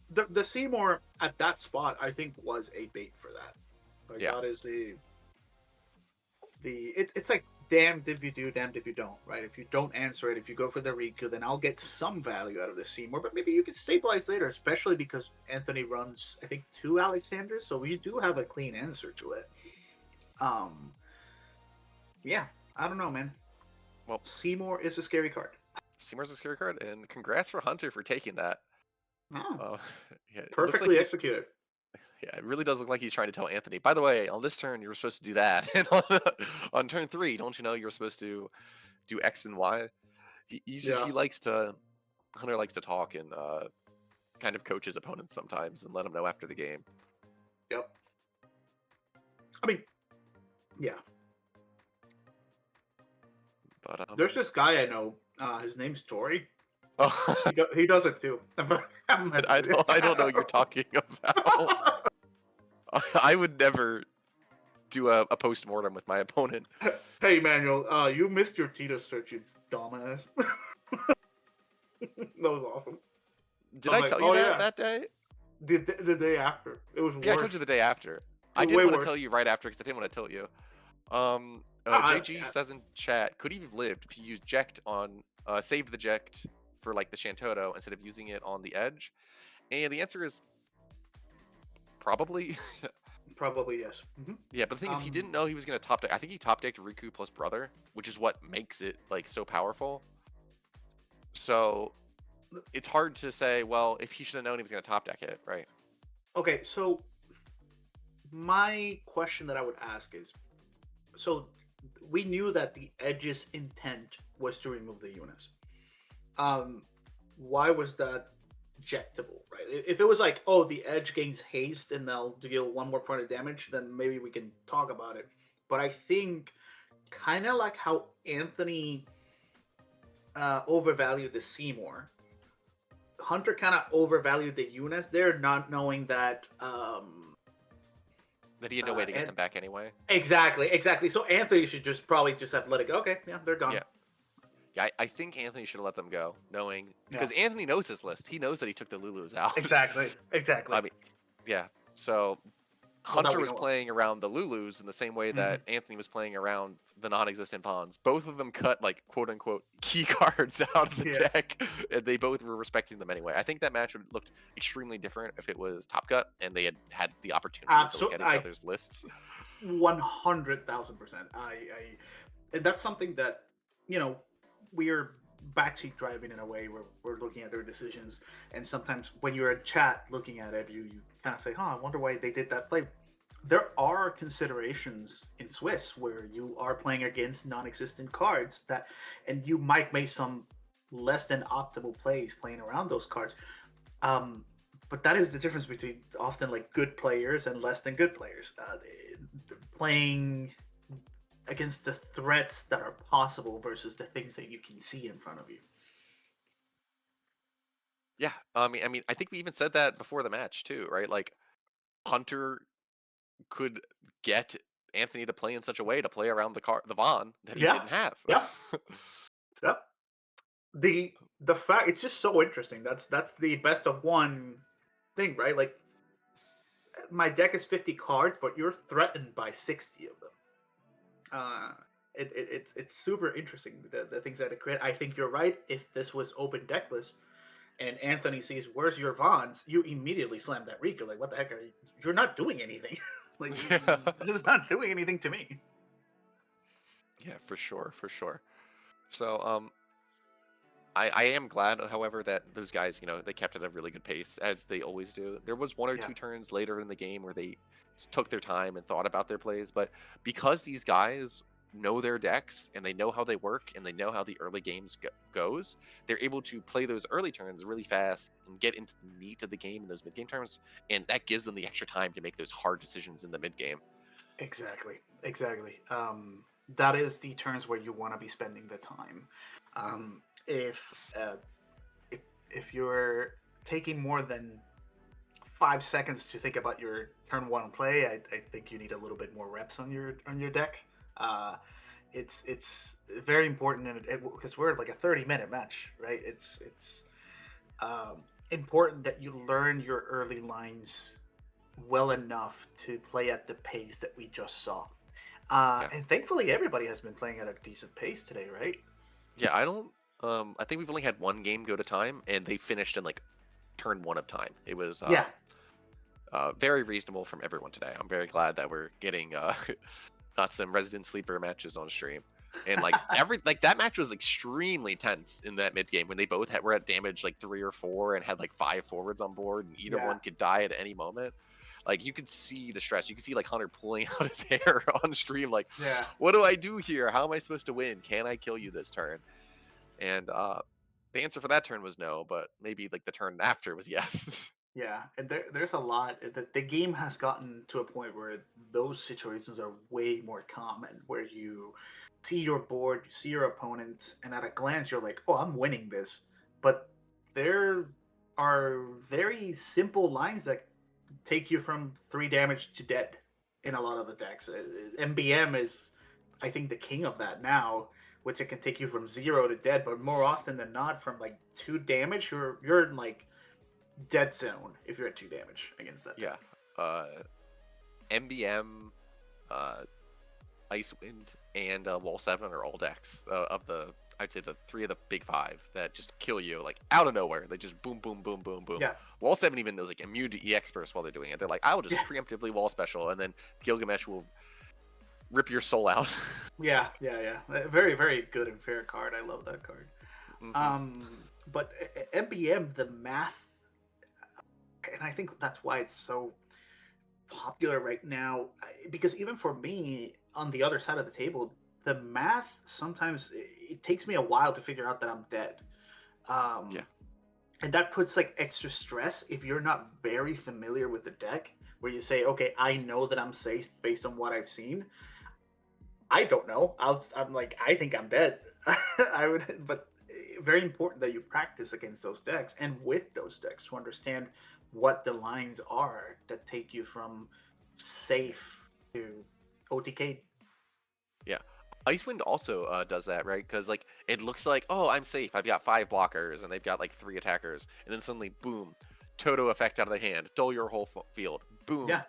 the Seymour at that spot I think was a bait for that. Like Yeah. that is it's like damned if you do, damned if you don't, right? If you don't answer it, if you go for the Riku, then I'll get some value out of the Seymour, but maybe you can stabilize later, especially because Anthony runs, I think, 2 Alexanders, so we do have a clean answer to it. Yeah, I don't know, man. Well, Seymour is a scary card. Seymour's a scary card, and congrats for Hunter for taking that. Oh, Yeah, it looks perfectly like executed. Yeah, it really does look like he's trying to tell Anthony, by the way, on this turn, you were supposed to do that. And on turn 3, don't you know you were supposed to do X and Y? He likes to, Hunter likes to talk and kind of coach his opponents sometimes and let them know after the game. Yep. I mean, yeah. But there's this guy I know. His name's Tori. Oh, He does it too. I don't know what you're talking about. I would never do a post-mortem with my opponent. Hey, Manuel, you missed your Tita search, you dumbass. That was awesome. Did I tell you that day? The day after. It was worse. Yeah, I told you the day after. I didn't want to tell you right after because I didn't want to tell you. JG says in chat, could he have lived if he used Ject on, saved the Ject for like the Shantoto instead of using it on the edge? And the answer is probably. Probably yes. Mm-hmm. Yeah, but the thing is, he didn't know he was going to top deck. I think he top decked Riku plus Brother, which is what makes it like so powerful. So it's hard to say, well, if he should have known he was going to top deck it, right? Okay, so my question that I would ask is, so we knew that the Edge's intent was to remove the Eunice. Why was that ejectable, right? If it was like, oh, the Edge gains haste and they'll deal 1 more point of damage, then maybe we can talk about it. But I think kind of like how Anthony overvalued the Seymour, Hunter kind of overvalued the Eunice there, not knowing that that he had no way to get them back anyway. Exactly. So Anthony should probably just have let it go. Okay, yeah, they're gone. Yeah, I think Anthony should have let them go, knowing because Anthony knows his list. He knows that he took the Lulus out. Exactly. I mean, yeah. So Hunter was playing around the Lulus in the same way that Anthony was playing around the non-existent pawns. Both of them cut like quote unquote key cards out of the deck, and they both were respecting them anyway. I think that match would have looked extremely different if it was Top Cut and they had the opportunity to look at each other's lists. 100,000%. That's something that, you know, we're backseat driving in a way where we're looking at their decisions, and sometimes when you're in chat looking at it, you kind of say, I wonder why they did that play. There are considerations in Swiss where you are playing against non-existent cards and you might make some less than optimal plays playing around those cards, but that is the difference between often like good players and less than good players playing against the threats that are possible versus the things that you can see in front of you. Yeah, I mean, I think we even said that before the match too, right? Like, Hunter could get Anthony to play in such a way to play around the Vaughn that he didn't have. Yep. The fact, it's just so interesting. That's the best of one thing, right? Like, my deck is 50 cards, but you're threatened by 60 of them. It's super interesting, the things that it create. I think you're right. If this was open deck list and Anthony sees where's your Vons, you immediately slam that Riku. Like, what the heck are you? You're not doing anything. Like, this is not doing anything to me. Yeah, for sure. So I am glad, however, that those guys, they kept at a really good pace, as they always do. There was 1 or 2 turns later in the game where they took their time and thought about their plays, but because these guys know their decks and they know how they work and they know how the early games goes, they're able to play those early turns really fast and get into the meat of the game in those mid-game turns, and that gives them the extra time to make those hard decisions in the mid-game. Exactly. That is the turns where you want to be spending the time. If you're taking more than 5 seconds to think about your turn 1 play, I think you need a little bit more reps on your deck. it's very important, and because we're like a 30-minute match, right? It's important that you learn your early lines well enough to play at the pace that we just saw. Yeah. And thankfully, everybody has been playing at a decent pace today, right? Yeah, I don't. I think we've only had one game go to time, and they finished in like turn 1 of time. It was Yeah. very reasonable from everyone today. I'm very glad that we're getting not some Resident Sleeper matches on stream. And like that match was extremely tense in that mid game when they both were at damage like 3 or 4 and had like 5 forwards on board, and either one could die at any moment. Like you could see the stress. You could see like Hunter pulling out his hair on stream. Like, what do I do here? How am I supposed to win? Can I kill you this turn? And the answer for that turn was no, but maybe like the turn after was yes. Yeah, and there's a lot. The game has gotten to a point where those situations are way more common, where you see your board, you see your opponent, and at a glance you're like, "Oh, I'm winning this." But there are very simple lines that take you from 3 damage to dead in a lot of the decks. MBM is, I think, the king of that now, which it can take you from 0 to dead, but more often than not, from like 2 damage, you're in like dead zone if you're at 2 damage against that. Yeah. MBM, Icewind, and Wall 7 are all decks of the, I'd say the 3 of the big 5 that just kill you like out of nowhere. They just boom, boom, boom, boom, boom. Yeah. Wall 7 even is like immune to EX burst while they're doing it. They're like, I will just preemptively wall special, and then Gilgamesh will rip your soul out. Yeah. Very, very good and fair card. I love that card. Mm-hmm. But MBM, the math, and I think that's why it's so popular right now, because even for me on the other side of the table, the math sometimes it takes me a while to figure out that I'm dead. And that puts like extra stress if you're not very familiar with the deck, where you say, okay, I know that I'm safe based on what I've seen. I don't know. I'm like, I think I'm dead. But very important that you practice against those decks and with those decks to understand what the lines are that take you from safe to OTK. Yeah. Icewind also does that, right? Because like it looks like, oh, I'm safe. I've got 5 blockers and they've got like 3 attackers, and then suddenly, boom, Toto effect out of the hand, dull your whole field, boom. Yeah.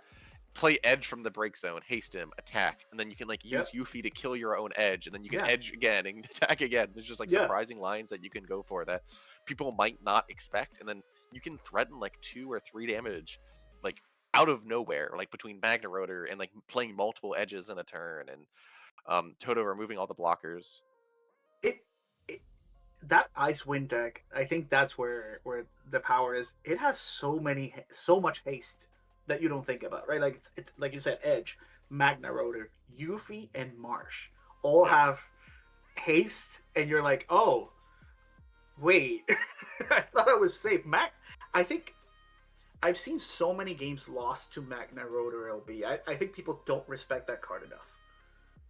Play edge from the break zone, haste him, attack, and then you can like use Yuffie to kill your own edge, and then you can edge again and attack again. There's just like surprising lines that you can go for that people might not expect, and then you can threaten like 2 or 3 damage, like out of nowhere, like between Magna Rotor and like playing multiple edges in a turn, and Toto removing all the blockers. That Icewind deck, I think that's where the power is. It has so much haste that you don't think about, right? Like it's like you said, Edge, Magna Rotor, Yuffie, and Marsh all have haste, and you're like, oh, wait, I thought I was safe. I think I've seen so many games lost to Magna Rotor LB. I think people don't respect that card enough.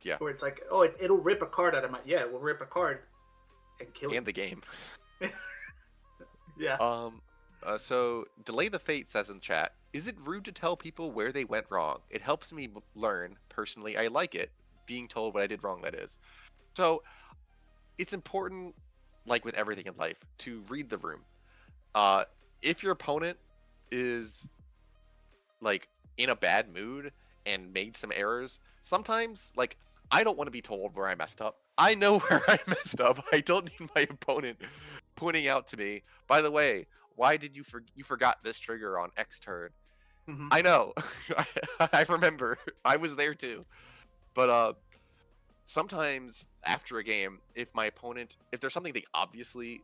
Yeah. Where it's like, oh, it'll rip a card out of my. Yeah, we'll rip a card and kill and the game. Yeah. So Delay the Fate says in chat, is it rude to tell people where they went wrong? It helps me learn. Personally, I like it. Being told what I did wrong, that is. So it's important, like with everything in life, to read the room. If your opponent is like in a bad mood and made some errors, sometimes like I don't want to be told where I messed up. I know where I messed up. I don't need my opponent pointing out to me, by the way, why did you forgot this trigger on X turn? Mm-hmm. I know. I remember. I was there too. But sometimes after a game, if there's something they obviously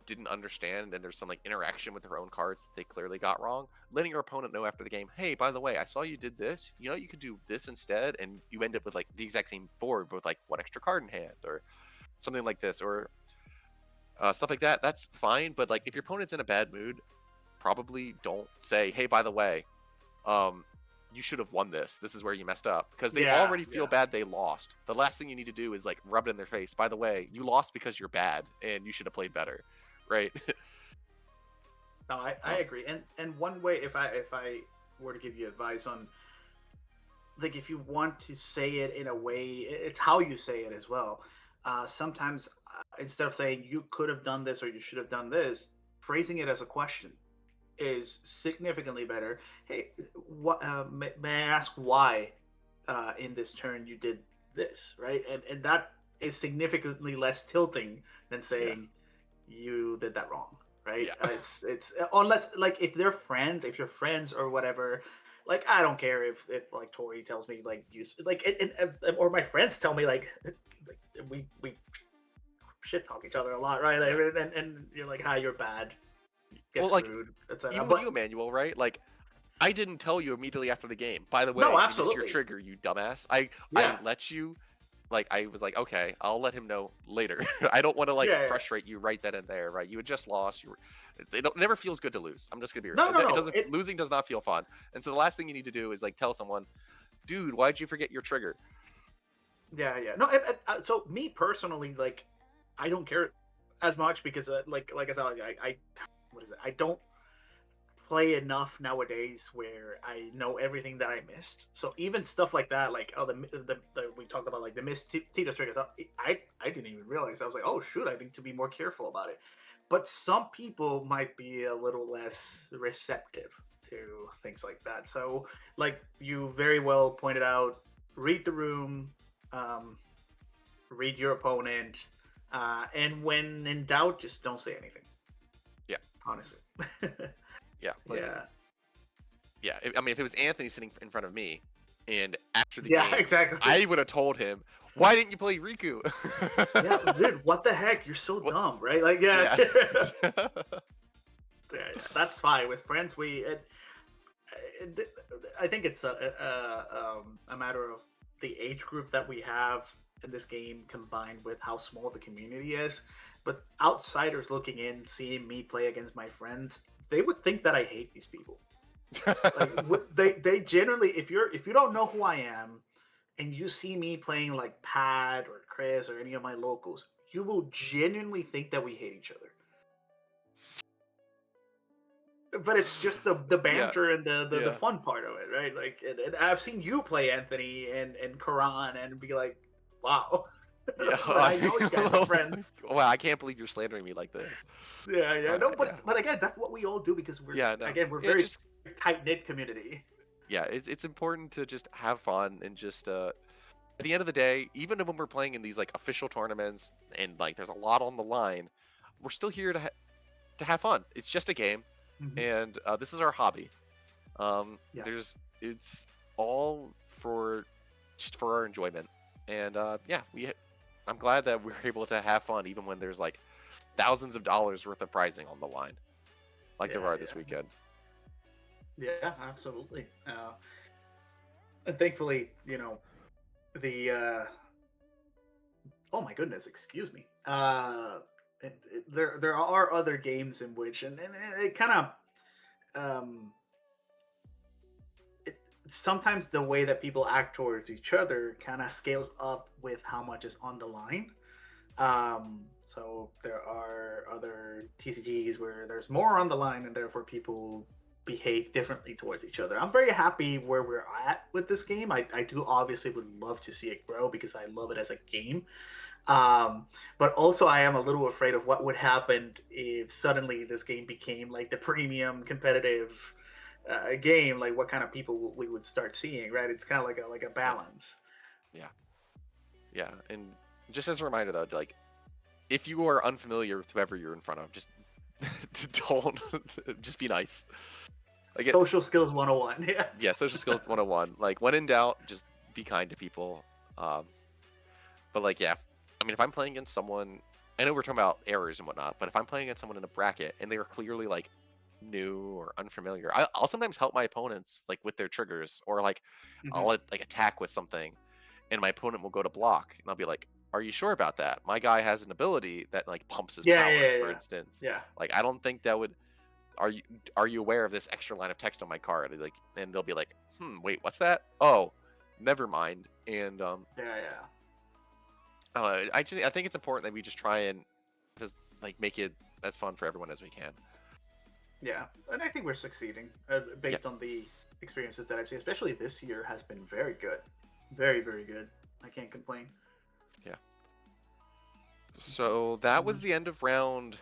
didn't understand and there's some like interaction with their own cards that they clearly got wrong, letting your opponent know after the game, hey, by the way, I saw you did this, you could do this instead, and you end up with like the exact same board but with like 1 extra card in hand or something like this, or stuff like that. That's fine, but like if your opponent's in a bad mood, probably don't say, hey, by the way, you should have won this is where you messed up, because they already feel bad they lost. The last thing you need to do is like rub it in their face, by the way, you lost because you're bad and you should have played better, right? No, I agree. And one way, if I were to give you advice on like if you want to say it in a way, it's how you say it as well. Sometimes instead of saying you could have done this or you should have done this, phrasing it as a question is significantly better. Hey, what may I ask why in this turn you did this, right? And that is significantly less tilting than saying you did that wrong, right? Yeah. It's unless like if they're friends, if you're friends or whatever. Like I don't care if like Tori tells me like you like or my friends tell me like we shit talk each other a lot, right? Like, and you're like, "Hi, you're bad." Gets Well, like, rude, etc. even But with you, Emmanuel, right? Like, I didn't tell you immediately after the game. By the way, no, you missed your absolutely. trigger, you dumbass. I Yeah. let you. Like, I was like, okay, I'll let him know later. I don't want to like Yeah, yeah. frustrate you right then and there, right? You had just lost. You were. It never feels good to lose. I'm just gonna be real. No, no, It no. doesn't. Losing does not feel fun. And so the last thing you need to do is like tell someone, dude, why'd you forget your trigger? Yeah, yeah. No, so me personally, like, I don't care as much because, like I said, like, I what is it? I don't play enough nowadays where I know everything that I missed. So even stuff like that, like the we talked about like the missed Tito's triggers, I didn't even realize. I was like, oh shoot, I need to be more careful about it. But some people might be a little less receptive to things like that. So like you very well pointed out, read the room, read your opponent, and when in doubt, just don't say anything. Yeah, honestly. Yeah. Like, yeah. Yeah. I mean, if it was Anthony sitting in front of me, and after the Yeah, game, exactly. I would have told him, "Why didn't you play Riku?" Yeah, dude, what the heck? You're so dumb, right? Like, yeah. Yeah. Yeah, that's fine. With friends, I think it's a matter of the age group that we have in this game combined with how small the community is. But outsiders looking in, seeing me play against my friends, they would think that I hate these people. Like they generally, if you don't know who I am, and you see me playing like Pat or Chris or any of my locals, you will genuinely think that we hate each other. But it's just the banter and the fun part of it, right? Like, and I've seen you play Anthony and Karan and be like, wow. Yeah, I know you guys are friends. Wow, I can't believe you're slandering me like this. Yeah. No, but again, that's what we all do because we're we're very tight knit community. Yeah, it's important to just have fun and just at the end of the day, even when we're playing in these like official tournaments and like there's a lot on the line, we're still here to have fun. It's just a game, and this is our hobby. It's all for just for our enjoyment, and I'm glad that we're able to have fun even when there's like thousands of dollars worth of prizing on the line, like there are this weekend. Yeah, absolutely. And thankfully, you know, the oh my goodness, excuse me. There are other games in which, and it kind of sometimes the way that people act towards each other kind of scales up with how much is on the line. So there are other TCGs where there's more on the line, and therefore people behave differently towards each other. I'm very happy where we're at with this game. I do obviously would love to see it grow because I love it as a game. But also I am a little afraid of what would happen if suddenly this game became like the premium competitive game. Like what kind of people we would start seeing, right? It's kind of like a balance. Yeah, and just as a reminder though, like if you are unfamiliar with whoever you're in front of, just don't just be nice. Like social skills 101. Yeah, social skills 101. Like when in doubt, just be kind to people. But like, yeah, I mean, if I'm playing against someone, I know we're talking about errors and whatnot, but if I'm playing against someone in a bracket and they are clearly like new or unfamiliar, I'll sometimes help my opponents like with their triggers, or like I'll like attack with something, and my opponent will go to block, and I'll be like, "Are you sure about that? My guy has an ability that like pumps his power, for instance. Yeah. Like I don't think that would. Are you aware of this extra line of text on my card?" Like, and they'll be like, wait, what's that? Oh, never mind. And I think it's important that we just try and just like make it as fun for everyone as we can. Yeah, and I think we're succeeding based on the experiences that I've seen, especially this year, has been very good. Very, very good. I can't complain. Yeah. So that was the end of round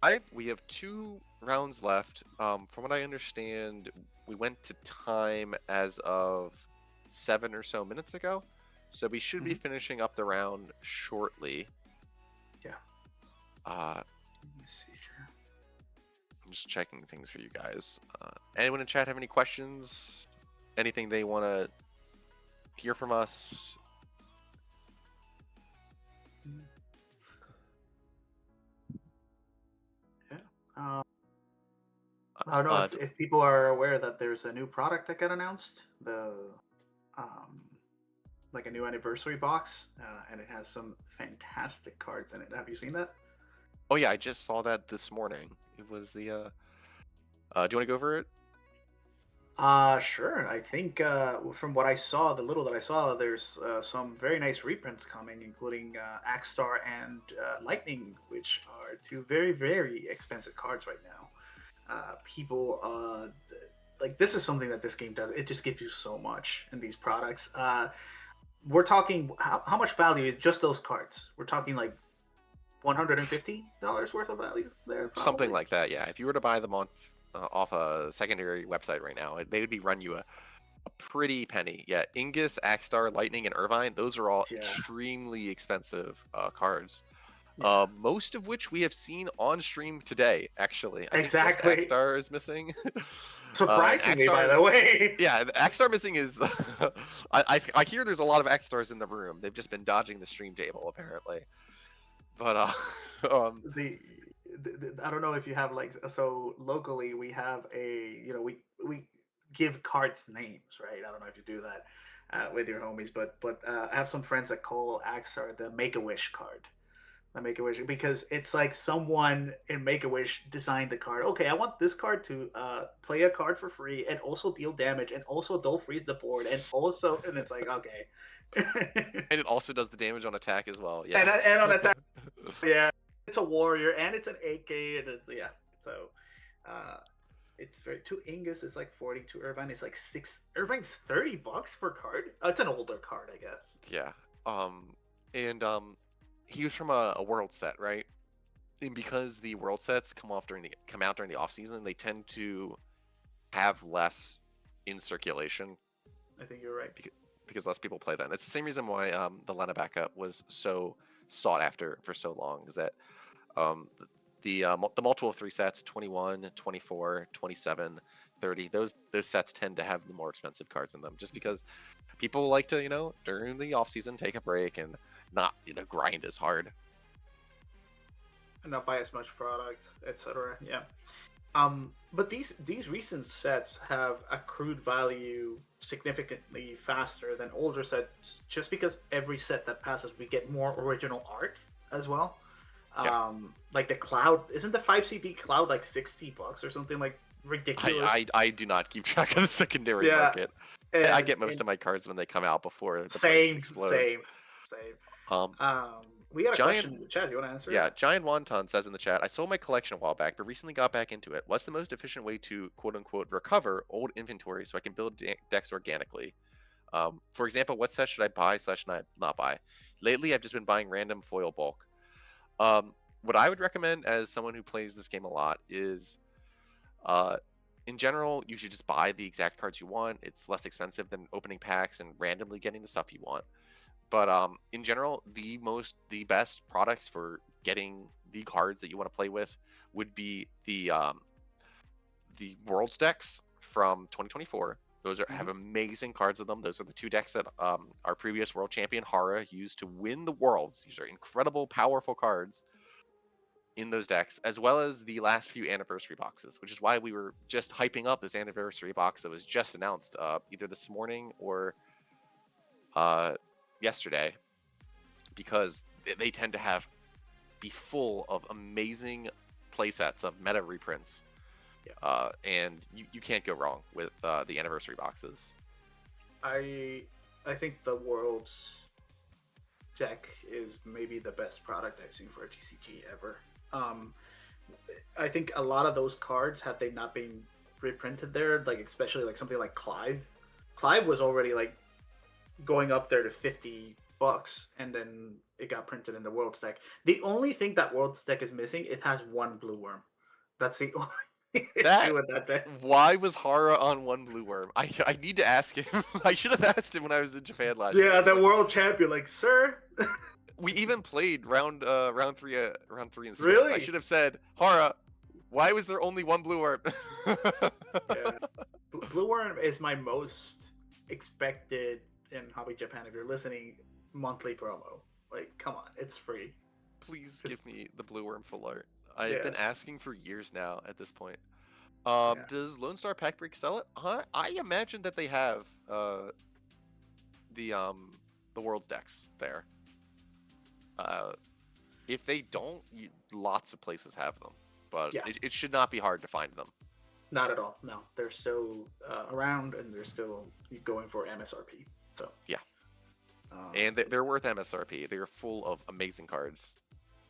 5. We have 2 rounds left. From what I understand, we went to time as of 7 or so minutes ago. So we should be finishing up the round shortly. Yeah. Let me see here. I'm just checking things for you guys. Anyone in chat have any questions? Anything they want to hear from us? Yeah. I don't know if people are aware that there's a new product that got announced. Like a new anniversary box, and it has some fantastic cards in it. Have you seen that? Oh yeah, I just saw that this morning. It was the. Do you want to go over it? Sure. I think from what I saw, the little that I saw, there's some very nice reprints coming, including Axstar and Lightning, which are 2 very, very expensive cards right now. People like this is something that this game does. It just gives you so much in these products. We're talking how much value is just those cards? We're talking like $150 worth of value there. Probably? Something like that, yeah. If you were to buy them on off a secondary website right now, they would be run you a pretty penny. Yeah, Ingus, Axstar, Lightning, and Irvine, those are all extremely expensive cards. Yeah. Most of which we have seen on stream today, actually. I think just Axstar is missing. Surprisingly, by the way. Yeah, Axstar missing is... I hear there's a lot of Axstars in the room. They've just been dodging the stream table, apparently. But, I don't know if you have, like... So, locally, we have a... You know, we give cards names, right? I don't know if you do that with your homies, but I have some friends that call Axstar the Make-A-Wish card. The Make-A-Wish, because it's like someone in Make-A-Wish designed the card. Okay, I want this card to play a card for free and also deal damage and also don't freeze the board and it's like, okay. And it also does the damage on attack as well. Yeah. And on attack, yeah. It's a warrior and it's an AK and it's, yeah. So it's very... 2 Ingus is like 40, 2 Irvine is like 6. Irvine's $30 per card. It's an older card, I guess. Yeah. He was from a world set, right? And because the world sets come out during the off season, they tend to have less in circulation. I think you're right. Because less people play them. It's the same reason why the Lena backup was so sought after for so long. Is that the multiple of 3 sets, 21, 24, 27, 30, those sets tend to have the more expensive cards in them, just because people like to, during the off season, take a break and not grind as hard and not buy as much product, etc. Yeah. But these recent sets have accrued value significantly faster than older sets, just because every set that passes we get more original art as well. Yeah. Like the Cloud, isn't the 5CP Cloud like $60 or something like ridiculous? I do not keep track of the secondary market. And I get most of my cards when they come out before the price explodes. Same. We got a question in the chat. You want to answer? Yeah, Giant Wonton says in the chat, I sold my collection a while back, but recently got back into it. What's the most efficient way to quote-unquote recover old inventory so I can build decks organically? For example, what set should I buy / not buy? Lately, I've just been buying random foil bulk. What I would recommend as someone who plays this game a lot is, in general, you should just buy the exact cards you want. It's less expensive than opening packs and randomly getting the stuff you want. But in general, the best products for getting the cards that you want to play with would be the Worlds decks from 2024. Those have amazing cards in them. Those are the 2 decks that our previous world champion Hara used to win the Worlds. These are incredible, powerful cards in those decks, as well as the last few anniversary boxes, which is why we were just hyping up this anniversary box that was just announced either this morning or yesterday, because they tend to be full of amazing playsets of meta reprints. Yeah. And you can't go wrong with the anniversary boxes. I think the World's deck is maybe the best product I've seen for a TCG ever. I think a lot of those cards, had they not been reprinted there, like especially like something like Clive. Clive was already like going up there to $50, and then it got printed in the World's Deck. The only thing that World's Deck is missing, it has one blue worm. That's the only issue with that deck. Why was Hara on one blue worm? I need to ask him. I should have asked him when I was in Japan last year. Yeah, the world champion, like, sir. We even played round three in Swiss. Really? I should have said, Hara, why was there only one blue worm? Yeah. Blue worm is my most expected in Hobby Japan. If you're listening, monthly promo. Like, come on, it's free. Please give me the blue worm full art. I've Yes. been asking for years now at this point. Yeah. Does Lone Star Pack Break sell it? I imagine that they have the World's decks there. If they don't, lots of places have them, but Yeah. it should not be hard to find them. Not at all. No, they're still around, and they're still going for MSRP. So Yeah. And they're worth MSRP. They're full of amazing cards.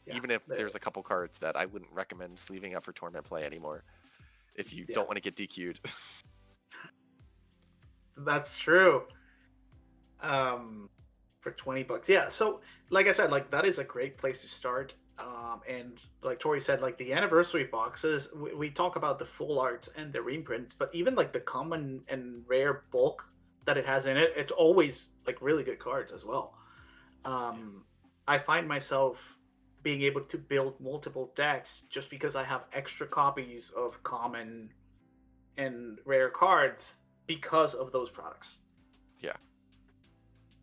yeah, Even if they- there's a couple cards that I wouldn't recommend sleeving up for tournament play anymore, if you Yeah. don't want to get DQ'd. That's true. For $20, yeah. So, like I said, like that is a great place to start. And like Tori said, like the anniversary boxes, we talk about the full arts and the reprints, but even like the common and rare bulk that it has in it, it's always like really good cards as well. I find myself being able to build multiple decks just because I have extra copies of common and rare cards because of those products.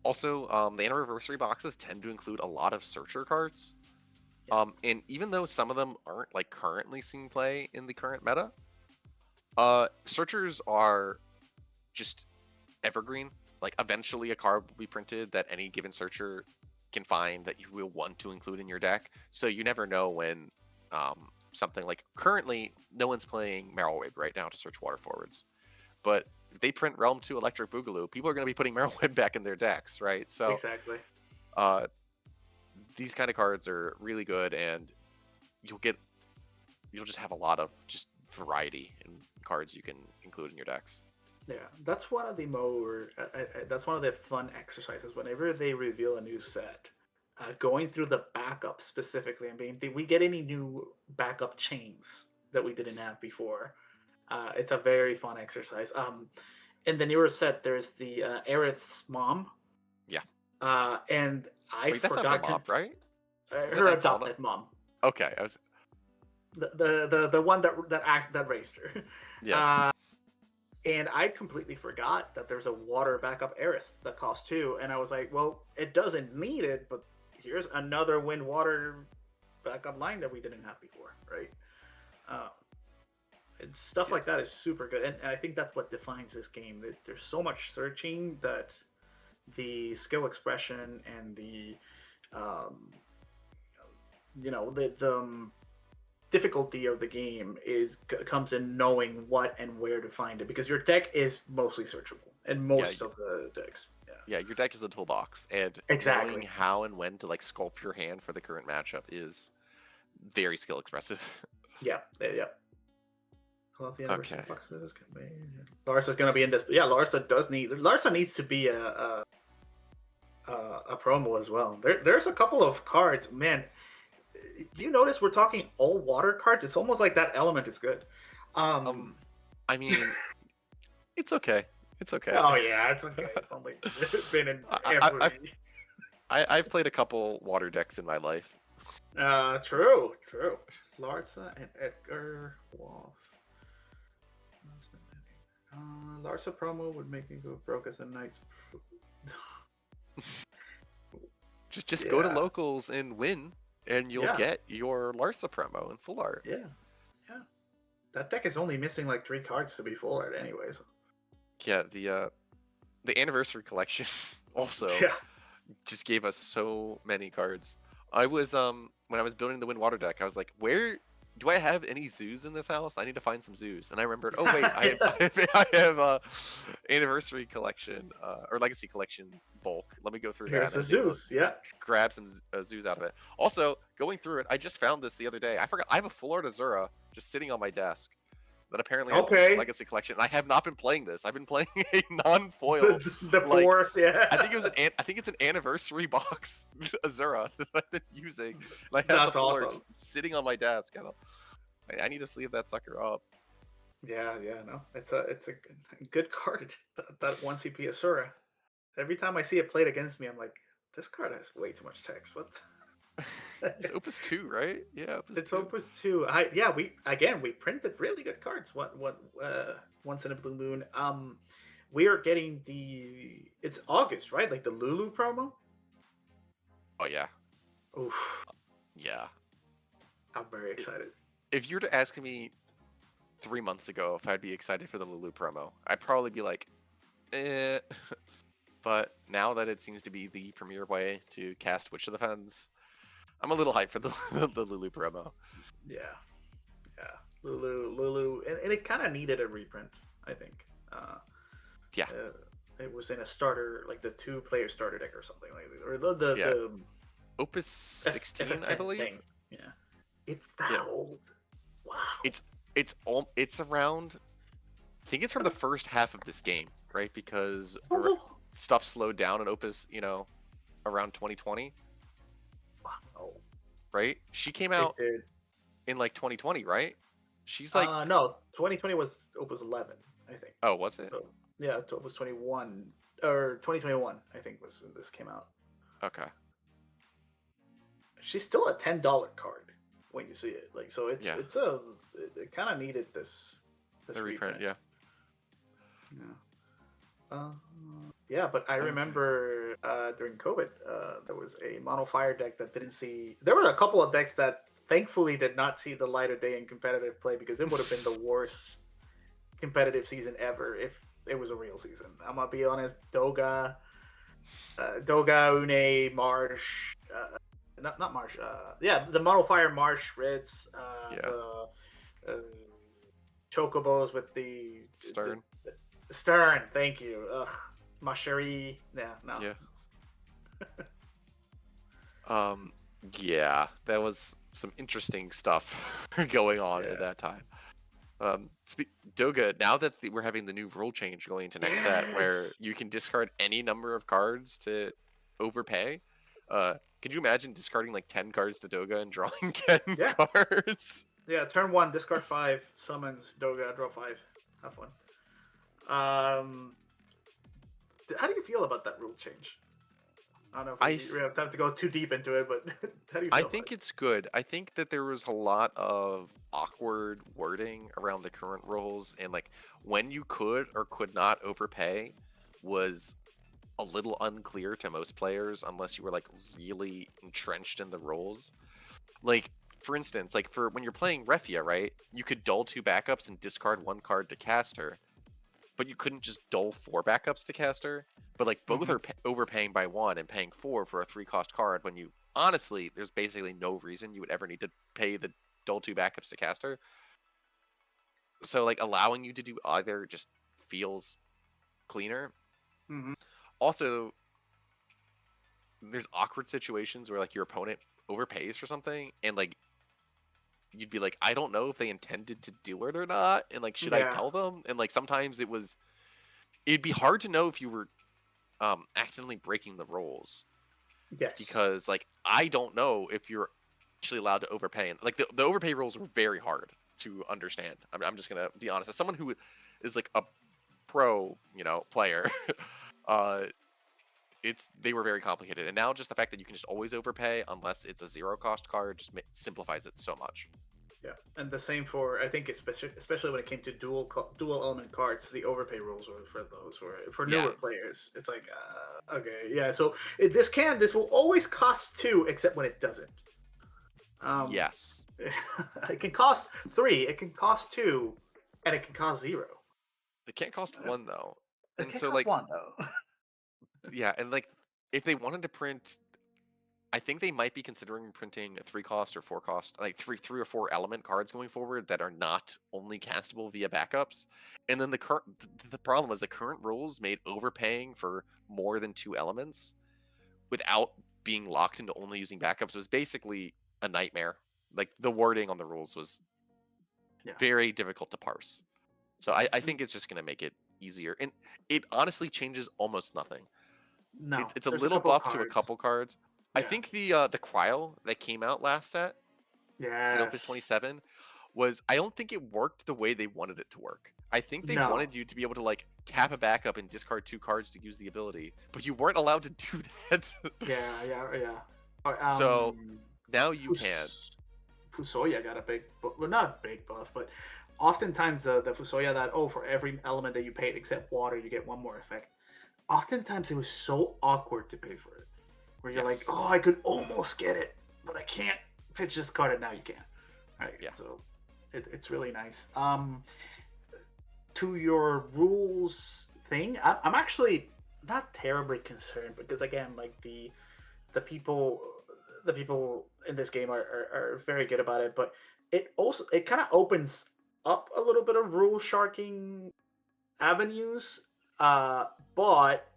Also, the anniversary boxes tend to include a lot of searcher cards. And even though some of them aren't like currently seeing play in the current meta, searchers are just evergreen. Like eventually a card will be printed that any given searcher can find that you will want to include in your deck. So you never know when something like currently no one's playing Marrowwave right now to search water forwards. But if they print Realm 2 Electric Boogaloo, people are going to be putting Marrowwave back in their decks, right? So Exactly. these kind of cards are really good, and you'll just have a lot of just variety in cards you can include in your decks. Yeah, that's one of the that's one of the fun exercises. Whenever they reveal a new set, going through the backup specifically and being, did we get any new backup chains that we didn't have before? It's a very fun exercise. In the newer set, there's the Aerith's mom. Yeah. And I Wait, that's forgot not her mom, right? Is her it adopted mom. Okay, I was. The one that raised her. Yes. And I completely forgot that there's a water backup Aerith that costs 2, and I was like, well, it doesn't need it, but here's another wind water backup line that we didn't have before, right? And stuff like that is super good, and I think that's what defines this game. There's so much searching that the skill expression and the the difficulty of the game comes in knowing what and where to find it, because your deck is mostly searchable in most of the decks. Yeah, your deck is a toolbox, and Exactly. knowing how and when to like sculpt your hand for the current matchup is very skill expressive. Yeah. I love the anniversary Okay. boxes. Larsa's gonna be in this. Yeah, Larsa needs to be a promo as well. There's a couple of cards, man. Do you notice we're talking all water cards? It's almost like that element is good. I mean, it's okay. It's okay. Oh yeah, it's okay. It's only been in every. I've played a couple water decks in my life. True. Larsa and Edgar Wolf. Larsa promo would make me go broke as a knight's. Just go to locals and win, and you'll Yeah. get your Larsa promo in full art. Yeah. That deck is only missing like 3 cards to be full art, anyways. Yeah, the anniversary collection also just gave us so many cards. I was when I was building the wind water deck, I was like, where do I have any zoos in this house? I need to find some zoos. And I remembered, oh wait, I have anniversary collection or legacy collection bulk. Let me go through Here's that. the Zeus. Yeah. Grab some zoos out of it. Also, going through it, I just found this the other day. I forgot I have a full art Azura just sitting on my desk that apparently I pulled from Legacy Collection. And I have not been playing this. I've been playing a non-foil. The like, fourth, yeah. I think it's an anniversary box Azura that I've been using. And I have That's the four awesome. sitting on my desk. I need to sleeve that sucker up. Yeah, no, it's a good card. That 1 CP Asura. Every time I see it played against me, I'm like, this card has way too much text. What? It's Opus 2, right? Yeah, It's 2. Opus 2. We printed really good cards. Once in a blue moon. We are getting it's August, right? Like the Lulu promo. Oh yeah. Oof. Yeah. I'm very excited. If you were to ask me 3 months ago if I'd be excited for the Lulu promo, I'd probably be like, eh. But now that it seems to be the premier way to cast Witch of the Fens, I'm a little hyped for the Lulu promo. Yeah. Lulu, and it kind of needed a reprint, I think. Yeah. It was in a starter, like the 2-player starter deck or something like that, or the Opus 16, I believe. Thing. Yeah. It's that old. Wow. It's around. I think it's from the first half of this game, right? Because stuff slowed down in Opus, around 2020. Wow. Right? She came out in like 2020, right? She's like no, 2020 was Opus 11, I think. Oh, was it? So, yeah, Opus 21 or 2021, I think was when this came out. Okay. She's still a $10 card when you see it. Like, so it kind of needed this reprint, yeah. Yeah, but I remember during COVID, there was a mono fire deck that didn't see. There were a couple of decks that thankfully did not see the light of day in competitive play, because it would have been the worst competitive season ever if it was a real season. I'm gonna be honest. Doga, Une, Marsh, not Marsh. The mono fire Marsh Reds. The Chocobos with the Stern. Stern, thank you. Mashari. Yeah, no. Yeah. That was some interesting stuff going on at that time. Doga, now that we're having the new rule change going into next set, where you can discard any number of cards to overpay, could you imagine discarding like 10 cards to Doga and drawing 10 cards? Yeah, turn 1, discard 5, summons Doga, draw 5. Have fun. How do you feel about that rule change? I don't know if we have time to go too deep into it, but how do you feel? I think it's good. I think that there was a lot of awkward wording around the current rules, and like when you could or could not overpay was a little unclear to most players unless you were like really entrenched in the rules. Like, for instance, like for when you're playing Refia, right? You could dull 2 backups and discard 1 card to cast her, but you couldn't just dull 4 backups to cast her. But like both are overpaying by 1 and paying 4 for a 3-cost card, when you honestly, there's basically no reason you would ever need to pay the dull 2 backups to cast her. So like allowing you to do either just feels cleaner. Also, there's awkward situations where like your opponent overpays for something, and like you'd be like, I don't know if they intended to do it or not, and like should I tell them? And like sometimes it'd be hard to know if you were accidentally breaking the rules. Yes. Because like I don't know if you're actually allowed to overpay, and like the overpay rules were very hard to understand. I'm just gonna be honest, as someone who is like a pro player, they were very complicated, and now just the fact that you can just always overpay unless it's a 0-cost card just simplifies it so much. Yeah, and the same for, I think, especially when it came to dual element cards, the overpay rules were for those for newer players. It's like, okay, yeah. So this will always cost 2, except when it doesn't. Yes. It can cost 3. It can cost 2, and it can cost 0. It can't cost 1 though. It can't cost 1 though. Yeah, and like if they wanted to print, I think they might be considering printing a 3-cost or 4-cost, like 3 or 4 element cards going forward that are not only castable via backups. And then the problem is the current rules made overpaying for more than 2 elements without being locked into only using backups was basically a nightmare. Like the wording on the rules was very difficult to parse. So I think it's just going to make it easier, and it honestly changes almost nothing. No, It's a there's little couple of buff to a cards. couple cards. I Yeah. think the cryo that came out last set in Opus Yes. 27 was, I don't think it worked the way they wanted it to work. I think they No. wanted you to be able to like tap a backup and discard 2 cards to use the ability, but you weren't allowed to do that. Yeah. So now you can. Fusoya got a big, well, not a big buff, but oftentimes the Fusoya that, for every element that you paid except water, you get one more effect. Oftentimes it was so awkward to pay for it, where you're like, I could almost get it, but I can't pitch this card, and now you can. Right. Yeah. So it's really nice. To your rules thing, I'm actually not terribly concerned, because again, like the people in this game are very good about it, but it kind of opens up a little bit of rule sharking avenues. But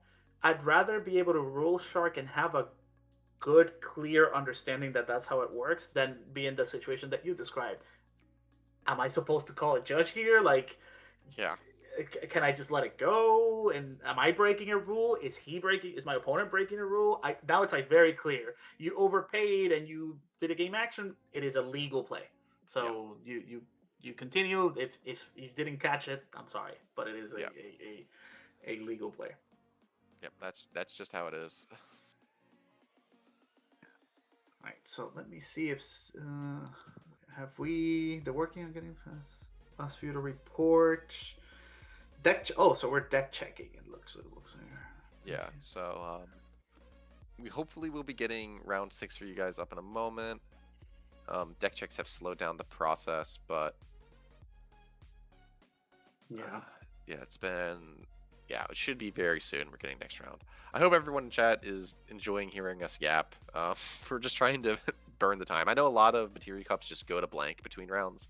I'd rather be able to rule shark and have a good, clear understanding that that's how it works than be in the situation that you described. Am I supposed to call a judge here? Like, yeah, can I just let it go? And am I breaking a rule? Is my opponent breaking a rule? Now it's like very clear. You overpaid and you did a game action. It is a legal play. So you continue. If you didn't catch it, I'm sorry, but it is a legal play. Yep, that's just how it is. All right, so let me see if have we working on getting last few to report. So we're deck checking. It looks like. Yeah. Okay. So we hopefully will be getting round 6 for you guys up in a moment. Deck checks have slowed down the process, but it's been it should be very soon. We're getting next round. I hope everyone in chat is enjoying hearing us yap. We're just trying to burn the time. I know a lot of Materia Cups just go to blank between rounds,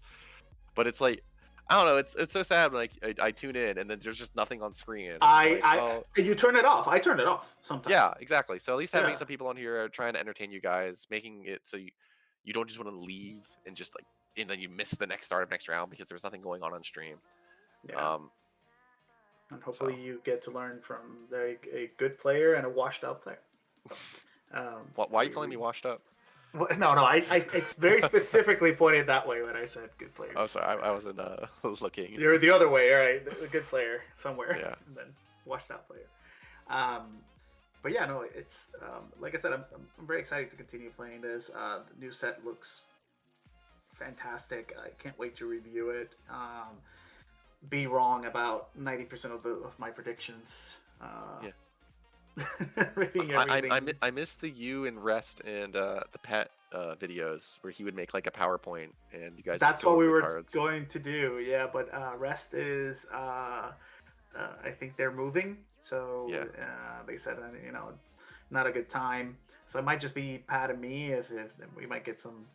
but it's like, I don't know. It's so sad when I tune in and then there's just nothing on screen. You turn it off. I turn it off sometimes. Yeah, exactly. So at least having some people on here trying to entertain you guys, making it so you don't just want to leave and just like, and then you miss the next start of next round because there's nothing going on stream. Yeah. And hopefully you get to learn from a good player and a washed out player. Why are you calling me washed up? No, I it's very specifically pointed that way when I said good player. Oh, sorry, I wasn't looking. You're the other way, all right? A good player somewhere. Yeah. And then washed out player. But yeah, no, it's like I said, I'm very excited to continue playing this. The new set looks fantastic. I can't wait to review it. Be wrong about 90% of my predictions. Reading everything. I missed the you and Rest and the pet videos where he would make like a PowerPoint and you guys. That's what we were going to do, yeah. But Rest is, I think they're moving, so they said it's not a good time. So it might just be Pat and me. If we might get some.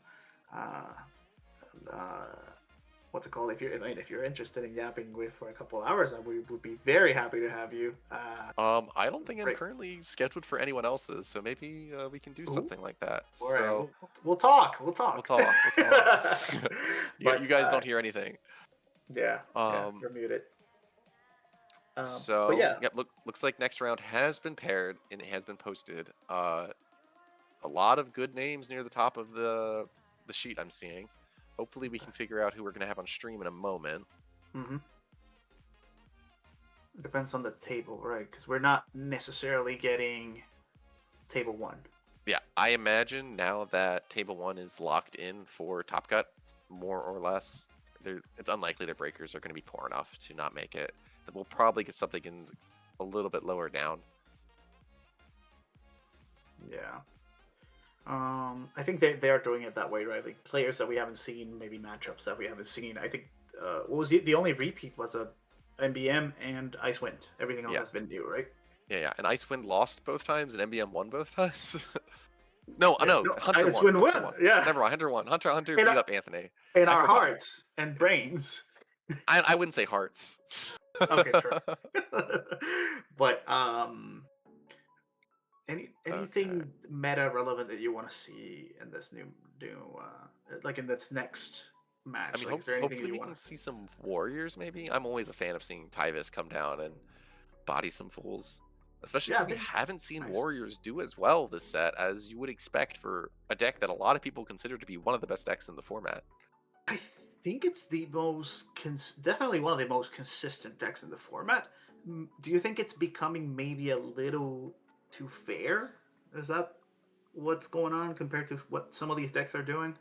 What's it called? If you're interested in yapping with for a couple of hours, we would be very happy to have you. I don't think I'm currently scheduled for anyone else's, so maybe we can do something like that. All right, we'll talk. We'll talk. But you guys don't hear anything. Yeah. You're muted. So looks like next round has been paired and it has been posted. A lot of good names near the top of the sheet I'm seeing. Hopefully we can figure out who we're going to have on stream in a moment. Mm-hmm. It depends on the table, right? Because we're not necessarily getting table 1. Yeah, I imagine now that table 1 is locked in for Top Cut, more or less, it's unlikely their breakers are going to be poor enough to not make it. That we'll probably get something in a little bit lower down. Yeah. I think they are doing it that way, right? Like players that we haven't seen, maybe matchups that we haven't seen. I think what was the only repeat was a MBM and Icewind. Everything else has been new, right? Yeah. And Icewind lost both times, and MBM won both times. No, Hunter Icewind won. Yeah, never mind. Hunter won. Hunter beat up Anthony. In our hearts and brains. I wouldn't say hearts. Okay, true. But anything meta relevant that you want to see in this new like in this next match? I mean, Like, is there anything hopefully you we want can to see see? some warriors. Maybe I'm always a fan of seeing Tyvis come down and body some fools, especially Yeah, I because we think haven't seen nice. warriors do as well this set as you would expect for a deck that a lot of people consider to be one of the best decks in the format. I think it's the most definitely one of the most consistent decks in the format. Do you think it's becoming maybe a little too fair? Is that what's going on compared to what some of these decks are doing?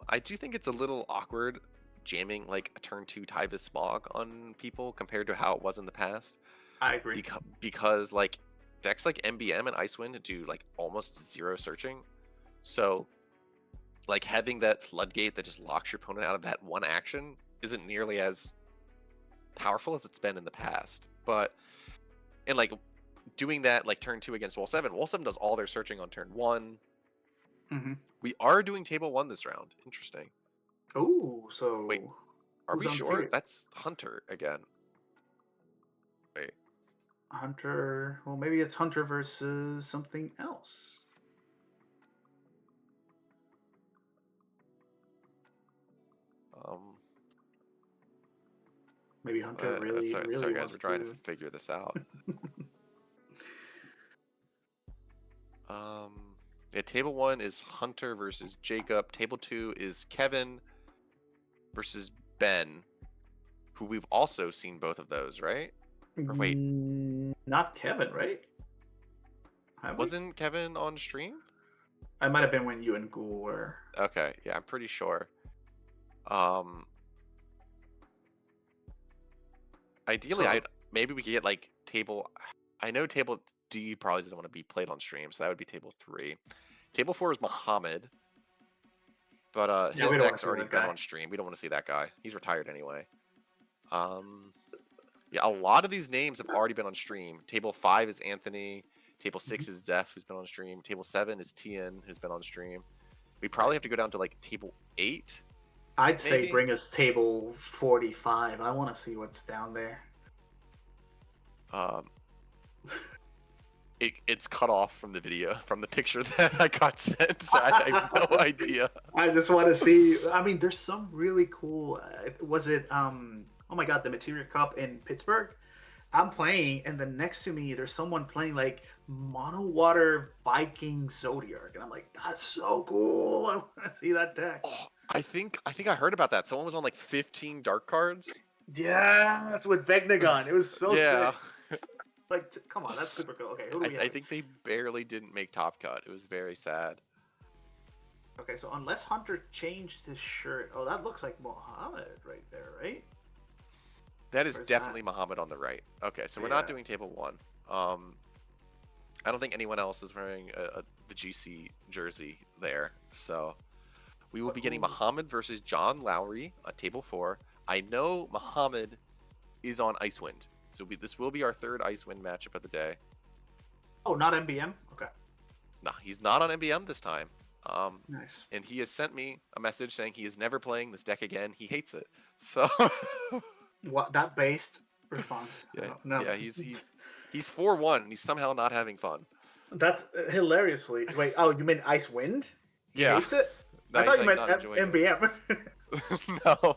I do think it's a little awkward jamming like a turn 2 Tyvis Smog on people compared to how it was in the past. I agree. Because like decks like MBM and Icewind do like almost zero searching. So like having that floodgate that just locks your opponent out of that one action isn't nearly as powerful as it's been in the past. But and like doing that like turn 2 against Wall 7 does all their searching on turn 1. We are doing table 1 this round. Interesting. Oh, so Wait, are we who's sure? undefeated? That's Hunter again. Wait. Hunter. Well, maybe it's Hunter versus something else. Maybe Hunter really sorry guys, wants we're trying to to. figure this out. Yeah, table 1 is Hunter versus Jacob. Table 2 is Kevin versus Ben, who we've also seen both of those, right? Or wait, Not Kevin, right? Have we? wasn't Kevin on stream? I might have been when you and Ghoul were. Okay, yeah, I'm pretty sure. Ideally, So- maybe we could get like table. I know table D probably doesn't want to be played on stream, so that would be table 3. Table 4 is Muhammad, but Yeah, his we don't wanna deck's see already that been guy. on stream. We don't want to see that guy. He's retired anyway. Yeah, a lot of these names have already been on stream. Table 5 is Anthony. Table 6 is Zeph, who's been on stream. Table 7 is Tien, who's been on stream. We probably have to go down to like table 8. I'd say maybe? bring us table 45. I want to see what's down there. It's cut off from the video, from the picture that I got sent, so I have no idea. I just want to see. I mean, there's some really cool. Was it? Oh my God, the Materia Cup in Pittsburgh. I'm playing, and then next to me, there's someone playing like Mono Water Viking Zodiac, and I'm like, that's so cool. I want to see that deck. Oh, I think I heard about that. Someone was on like 15 dark cards. Yes, with Vegnagon. It was so Yeah. sick. Like, come on, that's super cool. Okay, who do we have? I think they barely didn't make top cut. It was very sad. Okay, so unless Hunter changed his shirt, oh, that looks like Mohammed right there, right? That is Where's definitely that? Muhammad on the right. Okay, so we're not Yeah. doing table 1. I don't think anyone else is wearing the GC jersey there. So we will be getting Muhammad versus John Lowry on table 4. I know Muhammad is on Icewind. So this will be our third Icewind matchup of the day. Oh, not MBM? Okay. No, he's not on MBM this time. Nice. And he has sent me a message saying he is never playing this deck again. He hates it. So What, that based response? yeah, No. yeah, he's 4-1 and he's somehow not having fun. That's hilariously. Wait, oh, you mean Icewind? He Yeah. hates it? No, I thought you he's, meant like, not enjoying it. MBM. No.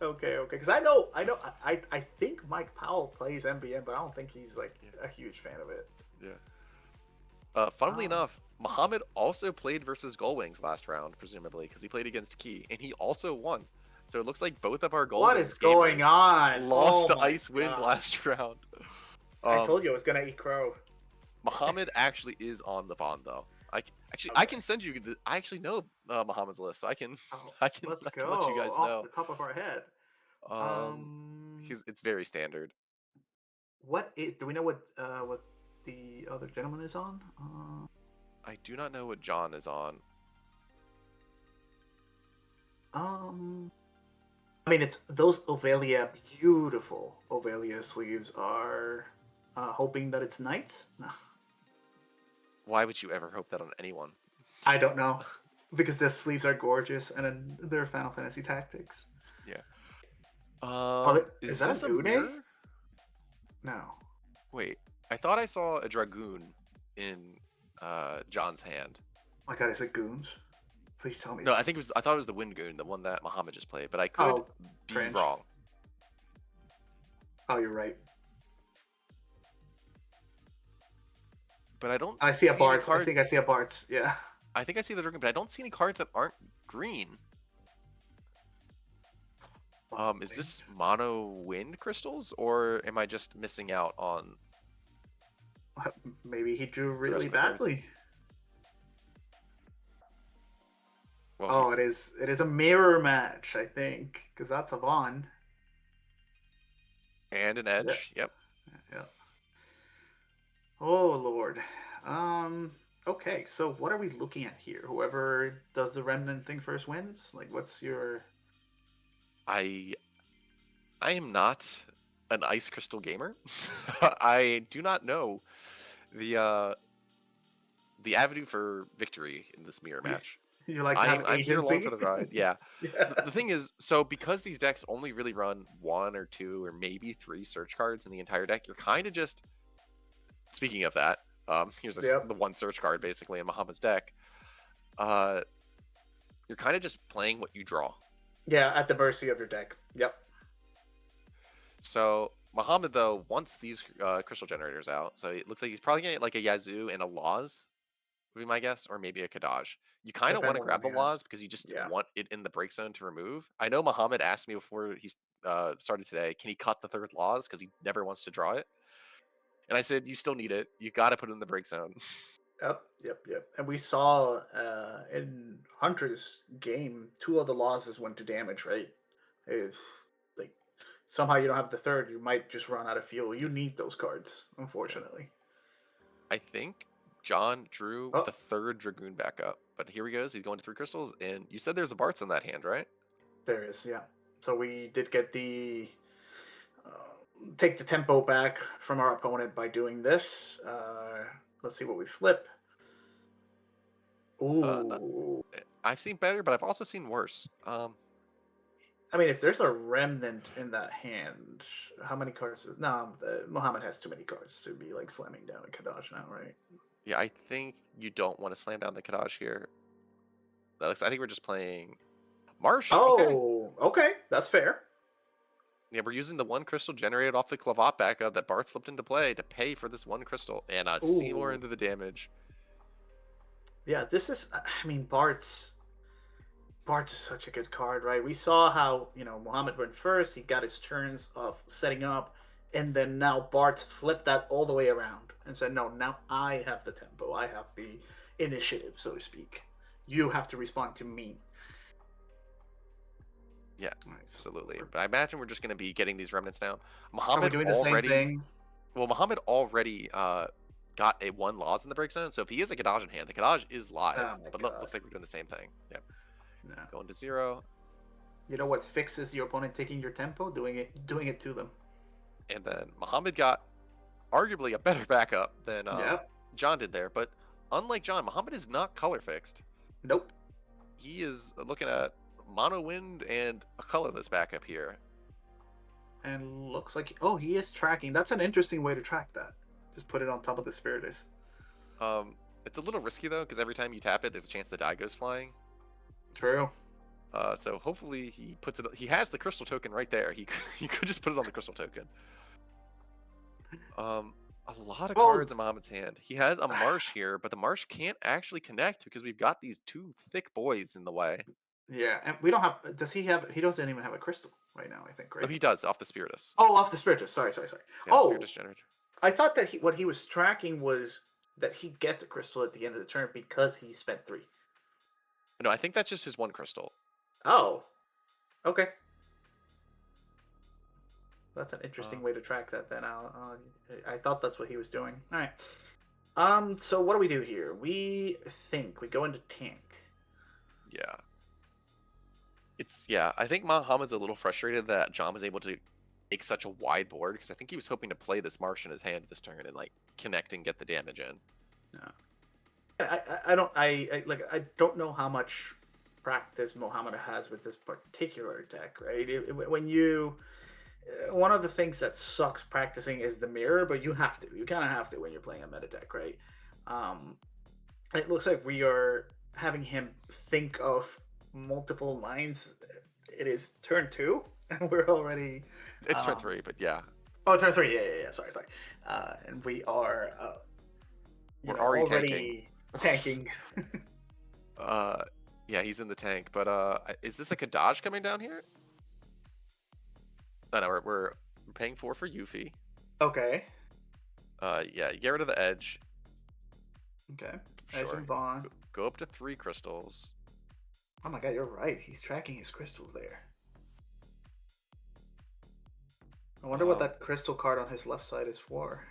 Okay. Because I think Mike Powell plays MBM, but I don't think he's like a huge fan of it. Yeah. Funnily enough, Muhammad also played versus Gullwings last round, presumably, because he played against Key, and he also won. So it looks like both of our Gullwings What is going on? lost Oh to my Icewind God. last round. I told you I was gonna eat crow. Muhammad actually is on the Vaughn, though. I can send you. I actually know Muhammad's list, so I can Let's let go. you guys Off know. the top of our head. It's very standard. Do we know what the other gentleman is on? I do not know what John is on. I mean, it's those beautiful Ovalia sleeves are hoping that it's knights. No, Why would you ever hope that on anyone? I don't know, because the sleeves are gorgeous and they're Final Fantasy Tactics. Yeah. Is that this a a Gune? mirror? No. Wait, I thought I saw a Dragoon in John's hand. Oh my God, is it Goons? Please tell me. No, I thought it was the Wind Goon, the one that Muhammad just played, but I could Oh, be cringe. wrong. Oh, you're right. But I don't. I see a any Bart's. I cards. think I see a Bart's. Yeah. I think I see the Dragon, but I don't see any cards that aren't green. Is this mono wind crystals, or am I just missing out on? Maybe he drew rest really of the cards? badly. Well, Oh, it is. It is a mirror match, I think, because that's a Vaughn. and an edge. Yep. Yeah. Oh Lord. Okay, so what are we looking at here? Whoever does the remnant thing first wins? Like, what's your... I am not an ice crystal gamer. I do not know the avenue for victory in this mirror match. You like to have I'm here along agency? for the ride. Yeah. Yeah. The thing is, so because these decks only really run 1 or 2 or maybe 3 search cards in the entire deck, you're kind of just. Speaking of that, here's Yep. the 1 search card basically in Muhammad's deck. You're kind of just playing what you draw. Yeah, at the mercy of your deck. Yep. So Muhammad though wants these crystal generators out, so it looks like he's probably gonna get like a Yazoo and a Laws, would be my guess, or maybe a Kadaj. You kind of want to Depends on grab the what he has. Laws because you just Yeah. want it in the break zone to remove. I know Muhammad asked me before he started today, can he cut the 3rd Laws because he never wants to draw it, and I said you still need it. You got to put it in the break zone. Yep. And we saw in Hunter's game, 2 of the losses went to damage, right? If like somehow you don't have the 3rd, you might just run out of fuel. You need those cards, unfortunately. I think John drew Oh. the 3rd Dragoon back up, but here he goes. He's going to 3 crystals, and you said there's a Bart's in that hand, right? There is, yeah. So we did get the take the tempo back from our opponent by doing this. Let's see what we flip. Ooh. I've seen better, but I've also seen worse. I mean, if there's a remnant in that hand, how many cards? No, Muhammad has too many cards to be like slamming down a Kadaj now, right? Yeah, I think you don't want to slam down the Kadaj here. I think we're just playing Marsh. Oh, okay. That's fair. Yeah, we're using the 1 crystal generated off the Clavat backup that Bart slipped into play to pay for this 1 crystal and Seymour Ooh. into the damage. Yeah, this is. I mean, Bart's is such a good card, right? We saw how Muhammad went first. He got his turns of setting up, and then now Bart flipped that all the way around and said, "No, now I have the tempo. I have the initiative, so to speak. You have to respond to me." Yeah, Right, so absolutely. But I imagine we're just going to be getting these remnants down. are we Muhammad doing the same thing? Well, Muhammad already got a 1 Laws in the break zone, so if he is a Kadaj in hand, the Kadaj is live. Oh my But God. looks like we're doing the same thing. Yep. No. Going to 0. You know what fixes your opponent taking your tempo? Doing it to them. And then Muhammad got arguably a better backup than Yep. John did there. But unlike John, Muhammad is not color fixed. Nope. He is looking at mono wind and a colorless backup here. And looks like he is tracking. That's an interesting way to track that. Just put it on top of the Spiritus. It's a little risky though, because every time you tap it, there's a chance the die goes flying. True. So hopefully he puts it. He has the crystal token right there. He could just put it on the crystal token. A lot of cards in Muhammad's hand. He has a Marsh here, but the Marsh can't actually connect because we've got these 2 thick boys in the way. Yeah, and we don't have. Does he have? He doesn't even have a crystal right now. I think, right? Oh, he does off the Spiritus. Oh, off the Spiritus. Sorry. Yeah, Spiritus generator. I thought that what he was tracking was that he gets a crystal at the end of the turn because he spent 3. No, I think that's just his 1 crystal. Oh, okay. That's an interesting way to track that. Then I thought that's what he was doing. All right. So what do we do here? We go into tank. Yeah. I think Muhammad's a little frustrated that John was able to make such a wide board because I think he was hoping to play this Marsh in his hand this turn and like connect and get the damage in. Yeah. I don't know how much practice Muhammad has with this particular deck, right? One of the things that sucks practicing is the mirror, but you kind of have to when you're playing a meta deck, right? It looks like we are having him think of multiple lines. It is turn 2, and we're already. It's turn 3, but yeah. Oh, turn 3. Yeah. Sorry. And we are, We're already already tanking. Yeah, he's in the tank. But is this like a dodge coming down here? No, we're paying 4 for Yuffie. Okay. Yeah, get rid of the edge. Okay. Sure. Edge and Bond. Go up to 3 crystals. Oh my god, you're right. He's tracking his crystals there. I wonder what that crystal card on his left side is for.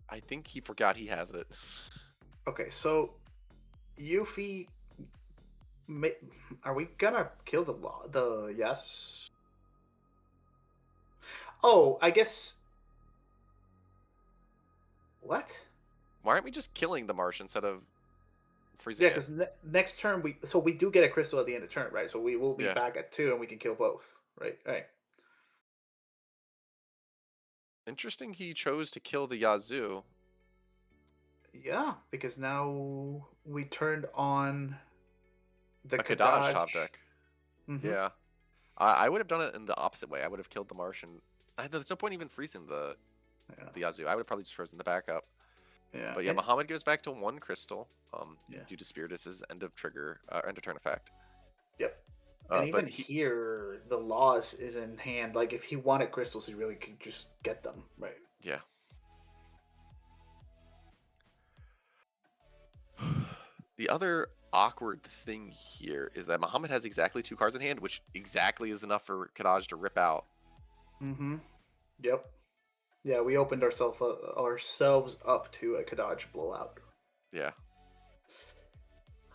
I think he forgot he has it. Okay, so Yuffie, are we gonna kill the yes? Oh, I guess. What? Why aren't we just killing the Marsh instead of freezing Yeah, it? because next turn we do get a crystal at the end of turn, right? So we will be back at 2 and we can kill both, right? Right. Interesting. He chose to kill the Yazoo. Yeah, because now we turned on the Kadaj top deck. Mm-hmm. Yeah, I would have done it in the opposite way. I would have killed the Marsh, and there's no point even freezing the Yazoo. I would have probably just frozen the backup. Yeah. But yeah, Muhammad goes back to 1 crystal. Yeah. Due to Spiritus's end of trigger, end of turn effect. Yep. And even here, the loss is in hand. Like, if he wanted crystals, he really could just get them, right? Yeah. The other awkward thing here is that Muhammad has exactly 2 cards in hand, which exactly is enough for Kadaj to rip out. Mm-hmm. Yep. Yeah, we opened ourselves up to a Kadaj blowout. Yeah.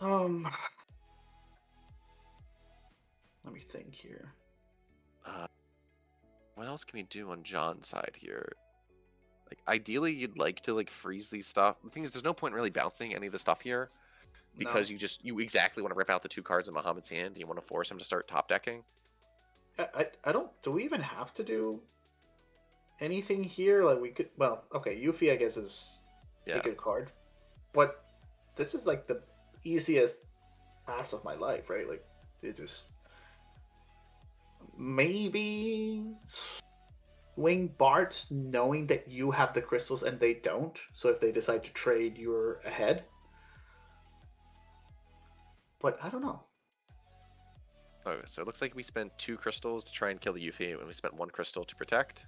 Let me think here. What else can we do on John's side here? Like, ideally, you'd like to freeze these stuff. The thing is, there's no point in really bouncing any of the stuff here, because you exactly want to rip out the 2 cards in Muhammad's hand. You want to force him to start top decking. I don't. Do we even have to do anything here? Like, we could. Well, okay, Yuffie I guess is a good card, but this is like the easiest pass of my life, right? Like, it just maybe swing Bart knowing that you have the crystals and they don't. So if they decide to trade, you're ahead. But I don't know. Okay, so it looks like we spent 2 crystals to try and kill the Yuffie, and we spent 1 crystal to protect.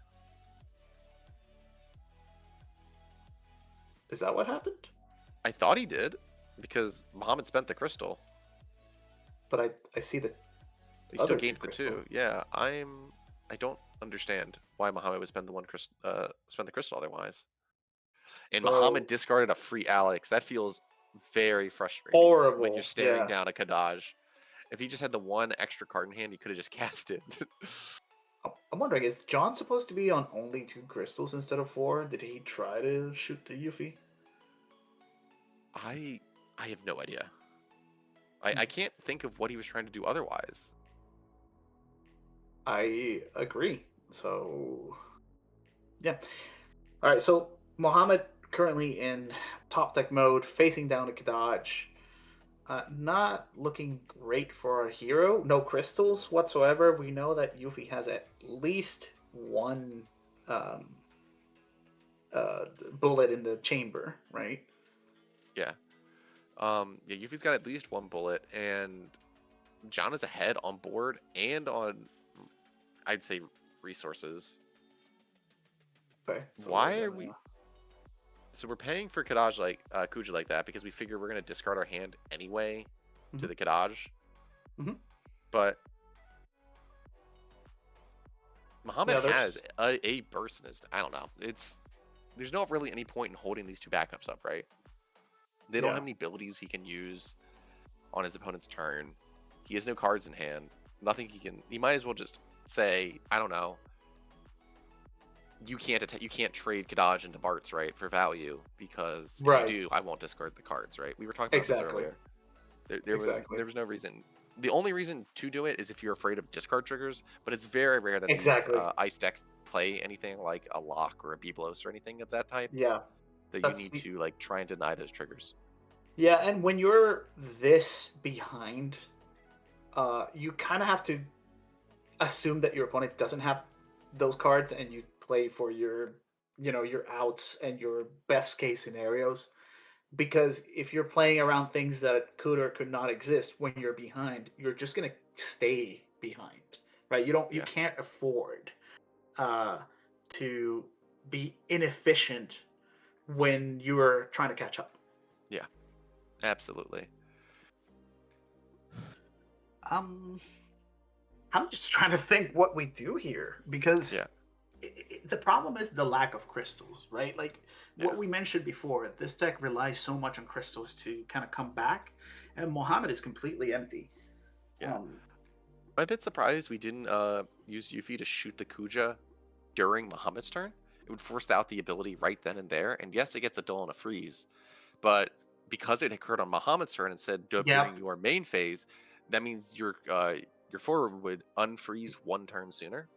Is that what happened? I thought he did, because Muhammad spent the crystal. But I see that he still gained the 2. Yeah, I don't understand why Muhammad would spend the crystal otherwise. And Muhammad discarded a free Alex. That feels very frustrating. Horrible. When you're staring down a Kadaj. If he just had the 1 extra card in hand, he could have just cast it. I'm wondering, is John supposed to be on only 2 crystals instead of 4? Did he try to shoot the Yuffie? I have no idea. I can't think of what he was trying to do otherwise. I agree. So, yeah. All right, so Muhammad currently in top deck mode, facing down to Kadaj. Not looking great for our hero. No crystals whatsoever. We know that Yuffie has at least 1 bullet in the chamber, right? Yeah. Yuffie's got at least 1 bullet, and John is ahead on board and on, I'd say, resources. Okay. So why are we? So we're paying for Kadaj Kuja like that because we figure we're gonna discard our hand anyway to the Kadaj. But Muhammad has a burst in his. I don't know. There's not really any point in holding these 2 backups up, right? They don't have any abilities he can use on his opponent's turn. He has no cards in hand. Nothing he can. He might as well just say, I don't know. You can't trade Kadaj into Bart's, right, for value, because if you do, I won't discard the cards, right? We were talking about this earlier. There was no reason. The only reason to do it is if you're afraid of discard triggers, but it's very rare that these ice decks play anything like a lock or a Biblos or anything of that type. Yeah. That you need to try and deny those triggers. Yeah, and when you're this behind, you kind of have to assume that your opponent doesn't have those cards, and you play for your, your outs and your best case scenarios. Because if you're playing around things that could or could not exist when you're behind, you're just gonna stay behind, right? You Yeah, can't afford uh, to be inefficient when you're trying to catch up. yeah, absolutely. Um, I'm just trying to think what we do here because Yeah, the problem is the lack of crystals, right? Like yeah, what we mentioned before, this deck relies so much on crystals to kind of come back, and Mohammed is completely empty. yeah. Um, I'm a bit surprised we didn't use Yuffie to shoot the Kuja during Muhammad's turn. It would force out the ability right then and there. And yes, it gets a dull and a freeze, but because it occurred on Muhammad's turn instead of during yep, your main phase, that means your forward would unfreeze one turn sooner.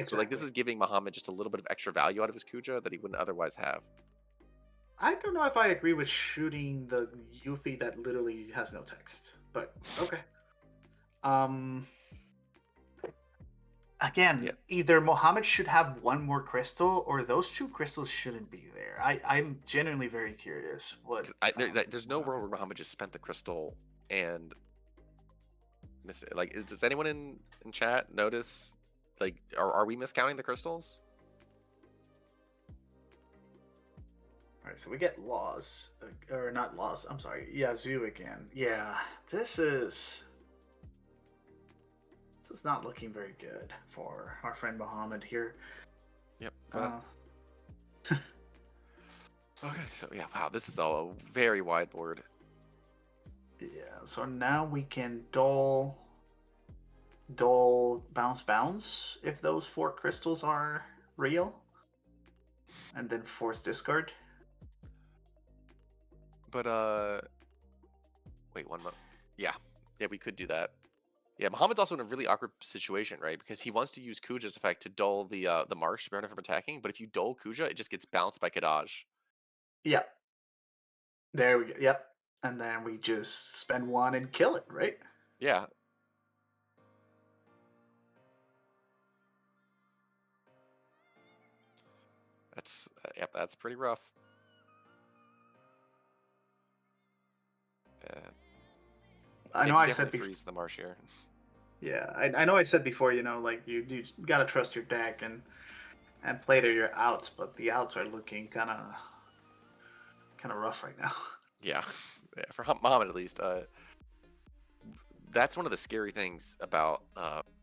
So like this exactly. is giving Muhammad just a little bit of extra value out of his Kuja that he wouldn't otherwise have. I don't know if I agree with shooting the Yuffie that literally has no text, but okay. Um, Yeah, Again, either Mohammed should have one more crystal, or those two crystals shouldn't be there. I'm genuinely very curious what. because there's no world where Muhammad just spent the crystal and miss it. Like, does anyone in chat notice? Like, are we miscounting the crystals? All right, so we get laws, or not laws. I'm sorry, Yazoo again. Yeah, this is not looking very good for our friend Mohammed here. Yep. Uh, Okay, so yeah, wow, this is all a very wide board. yeah, so now we can bounce if those 4 crystals are real, and then force discard. But wait one moment. Yeah, yeah, we could do that. Yeah, Muhammad's also in a really awkward situation, right? Because he wants to use Kuja's effect to dull the marsh to prevent it from attacking, but if you dull Kuja, it just gets bounced by Kadaj. Yep, there we go. Yep, and then we just spend 1 and kill it, right? Yeah. That's yep, that's pretty rough. I Yeah, know we I said definitely before. freeze the marsh here. Yeah, I know I said before, like you gotta trust your deck and play to your outs, but the outs are looking kind of rough right now. Yeah, yeah, for Muhammad at least. That's one of the scary things about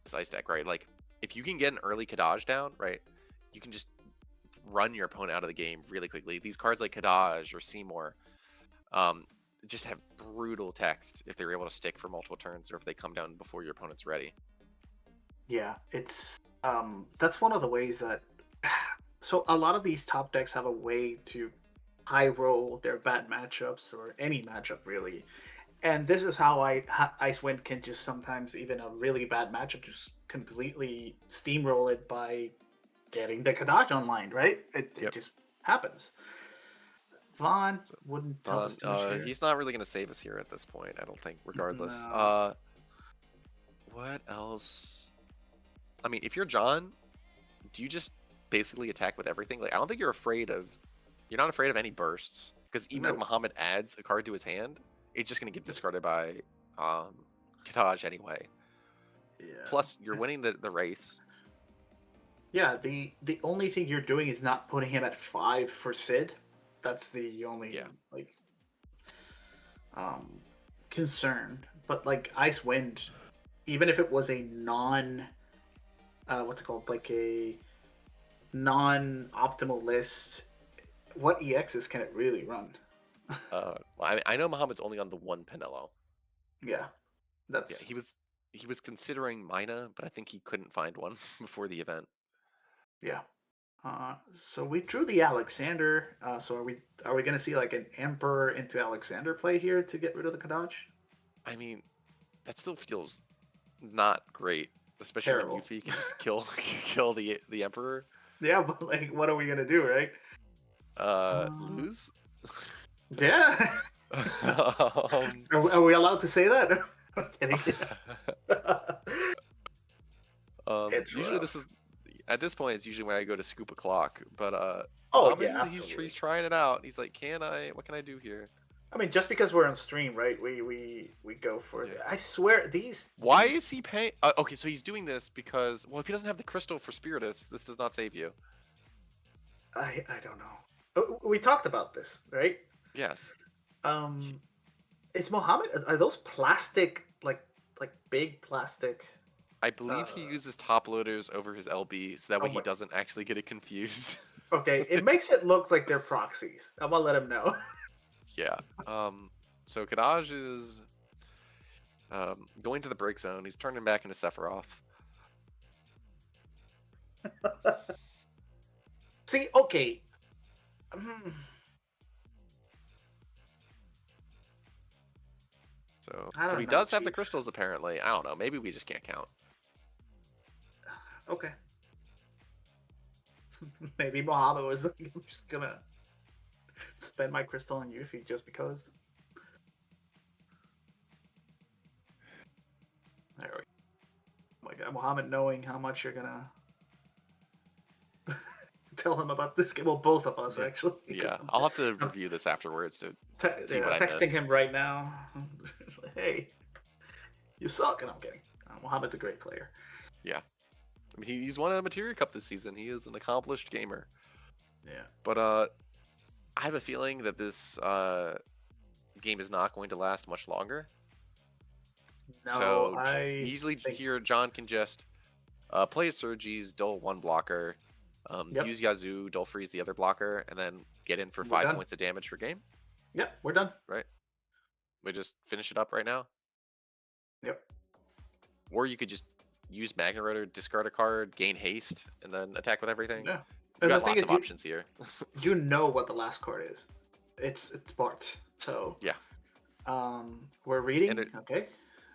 this ice deck, right? Like, if you can get an early Kadaj down, right, you can just run your opponent out of the game really quickly. These cards like Kadaj or Seymour um, just have brutal text if they're able to stick for multiple turns or if they come down before your opponent's ready. Yeah, it's that's one of the ways that so a lot of these top decks have a way to high roll their bad matchups or any matchup really. And this is how Icewind can just sometimes even a really bad matchup just completely steamroll it by getting the Kadaj online, right? It Yep. just happens. Vaughn So, wouldn't help us too much here. he's not really going to save us here at this point, I don't think, regardless. No. What else? I mean, if you're John, do you just basically attack with everything? Like, I don't think you're not afraid of any bursts, because even if No. Muhammad adds a card to his hand, it's just going to get discarded by Kataj anyway. Yeah. Plus, you're winning the race. Yeah, the only thing you're doing is not putting him at 5 for Sid. That's the only like concern. But like Icewind, even if it was a non what's it called? Like a non-optimal list, what EXs can it really run? I know Muhammad's only on the one Pinello. Yeah. Yeah, That's he was considering Mina, but I think he couldn't find one before the event. yeah. So we drew the Alexander. So are we going to see like an Emperor into Alexander play here to get rid of the Kadaj? I mean, that still feels not great, especially Terrible. when Yuffie can just kill the Emperor. Yeah, but like, what are we going to do, right? Lose? Yeah. Are we allowed to say that? I'm kidding. It's Usually rough. this is at this point it's usually when I go to scoop a clock, but Oh Muhammad, yeah, he's absolutely. trying it out. He's like, what can I do here? I mean, just because we're on stream, right? We go for it. Yeah. I swear these. Why is he paying? Okay, so he's doing this because, well, if he doesn't have the crystal for Spiritus, this does not save you. I don't know. We talked about this, right? Yes. Is Mohammed? Are those plastic like big plastic? I believe he uses top loaders over his LB, so that way he doesn't actually get it confused. Okay, it makes it look like they're proxies. I'm gonna let him know. Yeah. So Kadaj is going to the break zone. He's turning back into Sephiroth. See, okay. So he does have the crystals apparently. I don't know. Maybe we just can't count. Okay. Maybe Mohammed was like, I'm just gonna spend my crystal on Yuffie just because. There we go. Oh my god, Mohammed knowing how much you're gonna tell him about this game. Well, both of us actually. Yeah, I'll have to review this afterwards to see what I missed. Texting him right now. Hey, you suck, and I'm kidding. Mohammed's a great player. Yeah, I mean, he's won a Materia Cup this season. He is an accomplished gamer. Yeah. But I have a feeling that this game is not going to last much longer. No, so I easily here John can just play Surges, dole one blocker, use Yazoo, dole freeze the other blocker, and then get in for 5 points of damage per game. Yep, we're done. Right. We just finish it up right now. Yep. Or you could just use Magna Rotor, discard a card, gain haste, and then attack with everything. Yeah. We got lots of options here. You know what the last card is. It's Bart. So yeah. We're reading. Okay.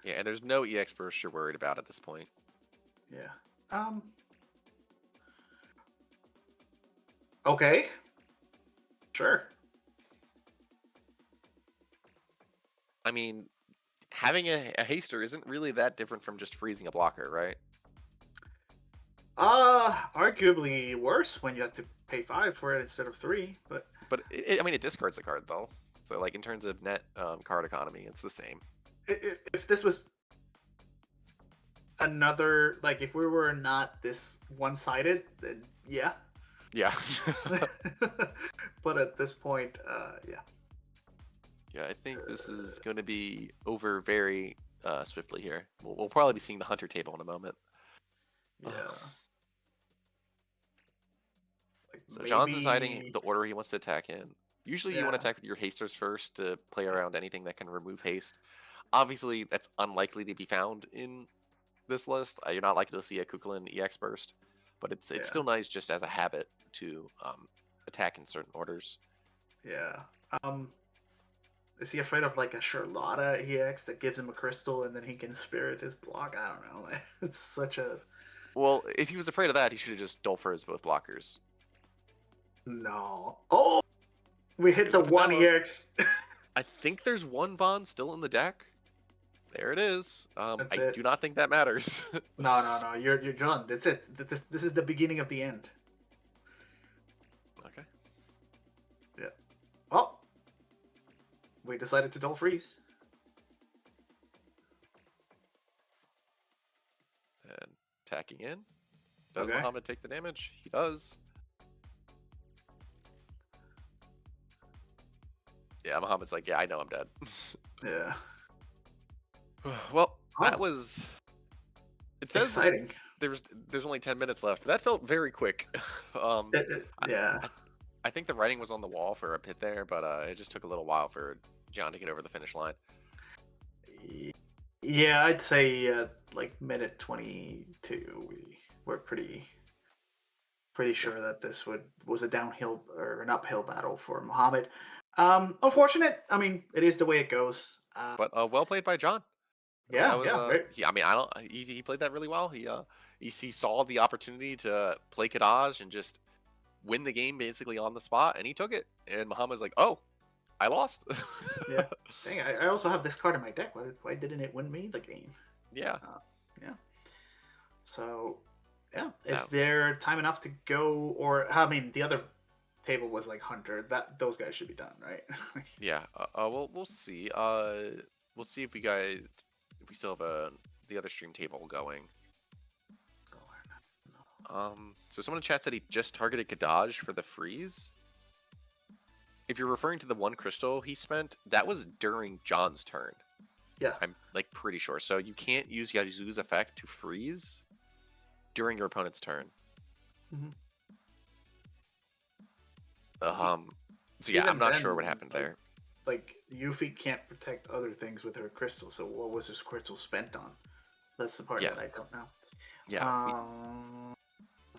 Yeah, and there's no EX burst you're worried about at this point. Yeah. Okay. Sure. I mean, having a haster isn't really that different from just freezing a blocker, right? Arguably worse when you have to pay 5 for it instead of 3, but I mean, it discards the card though. So like in terms of net card economy, it's the same. If this was another, like if we were not this one-sided, then yeah. Yeah. But at this point, yeah. Yeah, I think this is going to be over very swiftly here. We'll probably be seeing the hunter table in a moment. Yeah. So John's deciding the order he wants to attack in. Usually you want to attack with your hasters first to play around anything that can remove haste. Obviously, that's unlikely to be found in this list. You're not likely to see a Kukulin EX burst, but it's still nice just as a habit to attack in certain orders. Yeah. Is he afraid of like a Charlotta EX that gives him a crystal and then he can spirit his block? I don't know. It's such a... Well, if he was afraid of that, he should have just Dulfers both blockers. No. Oh! We hit the one EX. I think there's one Vaughn still in the deck. There it is. I do not think that matters. No. You're done. That's it. This is the beginning of the end. Okay. Yeah. Well, we decided to don't freeze. And attacking in. Does Muhammad take the damage? He does. Yeah, Muhammad's like, yeah, I know I'm dead. Yeah. Well, that was... It says exciting. There's only 10 minutes left, but that felt very quick. Yeah. I think the writing was on the wall for a bit there, but it just took a little while for John to get over the finish line. Yeah, I'd say like minute 22, we were pretty sure that this was a downhill or an uphill battle for Muhammad. Unfortunate. I mean, it is the way it goes. But well played by John. Yeah, right. I mean, he played that really well. He saw the opportunity to play Kadaj and just win the game basically on the spot, and he took it. And Muhammad's like, oh, I lost. Yeah. Dang, I also have this card in my deck. Why didn't it win me the game? Yeah. Yeah. So, yeah. No. Is there time enough to go? Or, I mean, the other table was like Hunter. Those guys should be done, right? Yeah. We'll see. We'll see if we still have the other stream table going. So someone in chat said he just targeted Kadaj for the freeze. If you're referring to the one crystal he spent, that was during John's turn. Yeah. I'm like pretty sure. So you can't use Yazu's effect to freeze during your opponent's turn. Mm-hmm. So yeah, Even I'm not then, sure what happened there. Like, Yuffie can't protect other things with her crystal, so what was his crystal spent on? That's the part that I don't know. Yeah.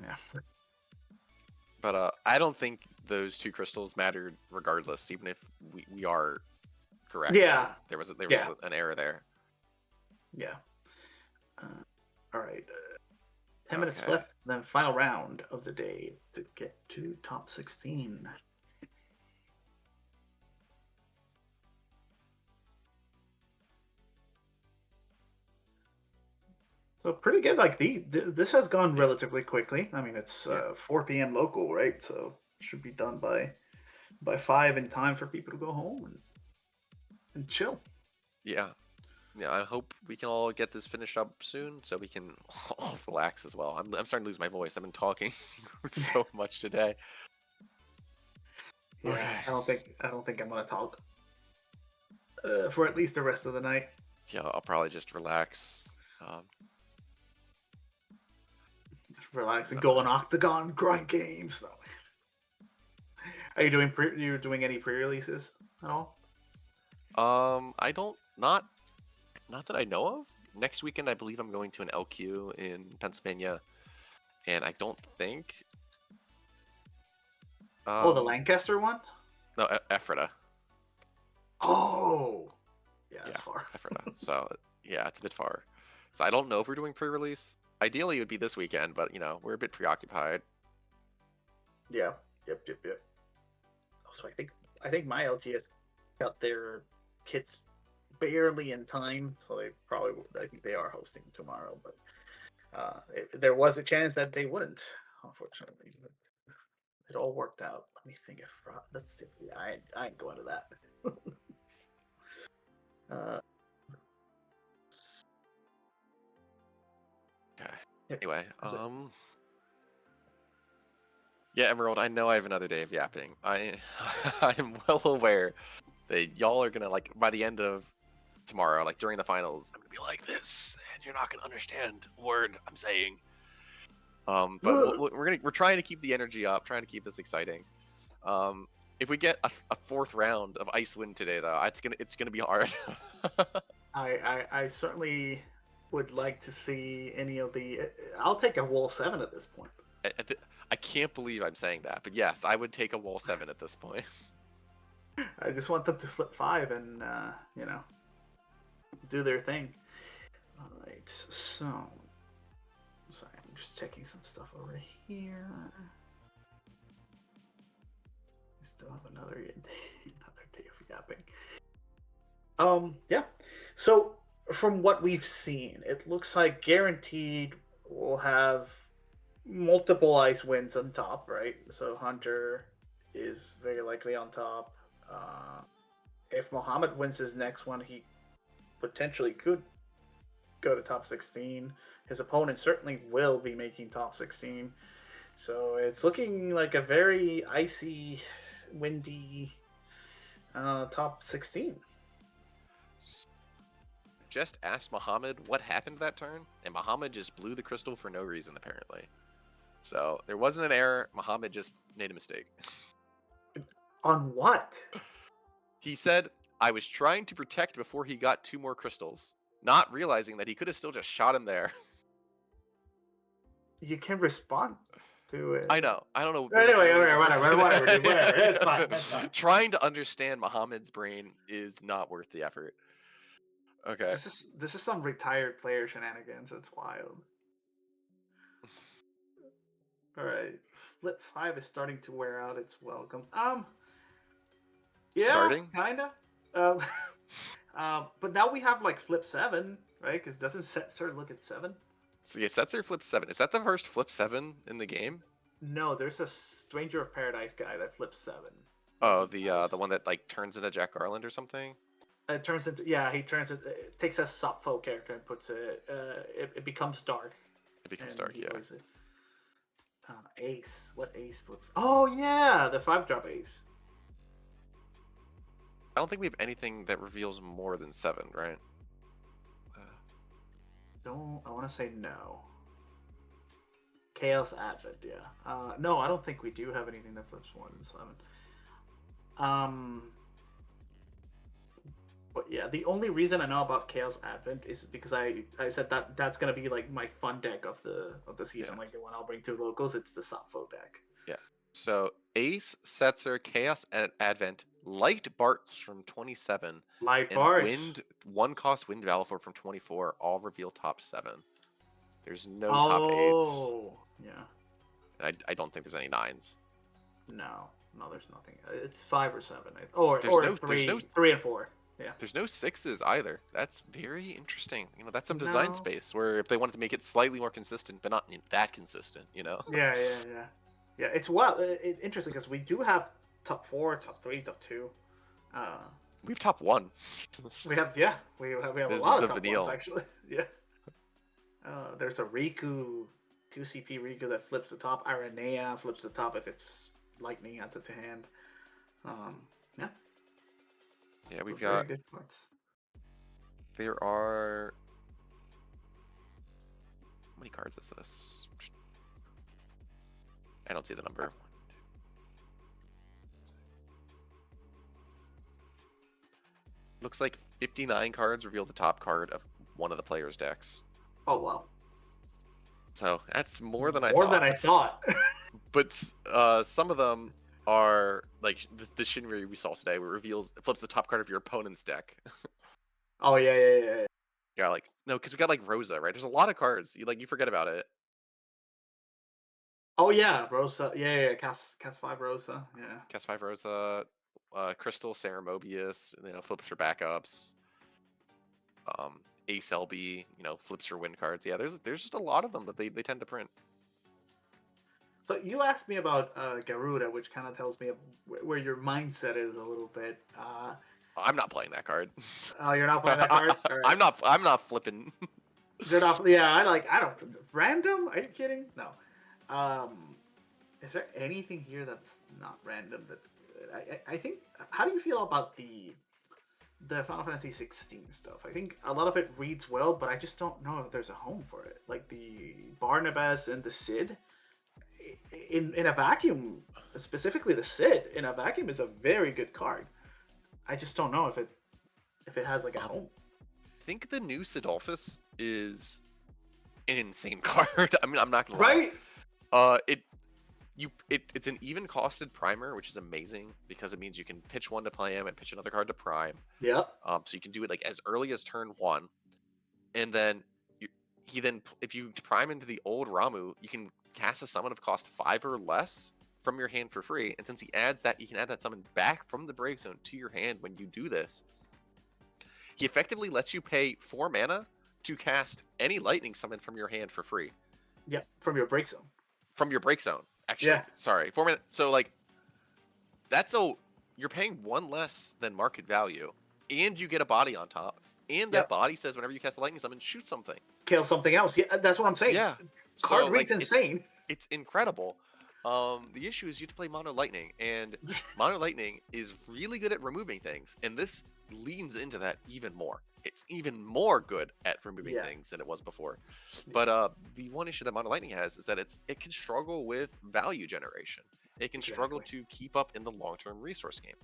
Yeah. But I don't think those two crystals mattered regardless, even if we are correct. Yeah. There was Yeah. an error there. Yeah. All right. 10 minutes left, then final round of the day to get to top 16. So pretty good. Like this has gone relatively quickly. I mean, it's 4 p.m. local, right? So it should be done by 5 in time for people to go home and chill. Yeah. Yeah, I hope we can all get this finished up soon so we can all relax as well. I'm starting to lose my voice. I've been talking so much today. Yeah, okay. I don't think I'm gonna talk for at least the rest of the night. Yeah, I'll probably just relax. Relax and go on Octagon, grind games. No. Are you doing any pre-releases at all? I don't not that I know of. Next weekend, I believe I'm going to an LQ in Pennsylvania, and I don't think. The Lancaster one? No, Ephrata. Oh, yeah, that's far. Ephrata. So yeah, it's a bit far. So I don't know if we're doing pre-release. Ideally, it would be this weekend, but we're a bit preoccupied. Yeah. Yep. Also, I think my LGS got their kits barely in time, so I think they are hosting tomorrow, but there was a chance that they wouldn't, unfortunately. But it all worked out. Let me think if let's see. I ain't going to that. Okay. Anyway, yeah, Emerald, I know I have another day of yapping. I am well aware that y'all are gonna, like, by the end of tomorrow, like during the finals, I'm gonna be like this, and you're not gonna understand a word I'm saying. But we're trying to keep the energy up, trying to keep this exciting. If we get a fourth round of Icewind today, though, it's gonna be hard. I certainly would like to see any of the. I'll take a Wall 7 at this point. I can't believe I'm saying that, but yes, I would take a Wall 7 at this point. I just want them to flip 5 and do their thing. All right, so sorry, I'm just checking some stuff over here. We still have another day of yapping. Yeah. So from what we've seen, it looks like guaranteed we'll have multiple Icewinds on top, right? So Hunter is very likely on top. If Muhammad wins his next one, he potentially could go to top 16. His opponent certainly will be making top 16. So it's looking like a very icy, windy top 16. Just ask Muhammad what happened that turn, and Muhammad just blew the crystal for no reason, apparently. So there wasn't an error. Muhammad just made a mistake. On what? He said, I was trying to protect before he got 2 more crystals, not realizing that he could have still just shot him there. You can respond to it. I know. I don't know. Anyway, whatever. It's fine. Trying to understand Muhammad's brain is not worth the effort. Okay. This is some retired player shenanigans. It's wild. All right, flip 5 is starting to wear out its welcome. Yeah, starting. kinda. Um, but now we have like flip 7, right? Because doesn't Setzer look at 7? So yeah, Setzer flip 7. Is that the first flip 7 in the game? No, there's a Stranger of Paradise guy that flips 7. Oh, the one that like turns into Jack Garland or something. It turns into it takes a Sapphire character and puts it becomes dark. It becomes dark, yeah. Ace. What ace flips? Oh yeah, the 5-drop ace. I don't think we have anything that reveals more than 7, right? I want to say no. Chaos Advent, yeah. No, I don't think we do have anything that flips more than 7. But yeah, the only reason I know about Chaos Advent is because I said that's gonna be like my fun deck of the season. Like the one I'll bring to locals, it's the Sapphire deck. Yeah. So Ace, Setzer, Chaos Advent, Light Barts from 27, Light and Barts. 1-cost Wind Valor from 24 all reveal top 7. There's no top 8s. Oh, yeah. And I don't think there's any 9s. No, there's nothing. It's 5 or 7. Or 3 and 4. Yeah. There's no 6s either. That's very interesting. You know, that's some design space where if they wanted to make it slightly more consistent, but not that consistent, you know? Yeah. It's interesting because we do have top 4, top 3, top 2. We have top 1. we have a lot of top 1s, actually. Yeah. There's a Riku, 2CP Riku that flips the top. Aranea flips the top if it's lightning adds it to hand. Yeah. Yeah, we've got. Good points. There are. How many cards is this? I don't see the number. Looks like 59 cards reveal the top card of one of the players' decks. Oh wow! So that's more than I thought. But some of them are like the Shinri we saw today, where it flips the top card of your opponent's deck. Oh yeah. Yeah, like no, because we got like Rosa, right? There's a lot of cards. You forget about it. Oh yeah, Rosa. Yeah. Cast 5 Rosa. Yeah. Cast 5 Rosa, Crystal Sarah Mobius, flips for backups. Ace LB, flips for win cards. Yeah, there's just a lot of them that they tend to print. So you asked me about Garuda, which kind of tells me where your mindset is a little bit. I'm not playing that card. Oh, you're not playing that card? Right. I'm not flipping. They're not. Yeah, I don't. Random? Are you kidding? No. Is there anything here that's not random? That's good? I think. How do you feel about the Final Fantasy 16 stuff? I think a lot of it reads well, but I just don't know if there's a home for it. Like the Barnabas and the Cid. In a vacuum, specifically the Cid in a vacuum is a very good card. I just don't know if it has like a home. I think the new Sidolphus is an insane card. I mean, I'm not gonna lie. Right? It's an even costed primer, which is amazing because it means you can pitch one to play him and pitch another card to prime. Yeah. So you can do it like as early as turn 1, and then if you prime into the old Ramuh, you can cast a summon of cost 5 or less from your hand for free. And since he adds that, you can add that summon back from the break zone to your hand when you do this. He effectively lets you pay 4 mana to cast any lightning summon from your hand for free. Yeah, from your break zone. From your break zone, actually. Yeah. Sorry, 4 mana. So like, you're paying 1 less than market value, and you get a body on top. And that body says whenever you cast a lightning summon, shoot something. Kill something else. Yeah, that's what I'm saying. Yeah. Card read's insane. It's incredible. The issue is you have to play Mono Lightning, and Mono Lightning is really good at removing things, and this leans into that even more. It's even more good at removing things than it was before. But the one issue that Mono Lightning has is that it can struggle with value generation. It can struggle to keep up in the long-term resource game.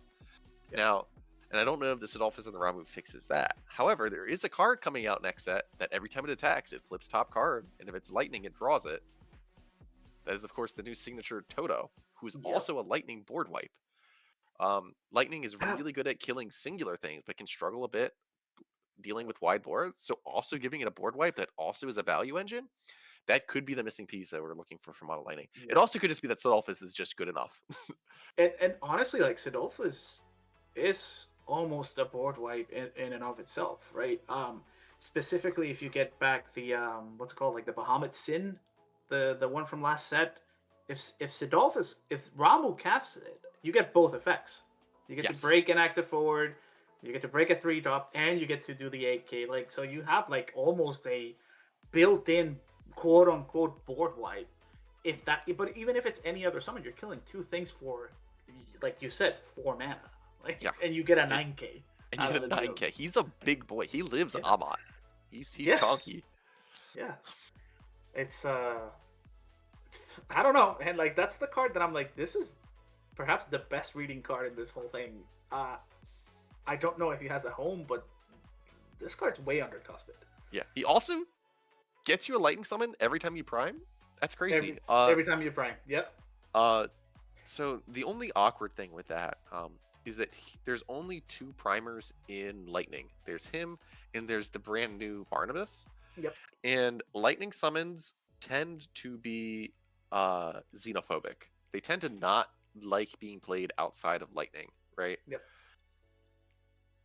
Yeah. Now, and I don't know if the Sidolphus and the Ramuh fixes that. However, there is a card coming out next set that every time it attacks, it flips top card, and if it's lightning, it draws it. That is, of course, the new signature Toto, who is also a lightning board wipe. Lightning is really good at killing singular things, but can struggle a bit dealing with wide boards. So also giving it a board wipe that also is a value engine, that could be the missing piece that we're looking for Mono Lightning. Yeah. It also could just be that Sidolphus is just good enough. and honestly, like Sidolphus is almost a board wipe in and of itself, right? Specifically if you get back the what's it called, like the Bahamut Sin, the one from last set. If Ramu casts it, you get both effects. You get to break an active forward, you get to break a 3-drop, and you get to do the 8K. Like, so you have like almost a built-in quote unquote board wipe. But even if it's any other summon, you're killing 2 things for, like you said, 4 mana. Like, and you get a 9K. And you get a 9K. He's a big boy. He lives Amat. He's chunky. Yeah. It's I don't know, and like that's the card that I'm like, this is perhaps the best reading card in this whole thing. I don't know if he has a home, but this card's way undercosted. Yeah. He also gets you a lightning summon every time you prime. That's crazy. Every time you prime. Yep. So the only awkward thing with that is that there's only 2 primers in Lightning. There's him, and there's the brand new Barnabas. Yep. And Lightning summons tend to be xenophobic. They tend to not like being played outside of Lightning, right? Yep.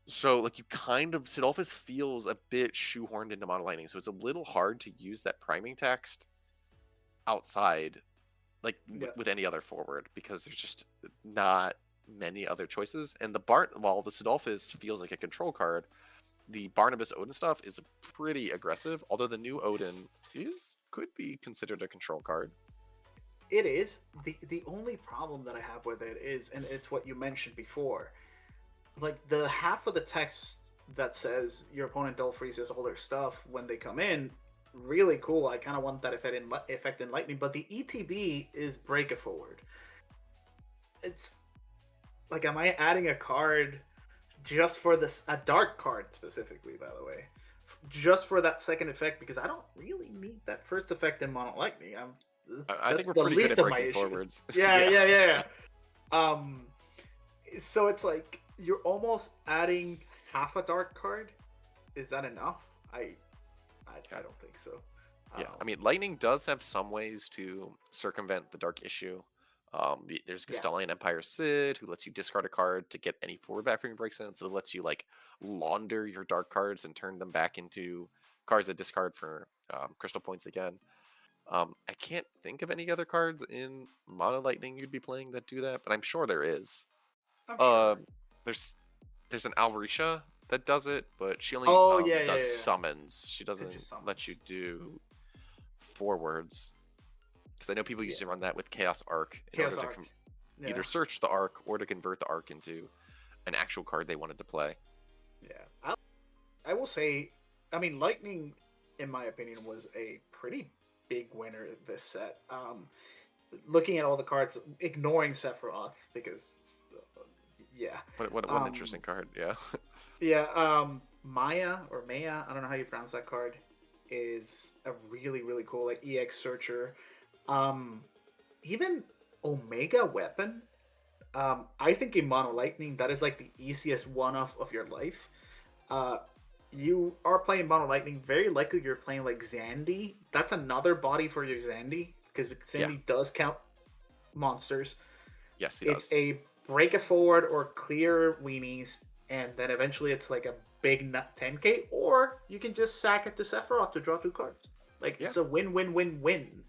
So, like, you kind of, Sidolphus feels a bit shoehorned into mono Lightning, so it's a little hard to use that priming text outside, like, with any other forward, because there's just not many other choices. And while the Sidolphus feels like a control card, the Barnabas Odin stuff is pretty aggressive, although the new Odin could be considered a control card. It is. The only problem that I have with it is, and it's what you mentioned before, like the half of the text that says your opponent dull freezes all their stuff when they come in, really cool. I kind of want that effect in Lightning, but the ETB is break a forward. It's like, am I adding a card just for this, a dark card specifically, by the way, just for that second effect? Because I don't really need that first effect in mono Lightning. I think we're pretty good at breaking forwards. Yeah. So it's like you're almost adding half a dark card. Is that enough? I don't think so. Yeah, I mean, Lightning does have some ways to circumvent the dark issue. There's Castalian Empire Sid, who lets you discard a card to get any forward back from your break zone. So it lets you like launder your dark cards and turn them back into cards that discard for crystal points again. I can't think of any other cards in Mono Lightning you'd be playing that do that, but I'm sure there is. Sure. There's an Alvarisha that does it, but she only does summons. She doesn't let you do forwards. Because I know people used to run that with Chaos Arc in order to either search the Arc or to convert the Arc into an actual card they wanted to play. Yeah. I will say, I mean, Lightning, in my opinion, was a pretty big winner this set. Looking at all the cards, ignoring Sephiroth, because, What an interesting card, yeah. Maya, I don't know how you pronounce that card, is a really, really cool, like, EX searcher. Even Omega Weapon, I think in Mono Lightning, that is like the easiest one-off of your life. You are playing Mono Lightning, very likely you're playing like Zandy. That's another body for your Zandy, because Zandy does count monsters. Yes, he does. It's a break it forward or clear weenies, and then eventually it's like a big 10k, or you can just sack it to Sephiroth to draw 2 cards. Like, it's a win-win-win-win.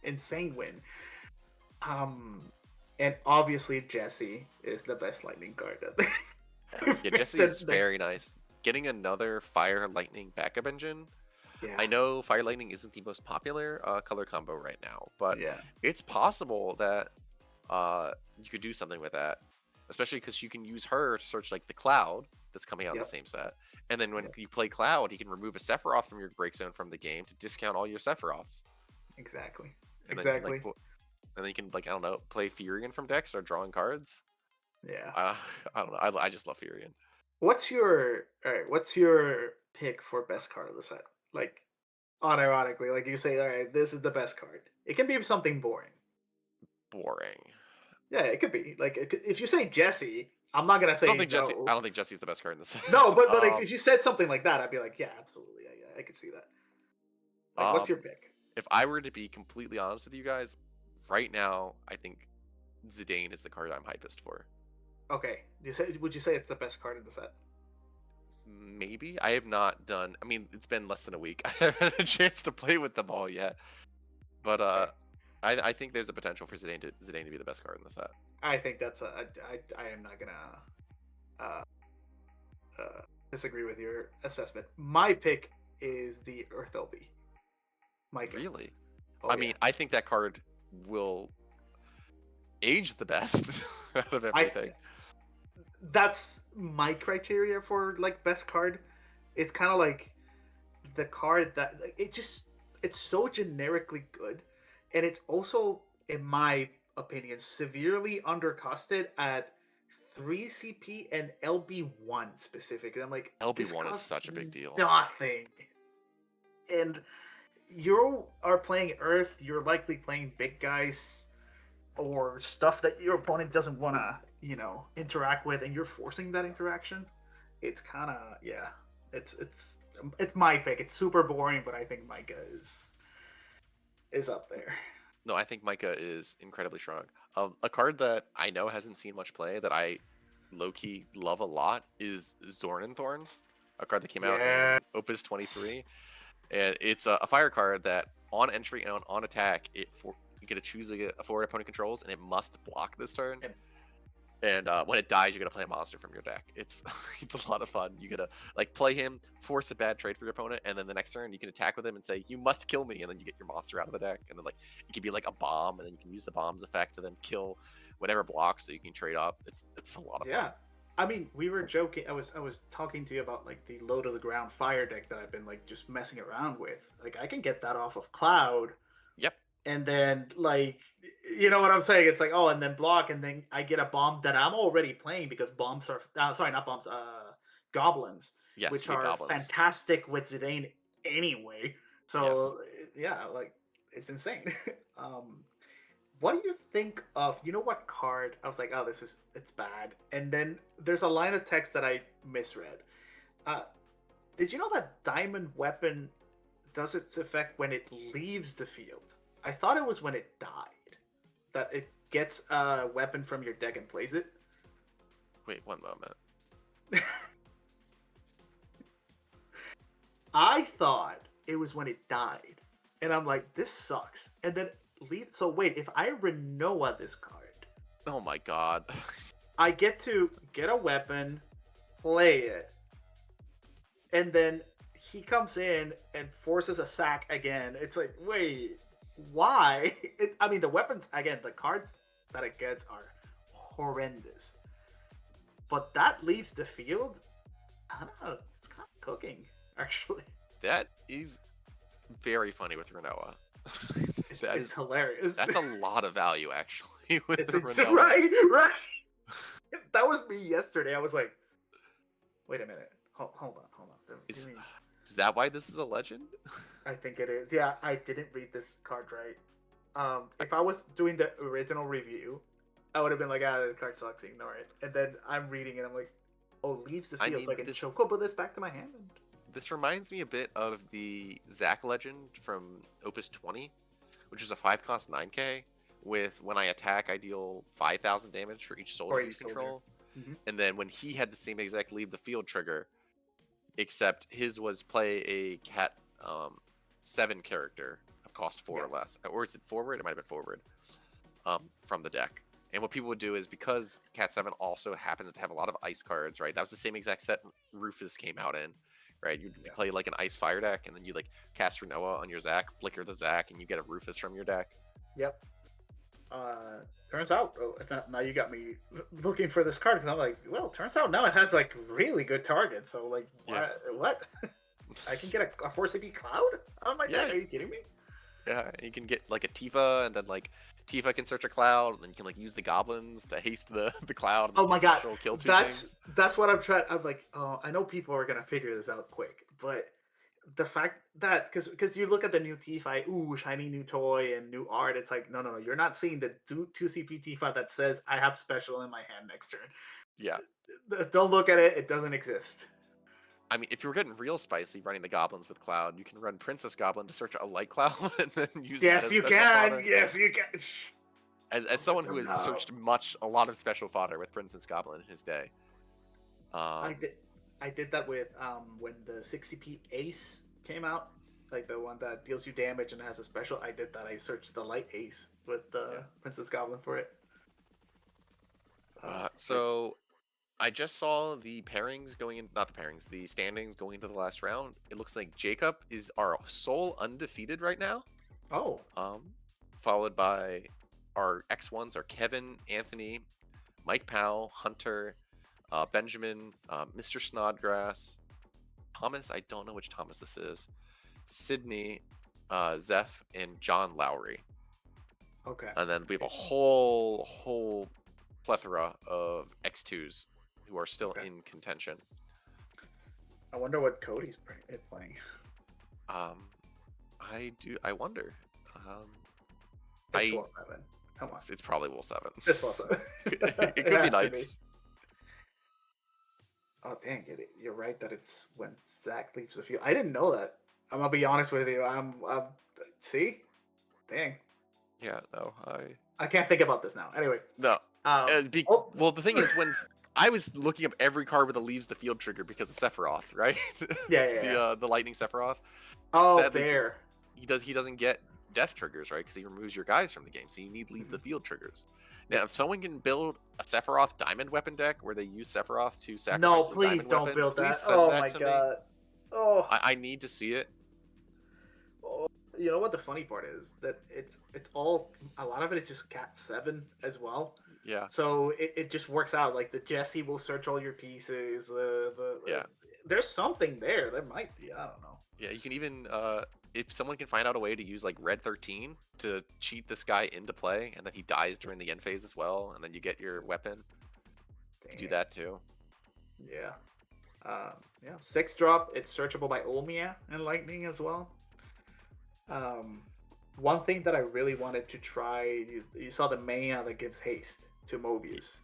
Insane win. And obviously Jesse is the best Lightning card. Jesse is very nice. Getting another Fire Lightning backup engine. I know Fire Lightning isn't the most popular color combo right now, but it's possible that you could do something with that, especially because you can use her to search like the Cloud that's coming out in the same set, and then when you play Cloud, he can remove a Sephiroth from your break zone from the game to discount all your Sephiroths. Exactly. And then you can, like, I don't know, play Furion from deck, start drawing cards. I don't know. I just love Furion. What's your pick for best card of the set? Like, unironically, like you say, all right, this is the best card. It can be something boring. Yeah, it could be. Like, if you say Jesse, I'm not gonna say. I don't think Jesse's the best card in the set. No, but like, if you said something like that, I'd be like, yeah, absolutely, I could see that. Like, what's your pick? If I were to be completely honest with you guys, right now, I think Zidane is the card I'm hypest for. Okay. Would you say it's the best card in the set? Maybe. I have not done. I mean, it's been less than a week. I haven't had a chance to play with them all yet. But I think there's a potential for Zidane to be the best card in the set. I think that's I am not gonna uh, disagree with your assessment. My pick is the Earth LB. Micah. Really? Oh, I mean, I think that card will age the best out of everything. That's my criteria for like best card. It's kind of like the card that it's so generically good, and it's also, in my opinion, severely undercosted at 3 CP and LB1 specifically. I'm like, LB1 is such a big deal. Nothing. And you are playing Earth, you're likely playing big guys or stuff that your opponent doesn't want to, interact with, and you're forcing that interaction. It's kind of, yeah, it's my pick. It's super boring, but I think Micah is up there. No, I think Micah is incredibly strong. A card that I know hasn't seen much play that I low-key love a lot is Zornenthorn, a card that came out in Opus 23. And it's a fire card that on entry and on attack, you get to choose a forward opponent controls, and it must block this turn. And when it dies, you're gonna play a monster from your deck. It's a lot of fun. You gotta play him, force a bad trade for your opponent, and then the next turn you can attack with him and say, "You must kill me," and then you get your monster out of the deck. And then it could be like a bomb, and then you can use the bomb's effect to then kill whatever blocks, so you can trade up. It's a lot of fun. Yeah. I mean, we were joking. I was talking to you about the low to the ground fire deck that I've been just messing around with. I can get that off of Cloud. Yep. And then you know what I'm saying? It's oh, and then block, and then I get a bomb that I'm already playing because bombs are sorry, not bombs, goblins. Yes, which are goblins. Fantastic with Zidane anyway. So yeah, it's insane. What do you think of, what card? I was like, oh, it's bad. And then there's a line of text that I misread. Did you know that Diamond Weapon does its effect when it leaves the field? I thought it was when it died. That it gets a weapon from your deck and plays it. Wait, one moment. I thought it was when it died. And I'm like, this sucks. And then so wait, if I Renoa this card, oh my god, I get to get a weapon, play it, and then he comes in and forces a sack again. It's like, wait, why? I mean, the weapons, again, the cards that it gets are horrendous, but that leaves the field, I don't know, it's kind of cooking, actually. That is very funny with Renoa. It's hilarious. That's a lot of value, actually. With Renoa. Right. That was me yesterday. I was like, wait a minute. Hold on. Is that why this is a legend? I think it is. Yeah, I didn't read this card right. If I was doing the original review, I would have been like, the card sucks, ignore it. And then I'm reading it, I'm like, oh, leaves the field. I can chocobo this back to my hand. This reminds me a bit of the Zac legend from Opus 20, which is a 5-cost 9K with when I attack, I deal 5,000 damage for each soldier you control. Mm-hmm. And then when he had the same exact leave the field trigger, except his was play a Cat 7 character of cost 4 or less. Or is it forward? It might have been forward from the deck. And what people would do is, because Cat 7 also happens to have a lot of ice cards, right? That was the same exact set Rufus came out in. Right, you'd play an ice fire deck, and then you cast Renoa on your Zac, flicker the Zac, and you get a Rufus from your deck. Yep. Turns out, now you got me looking for this card, because I'm like, well, turns out now it has really good targets. So what? I can get a 4 CP Cloud out of my deck? Are you kidding me? Yeah, you can get a Tifa, and then Tifa can search a Cloud, and then you can use the goblins to haste the Cloud. And oh my god, kill that's what I'm trying. I'm like, oh, I know people are gonna figure this out quick, but the fact that because you look at the new Tifa, ooh, shiny new toy and new art, it's like, no, you're not seeing the 2 CP Tifa that says I have special in my hand next turn. Yeah, don't look at it; it doesn't exist. I mean, if you were getting real spicy running the goblins with Cloud, you can run Princess Goblin to search a light Cloud and then use that as Yes, you can. As someone who has searched a lot of special fodder with Princess Goblin in his day. I did that with when the 60p Ace came out, like the one that deals you damage and has a special. I did that. I searched the light Ace with the Princess Goblin for it. So I just saw the pairings going in, not the pairings, the standings going into the last round. It looks like Jacob is our sole undefeated right now. Oh. Followed by our X1s are Kevin, Anthony, Mike Powell, Hunter, Benjamin, Mr. Snodgrass, Thomas. I don't know which Thomas this is. Sydney, Zeph, and John Lowry. Okay. And then we have a whole plethora of X2s who are still in contention. I wonder what Cody's playing. I wonder. It's Will 7. Come on. It's probably Will 7. It's Will 7. It could be Knights. Oh dang it! You're right that it's when Zach leaves the field. I didn't know that. I'm gonna be honest with you. I'm see, dang. Yeah, no, I can't think about this now. Anyway. No. Well, the thing is, when I was looking up every card that leaves the field trigger because of Sephiroth, right? Yeah. The Lightning Sephiroth. Oh, sadly, fair. He doesn't get death triggers, right? Because he removes your guys from the game, so you need leave the field triggers. Now, if someone can build a Sephiroth diamond weapon deck where they use Sephiroth to sacrifice no, a please diamond don't weapon, build please that. send Oh that my to god. me. Oh. I need to see it. Oh, you know what the funny part is? That it's all, a lot of it is just Cat 7 as well. Yeah. So it just works out. Like the Jesse will search all your pieces. There's something there. There might be. I don't know. Yeah, you can even if someone can find out a way to use like Red 13 to cheat this guy into play, and then he dies during the end phase as well, and then you get your weapon. You do that too. Yeah. 6-drop. It's searchable by Olmia and Lightning as well. One thing that I really wanted to try, you saw the Maya that gives haste to Mobius.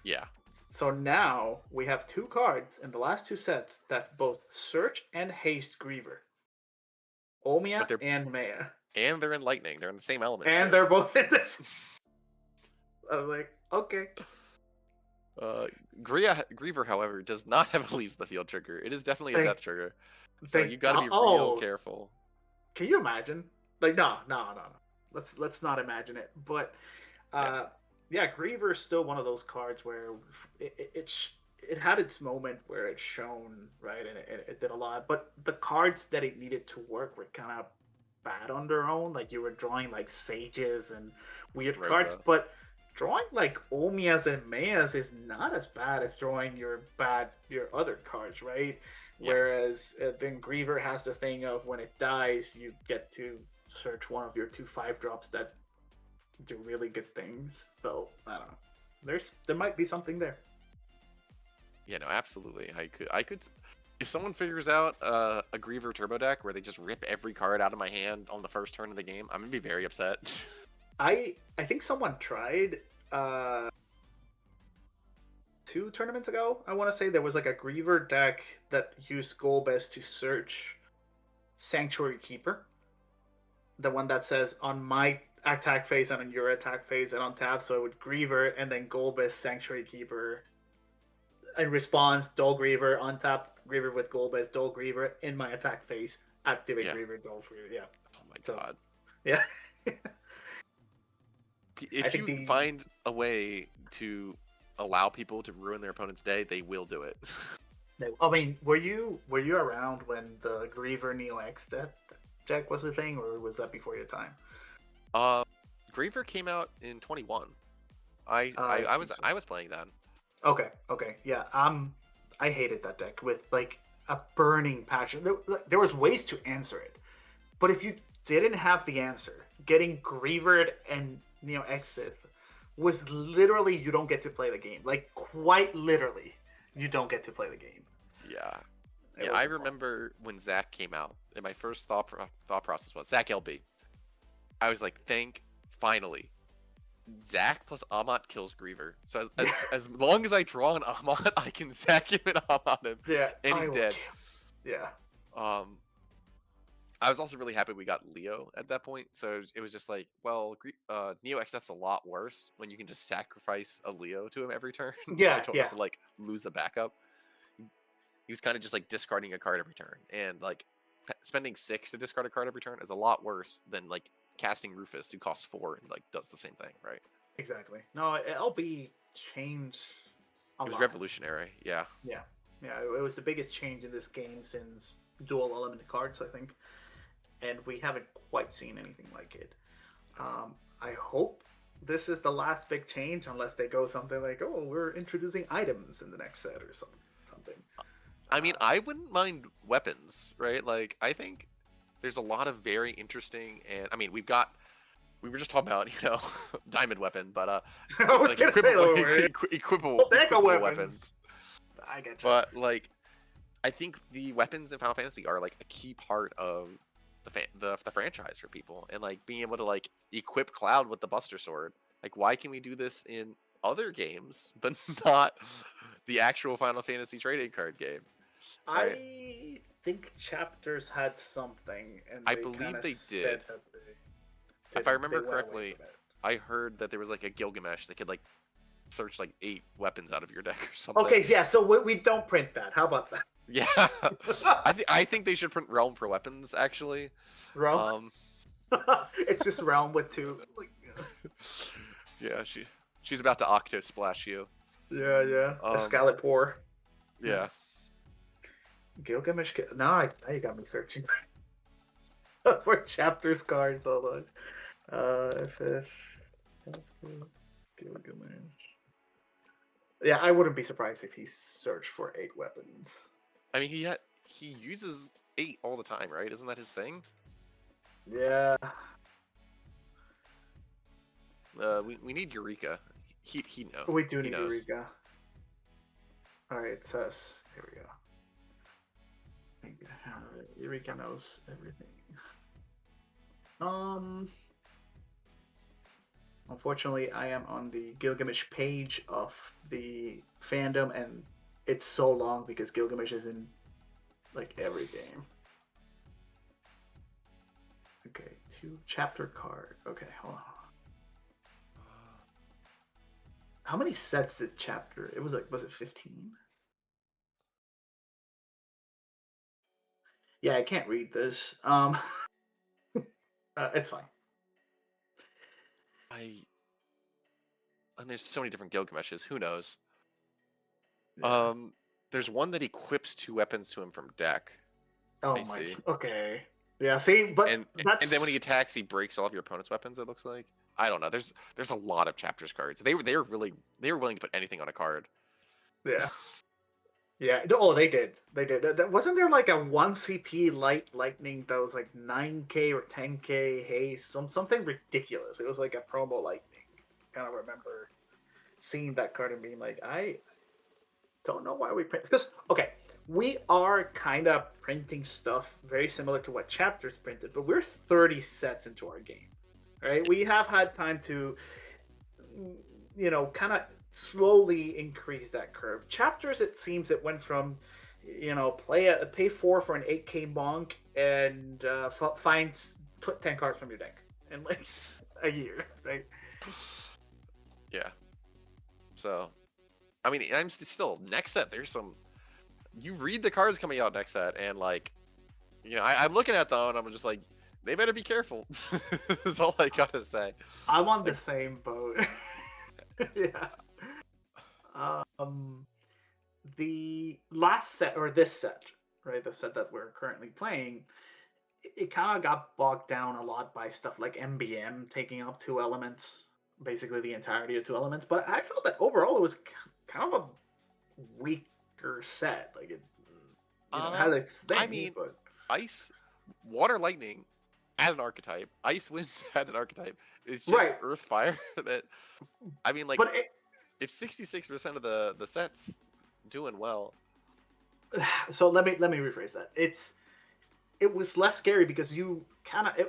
Yeah. So now we have 2 cards in the last 2 sets that both search and haste Griever. Olmia and Maya. And they're in Lightning. They're in the same element. And they're both in this. I was like, okay. Griever, however, does not have a leaves the field trigger. It is definitely a death trigger. So you got to be real careful. Can you imagine? Like, no. Let's not imagine it. But Griever is still one of those cards where it had its moment where it shone, right, and it did a lot. But the cards that it needed to work were kind of bad on their own. Like you were drawing like Sages and weird cards, but drawing like Omias and Mayas is not as bad as drawing your other cards, right? Yeah. Whereas then Griever has the thing of when it dies, you get to search one of your 2 5-drops that do really good things. So I don't know. There might be something there. Yeah, no, absolutely. I could, if someone figures out a Griever turbo deck where they just rip every card out of my hand on the first turn of the game, I'm gonna be very upset. I think someone tried 2 tournaments ago. I want to say there was like a Griever deck that used Golbez to search Sanctuary Keeper, the one that says on my attack phase and on your attack phase and on tap. So it would Griever and then Golbez Sanctuary Keeper. In response, Dull Griever, untap Griever with Golbez, Dull Griever in my attack phase, activate Griever, Dull Griever. Yeah. Oh my god. Yeah. If you find a way to allow people to ruin their opponent's day, they will do it. I mean, were you around when the Griever Neo X deck was a thing, or was that before your time? Griever came out in 21. I was playing that. Okay, yeah. I hated that deck with like a burning passion. There was ways to answer it, but if you didn't have the answer, getting Grievered and Neo Exit was literally you don't get to play the game. Like quite literally, you don't get to play the game. Yeah. I remember when Zach came out, and my first thought process was Zach LB. I was like, finally. Zach plus Amat kills Griever. So as long as I draw an Amat, I can Zach him and Amat him. Yeah. And he's dead. Yeah. I was also really happy we got Leo at that point. So it was just like, well, Neo X, that's a lot worse when you can just sacrifice a Leo to him every turn. Yeah, I don't have to like lose a backup. He was kind of just like discarding a card every turn, and like spending 6 to discard a card every turn is a lot worse than like casting Rufus, who costs 4 and like does the same thing, right? Exactly. No, LB changed a lot. It was revolutionary. Yeah. Yeah. It was the biggest change in this game since dual element cards, I think, and we haven't quite seen anything like it. I hope this is the last big change, unless they go something like, oh, we're introducing items in the next set or something. I mean, I wouldn't mind weapons, right? Like, I think there's a lot of very interesting, and I mean, we were just talking about, diamond weapon, but I was like gonna say equipable weapons. I get you. But like, I think the weapons in Final Fantasy are like a key part of the franchise for people, and like being able to like equip Cloud with the Buster Sword. Like, why can we do this in other games, but not the actual Final Fantasy trading card game? Right? I think Chapters had something, and I believe they did. If I remember correctly, I heard that there was like a Gilgamesh that could like search like 8 weapons out of your deck or something. Okay, yeah, so we don't print that. How about that? Yeah, I think they should print Realm for weapons, actually. Realm? It's just Realm with 2. Like, yeah, she's about to Octo Splash you. Yeah. Escalipur. Yeah. Gilgamesh. Now you got me searching for Chapters cards. Hold on. Gilgamesh. Yeah, I wouldn't be surprised if he searched for 8 weapons. I mean, he uses 8 all the time, right? Isn't that his thing? Yeah. We need Eureka. He knows. We do need Eureka. All right, it says here we go. Eureka knows everything. Unfortunately, I am on the Gilgamesh page of the fandom, and it's so long because Gilgamesh is in like every game. Okay, 2 chapter card. Okay, hold on. How many sets did chapter? It was like, was it 15? Yeah, I can't read this. It's fine. And there's so many different Gilgameshes. Who knows? Yeah. There's one that equips 2 weapons to him from deck. Oh my. See. Okay. Yeah. See, but and then when he attacks, he breaks all of your opponent's weapons. It looks like. I don't know. There's a lot of Chapters cards. They were willing to put anything on a card. Yeah. Yeah. Oh, they did. They did. Wasn't there like a 1 CP lightning that was like 9K or 10K haste? Something ridiculous. It was like a promo lightning. Kind of remember seeing that card and being like, I don't know why we print this. Okay, we are kind of printing stuff very similar to what Chapters printed, but we're 30 sets into our game, right? We have had time to, kind of slowly increase that curve. Chapters, it seems it went from, pay 4 for an 8K monk and put 10 cards from your deck in like a year, right? Yeah. So, I mean, I'm still next set. There's some. You read the cards coming out next set, and like, I'm looking at them, and I'm just like, they better be careful. That's all I gotta say. I'm on the same boat. Yeah. The last set, or this set, right? The set that we're currently playing, it kind of got bogged down a lot by stuff like MBM taking up 2 elements. Basically the entirety of 2 elements, but I felt that overall it was kind of a weaker set. Like it had its thing. I mean, but Ice, Water, Lightning add an archetype. Ice, Wind add an archetype. It's just right. Earth, Fire. That I mean, like, but if 66% of the set's doing well. So let me rephrase that. It was less scary because you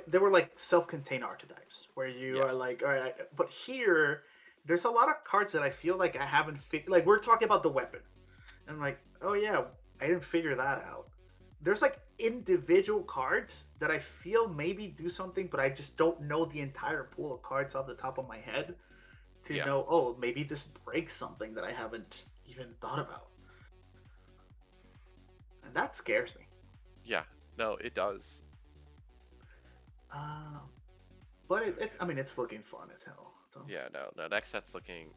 they were like self-contained archetypes where you are like, all right, but here there's a lot of cards that I feel like I haven't figured. Like we're talking about the weapon, and I'm like, oh yeah, I didn't figure that out. There's like individual cards that I feel maybe do something, but I just don't know the entire pool of cards off the top of my head to know, oh, maybe this breaks something that I haven't even thought about. And that scares me. Yeah, no, it does. But it's looking fun as hell. So. Yeah, no, next set's looking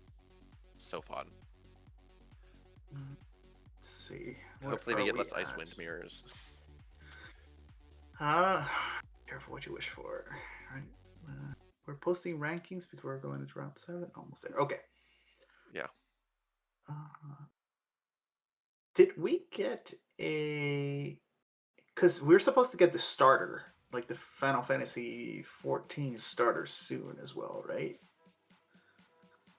so fun. Let's see. Hopefully we get less Icewind mirrors. Careful what you wish for. Right. We're posting rankings before we're going into round 7. Almost there. Okay. Yeah. Did we get a... Because we're supposed to get the starter, like the Final Fantasy 14 starter soon as well, right?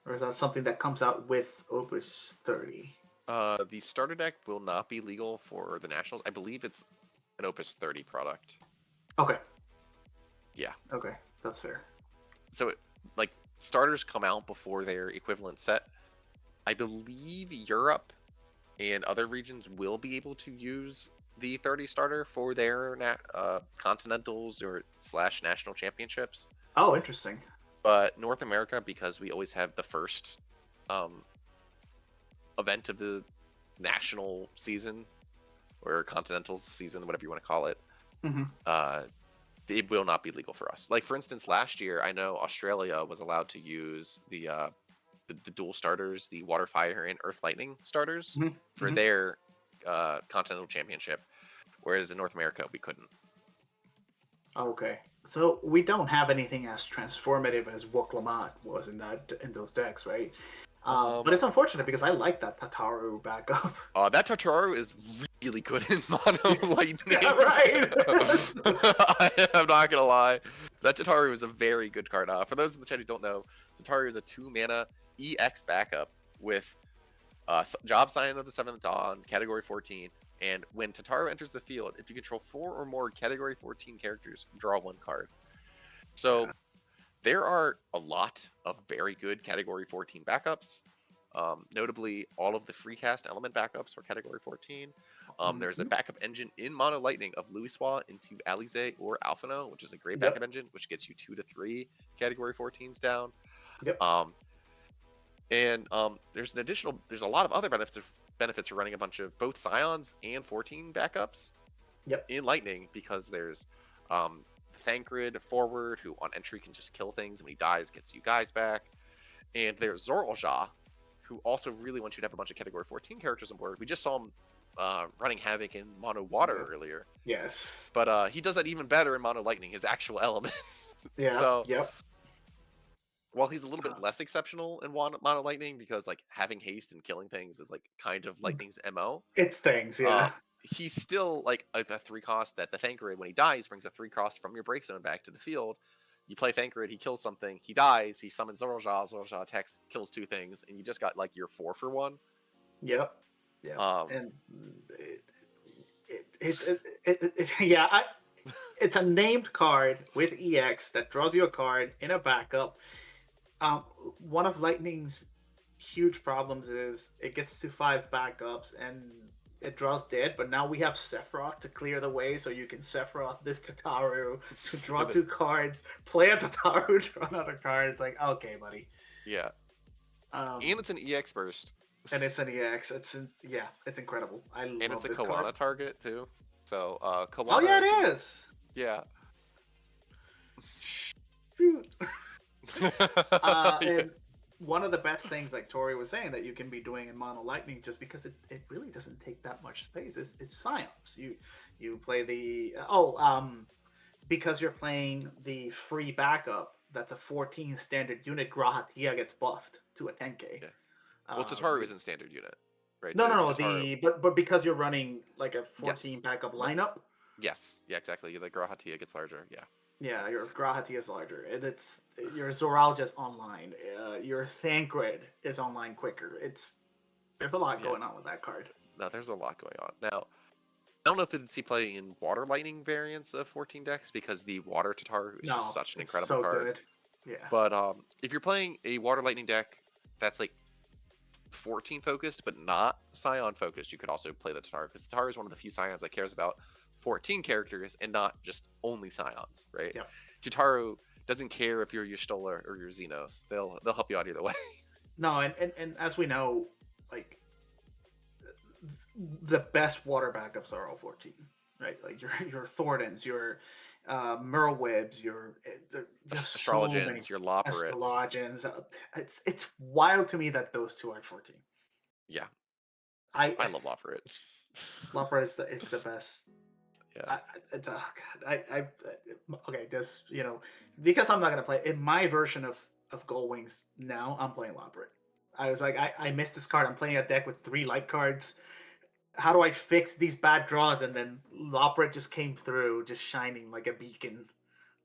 Or is that something that comes out with Opus 30? The starter deck will not be legal for the Nationals. I believe it's an Opus 30 product. Okay. Yeah. Okay, that's fair. So, starters come out before their equivalent set. I believe Europe and other regions will be able to use the 30 starter for their continentals or / national championships. Oh, interesting. But North America, because we always have the first event of the national season or continental season, whatever you want to call it, it will not be legal for us. Like, for instance, last year, I know Australia was allowed to use the dual starters, the Water, Fire, and Earth Lightning starters for their continental championship, whereas in North America, we couldn't. Okay. So we don't have anything as transformative as Woklamat was in those decks, right? But it's unfortunate because I like that Tataru backup. That Tataru is really good in mono lightning. Yeah, right. I'm not gonna lie, that Tataru is a very good card. For those in the chat who don't know, Tataru is a 2-mana EX backup with Job Sign of the Seventh Dawn, Category 14. And when Tataru enters the field, if you control 4 or more Category 14 characters, draw 1 card. So there are a lot of very good Category 14 backups. Notably, all of the free cast element backups for Category 14. There's a backup engine in Mono Lightning of Louisoix into Alize or Alphino, which is a great backup engine, which gets you 2 to 3 Category 14s down. There's a lot of other benefits for running a bunch of both Scions and 14 backups in Lightning, because there's Thancred forward, who on entry can just kill things, and when he dies gets you guys back. And there's Zoralja, who also really wants you to have a bunch of Category 14 characters on board. We just saw him running Havoc in Mono Water earlier. Yes. But he does that even better in Mono Lightning, his actual element. So, while he's a little bit less exceptional in Mono Lightning, because having haste and killing things is kind of Lightning's MO. It's things, He's still a 3 cost that the Thancred, when he dies, brings a 3 cost from your break zone back to the field. You play Thancred, he kills something, he dies, he summons Zoralja, Zoralja attacks, kills 2 things, and you just got your 4 for 1. Yep. And it's a named card with EX that draws you a card in a backup. One of Lightning's huge problems is it gets to 5 backups and it draws dead, but now we have Sephiroth to clear the way, so you can Sephiroth this Tataru to draw 2 cards, play a Tataru, draw another card. It's okay, buddy. Yeah. And it's an EX burst. And it's an EX. It's incredible. And it's a Koana target too. So Koana. Oh yeah, it is. Yeah. Shoot. And one of the best things, like Tori was saying, that you can be doing in Mono Lightning, just because it really doesn't take that much space, it's Scions. You play the because you're playing the free backup, that's a 14 standard unit, Grahatia gets buffed to a 10k. Well, Tataru isn't standard unit, right? No, but because you're running a 14 backup lineup. Yes, yeah, exactly. The Grahatia gets larger, yeah. Yeah, your Grahatia is larger, and it's your Zoralja's online. Your Thancred is online quicker. There's a lot going on with that card. No, there's a lot going on. Now, I don't know if you'd see play in Water Lightning variants of 14 decks, because the Water Tataru is just such an incredible card. Good. Yeah. But if you're playing a Water Lightning deck that's 14 focused, but not Scion focused, you could also play the Tataru, because Tataru is one of the few Scions that cares about 14 characters and not just only Scions, right? Yep. Tataru doesn't care if you're Y'shtola or your Xenos. They'll help you out either way. No, and as we know, like the best water backups are all 14, right? Like your Thordans, your Merlwebs, your Astrologians, your Loporits. Astrologians. It's wild to me that those two are 14. Yeah, I love Loporit. Loporit is the best. Yeah, It's okay. Just because I'm not gonna play in my version of Gold Wings now. I'm playing Loporit. I was like, I missed this card. I'm playing a deck with 3 light cards. How do I fix these bad draws? And then Loporit just came through, just shining like a beacon.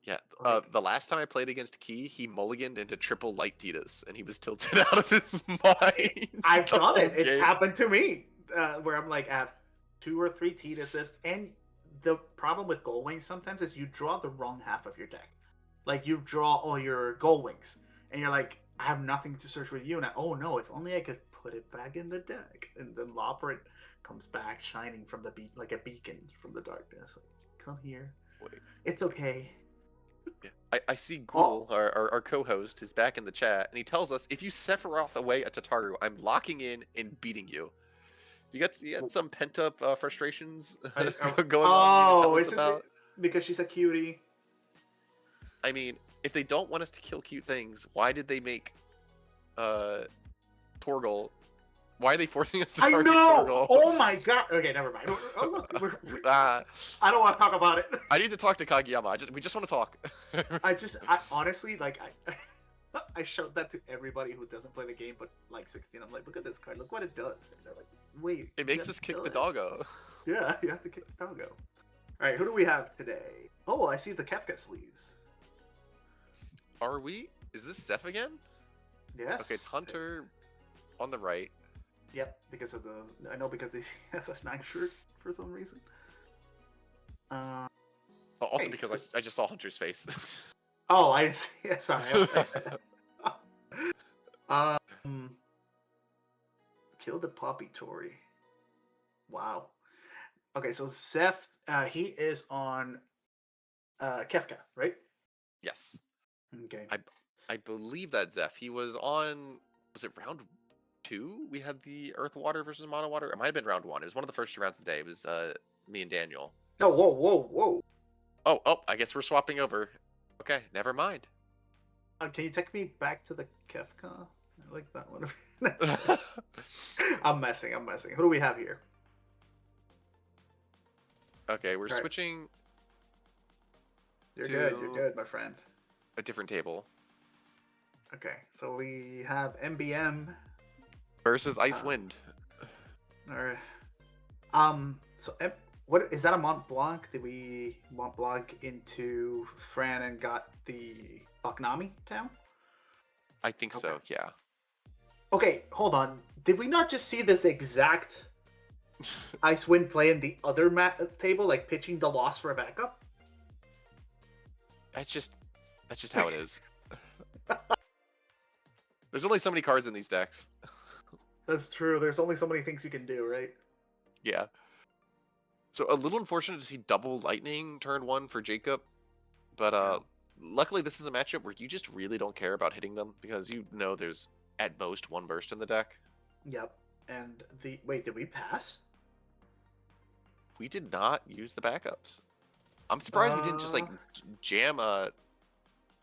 yeah. Like, The last time I played against Key, he mulliganed into triple Light Titas, and he was tilted out of his mind. I've the done whole it. It's game. happened to me where I'm like, I have 2 or 3 Tituses, and the problem with Gold Wings sometimes is you draw the wrong half of your deck. Like you draw all your Gold Wings, and you're like, I have nothing to search with you. And oh no, if only I could put it back in the deck. And then Loporit comes back shining from the like a beacon from the darkness. Like, come here. Wait. It's okay. Yeah. I see Ghoul, our co-host, is back in the chat, and he tells us, if you Sephiroth away a Tataru, I'm locking in and beating you. You got some pent-up frustrations going on you tell us about? Because she's a cutie. I mean, if they don't want us to kill cute things, why did they make Torgal? Why are they forcing us to target Torgal? Oh my god. Okay, never mind. Oh, look, I don't want to talk about it. I need to talk to Kageyama. We just want to talk. I honestly, like, I showed that to everybody who doesn't play the game but like 16. I'm like, look at this card. Look what it does. And they're like, wait. It makes us kick the doggo. Yeah, you have to kick the doggo. All right, who do we have today? Oh, I see the Kefka sleeves. Are we? Is this Zeph again? Yes. Okay, it's Hunter on the right. Yep, because because they have a 9 shirt for some reason. Also because I just saw Hunter's face. Oh, yeah, sorry. Kill the Poppy Tory. Wow. Okay, so Zeph, he is on Kefka, right? Yes. Okay. I believe that's Zeph. He was on. Was it round 2? We had the Earth Water versus Mono Water. It might have been round 1. It was one of the first 2 rounds of the day. It was me and Daniel. Oh, whoa. Oh, I guess we're swapping over. Okay, never mind. Can you take me back to the Kefka? I like that one. I'm messing. Who do we have here? Okay, we're switching. You're good, my friend. A different table. Okay, so we have MBM versus Icewind. Or, so what is that, a Mont Blanc? Did we Mont Blanc into Fran and got the Baknami town? I think so, yeah. Okay, hold on. Did we not just see this exact Icewind play in the other table, like pitching the loss for a backup? That's just how it is. There's only so many cards in these decks. That's true. There's only so many things you can do, right? Yeah. So a little unfortunate to see double lightning turn 1 for Jacob, but luckily this is a matchup where you just really don't care about hitting them because you know there's at most 1 burst in the deck. Yep. And wait, did we pass? We did not use the backups. I'm surprised we didn't just like jam an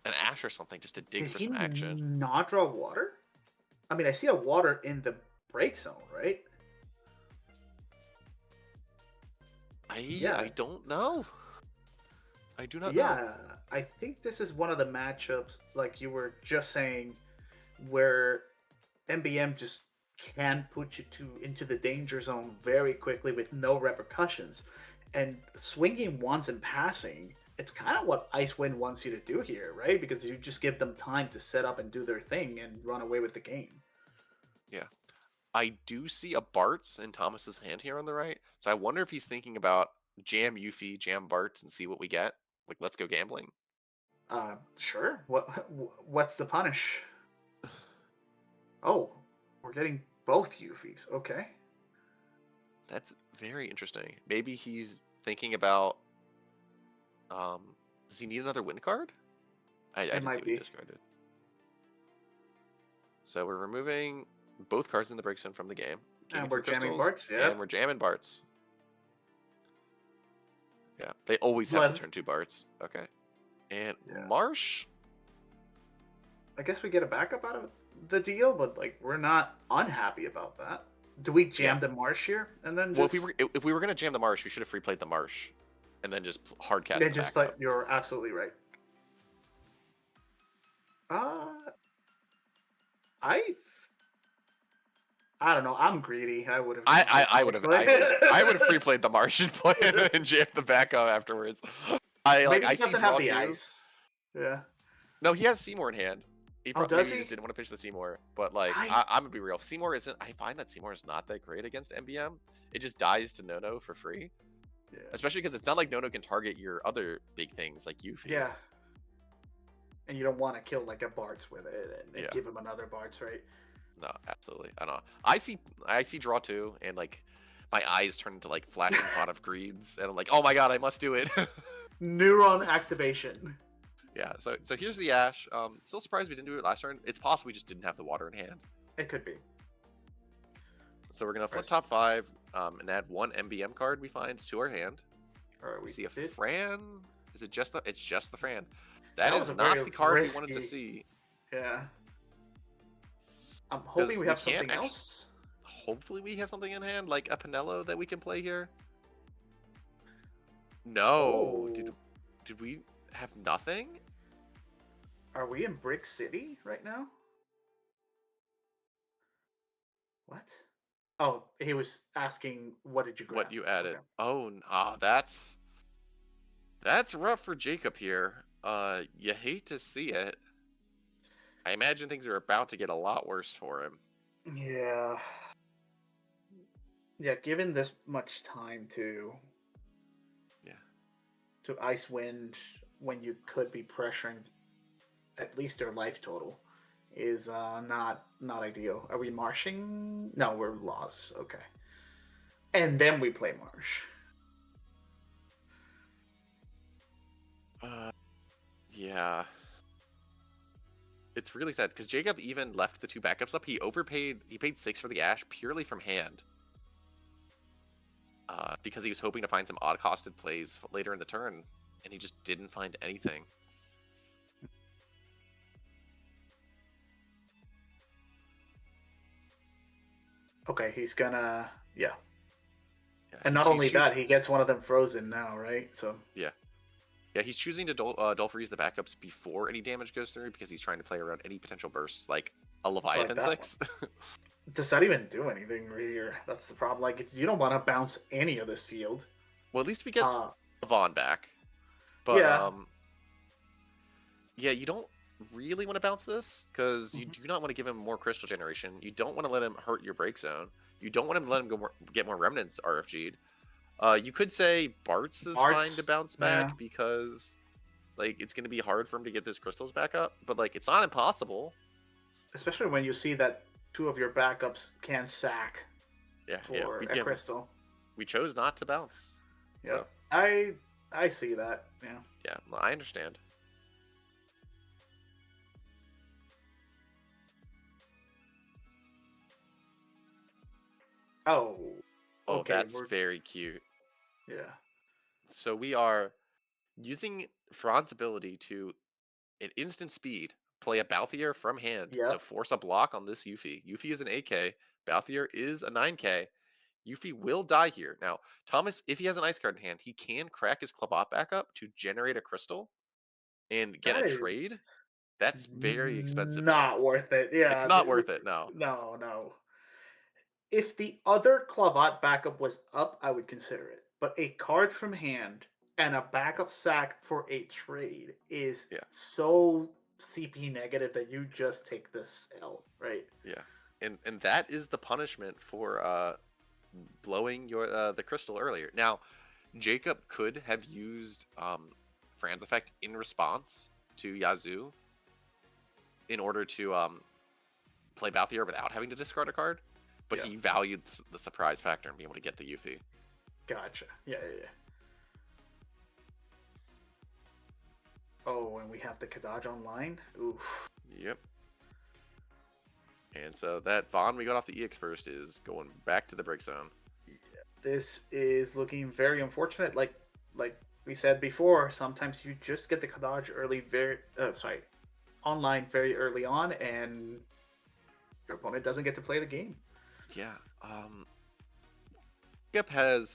Ash or something just to dig for some action. Did he not draw water? I mean, I see a water in the break zone, right? I don't know. I do not know. Yeah, I think this is one of the matchups, like you were just saying, where MBM just can put you into the danger zone very quickly with no repercussions. And swinging once and passing, it's kind of what Icewind wants you to do here, right? Because you just give them time to set up and do their thing and run away with the game. Yeah. I do see a Bartz in Thomas's hand here on the right. So I wonder if he's thinking about jam Yuffie, jam Bartz, and see what we get. Like, let's go gambling. Sure. What's the punish? Oh, we're getting both Yufis. Okay. That's very interesting. Maybe he's thinking about. Does he need another win card? I didn't see might what he be. discarded. So we're removing both cards in the break zone from the game. King And of we're Three jamming Crystals, Barts, yep. and we're jamming Barts. Yeah, they always have to turn 2 Barts. Okay. And Marsh? I guess we get a backup out of the deal, but like we're not unhappy about that. Do we jam the Marsh here and then Well, just... if we were gonna jam the Marsh, we should have free played the Marsh, and then just hard cast. Then just play. You're absolutely right. I don't know. I'm greedy. I would have. I would have free played the Marsh and played and jammed the backup afterwards. Maybe I he see doesn't draw have the 2. ice. Yeah. No, he has Seymour in hand. Does he he? just didn't want to pitch the Seymour. But like, I'm gonna be real. Seymour isn't. I find that Seymour is not that great against MBM. It just dies to Nono for free. Yeah. Especially because it's not like Nono can target your other big things like Yuffie. Yeah. And you don't want to kill like a Bartz with it and give him another Bartz, right? No, absolutely. I don't know. I see draw 2, and like my eyes turn into like flashing pot of greeds, and I'm like, oh my god, I must do it. Neuron activation. Yeah. So here's the Ash. Still surprised we didn't do it last turn. It's possible we just didn't have the water in hand. It could be. So we're gonna flip top 5 and add 1 MBM card we find to our hand. Alright, we see a Fran. Is it just the? It's just the Fran. That is not the card we wanted to see. Yeah. I'm hoping we have something else. Hopefully we have something in hand, like a Pinello that we can play here. No. Oh. Did we have nothing? Are we in Brick City right now? What? Oh, he was asking, what did you grab? What you added. Okay. Oh, nah, that's rough for Jacob here. You hate to see it. I imagine things are about to get a lot worse for him. Yeah. Yeah, given this much time to Ice Wind when you could be pressuring at least their life total is not ideal. Are we marshing? No, we're lost. Okay. And then we play Marsh. Yeah. It's really sad because Jacob even left the 2 backups up. He overpaid. He paid 6 for the Ash purely from hand. Because he was hoping to find some odd-costed plays later in the turn, and he just didn't find anything. Okay, he's gonna... Yeah, and not only that, he gets one of them frozen now, right? So yeah, he's choosing to dull freeze the backups before any damage goes through because he's trying to play around any potential bursts, like a Leviathan 6. Does that even do anything here? That's the problem. Like, you don't want to bounce any of this field. Well, at least we get Vaughn back. But you don't really want to bounce this because you do not want to give him more crystal generation. You don't want to let him hurt your break zone. You don't want him to let him get more remnants RFG'd. You could say Bartz is fine to bounce back because like it's going to be hard for him to get those crystals back up. But like it's not impossible. Especially when you see that 2 of your backups can sack for a crystal. We chose not to bounce. Yeah, so. I see that. Yeah. Yeah, well, I understand. Oh, okay, that's very cute. Yeah. So we are using Fran's ability to, at instant speed, play a Balthier from hand to force a block on this Yuffie. Yuffie is an 8K. Balthier is a 9K. Yuffie will die here. Now, Thomas, if he has an ice card in hand, he can crack his Clavat back up to generate a crystal and get a trade. That's very expensive. Not worth it. Yeah. It's not worth it, no. No. If the other Clavat backup was up, I would consider it. But a card from hand and a backup sack for a trade is so CP negative that you just take this L, right? Yeah. And that is the punishment for blowing your the crystal earlier. Now, Jacob could have used Fran's effect in response to Yazoo in order to play Balthier without having to discard a card. but Yeah. he valued the surprise factor and being able to get the Yuffie. Gotcha. Yeah. Oh, and we have the Kadaj online. Oof. Yep. And so that Vaughn we got off the EX burst is going back to the break zone. This is looking very unfortunate. Like we said before, sometimes you just get the Kadaj online very early on, and your opponent doesn't get to play the game. Yeah. Jacob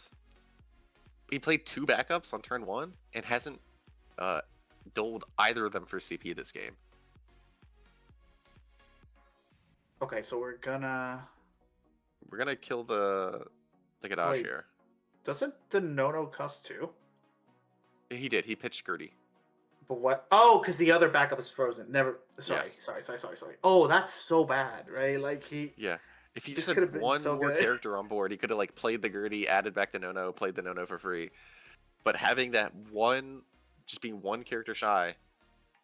he played 2 backups on turn 1 and hasn't doled either of them for CP this game. Okay, so we're gonna kill the Kadaj Wait. here. Doesn't the no cost 2? He did. He pitched Gertie. But what? Oh, because the other backup is frozen. Never. Sorry, Yes. sorry. Oh, that's so bad, right? Like Yeah. If he This just could had have been one so more good. character on board, he could have like played the Gertie, added back the no, played the no for free. But having that one, just being one character shy,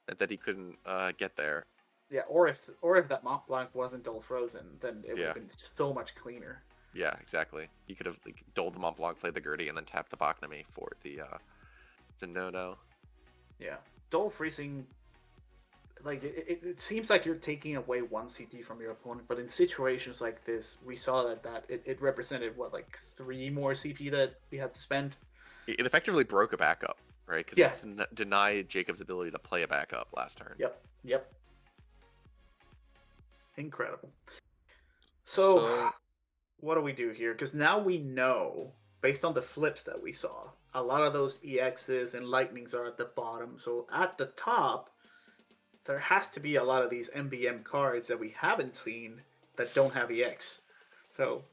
meant that he couldn't get there. Yeah, or if that Mont Blanc wasn't dull frozen, then it would have been so much cleaner. Yeah, exactly. He could have like doled the Mont Blanc, played the Gertie, and then tapped the Baknami for the no. Yeah, dull freezing. Like it seems like you're taking away 1 CP from your opponent, but in situations like this, we saw that it represented what, like 3 more CP that we had to spend. It effectively broke a backup, right? Because it's denied Jacob's ability to play a backup last turn. Yep. Incredible. So what do we do here? Because now we know, based on the flips that we saw, a lot of those EXs and Lightnings are at the bottom. So at the top, there has to be a lot of these MBM cards that we haven't seen that don't have EX. So,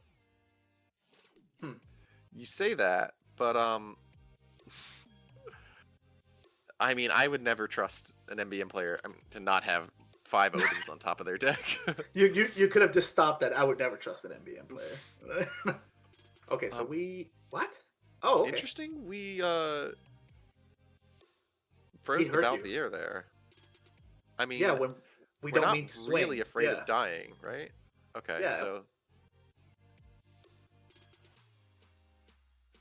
You say that, but I mean, I would never trust an MBM player to not have 5 Odins on top of their deck. You could have just stopped that. I would never trust an MBM player. Okay, so what? Oh, okay. Interesting. We froze the hurt Balthier there. I mean, yeah, when we we're don't not need to swing. really afraid of dying, right? Okay, Yeah. so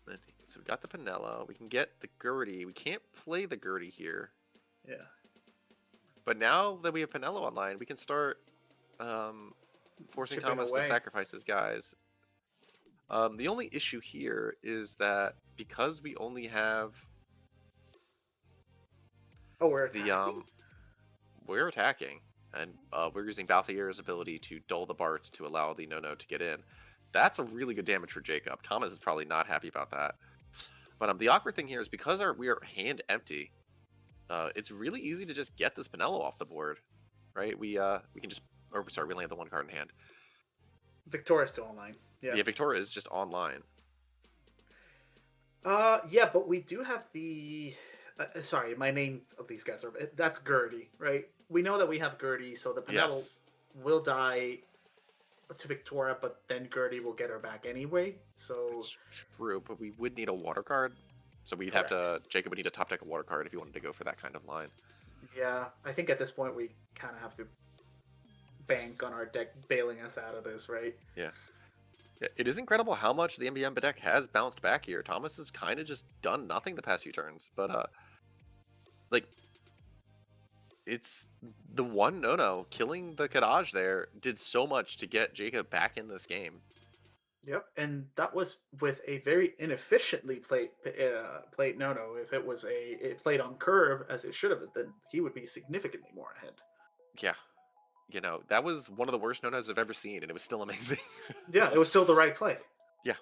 we got the Pinello. We can get the Gertie. We can't play the Gertie here. Yeah. But now that we have Pinello online, we can start forcing Chipping Thomas away. to sacrifice his guys. The only issue here is that because we only have we're attacking? we're attacking, and we're using Balthier's ability to dull the Bart to allow the no to get in. That's a really good damage for Jacob. Thomas is probably not happy about that. But the awkward thing here is because we are hand empty, it's really easy to just get this Pinello off the board, right? We can just, we only have the 1 card in hand. Victoria's still online. Yeah, Victoria is just online. Yeah, but we do have the. Sorry, my name of these guys are. That's Gertie, right? We know that we have Gertie, so the Pinello will die to Victoria, but then Gertie will get her back anyway. So it's true, but we would need a water card. So we'd have to. Jacob would need to top deck a water card if you wanted to go for that kind of line. Yeah, I think at this point we kind of have to bank on our deck bailing us out of this, right? Yeah. It is incredible how much the MBM deck has bounced back here. Thomas has kind of just done nothing the past few turns, but it's the one no killing the Kadaj there did so much to get Jacob back in this game. Yep, and that was with a very inefficiently played no. If it played on curve as it should have, then he would be significantly more ahead. Yeah. You know, that was one of the worst no-nos I've ever seen, and it was still amazing. Yeah, it was still the right play. Yeah.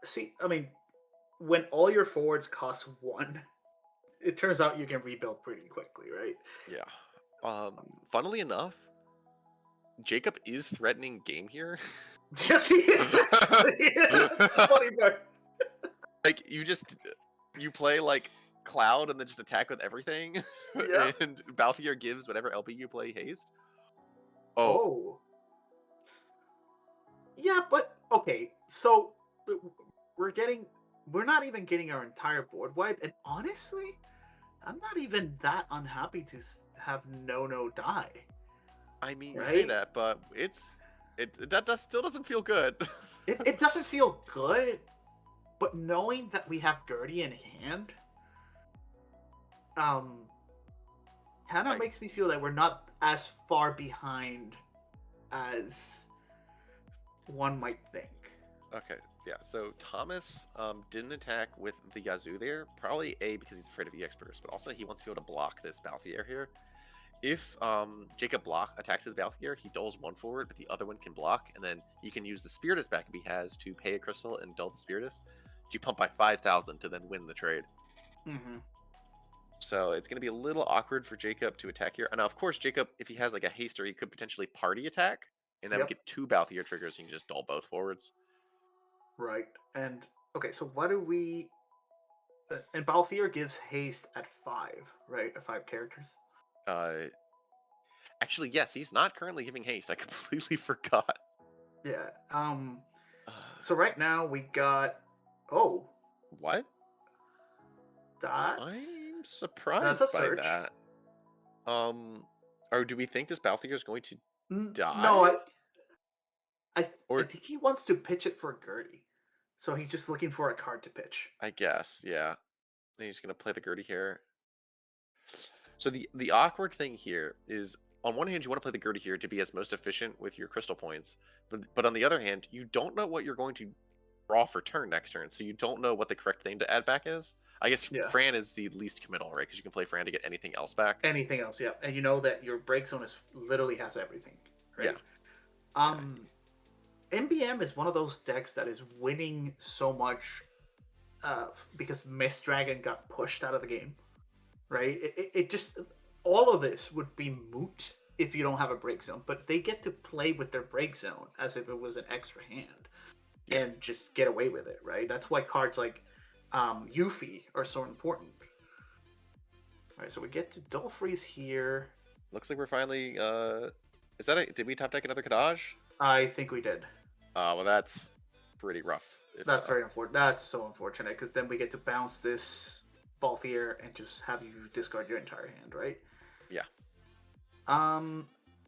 See, I mean, when all your forwards cost 1, it turns out you can rebuild pretty quickly, right? Yeah. Funnily enough, Jacob is threatening game here. Yes, he is. That's the funny part. Like, you play, like, Cloud and then just attack with everything. Yeah. And Balthier gives whatever LP you play haste. Oh. Yeah, but okay. So we're not even getting our entire board wiped, and honestly, I'm not even that unhappy to have no die. I mean, you say Right? that, but that still doesn't feel good. It doesn't feel good, but knowing that we have Gertie in hand, um, kind of I- makes me feel that we're not as far behind as one might think. Okay, yeah. So Thomas didn't attack with the Yazoo there. Probably A, because he's afraid of EX burst, but also he wants to be able to block this Balthier here. If Jacob attacks with Balthier, he dulls one forward, but the other one can block, and then you can use the Spiritus backup he has to pay a crystal and dull the Spiritus. You pump by 5,000 to then win the trade. Mm-hmm. So it's going to be a little awkward for Jacob to attack here. And now, of course, Jacob, if he has like a haster, he could potentially party attack, and then we Yep. get 2 Balthier triggers, and you can just dull both forwards. Right. And okay, so what do we? And Balthier gives haste at 5, right? At 5 characters. Actually, yes, he's not currently giving haste. I completely forgot. Yeah. So right now we got. Oh, What? that's I'm surprised that's a by search. that. Or do we think this Balthier is going to die? No, I Or- think he wants to pitch it for Gertie. So he's just looking for a card to pitch. I guess, yeah. And he's going to play the Gertie here. So the awkward thing here is, on one hand, you want to play the Gertie here to be as most efficient with your crystal points, but on the other hand, you don't know what you're going to draw for turn next turn, so you don't know what the correct thing to add back is. I guess Yeah. Fran is the least committal, right? Because you can play Fran to get anything else back. Anything else, yeah. And you know that your break zone is literally has everything, right? Yeah. MBM is one of those decks that is winning so much because Mist Dragon got pushed out of the game, right? It just, all of this would be moot if you don't have a break zone, but they get to play with their break zone as if it was an extra hand and just get away with it, right? That's why cards like Yuffie are so important. All right, so we get to Dull Freeze here. Looks like we're finally. Did we top deck another Kadaj? I think we did. Well, that's pretty rough. That's very unfortunate. That's so unfortunate because then we get to bounce this Balthier and just have you discard your entire hand, right? Yeah.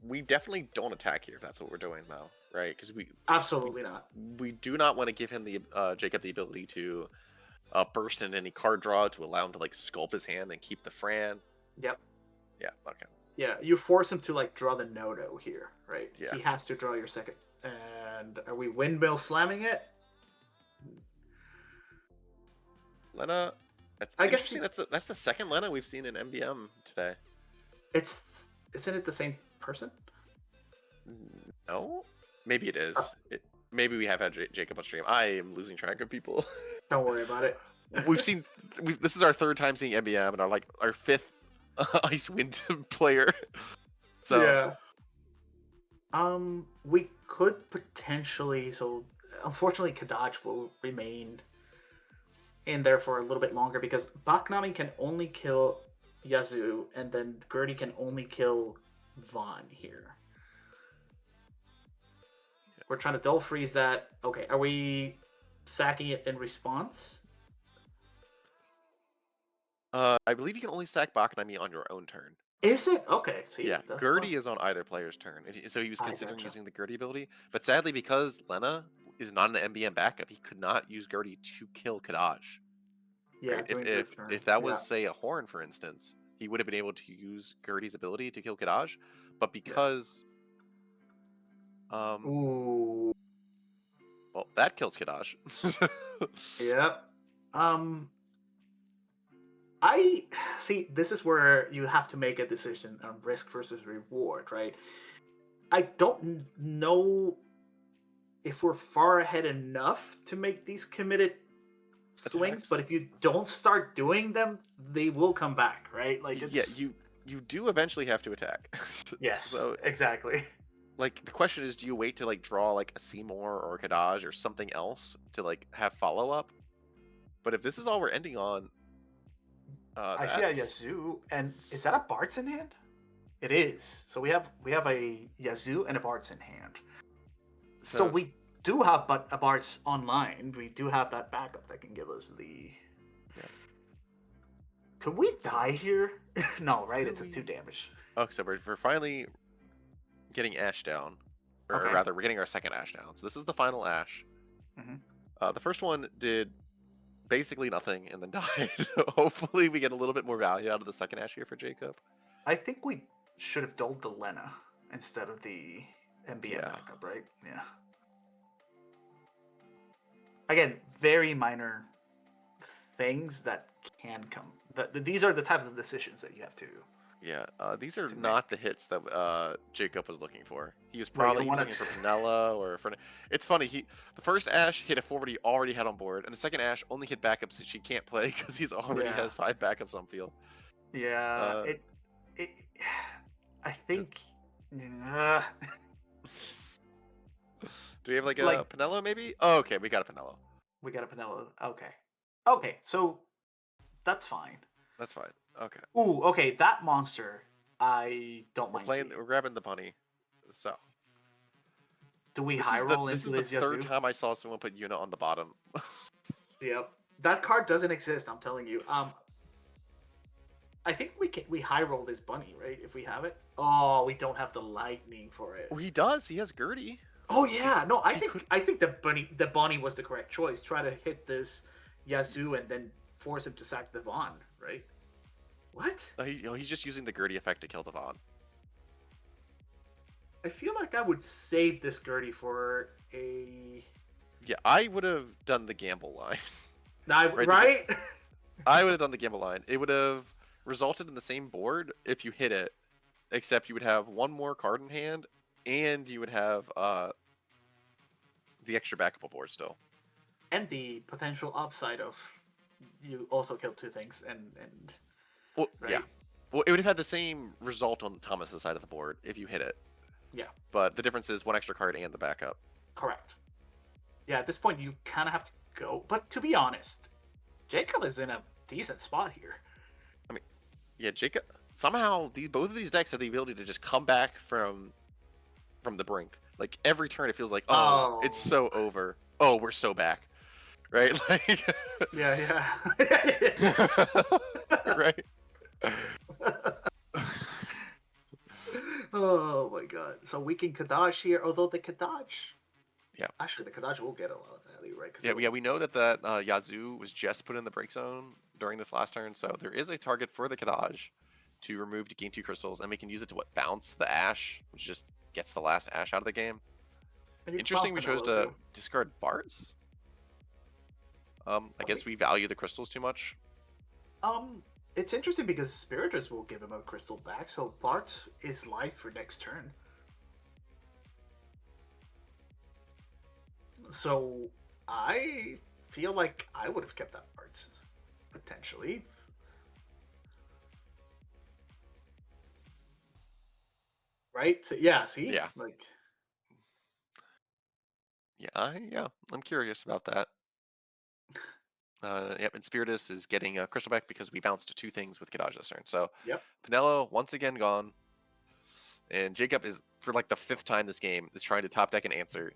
We definitely don't attack here if that's what we're doing, though, right? Because absolutely not. We do not want to give him the Jacob the ability to burst in any card draw to allow him to like sculpt his hand and keep the Fran. Yep. Yeah. Okay. Yeah, you force him to like draw the Nodo here, right? Yeah. He has to draw your second. And are we windmill slamming it? Lena, I guess that's the second Lena we've seen in MBM today. Isn't it the same person? No, maybe it is. Maybe we have had Jacob on stream. I am losing track of people. Don't worry about it. This is our 3rd time seeing MBM and our 5th Icewind player. So yeah. We could potentially. So, unfortunately, Kadaj will remain in there for a little bit longer because Baknami can only kill Yazoo, and then Gertie can only kill Vaughn here. We're trying to dull freeze that. Okay, are we sacking it in response? I believe you can only sack Baknami on your own turn. Is it? Okay, see. Yeah, Gertie is on either player's turn. So he was considering using the Gertie ability. But sadly, because Lena is not an MBM backup, he could not use Gertie to kill Kadaj. Yeah, right? If that was, say, a Horn, for instance, he would have been able to use Gertie's ability to kill Kadaj. But because... Ooh. Well, that kills Kadaj. Yep. I see. This is where you have to make a decision on risk versus reward, right? I don't know if we're far ahead enough to make these committed swings, but if you don't start doing them, they will come back, right? Like, you do eventually have to attack. Yes. So exactly. Like, the question is, do you wait to like draw like a Seymour or a Kadaj or something else to like have follow up? But if this is all we're ending on. I see a Yazoo, and is that a Bart's in hand? It is. So we have a Yazoo and a Bart's in hand. So we do have a Bart's online. We do have that backup that can give us the. Yeah. Could we die here? No, right? It's a 2 damage. Oh, so we're finally getting Ash down. Or Okay. rather, we're getting our second Ash down. So this is the final Ash. Mhm. The first one did basically nothing and then died. Hopefully we get a little bit more value out of the second Ash here for Jacob. I think we should have doled the Lena instead of the MBM Yeah. backup, right? Yeah. Again, very minor things that can come. These are the types of decisions that you have to. Yeah, these are To not the hits that Jacob was looking for. He was Right, you probably wanna- looking for Penella or for. It's funny. The first Ash hit a forward he already had on board, and the second Ash only hit backups that she can't play because he's already Yeah. has 5 backups on field. Yeah. It. I think. Do we have like a Like- Penella maybe? Oh, okay, we got a Penella. We got a Penella. Okay. Okay, so that's fine. That's fine. Okay, Ooh, okay, that monster I don't mind. Seeing. we're grabbing the bunny. So Do we this high is roll this into is the this third Yazoo? time I saw someone put Yuna on the bottom. Yep. That card doesn't exist, I'm telling you. I think we high roll this bunny, right? If we have it. Oh, we don't have the lightning for it. Well, he does. He has Gertie. Oh yeah, no, I he think could- I think the bunny was the correct choice. Try to hit this Yazoo and then force him to sack the Vaughn, right? What? He's just using the Gertie effect to kill the Vaughn. I feel like I would save this Gertie for a Yeah, I would have done the gamble line. Right, right? I would have done the gamble line. It would have resulted in the same board if you hit it, except you would have one more card in hand, and you would have the extra backable board still. And the potential upside of you also killed 2 things and Well, right? yeah. Well, it would have had the same result on Thomas's side of the board if you hit it. Yeah. But the difference is one extra card and the backup. Correct. Yeah, at this point you kind of have to go. But to be honest, Jacob is in a decent spot here. Yeah, Jacob. Somehow, both of these decks have the ability to just come back from the brink. Like every turn, it feels like, oh, it's so over. Oh, we're so back, right? Like, Yeah. right. Oh my god. So we can Kadaj here, although the Kadaj. Yeah. Actually, the Kadaj will get a lot of value, right? 'Cause Yeah, we know that Yazoo was just put in the break zone during this last turn, so there is a target for the Kadaj to remove to gain 2 crystals, and we can use it to bounce the Ash, which just gets the last Ash out of the game. and you Interesting, we bounce chose Manolo, to discard Bart's. I guess we value the crystals too much. too. It's interesting because Spiritus will give him a crystal back, so Bart is live for next turn. So I feel like I would have kept that Bart potentially. Right? So, yeah, see? Yeah. Like Yeah, I'm curious about that. Yep, and Spiritus is getting a crystal back because we bounced 2 things with Kadaj this turn. So Yep. Penelo once again gone, and Jacob is for like the 5th time this game is trying to top deck an answer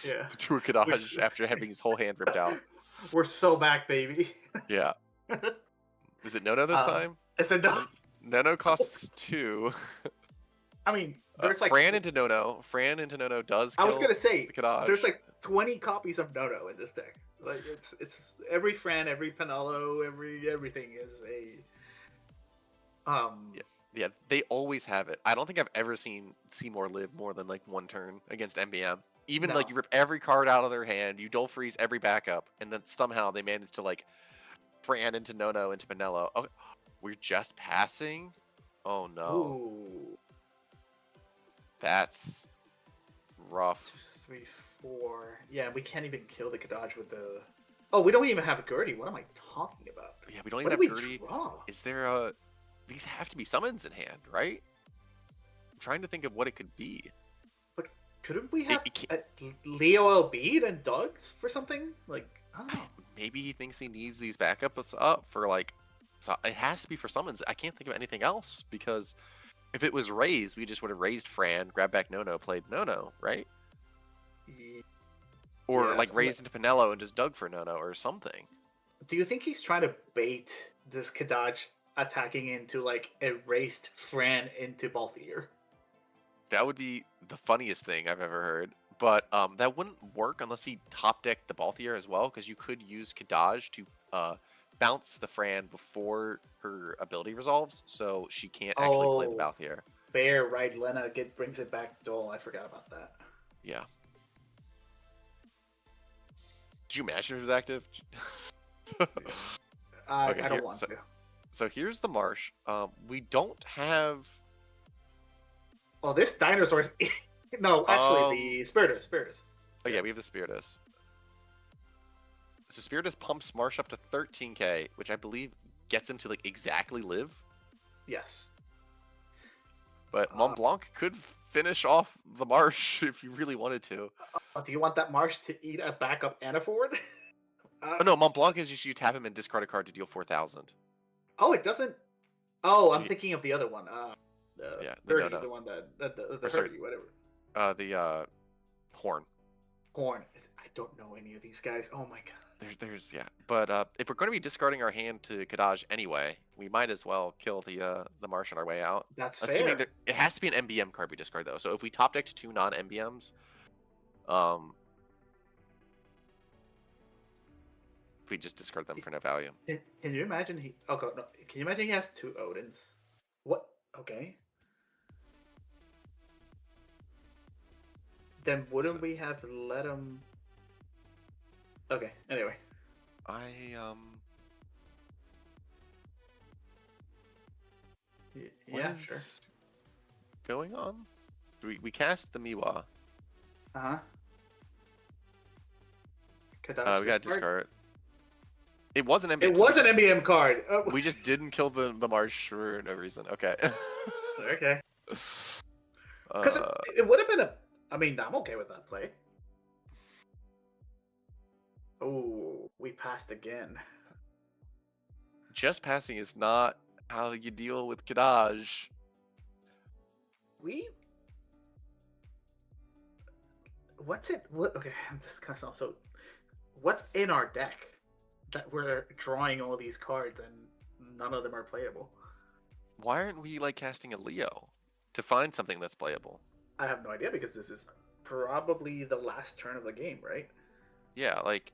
Yeah. to a Kadaj Which- after having his whole hand ripped out. We're so back, baby. Yeah, is it Nono this time? It's a no. Nono costs 2. I mean, there's like Fran into Nono. Fran into Nono does. I was kill gonna say the Kadaj. there's like 20 copies of Nono in this deck. Like it's every Fran, every Penelo, everything is a Yeah, they always have it. I don't think I've ever seen Seymour live more than like 1 turn against MBM. Even No. like you rip every card out of their hand, you dull freeze every backup, and then somehow they manage to like Fran into Nono into Penelo. Okay, we're just passing. Oh no, ooh, that's rough. 3, 4. Yeah, we can't even kill the Kadaj with the. Oh, we don't even have a Gertie. What am I talking about? Yeah, we don't What even do have we Gertie. draw? Is there a? These have to be summons in hand, right? I'm trying to think of what it could be. Couldn't we have you can't- Leo Elbeed and Doug's for something? Like I don't know. Maybe he thinks he needs these backups up for like. So it has to be for summons. I can't think of anything else because if it was raised, we just would have raised Fran, grabbed back Nono, played Nono, right? Or Yeah, like so raised into Penelo and just dug for Nono or something. Do you think he's trying to bait this Kadaj attacking into like erased Fran into Balthier? That would be the funniest thing I've ever heard. But that wouldn't work unless he top decked the Balthier as well, because you could use Kadaj to bounce the Fran before her ability resolves, so she can't actually play the Balthier. Fair, right? Lena brings it back dull. I forgot about that. Yeah. Did you imagine if it was active? I don't want to. So here's the Marsh. We don't have... Oh, this dinosaur's... No, actually, the Spiritus. Oh, yeah, we have the Spiritus. So Spiritus pumps Marsh up to 13k, which I believe gets him to like exactly live. Yes. But Mont Blanc could finish off the Marsh if you really wanted to. Do you want that Marsh to eat a backup and a forward? Oh, no, Mont Blanc is just you tap him and discard a card to deal 4,000. Oh, it doesn't... Oh, I'm thinking of the other one. Yeah, 30 is the one that... The 30, whatever. The Horn. Horn. I don't know any of these guys. Oh my god. There's yeah. But if we're going to be discarding our hand to Kadaj anyway, we might as well kill the Marsh on our way out. That's Assuming fair. That it has to be an MBM card we discard though. So if we top decked 2 non-MBMs, we just discard them for no value. Can you imagine he? Okay, no. Can you imagine he has 2 Odins? What? Okay. Then wouldn't we have let him? Okay. Anyway. Yeah, sure. Going on? We cast the Miwa. Uh-huh. We got to discard. It was an MBM. It was an MBM card. We just didn't kill the Marsh for no reason. Okay. Okay. Because it would have been a... I mean, I'm okay with that play. Oh, we passed again. Just passing is not how you deal with Kadaj. What's it? What? Okay, this kind of also. What's in our deck that we're drawing all these cards and none of them are playable? Why aren't we like casting a Leo to find something that's playable? I have no idea because this is probably the last turn of the game, right? Yeah, like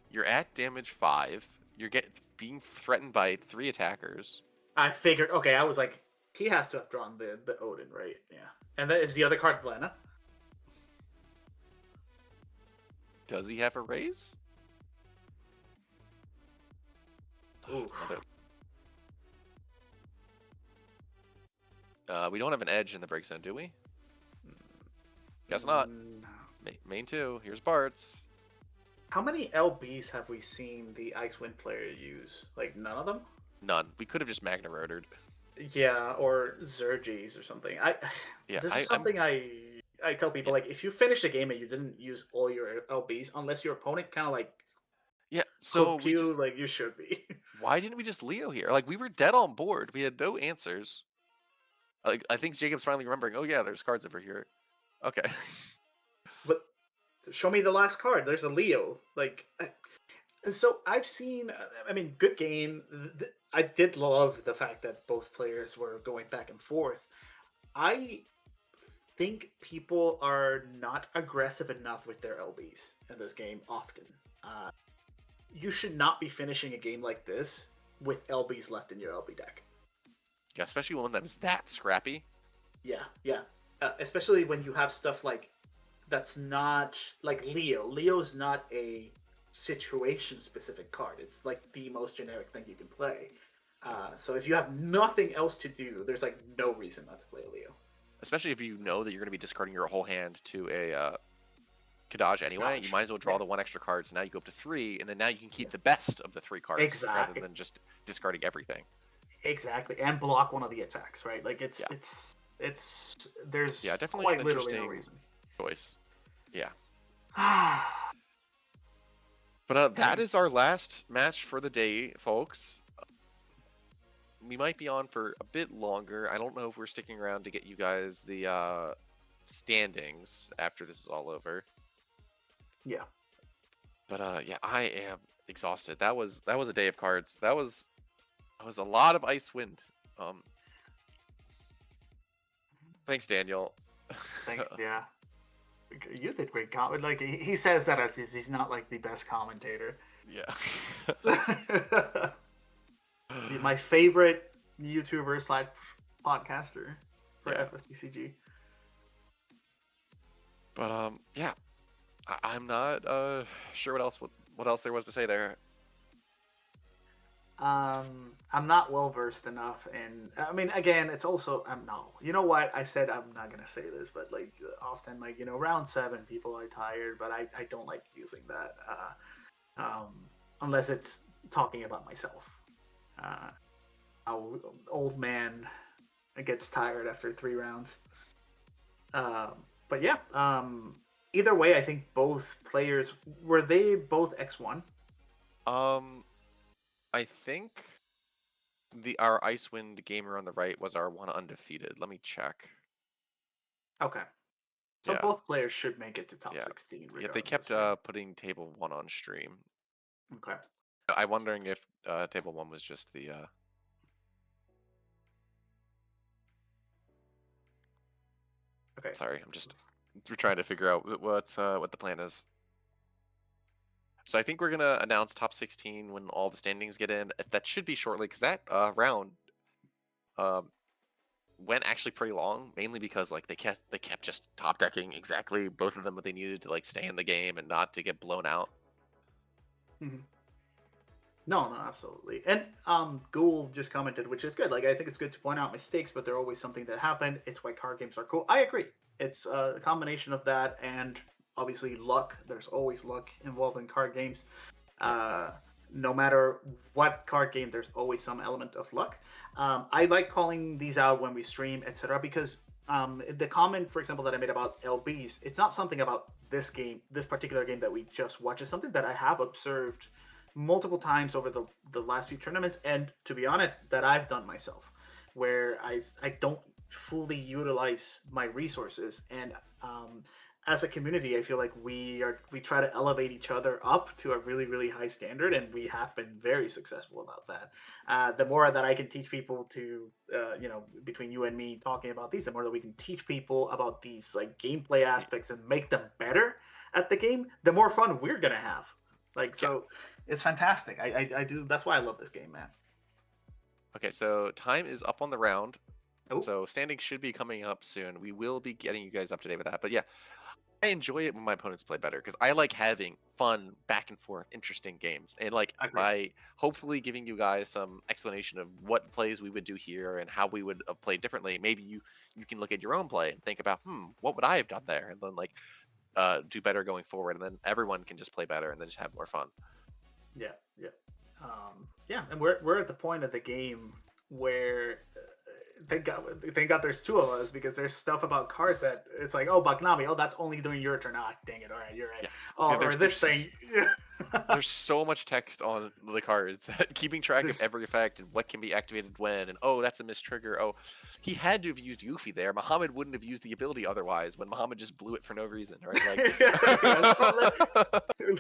you're at damage 5. You're being threatened by 3 attackers. I figured. Okay, I was like, he has to have drawn the Odin, right? Yeah. And that is the other card, Lena. Does he have a raise? Ooh. We don't have an edge in the break zone, do we? Guess not. No. Main 2. Here's Bart's. How many LBs have we seen the Icewind player use? Like, none of them? None. We could have just Magna Rotored. Yeah, or Zerges or something. This is something I tell people, like, if you finish the game and you didn't use all your LBs, unless your opponent kind of, like, so you should be. Why didn't we just Leo here? Like, we were dead on board. We had no answers. Like, I think Jacob's finally remembering, oh yeah, there's cards over here. Okay. But show me the last card. There's a Leo. Like, so I've seen, I mean, good game. I did love the fact that both players were going back and forth. I think people are not aggressive enough with their LBs in this game often. You should not be finishing a game like this with LBs left in your LB deck. Yeah, especially one that was that scrappy. Yeah. Especially when you have stuff like that's not like Leo. Leo's not a situation-specific card. It's like the most generic thing you can play. So if you have nothing else to do, there's like no reason not to play a Leo. Especially if you know that you're going to be discarding your whole hand to a Kadaj anyway. You might as well draw the 1 extra card, so now you go up to 3, and then now you can keep the best of the 3 cards rather than just discarding everything. Exactly, and block one of the attacks, right? Like it's there's definitely quite an literally interesting no reason. Choice. Yeah. But that is our last match for the day, folks. We might be on for a bit longer. I don't know if we're sticking around to get you guys the standings after this is all over. Yeah. But I am exhausted. That was a day of cards. That was a lot of Icewind. Thanks, Daniel. Thanks. Yeah, you did great comment. Like he says that as if he's not like the best commentator. Yeah. My favorite YouTuber / podcaster for Yeah. FFTCG. But yeah, I'm not sure what else there was to say there. I'm not well versed enough, and I mean, again, it's also no. You know what? I said I'm not gonna say this, but like often, like round 7, people are tired, but I don't like using that unless it's talking about myself. How old man gets tired after 3 rounds. But yeah, either way, I think both players were they both X1. I think our Icewind gamer on the right was our one undefeated. Let me check. Okay. So Yeah. both players should make it to top Yeah. 16. Yeah, they kept putting table 1 on stream. Okay. I'm wondering if table 1 was just the Okay. Sorry, we're trying to figure out what the plan is. So I think we're gonna announce top 16 when all the standings get in. That should be shortly, because that round went actually pretty long, mainly because like they kept just top decking exactly both of them what they needed to like stay in the game and not to get blown out. Mm-hmm. No, absolutely. And Ghoul just commented, which is good. Like I think it's good to point out mistakes, but they're always something that happened. It's why card games are cool. I agree. It's a combination of that and obviously luck. There's always luck involved in card games. No matter what card game, there's always some element of luck. I like calling these out when we stream, etc., because the comment, for example, that I made about LBs, it's not something about this game, this particular game that we just watched. It's something that I have observed multiple times over the last few tournaments, and to be honest, that I've done myself, where I don't fully utilize my resources, and as a community, I feel like we try to elevate each other up to a really really high standard, and we have been very successful about that. The more that I can teach people to, between you and me talking about these, the more that we can teach people about these like gameplay aspects and make them better at the game, the more fun we're gonna have. Like so. Yeah. It's fantastic. I do. That's why I love this game, man. Okay, so time is up on the round. Oh. So standings should be coming up soon. We will be getting you guys up to date with that. But yeah, I enjoy it when my opponents play better because I like having fun, back and forth, interesting games. And like by hopefully giving you guys some explanation of what plays we would do here and how we would have played differently, maybe you can look at your own play and think about, what would I have done there? And then like do better going forward. And then everyone can just play better and then just have more fun. Yeah. And we're at the point of the game where thank God there's 2 of us, because there's stuff about cards that it's like, oh, Bagnami, that's only during your turn. Dang it, all right, you're right. Yeah. Or this thing. There's so much text on the cards, keeping track of every effect and what can be activated when, and that's a mistrigger. Oh, he had to have used Yuffie there. Muhammad wouldn't have used the ability otherwise, when Muhammad just blew it for no reason, right? Like,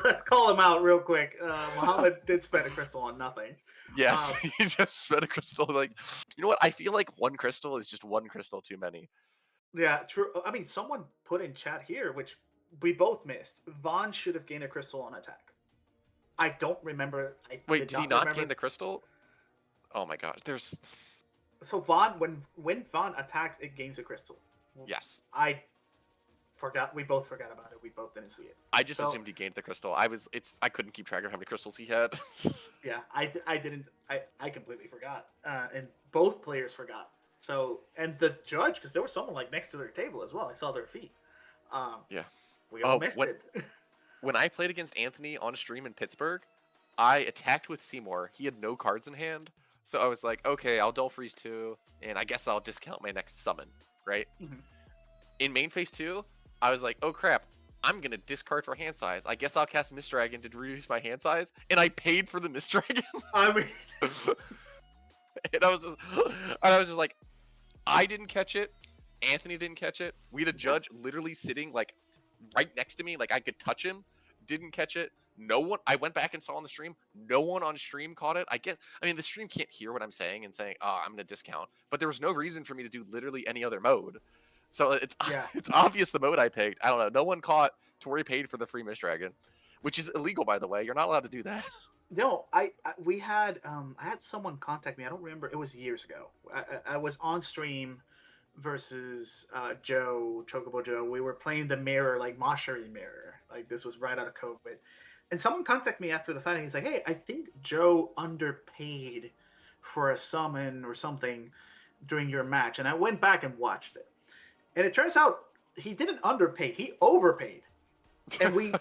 let's call him out real quick. Muhammad did spend a crystal on nothing. Yes, he just spent a crystal. Like, you know what? I feel like 1 crystal is just 1 crystal too many. Yeah, true. I mean, someone put in chat here, which we both missed. Vaughn should have gained a crystal on attack. I don't remember. Wait, did he not gain the crystal? Oh my god, there's. So Vaughn, when Vaughn attacks, it gains a crystal. Yes. I forgot. We both forgot about it. We both didn't see it. I just assumed he gained the crystal. I couldn't keep track of how many crystals he had. Yeah, I didn't. I completely forgot. And both players forgot. So, and the judge, because there was someone like next to their table as well. I saw their feet. Yeah. We all missed it. When I played against Anthony on a stream in Pittsburgh, I attacked with Seymour. He had no cards in hand. So I was like, okay, I'll Dull Freeze 2, and I guess I'll discount my next summon, right? Mm-hmm. In main phase 2, I was like, oh crap, I'm going to discard for hand size. I guess I'll cast Mist Dragon to reduce my hand size, and I paid for the Mist Dragon. I mean... and I was just like, I didn't catch it. Anthony didn't catch it. We had a judge literally sitting like right next to me, like I could touch him. Didn't catch it. No one. I went back and saw on the stream. No one on stream caught it. I mean, the stream can't hear what I'm saying and saying, "Oh, I'm gonna discount." But there was no reason for me to do literally any other mode. So it's Yeah. it's obvious the mode I picked. I don't know. No one caught Tori paid for the free Mist Dragon, which is illegal, by the way. You're not allowed to do that. No, we had I had someone contact me. I don't remember. It was years ago. I was on stream versus Joe Chocobo Joe. We were playing the mirror, like Moshiri mirror. Like this was right out of COVID, and someone contacted me after the fight. And he's like, "Hey, I think Joe underpaid for a summon or something during your match." And I went back and watched it, and it turns out he didn't underpay. He overpaid, and we.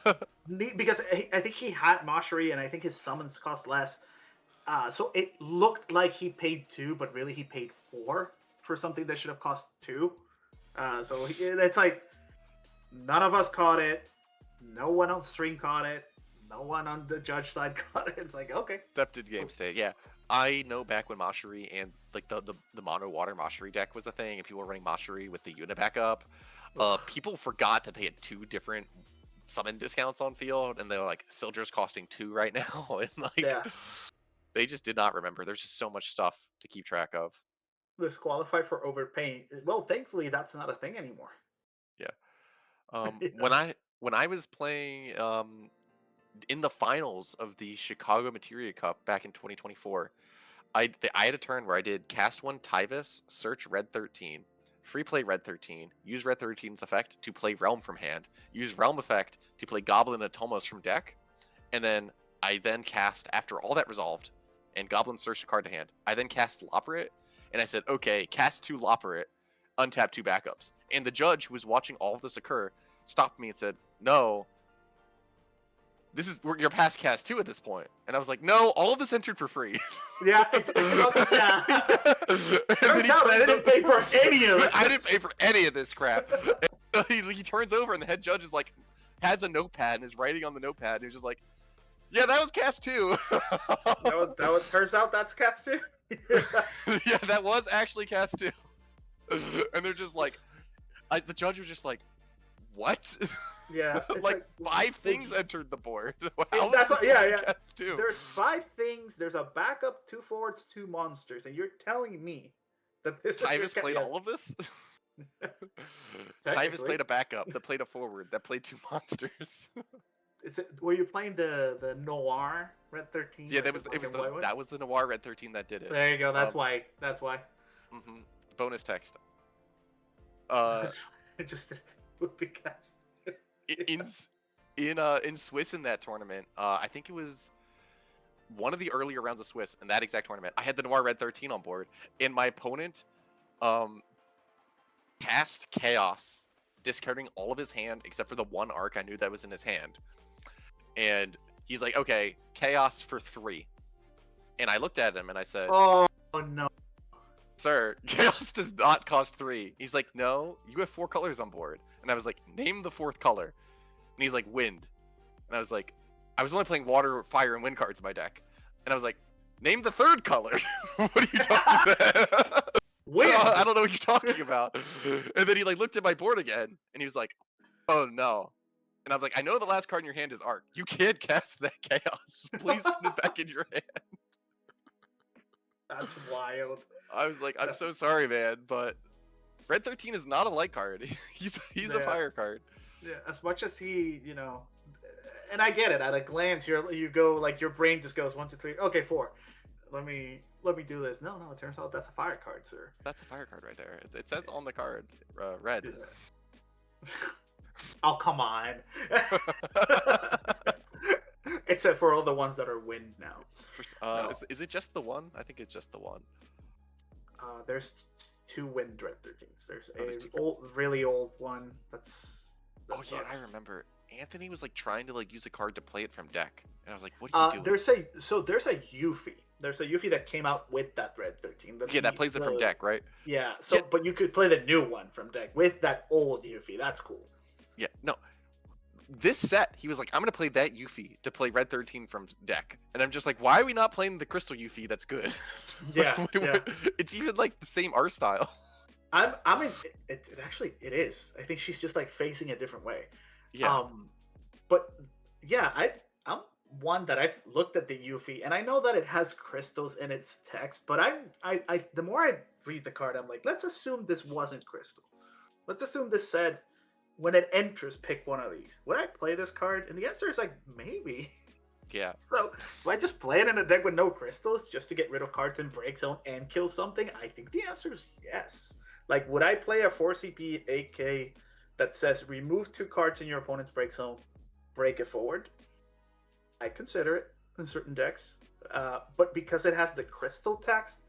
Because I think he had Moshiri, and I think his summons cost less. So it looked like he paid 2, but really he paid 4 for something that should have cost 2. So it's like none of us caught it. No one on stream caught it. No one on the judge side caught it. It's like, okay. Accepted game state, yeah. I know back when Moshiri and like the mono water Moshiri deck was a thing, and people were running Moshiri with the unit backup. People forgot that they had 2 different summon discounts on field, and they were like, Silger's costing 2 right now, and like they just did not remember. There's just so much stuff to keep track of. Disqualify for overpaying. Well, thankfully that's not a thing anymore. Yeah. When I was playing in the finals of the Chicago Materia Cup back in 2024, I had a turn where I did cast 1 Tyvis, search red 13, free play red 13, use red 13's effect to play Realm from hand, use Realm effect to play Goblin and Tomos from deck, and then I cast, after all that resolved, and Goblin searched a card to hand, I then cast Loporrit, and I said, okay, cast 2 Loporrit, untap 2 backups. And the judge who was watching all of this occur stopped me and said, no, you're past cast 2 at this point. And I was like, no, all of this entered for free. Yeah, it's turns out I didn't pay for any of it. I didn't pay for any of this crap. He turns over and the head judge is like, has a notepad and is writing on the notepad. And he's just like, yeah, that was cast 2. that was turns out that's cast 2. Yeah, that was actually cast 2. And they're just like, the judge was just like, what? Yeah, like 5 things entered the board. That's what, yeah. Cast 2? There's 5 things. There's a backup, 2 forwards, 2 monsters, and you're telling me that this Tyvis played all of this? Tyvis played a backup that played a forward that played 2 monsters. Were you playing the Noir Red 13? Yeah, that was the Noir Red 13 that did it. There you go. That's why. Mm-hmm. Bonus text. It just would be cast. in Swiss in that tournament, I think it was one of the earlier rounds of Swiss in that exact tournament. I had the Noir Red 13 on board, and my opponent cast Chaos, discarding all of his hand except for the 1 arc I knew that was in his hand. And he's like, okay, Chaos for 3. And I looked at him and I said, oh no, sir, Chaos does not cost 3. He's like, no, you have 4 colors on board. And I was like, name the 4th color. And he's like, wind. And I was like, I was only playing water, fire, and wind cards in my deck. And I was like, name the 3rd color. What are you talking about? I don't know what you're talking about. And then he like looked at my board again, and he was like, oh no. And I was like, I know the last card in your hand is Arc. You can't cast that Chaos. Please put it back in your hand. That's wild. I was like, I'm so sorry, man, but Red 13 is not a light card. He's a fire card. Yeah, as much as he, and I get it. At a glance, you go like your brain just goes 1, 2, 3. Okay, 4. Let me do this. No, it turns out that's a fire card, sir. That's a fire card right there. It says on the card, red. Yeah. Oh, come on. Except for all the ones that are wind now. No. Is it just the 1? I think it's just the 1. There's 2 wind Red 13s. There's a really old one. That sucks. Yeah, I remember. Anthony was like trying to like use a card to play it from deck, and I was like, "What are you doing?" There's a Yuffie. There's a Yuffie that came out with that Red 13. That plays it from deck, right? Yeah. So, but you could play the new one from deck with that old Yuffie. That's cool. Yeah. No. This set, he was like, "I'm gonna play that Yuffie to play Red 13 from deck," and I'm just like, "Why are we not playing the Crystal Yuffie? That's good." Yeah. It's even like the same art style. It actually is. I think she's just like facing a different way. Yeah. But yeah, I'm one that I've looked at the Yuffie, and I know that it has crystals in its text, but I the more I read the card, I'm like, let's assume this wasn't crystal. let's assume this said, when it enters, pick one of these. Would I play this card? And the answer is like, maybe. Yeah. So, do I just play it in a deck with no crystals just to get rid of cards in Break Zone and kill something? I think the answer is yes. Like, would I play a 4CP 8K that says remove 2 cards in your opponent's Break Zone, break it forward? I'd consider it in certain decks. But because it has the crystal text,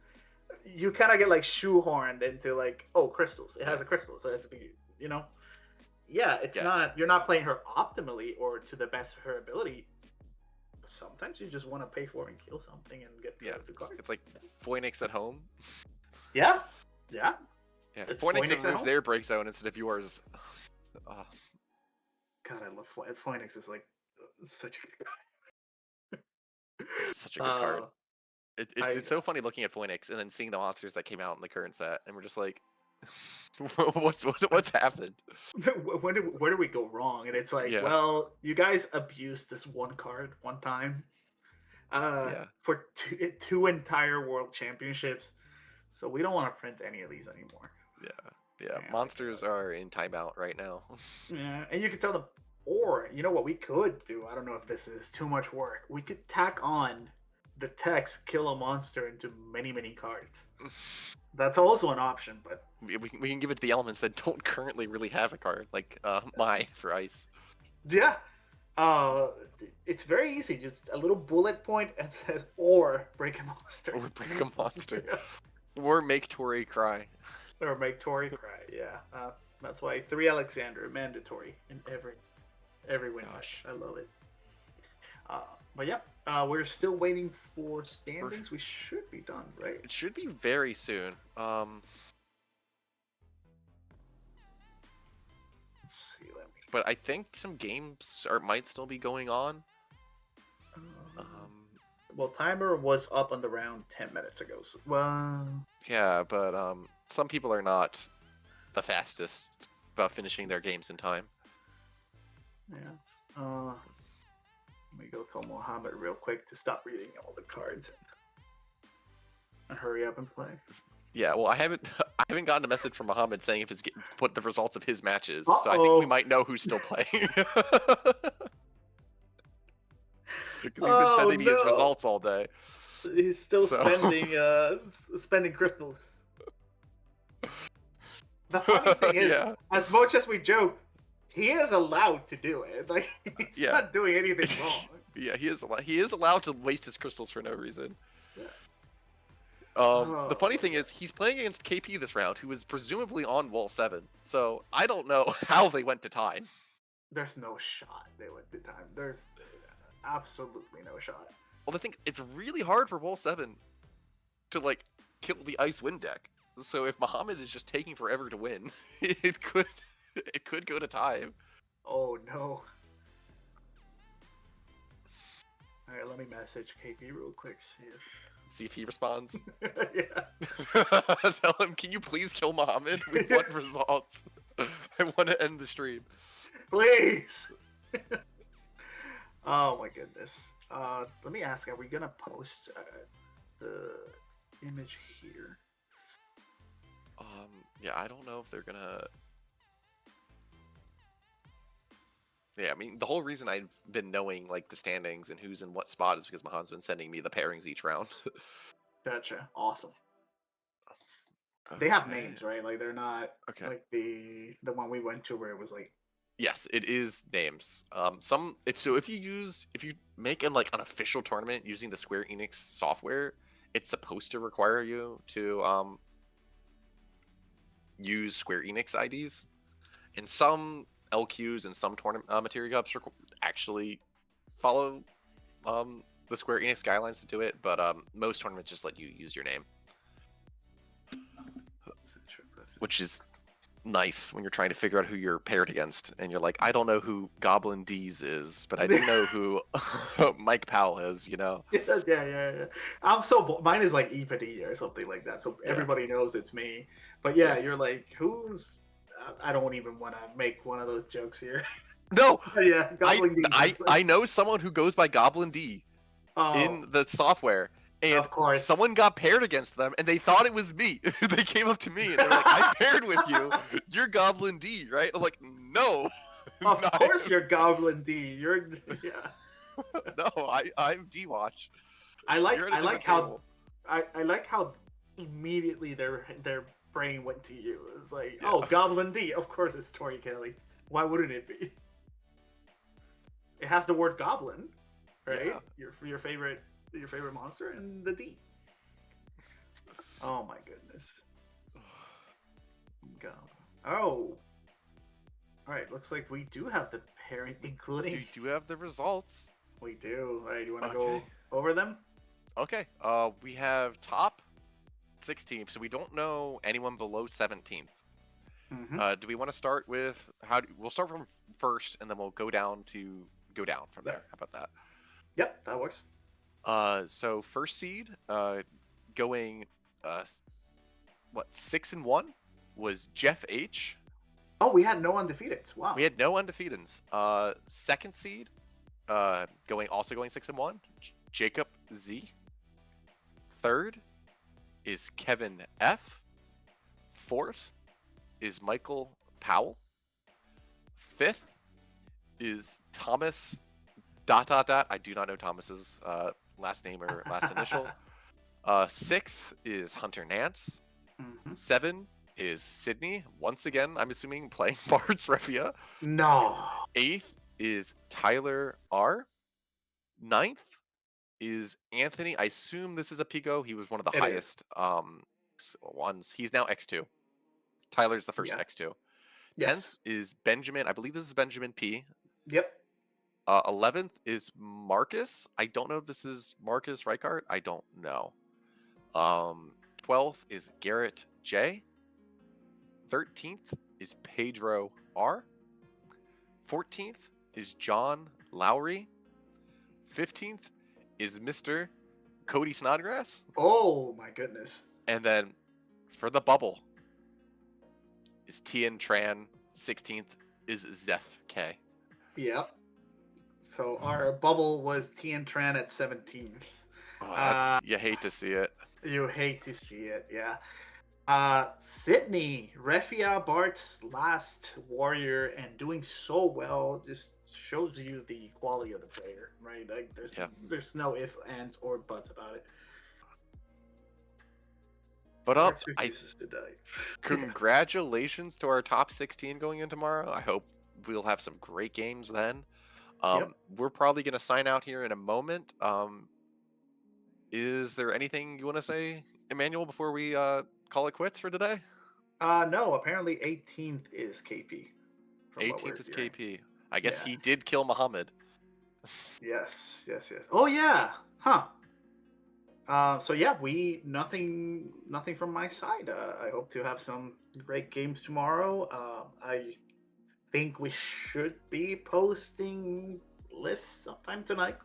you kind of get like shoehorned into like, oh, crystals. It has a crystal, so it has to be, you know? Yeah, it's not, you're not playing her optimally or to the best of her ability. Sometimes you just want to pay for and kill something and get the cards. It's like Phoenix at home. Yeah. Phoenix that moves their Break Zone instead of yours. God, I love Phoenix. Is like such a such a good card. It's so funny looking at Phoenix and then seeing the monsters that came out in the current set, and we're just like, what's happened? Where did we go wrong? And it's like, well, you guys abused this one card one time for two entire world championships, so we don't want to print any of these anymore. Yeah. Monsters are in timeout right now. Yeah, and you can tell them, or you know what we could do? I don't know if this is too much work. We could tack on the text "kill a monster" into many cards. That's also an option, but we can give it to the elements that don't currently really have a card, like Mai for ice. Yeah, it's very easy. Just a little bullet point and says "or break a monster." Or break a monster. Or make Tori cry. Or make Tori cry. Yeah, that's why 3 Alexander mandatory in every win. Gosh, I love it. But yeah, we're still waiting for standings. We should be done, right? It should be very soon. Let's see. But I think some games might still be going on. Well, timer was up on the round 10 minutes ago. So, well, yeah, but some people are not the fastest about finishing their games in time. Yeah. Let me go tell Mohammed real quick to stop reading all the cards and hurry up and play. Yeah, well, I haven't gotten a message from Mohammed saying if it's put the results of his matches, so I think we might know who's still playing. Because he's been sending me his results all day. He's still spending crystals. The funny thing is, as much as we joke, he is allowed to do it. Like, he's not doing anything wrong. Yeah, he is allowed to waste his crystals for no reason. Yeah. The funny thing is, he's playing against KP this round, who is presumably on wall 7. So I don't know how they went to time. There's no shot they went to time. There's absolutely no shot. Well, I think it's really hard for wall 7 to like kill the ice win deck. So if Muhammad is just taking forever to win, it could go to time. Oh no. Alright, let me message KP real quick, see if he responds. Yeah. Tell him, can you please kill Muhammad? We want results. I want to end the stream. Please. Oh my goodness. Let me ask, are we gonna post the image here? Yeah, I don't know if they're gonna. Yeah, I mean, the whole reason I've been knowing like the standings and who's in what spot is because Mahan's been sending me the pairings each round. Gotcha. Awesome. Okay. They have names, right? Like they're not like the one we went to where it was like. Yes, it is names. If you make an official tournament using the Square Enix software, it's supposed to require you to use Square Enix IDs, and some LQs and some tournament Materia Cups actually follow the Square Enix guidelines to do it, but most tournaments just let you use your name, which is nice when you're trying to figure out who you're paired against, and you're like, I don't know who Goblin D's is, but I do know who Mike Powell is, you know? Yeah. I'm mine is like Epady or something like that, so everybody knows it's me. But you're like, who's? I don't even want to make one of those jokes here. No, yeah, I know someone who goes by Goblin D in the software, And Of course. someone got paired against them, and they thought it was me. They came up to me, and they're like, I paired with you. You're Goblin D, right? I'm like, no. Of course you're Goblin D. You're yeah. No, I'm D-Watch. I like You're at a different how table. I like how immediately their brain went to you. It's like, Yeah. oh, Goblin D. Of course it's Tori Kelly. Why wouldn't it be? It has the word goblin, right? Yeah. Your favorite monster and the D. Oh my goodness. Goblin. Oh. All right, looks like we do have the pairing, including. We do have the results. We do. All right, do you want to Okay. go over them? Okay. We have top 16th, so we don't know anyone below 17th. Mm-hmm. Do we want to start with we'll start from first, and then we'll go down from there. How about that? Yep, that works. So first seed, going 6-1 was Jeff H. Oh, we had no undefeateds. Wow. We had no undefeateds. Second seed, going 6-1, Jacob Z. Third is Kevin F. Fourth is Michael Powell. Fifth is Thomas ... I do not know Thomas's last name or last initial. Sixth is Hunter Nance. Mm-hmm. 7 is Sydney. Once again, I'm assuming playing Bards Refia. No. 8th is Tyler R. 9th is Anthony. I assume this is a Pico. He was one of the highest ones. He's now X2. Tyler's the first X2. 10th is Benjamin. I believe this is Benjamin P. Yep. 11th is Marcus. I don't know if this is Marcus Reichart. I don't know. 12th is Garrett J. 13th is Pedro R. 14th is John Lowry. 15th is Mr. Cody Snodgrass. Oh my goodness. And then for the bubble is Tian Tran. 16th is Zeph K. Yep. So our bubble was Tian Tran at 17th. Oh, you hate to see it. You hate to see it, yeah. Sydney, Refia Bart's last warrior, and doing so well just shows you the quality of the player, right? Like there's no ifs, ands, or buts about it. But congratulations to our top 16 going in tomorrow. I hope we'll have some great games then. We're probably going to sign out here in a moment. Is there anything you want to say, Emmanuel, before we call it quits for today? No, apparently 18th is KP. 18th is KP. I guess he did kill Muhammad. Yes. Oh yeah, huh? So yeah, nothing from my side. I hope to have some great games tomorrow. I think we should be posting lists sometime tonight? ?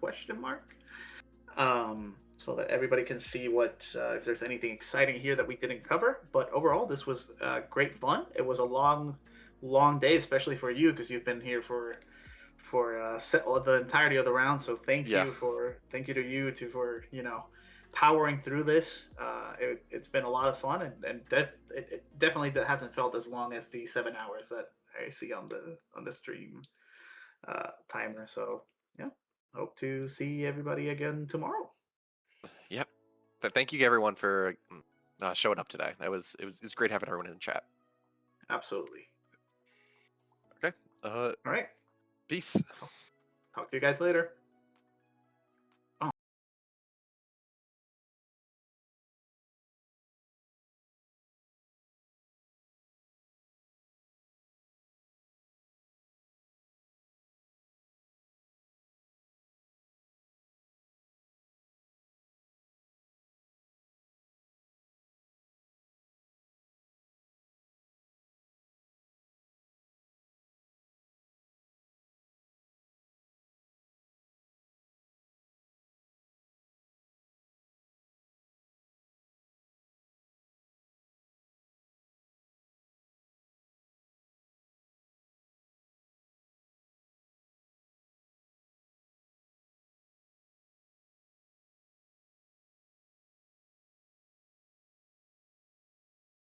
So that everybody can see what if there's anything exciting here that we didn't cover. But overall, this was great fun. It was a long day, especially for you because you've been here for the entirety of the round. So thank you to you for powering through this. It's been a lot of fun, and it definitely hasn't felt as long as the 7 hours that I see on the stream timer. So yeah, hope to see everybody again tomorrow. Yep. But thank you everyone for showing up today. It was great having everyone in the chat. Absolutely. Okay. All right. Peace. Talk to you guys later.